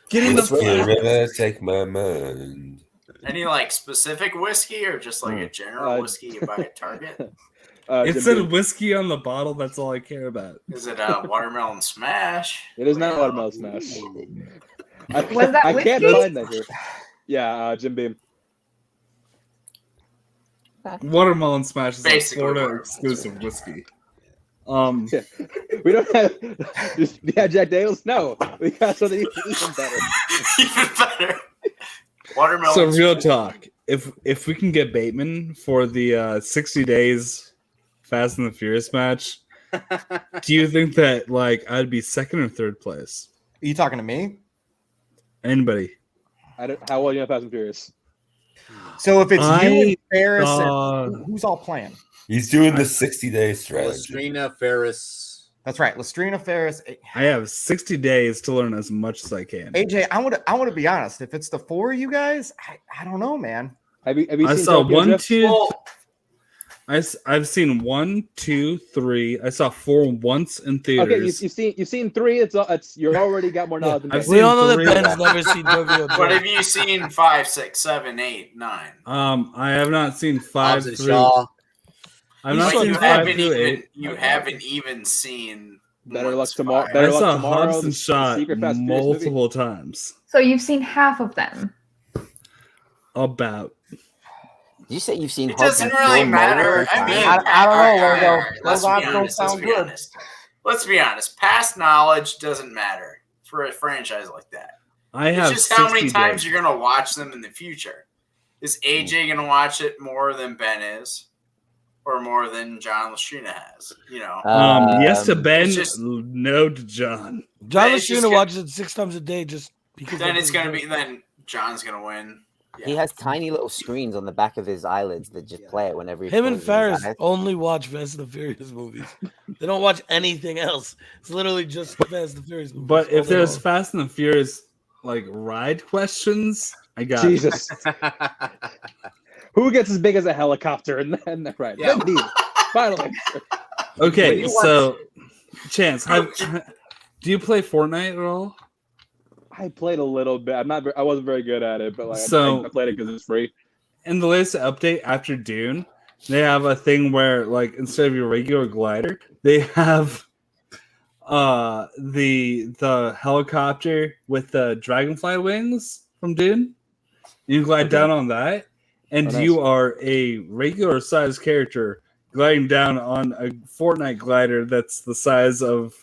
Get in the flask. Take my mind. Any specific whiskey or just a general whiskey you buy at Target? It said whiskey on the bottle. That's all I care about. Is it Watermelon Smash? It is not Watermelon Smash. Was that whiskey? I can't find that here. Yeah, Jim Beam. Watermelon Smash is a Florida exclusive whiskey. Yeah. We don't have Jack Daniels? No. We got something even better. Even better. Watermelon. So real talk. If we can get Bateman for the 60 days Fast and the Furious match, do you think that I'd be second or third place? Are you talking to me? Anybody? How well you know Fast and Furious? So if it's you and Ferris, who's all playing? He's doing the 60-day strategy. Lastrina, Ferris. That's right, Lastrina, Ferris. I have 60 days to learn as much as I can. AJ, I want to be honest. If it's the four of you guys, I don't know, man. Have you I seen saw Tokyo 1, Drift? 2. I've seen 1, 2, 3. I saw 4 once in theaters. Okay, you've seen 3. It's you're already got more knowledge. I've We all know that 3. Ben's never seen Tokyo Drift. What have you seen? 5, 6, 7, 8, 9. I have not seen 5 Hobbs & through. Shaw. I've not seen 5 through 8. You haven't even seen Better Luck Tomorrow. I saw Hobbs and Shaw multiple times. So you've seen half of them. About. Did you say you've seen? It doesn't really matter. I mean, I don't know. Let's be honest. Let's be honest. Past knowledge doesn't matter for a franchise like that. It's just how many times you're gonna watch them in the future. Is AJ gonna watch it more than Ben is, or more than John Lastrina has? Yes to Ben, no to John. John Lastrina watches it 6 times a day just because. Then John's gonna win. Yeah. He has tiny little screens on the back of his eyelids that just play it whenever he. Him and Ferris only watch Fast and the Furious movies. They don't watch anything else. It's literally just Fast and the Furious movies. But if there's Fast and the Furious ride questions, I got Jesus. Who gets as big as a helicopter? And then right. Yeah. Then these. Finally. Okay, so Chance, do you play Fortnite at all? I played a little bit. I wasn't very good at it, but like So- I played it because it's free. In the latest update after Dune, they have a thing where, like, instead of your regular glider, they have the helicopter with the dragonfly wings from Dune. You glide down on that, and Oh, nice. you are a regular sized character gliding down on a Fortnite glider that's the size of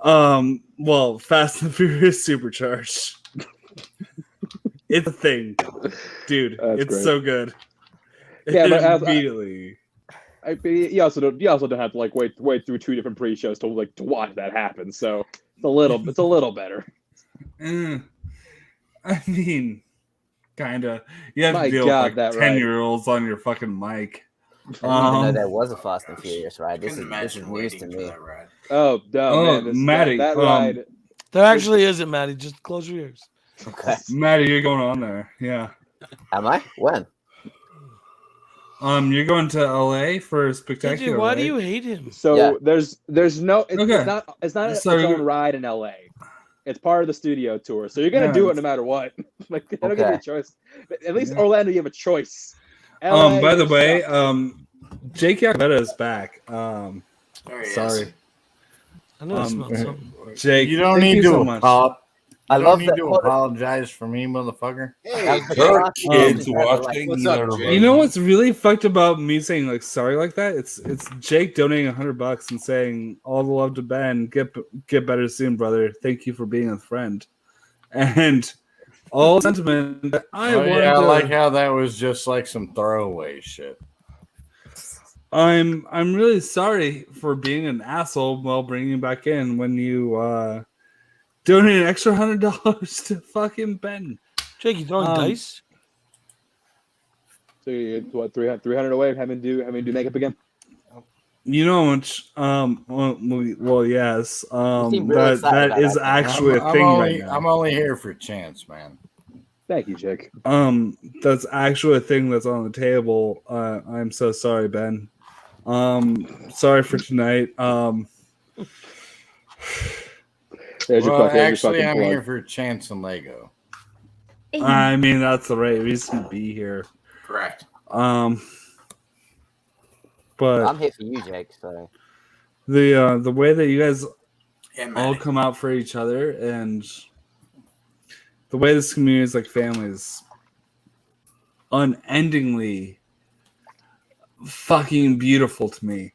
Fast and Furious Supercharged. It's a thing, dude. That's it's great. so good. Yeah, but immediately. You also don't have to like wait through 2 different pre-shows to watch that happen. So it's a little better. I mean, kinda. You have My to deal God, with that like ride. 10-year-olds on your fucking mic. I didn't even know there was a Fast and Furious ride. This Couldn't is imagine news to waiting for me. that ride. Oh no, man! Maddie, that ride. There actually isn't, Maddie. Just close your ears. Okay. Maddie, you're going on there. Yeah. Am I? When? You're going to LA for Spectacular. AJ, why right? do you hate him? So Yeah. there's no. It's Okay. not its So- own ride in LA. It's part of the studio tour, so you're gonna do it no matter what. Like they don't give you a Okay. choice. At least Yeah. Orlando, you have a choice. LA, By the you're way, stuck. Jake Yacovetta is back. There he Sorry. is. I know I smelled something. Jake, You don't thank need you to so much. I You love don't need that. to hold on. apologize for me, motherfucker. Hey, There Jake. are kids watching. What's you up, know, Jake? You know what's really fucked about me saying like sorry like that? It's Jake donating $100 and saying all the love to Ben. Get better soon, brother. Thank you for being a friend. And all sentiment that I Oh, wanted yeah, I to, like how that was just like some throwaway shit. I'm really sorry for being an asshole while bringing you back in when you donate an extra $100 to fucking Ben. Jake, you throwing dice? So you what 300 away? Having to do makeup again? You know how much? Well, yes. seem really excited That about is that. actually a thing right now. I'm only here for chance, man. Thank you, Jake. That's actually a thing that's on the table. I'm so sorry, Ben. Sorry for tonight. There's your Well, fucking, actually, your I'm fucking here plug. for chance and Lego. I mean, that's the right reason to be here. Correct. But I'm here for you, Jake. So the way that you guys And all Maddie. come out for each other and the way this community is like families, unendingly fucking beautiful to me.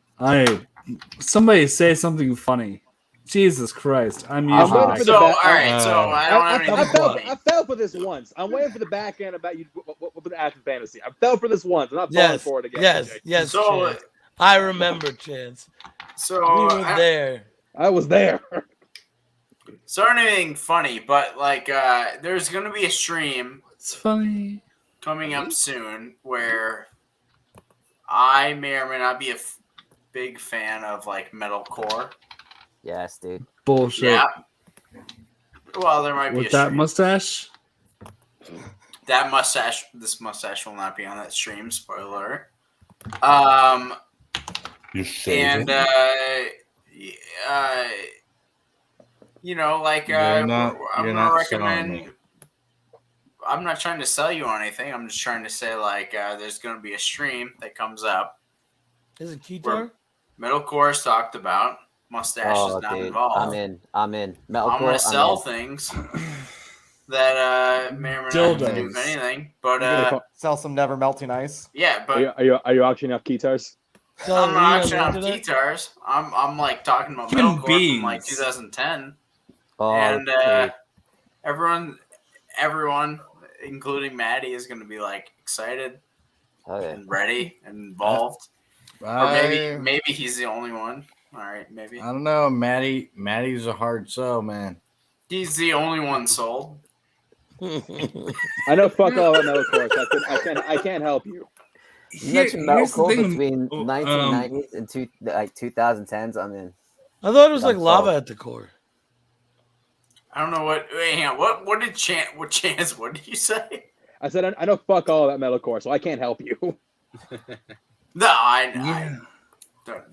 Somebody say something funny. Jesus Christ, I'm I'm usually waiting for the So, all back. right. So I don't have anything funny. I fell for this once. I'm waiting for the back end about you with the Aston fantasy. I fell for this once. I'm not falling for it again. Jake. Yes, So- Chance. I remember, Chance. So We were there. I was there. So not anything funny, but like there's gonna be a stream It's funny. coming up soon where I may or may not be a big fan of like metalcore. yes, dude. Bullshit. Yeah. Well, there might be With a that stream. mustache? This mustache will not be on that stream. Spoiler. You're shaving. And you know, like You're not I'm gonna selling recommend. me. I'm not trying to sell you on anything. I'm just trying to say like there's gonna be a stream that comes up. Is it Keytar? Where metalcore is talked about. Mustache Oh, is not dude, involved. I'm in. Metalcore, I'm gonna sell in. things that may or may not have to do with Dildos. anything. But Sell some never melting ice. yeah, but Are you auctioning off guitars? I'm not actually on guitars. I'm like talking about Human metalcore from like beings. 2010, Oh, and dude. everyone, including Maddie, is gonna be like excited Oh, yeah. and ready and involved. Or maybe he's the only one. All right, maybe I don't know, Maddie's a hard sell, man. he's the only one sold. I know fuck all about metalcore. I can't help you. You mentioned Here's the metalcore thing, between um, 1990s and 2010s. I'm in. I thought it was like That's lava all. at the core. I don't know what. Wait, hang on. What did Chance? What did you say? I said I know fuck all about metalcore, so I can't help you. No, I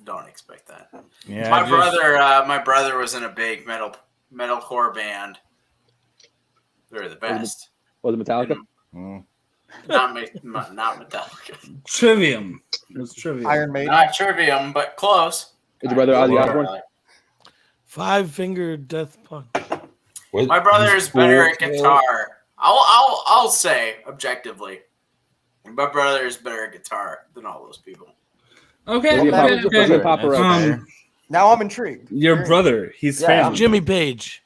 don't expect that. Yeah, my brother was in a big metalcore band. They're the best. Was it Metallica? Not Metallica. Trivium. It was Trivium. Iron Maiden. Not Trivium, but close. Is your brother Ozzy Osbourne? 5-finger death punch. My brother is better at guitar. I'll say objectively, my brother is better at guitar than all those people. Okay. Now I'm intrigued. Your brother, he's family. Jimmy Page.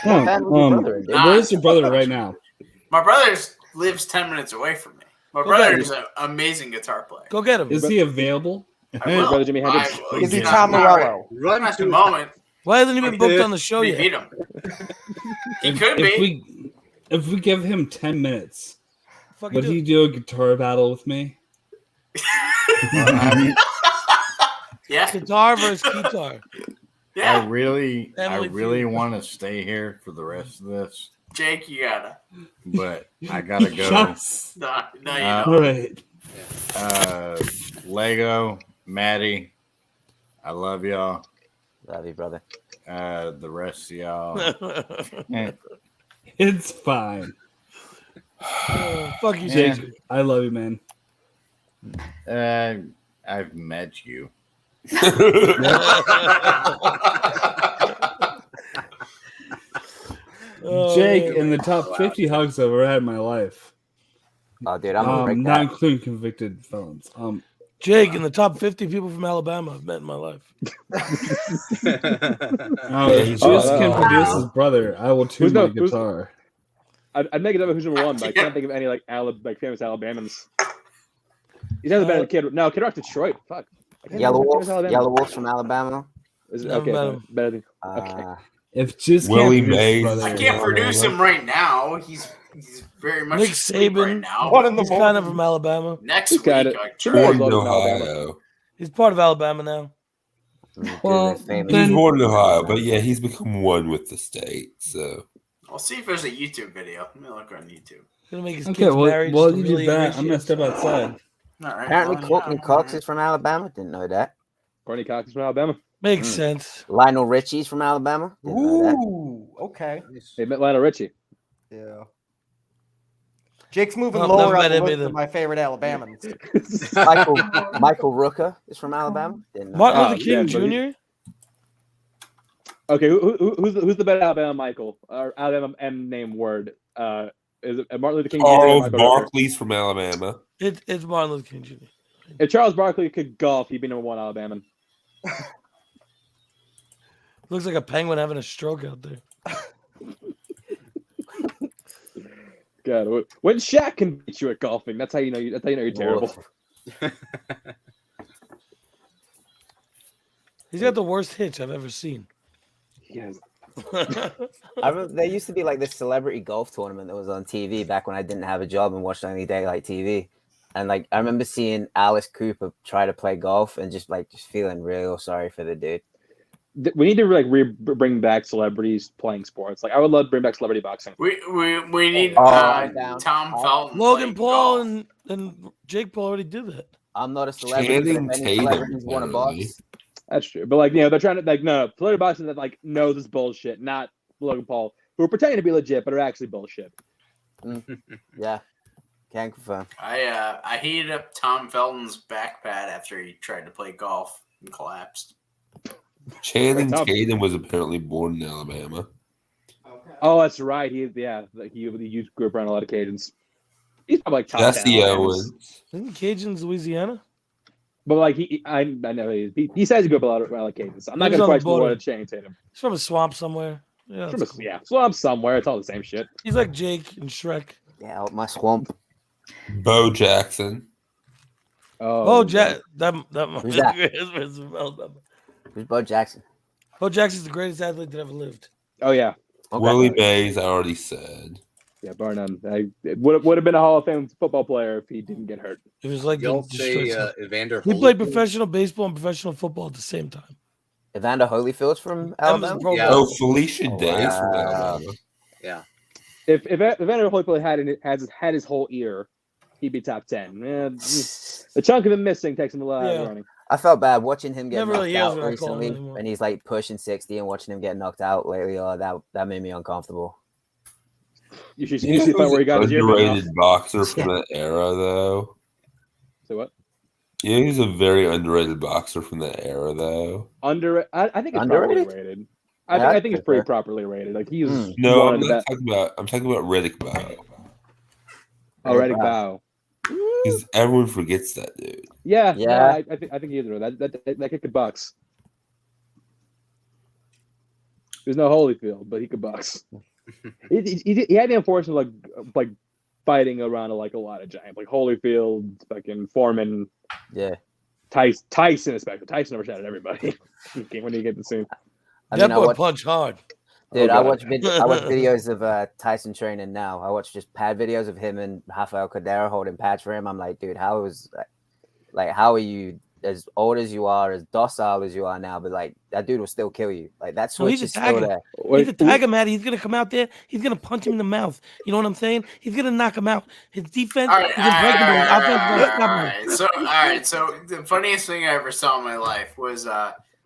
Where's your brother right now? My brother lives 10 minutes away from me. My brother is an amazing guitar player. Go get him. Is he available? Brother Jimmy Hendrix. Is he Tom Morello? Run at the moment. Why hasn't he been booked on the show We yet? beat him. He could be. If we give him 10 minutes, Fucking would do he do a guitar battle with me? Yeah. Guitar versus guitar. Yeah. I really Family want to stay here for the rest of this, Jake, you gotta. but I gotta go. Yes. No, you don't. All right. Lego, Maddie, I love y'all. Love you, brother. The rest of y'all. It's fine. Fuck you, Jake. Jake. I love you, man. I've met you. Jake, in the top 50 hugs I've ever had in my life. Oh, dude, I'm gonna break not that. including convicted felons. Jake, in the top 50 people from Alabama I've met in my life. If Juice can produce his brother, I will tune my guitar. I'd make it up who's number one, but I can't think of any like famous Alabamans. He's never been a Kid. No, Kid Rock's Detroit. Fuck. Yellow Wolf from Alabama. Is it okay? Better than okay. If Juice Willie can't produce Mays. his brother, I can't produce him right now. He's very much Nick asleep Saban. right now. He's kind of from Alabama. Next He's week, got it. Born in Ohio. He's part of Alabama now. Well, He's born in Ohio, but yeah, he's become one with the state. So I'll see if there's a YouTube video. Let me look on YouTube. Gonna make his okay, kids married. well, just you to do really that. I'm gonna appreciate step outside. All right. Apparently, well, Courtney yeah, Cox is from Alabama. Didn't know that. Courtney Cox is from Alabama. Makes sense. Lionel Richie's from Alabama. Didn't know that. Ooh, okay. They met Lionel Richie. Yeah. Jake's moving Well, lower never on met the him list either. of my favorite Alabamans. Michael Rooker is from Alabama. Didn't know Martin that. Luther King yeah, Jr. Okay, who's the better Alabama Michael or Alabama M name word? Is it Martin Luther King Jr. or Charles Michael Rooker? Barkley's from Alabama. It's Martin Luther King Jr. If Charles Barkley could golf, he'd be number one Alabama. Looks like a penguin having a stroke out there. God, when Shaq can beat you at golfing, that's how you know you're terrible. He's got the worst hitch I've ever seen. Yes. I remember there used to be like this celebrity golf tournament that was on TV back when I didn't have a job and watched only daylight TV. And like I remember seeing Alice Cooper try to play golf and just feeling real sorry for the dude. We need to bring back celebrities playing sports. Like I would love to bring back celebrity boxing. We need down. Tom Felton. Logan Paul and Jake Paul already did that. I'm not a celebrity. Channing But if any Tatum, celebrities want to apparently. box, That's true, but like they're trying to no celebrity boxing that like knows this bullshit, not Logan Paul, who are pretending to be legit but are actually bullshit. yeah, can't confirm. I heated up Tom Felton's back pad after he tried to play golf and collapsed. Channing Tatum was apparently born in Alabama. Oh, that's right. He grew up around a lot of Cajuns. He's probably like top 10 Jesse Alabamas. Owens. Isn't Cajuns Louisiana? But like I know he says he grew up around a lot of Cajuns. I'm not He was gonna on the question border. what Channing Tatum. He's from a swamp somewhere. Yeah, that's cool. Swamp somewhere. It's all the same shit. He's like Jake and Shrek. Yeah, out my swamp. Bo Jackson. Oh, Jack. That Who's that? Who's Bo Jackson? Bo Jackson's the greatest athlete that ever lived. Oh yeah. Okay. Willie Mays, I already said. Yeah, bar none. It would have been a Hall of Fame football player if he didn't get hurt. It was like Y'all the say destroyed- Evander He Holyfield? played professional baseball and professional football at the same time. Evander Holyfield's from Alabama. Oh, Felicia Oh, Day from wow. Alabama. Yeah. If Evander Holyfield had his whole ear, he'd be top 10. The chunk of him missing takes him a lot out of running. I felt bad watching him get Never really knocked hears out what I call him recently, anymore. and he's like pushing 60, and watching him get knocked out lately. Oh, that made me uncomfortable. You should You know see the part where he got his ear bitten off. underrated boxer from that era, though. So what? Yeah, he's a very underrated boxer from that era, though. I think it's Underrated? properly rated. Yeah, I think it's pretty okay. properly rated. Like he's No, one I'm of the not best. talking about. I'm talking about Riddick Bowe. Oh, Riddick Bowe. Because everyone forgets that dude. Yeah, Yeah. no, I think he's right. That kid could box. There's no Holyfield, but he could box. he had the unfortunate like fighting around like a lot of giants, like Holyfield, fucking Foreman. Yeah. Tyson especially. Tyson overshadowed everybody. When he get the scene. That boy punch hard. Dude, Oh, I God. watch videos of Tyson training now. I watch just pad videos of him and Rafael Cordero holding pads for him. I'm like, dude, how are you as old as you are, as docile as you are now, but like that dude will still kill you. Like that So switch he's a is still tiger. there. He's a tiger, Matty. He's gonna come out there. He's gonna punch him in the mouth. You know what I'm saying? He's gonna knock him out. His defense is impregnable. His offense is unstoppable. All right. So the funniest thing I ever saw in my life was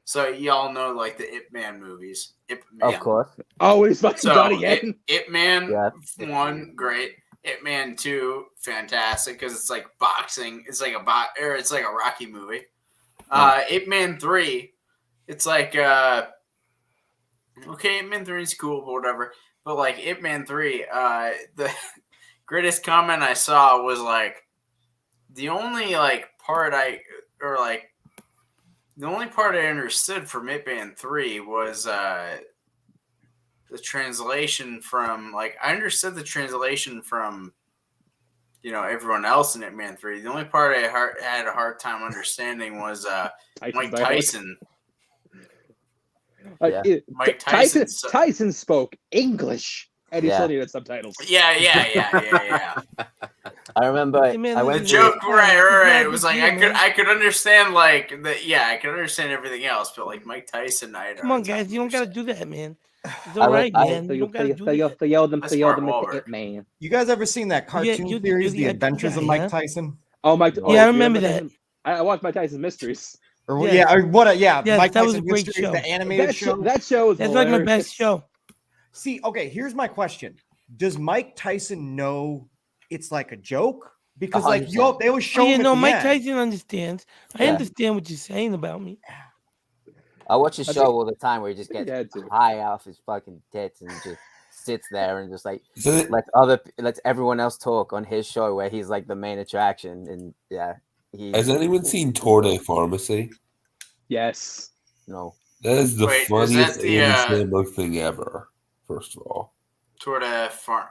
so y'all know like the Ip Man movies. Ip Man. Of course. Oh, he's fucking So Donnie Yen. Ip Man 1, great. Ip Man 2, fantastic because it's like boxing. It's like it's like a Rocky movie. Ip Man 3, it's like okay, Ip Man 3 is cool, but whatever. But like Ip Man 3, the greatest comment I saw was like the only part I understood from Ip Man 3 was the translation from I understood the translation from everyone else in Ip Man 3. The only part I had a hard time understanding was Mike Tyson. Mike Tyson. Tyson spoke English, and he still needed subtitles. Yeah. I remember I went The joke, right. It was like I could understand I could understand everything else, but like Mike Tyson, Come on, guys. You don't gotta do that, man. It's I all went- right, I- man. You don't gotta do that. They yelled That's Mark Wahlberg. man. You guys ever seen that cartoon you- series, you- The Adventures of yeah, Mike yeah. Tyson? Oh, Mike. Yeah, I remember that. I watched Mike Tyson Mysteries. Or what? Yeah, Mike that was a Tyson great Mysteries, show. the animated show. That show is That's like my hilarious. best show. See, okay, here's my question: does Mike Tyson know it's like a joke? Because like 100%. they always show Oh, yeah, him at no, the Mike end. Tyson understands. I Yeah. understand what you're saying about me. I watch his I show think- all the time where he just I think gets he had to. high off his fucking tits and just sits there and just So that- lets everyone else talk on his show where he's like the main attraction. And yeah, Has anyone seen Tour de Pharmacy? Yes. No. That is the Wait, is funniest that the, Andy Samberg thing ever. First of all, Tour de Farm.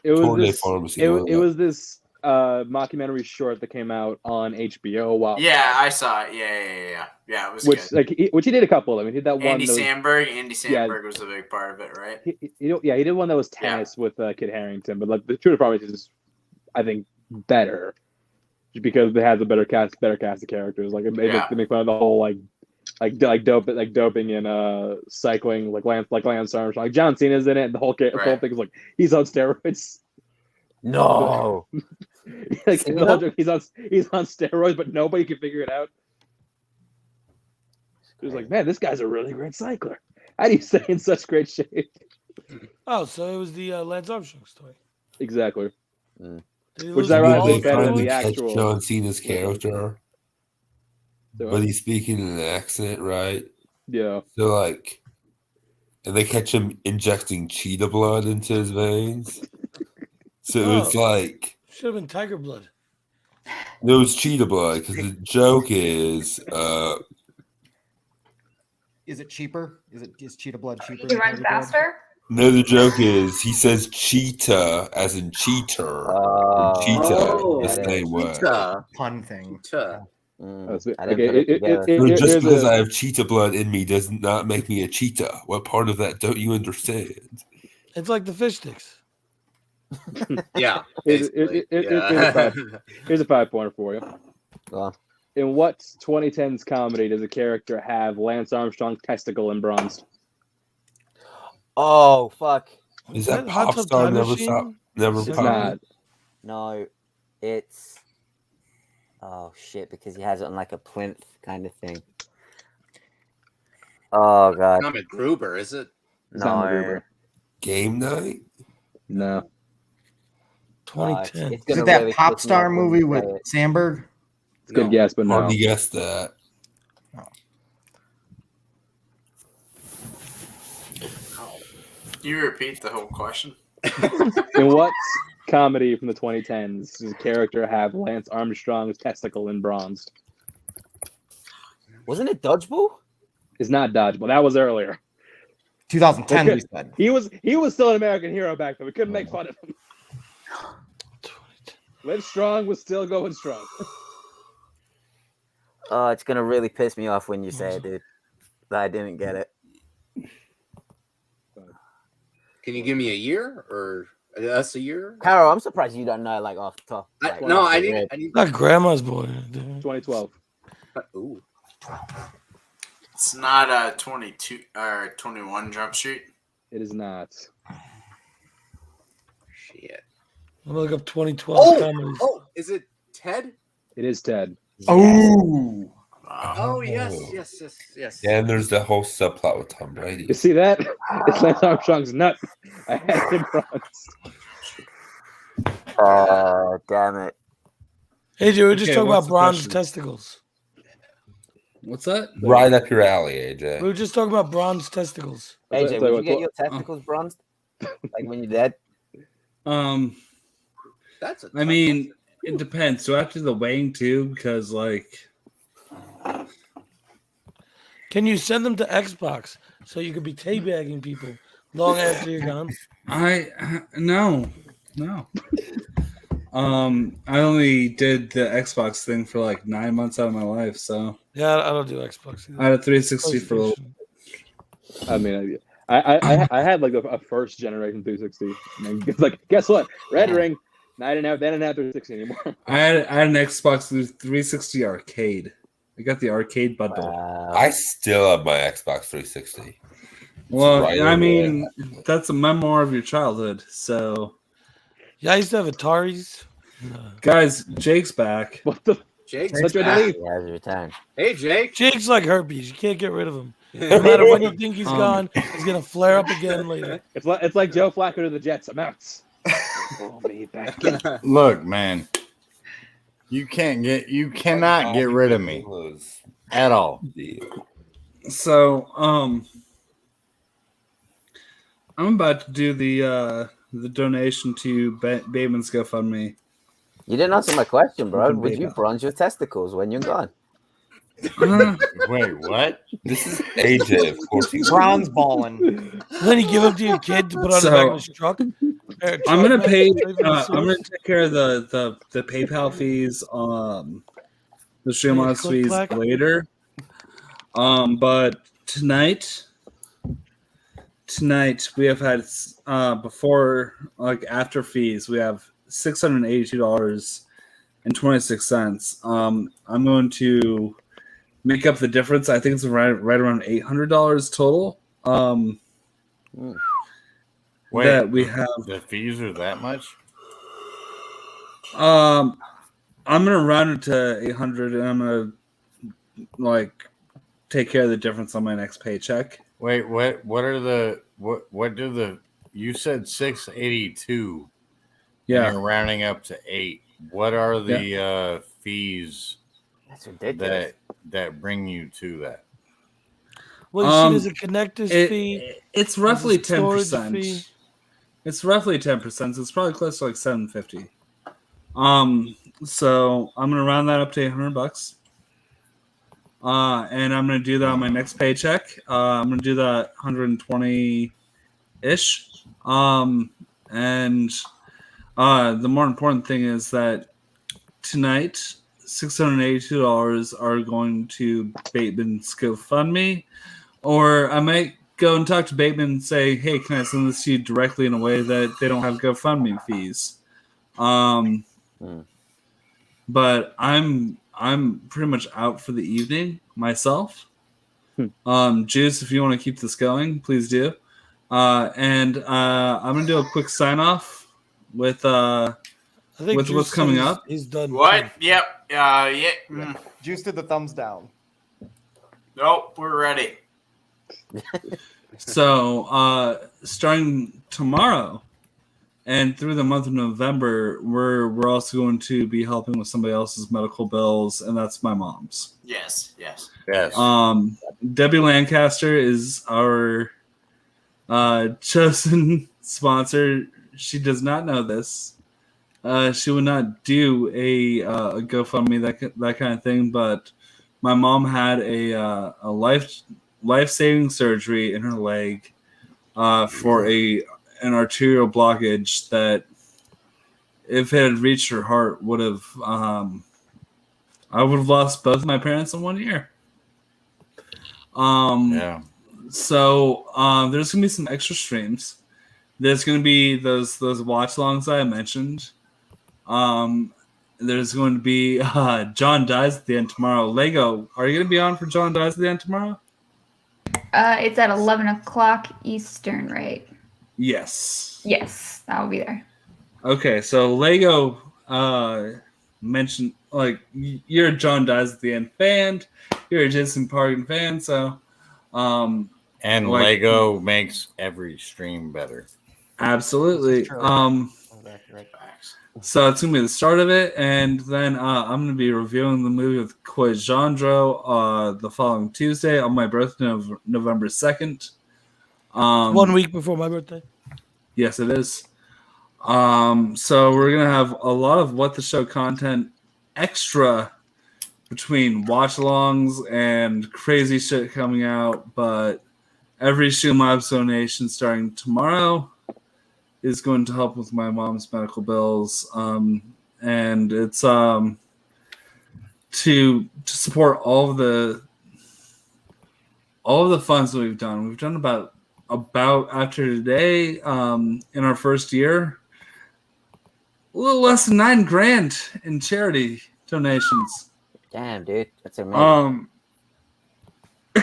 It was Tour de this. Pharmacy. It was this mockumentary short that came out on HBO. While Yeah, I saw it. Yeah. It was good. Which he did a couple of them. He did that one. Andy that was- Samberg was a big part of it, right? He did one that was tennis with Kid Harington, but like the Tour de France is, I think, better just because it has a better cast of characters. Like they make fun of the whole doping in cycling, like Lance Armstrong. Like John Cena's in it, and the whole thing is like he's on steroids. No. Like, the whole joke, he's on steroids, but nobody can figure it out. It was like, man, this guy's a really great cycler. How do you stay in such great shape? Oh, so it was the Lance Armstrong story. Exactly. Did he Which lose is ironically they better than finally the catch actual. John Cena's character, So, but he's speaking in an accent, right? yeah. So and they catch him injecting cheetah blood into his veins. So it's like should have been tiger blood. it was cheetah blood because the joke is Is it cheaper? Is cheetah blood cheaper? He runs faster. no, the joke is he says cheetah as in cheater. And cheetah the same way. Pun thing. Cheetah. So just because I have cheetah blood in me does not make me a cheetah. What part of that don't you understand? It's like the fish sticks. Yeah. Here's a 5-pointer for you. Well, In what 2010s comedy does a character have Lance Armstrong's testicle embronzed? Oh fuck! Is that Hot Tub Time Machine? Never It's Pop? not. No, it's oh shit because he has it on like a plinth kind of thing. Oh god! Not MacGruber, is it? It's not No, MacGruber. Game Night? No. 2010. it's Is gonna it that really pop piss me star off when movie you with say it. Sandberg? It's a good guess, but Hard no. to guess that. Can you repeat the whole question? In what comedy from the 2010s does a character have Lance Armstrong's testicle embronzed? Wasn't it Dodgeball? It's not Dodgeball. That was earlier. 2010, Okay. you said. He was still an American hero back then. We couldn't make fun of him. Live Strong was still going strong. Oh, it's gonna really piss me off when you say it, dude. That I didn't get it. Can you give me a year or us a year? Carol, I'm surprised you don't know like off the top. Like, No, off I the need. rip. Not grandma's boy. 2012. Ooh. It's not 22 or 21 Jump Street. It is not. Shit. I'm gonna look up 2012 comedies. Oh, is it Ted? It is Ted. Oh. Oh yes. Yeah, and there's the whole subplot with Tom Brady. You see that? It's Lance Armstrong's nut. I had it bronzed. Damn it. Hey, dude, we're just Okay, talking what's about the bronze question? testicles. What's that? Right up your alley, AJ. We were just talking about bronze testicles. AJ, would you get your testicles bronzed? Like when you're dead? That's a I mean, it depends. So after the weighing too, because like, Can you send them to Xbox so you could be teabagging people long after you're gone? No. I only did the Xbox thing for like 9 months out of my life, so Yeah, I don't do Xbox either. I had a 360 for a little. I mean, I had like a first generation 360. And it's like, guess what? Red Ring. I didn't have 360 anymore. I had an Xbox 360 arcade. I got the arcade bundle. I still have my Xbox 360. Well, right I over mean, that's a memoir of your childhood. So, yeah, I used to have Ataris. Guys, Jake's back. What the? Jake's Let's back. leave. Yeah, it's your time. Hey, Jake. Jake's like herpes. You can't get rid of him. No matter when you think he's gone, he's gonna flare up again later. It's like Joe Flacco to the Jets. I'm out. Oh, me back. Look, man, you cannot get rid of me at all. So, I'm about to do the donation to Bateman's GoFundMe. You didn't answer my question, bro. Would you bronze your testicles when you're gone? Wait, what? This is AJ, of course. Bronze balling. Then you give them to your kid to put on the back of his truck. I'm gonna pay. I'm gonna take care of the PayPal fees, the Streamlabs fees click-clack. later. But tonight we have had before after fees we have $682.26. I'm going to make up the difference. I think it's right around $800 total. Wait, that we have. The fees are that much? I'm gonna round it to 800, and I'm gonna take care of the difference on my next paycheck. Wait, what do the you said 682? Yeah, and you're rounding up to 8. What are the fees? That's ridiculous. That bring you to that? Well, you see, there's a connector's fee. It's roughly there's a storage 10%. fee. It's roughly 10%. So it's probably close to like $750. So I'm gonna round that up to $800. And I'm gonna do that on my next paycheck. I'm gonna do that 120-ish. And the more important thing is that tonight, $682 are going to Bateman's GoFundMe, or I might go and talk to Bateman and say, "Hey, can I send this to you directly in a way that they don't have GoFundMe fees?" But I'm I'm pretty much out for the evening myself. Juice, if you want to keep this going, please do. I'm gonna do a quick sign off with what's coming up. He's done. What? Yep. Yeah. Juice did the thumbs down. Nope. We're ready. So, starting tomorrow and through the month of November, we're also going to be helping with somebody else's medical bills, and that's my mom's. Yes. Yes. Yes. Debbie Lancaster is our chosen sponsor. She does not know this. She would not do a GoFundMe, that kind of thing, but my mom had a life-saving surgery in her leg for an arterial blockage that, if it had reached her heart, would have I would have lost both my parents in 1 year. Yeah. So there's gonna be some extra streams. There's gonna be those watch longs I mentioned. There's going to be John Dies at the End tomorrow. Lego, are you going to be on for John Dies at the End tomorrow? It's at 11 o'clock Eastern, right? Yes. Yes, I'll be there. Okay, so Lego mentioned, like, you're a John Dies at the End fan. You're a Jason Pargan fan, so... and like, Lego makes every stream better. Absolutely. So it's going to be the start of it, and then I'm going to be reviewing the movie with Koi Jandro the following Tuesday on my birthday of November 2nd. 1 week before my birthday. Yes, it is. So we're going to have a lot of What the Show content extra between watch-alongs and crazy shit coming out, but every Shoe Mobs donation starting tomorrow is going to help with my mom's medical bills, and it's to support all of the funds that we've done. We've done about after today in our first year, a little less than $9,000 in charity donations. Damn, dude, that's amazing.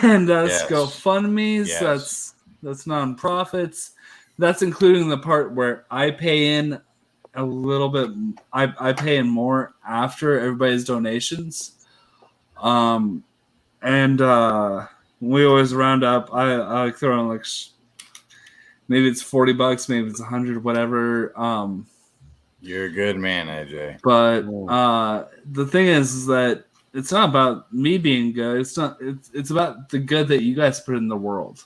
And that's Yes. GoFundMe's. Yes. That's nonprofits. That's including the part where I pay in a little bit. I pay in more after everybody's donations. We always round up. I like throw in like maybe it's $40, maybe it's $100, whatever. You're a good man, AJ. But the thing is that it's not about me being good. It's about the good that you guys put in the world.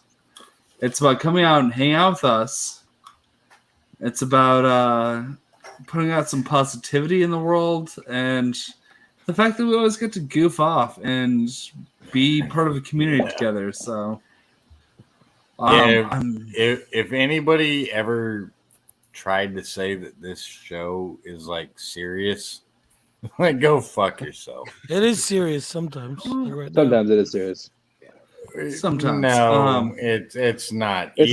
It's about coming out and hanging out with us. It's about putting out some positivity in the world, and the fact that we always get to goof off and be part of a community together. So, if anybody ever tried to say that this show is like serious, like go fuck yourself. It is serious sometimes. Sometimes it is serious. Sometimes. No, it's not. It's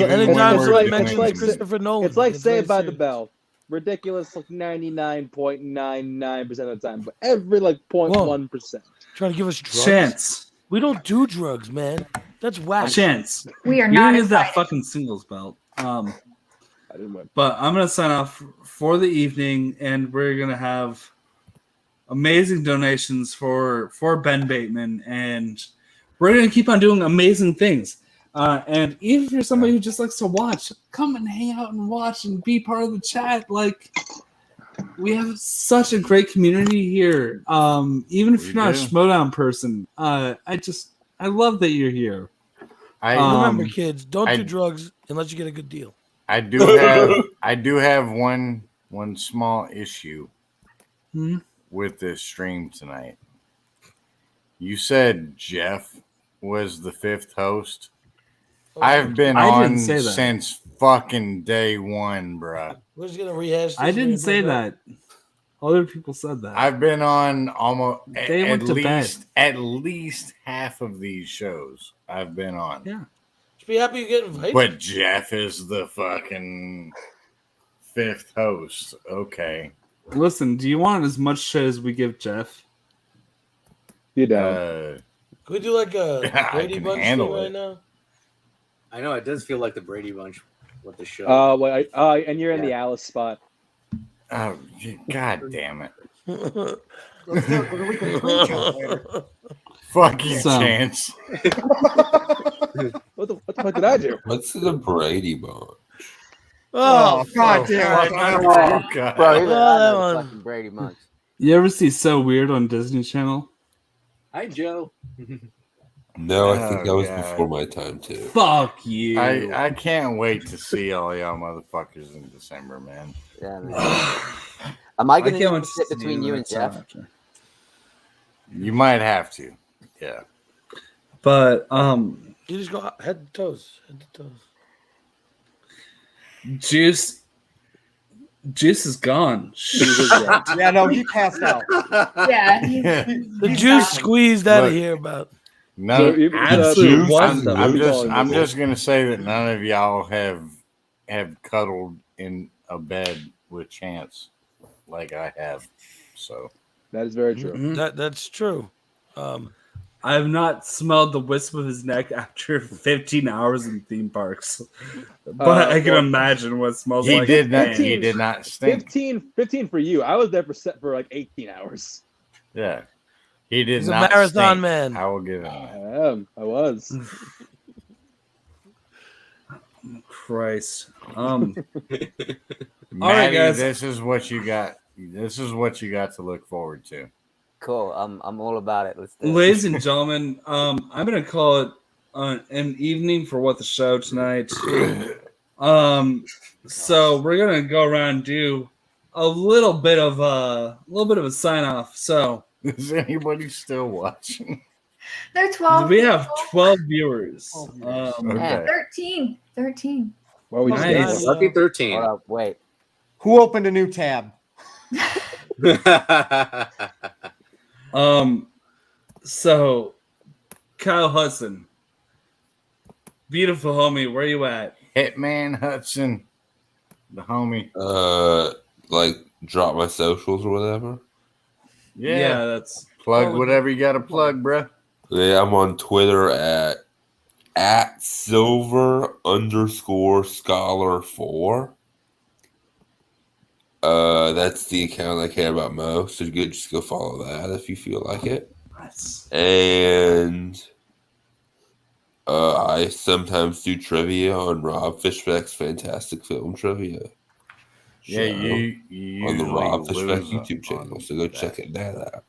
like Christopher Nolan. It's like It's Saved very by the Bell. Ridiculous, like 99.99% of the time, but every like 0.1%. Trying to give us drugs. Chance. We don't do drugs, man. That's whack. Chance. We are You not don't get that excited. fucking singles belt. I didn't win. But I'm gonna sign off for the evening, and we're gonna have amazing donations for Ben Bateman, and we're gonna keep on doing amazing things. And even if you're somebody who just likes to watch, come and hang out and watch and be part of the chat. Like, we have such a great community here. Even if you're not a Schmodown person, I love that you're here. Remember, kids, don't do drugs unless you get a good deal. I do have one small issue with this stream tonight. You said Jeff was the 5th host. I've been on since fucking day one, bruh. We're just gonna rehash this. I didn't say that. Other people said that. I've been on almost They went to bed. at least half of these shows I've been on. Yeah. Just be happy you get invited. But Jeff is the fucking 5th host. Okay. Listen, do you want as much shit as we give Jeff? You know. Could we do like a I Brady can Bunch handle thing right it. now? I know it does feel like the Brady Bunch with the show. And you're in the Alice spot. Oh, God damn it. Let's do it. We can pre-jump later. Fuck you, So- Chance. What the fuck did I do? What's the Brady Bunch? Oh, God damn it. Oh, God. Bro, even Oh, I that know the one. fucking Brady Bunch. You ever see So Weird on Disney Channel? Hi, Joe. No, I think Oh, that was God. before my time too. Fuck you. I can't wait to see all y'all motherfuckers in December, man. Yeah, man. Am I going can't to wait to sit see between you you and next time Jeff? after. You might have to. Yeah. But You just go head to toes. Head to toes. Juice is gone. Yeah, no, he passed out. Yeah. The juice squeezed out of here about. No, Absolute I'm just gonna say that none of y'all have cuddled in a bed with Chance like I have. So that is very true. That's true. I have not smelled the wisp of his neck after 15 hours in theme parks, but I can imagine what it smells like. He did not stink. 15 for you. I was there for like 18 hours. Yeah, he did He's a not. marathon stink. man. I will give him that. I was. Christ. Maddie, All right, guys. this is what you got. This is what you got to look forward to. Cool. I'm all about it. Let's do it. Ladies and gentlemen, I'm gonna call it an evening for What the Show tonight. So we're gonna go around and do a little bit of a sign off. So is anybody still watching? They're 12. We have 12 viewers. Okay. 13. Well, we Nice. Lucky 13. Hold up, wait. Who opened a new tab? So Kyle Hudson, beautiful homie, where you at? Hitman Hudson, the homie. Like drop my socials or whatever. Yeah, that's plug whatever you got to plug, bro. Yeah, I'm on Twitter at silver_scholar4. That's the account I care about most. So just go follow that if you feel like it. Nice. And I sometimes do trivia on Rob Fishback's Fantastic Film Trivia. Yeah, show you on the usually Rob Fishback lose YouTube channel. on So go check that out.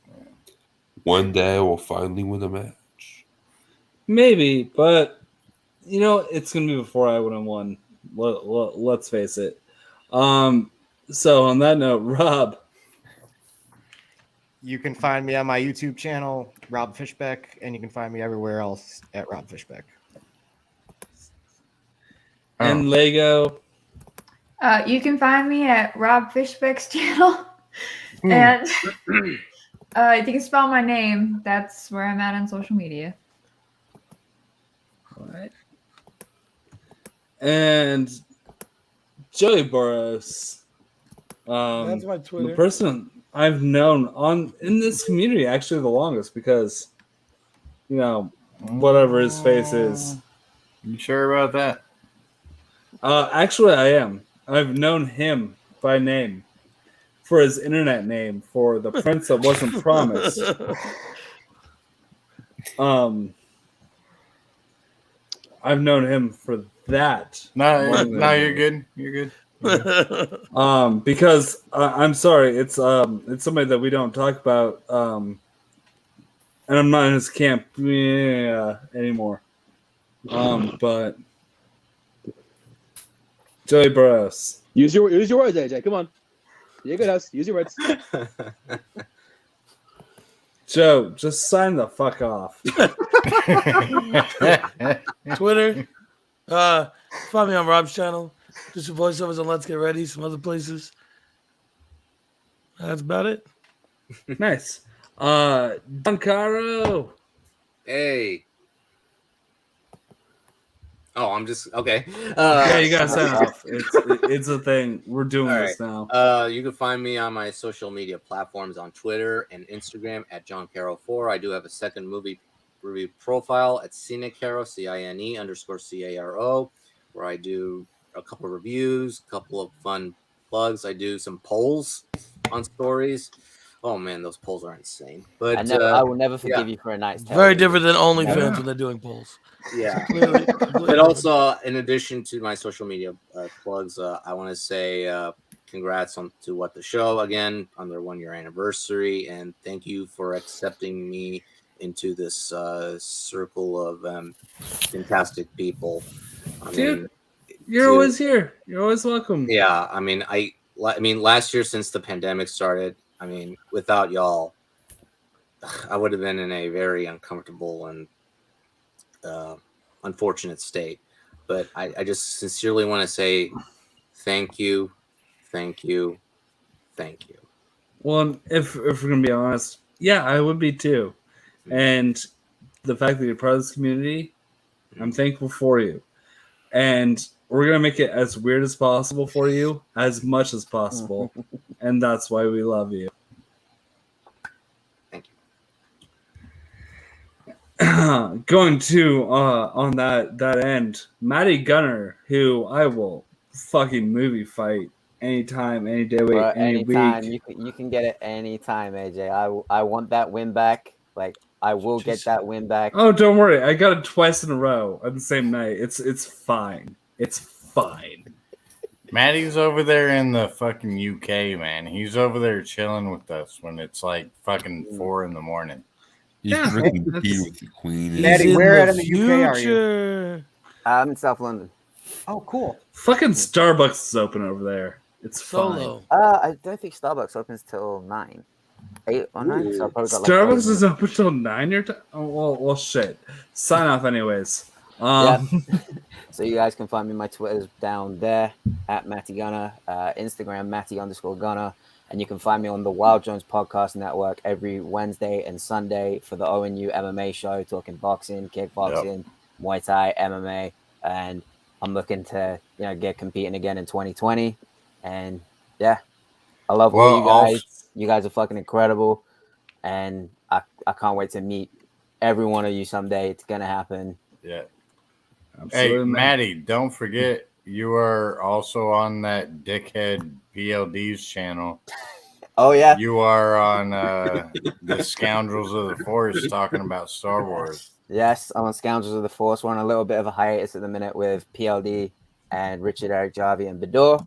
One day we'll finally win a match. Maybe, but it's gonna be before I win one. Let's face it. So on that note, Rob, You can find me on my YouTube channel, Rob Fishbeck, and you can find me everywhere else at Rob Fishbeck. and Lego. You can find me at Rob Fishbeck's channel. And if you can spell my name, that's where I'm at on social media. All right. And Joey Burrows. That's my Twitter. The person I've known in this community actually the longest because, whatever his face is. You sure about that? Actually, I am. I've known him by name for his internet name for the prince that wasn't promised. I've known him for that. No, you're good. You're good. Because I'm sorry, it's somebody that we don't talk about, and I'm not in his camp anymore. But Joey Burrows. Use your words, AJ. Come on. You're good, house. Use your words. Joe, just sign the fuck off. Twitter. Find me on Rob's channel. Just some voiceovers on Let's Get Ready, some other places. That's about it. Nice. Don Caro. Hey. Oh, I'm just okay. Yeah, you gotta sign off. It's a thing. We're doing All this right. now. You can find me on my social media platforms on Twitter and Instagram at JohnCaro4. I do have a second movie review profile at Cinecaro, CINE_CARO, where I do a couple of reviews, a couple of fun plugs. I do some polls on stories. Oh man, those polls are insane. But I will never forgive you for a night's Very different than OnlyFans Yeah. when they're doing polls. Yeah. Completely But also, in addition to my social media plugs, I want to say congrats to What the Show again on their 1-year anniversary, and thank you for accepting me into this circle of fantastic people. Dude, you're always here. You're always welcome. Yeah, I mean, last year since the pandemic started, I mean, without y'all, I would have been in a very uncomfortable and unfortunate state. But I just sincerely want to say thank you, thank you, thank you. Well, if we're gonna be honest, yeah, I would be too. And the fact that you're part of this community, I'm thankful for you. And we're gonna make it as weird as possible for you, as much as possible. And that's why we love you. Going to on that end, Matty Gunner, who I will fucking movie fight anytime, any day, Bro, any anytime week. you can get it anytime, AJ. I want that win back. Like I will get that win back. Oh, don't worry, I got it twice in a row on the same night. It's fine. It's fine. Maddie's over there in the fucking UK, man. He's over there chilling with us when it's like fucking 4 a.m. He's drinking tea with the Queen. Maddie, where in the UK are you? I'm in South London. Oh, cool. Fucking Starbucks is open over there. It's Solo. fine. I don't think Starbucks opens till 9, 8 or 9. So I probably got like Starbucks is open till 9 your time. Oh, well, shit. Sign off, anyways. Yeah. So you guys can find me. My Twitter's down there at Matty Gunner, Instagram Matty_Gunner, and you can find me on the Wild Jones Podcast Network every Wednesday and Sunday for the ONU MMA show, talking boxing, kickboxing, Muay Thai, MMA, and I'm looking to get competing again in 2020. And yeah, I love all you guys. You guys are fucking incredible, and I can't wait to meet every one of you someday. It's gonna happen. Yeah. Absolutely, Hey, man. Maddie, don't forget you are also on that dickhead PLD's channel. Oh yeah. You are on the Scoundrels of the Forest talking about Star Wars. Yes, I'm on Scoundrels of the Force. We're on a little bit of a hiatus at the minute with PLD and Richard Eric Jarvie and Bador.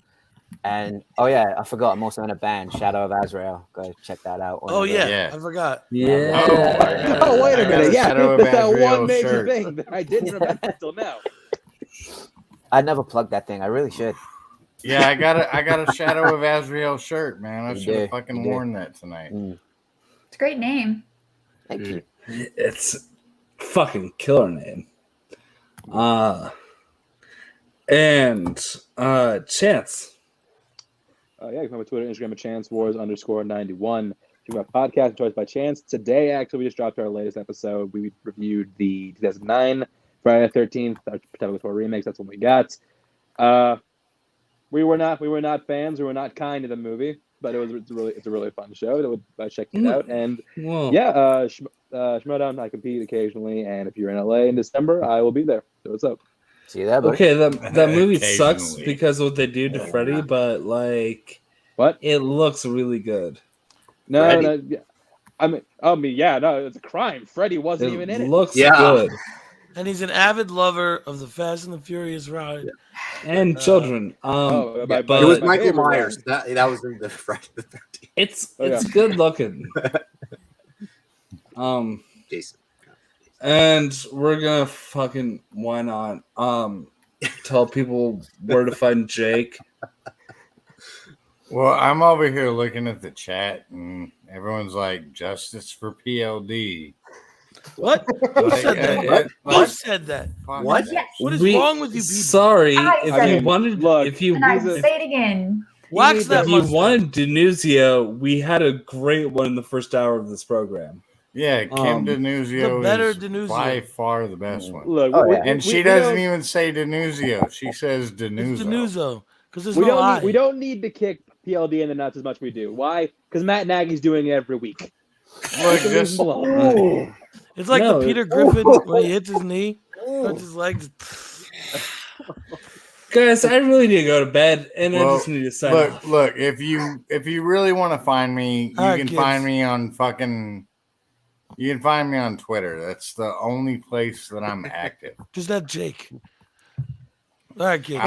And oh yeah, I forgot. I'm also in a band, Shadow of Azrael. Go check that out. Oh yeah, I forgot. Yeah. Oh wait a minute. Yeah, Shadow of that's that Azrael one major shirt. thing that I didn't remember until now. I never plugged that thing. I really should. Yeah, I got a Shadow of Azrael shirt, man. I You should do, have fucking you do. worn that tonight. It's a great name. Thank you. It's fucking killer name. And Chance. Yeah, you can find my Twitter, Instagram at ChanceWars_91. You can my podcast, Choice by Chance. Today, actually, we just dropped our latest episode. We reviewed the 2009 Friday the 13th, our September 4 remakes. That's what we got. We were not fans. We were not kind to the movie, but it's a really fun show. Check it out. And yeah, Schmodown, I compete occasionally, and if you're in LA in December, I will be there. So what's up? See you there, buddy. Okay, that movie sucks Occasionally. because of what they do to Freddy, but like, what? It looks really good. No, Freddy. no, yeah. I mean, yeah, no, it's a crime. Freddy wasn't even in it. Looks good. And he's an avid lover of the Fast and the Furious ride. And children. It but was Michael Myers. That was in the Friday the 13th. It's good looking. Jason. And we're gonna fucking why not? Tell people where to find Jake. Well, I'm over here looking at the chat, and everyone's like, "Justice for PLD." What? Who Like, said that? it- Who said that? What? What is wrong with you people? Sorry, I if said you it. wanted, Look, if you And I say it again. Wax that if you mustache. wanted Denuzio, we had a great one in the first hour of this program. Yeah, Kim Denuzio better is Denuzio. by far the best one. Look, and she doesn't even say Denuzio. She says Denuzio. It's Denuzio because there's we no don't I. need we don't need to kick PLD in the nuts as much as we do. Why? Because Matt Nagy's doing it every week. Look, leave him alone. It's like No. the Peter Griffin when he hits his knee, hurts his legs. Guys, I really need to go to bed, and I Well, just need to sign off. look. If you really want to find me, you All right, can kids. find me on fucking. You can find me on Twitter. That's the only place that I'm active. Just that Jake. All right, kids.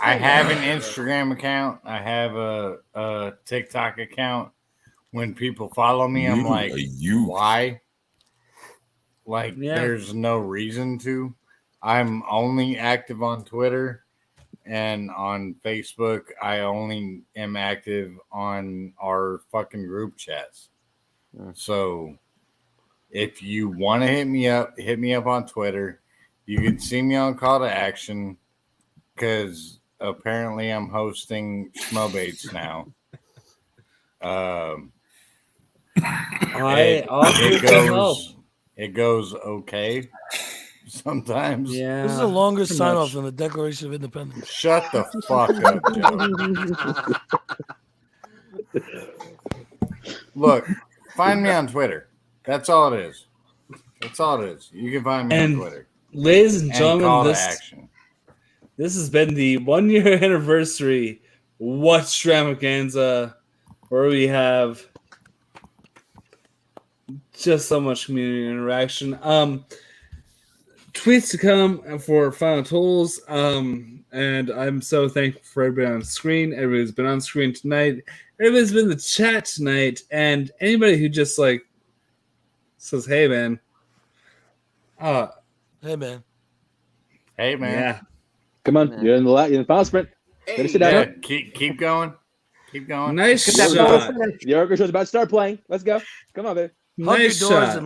I have an Instagram account. I have a TikTok account. When people follow me, I'm like, why? Like, there's no reason to. I'm only active on Twitter and on Facebook. I only am active on our fucking group chats. So if you want to hit me up on Twitter. You can see me on Call to Action because apparently I'm hosting Schmobates now. It goes okay sometimes. Yeah. This is a longer sign off than the Declaration of Independence. Shut the fuck up, Joe. Look, find me on Twitter. That's all it is. That's all it is. You can find me on Twitter. Ladies and gentlemen, Call to this Action. This has been the 1 year anniversary Whatstravaganza, where we have just so much community interaction. Tweets to come for final totals. And I'm so thankful for everybody on screen. Everybody's been on screen tonight. Everybody's been in the chat tonight. And anybody who just like says, hey man. Hey man. Hey man. Yeah. Come on, you're in the final sprint. Better sit Yeah, down. keep going. Keep going. Nice Get that shot. The Oracle show's about to start playing. Let's go. Come on, baby. Hug your doors and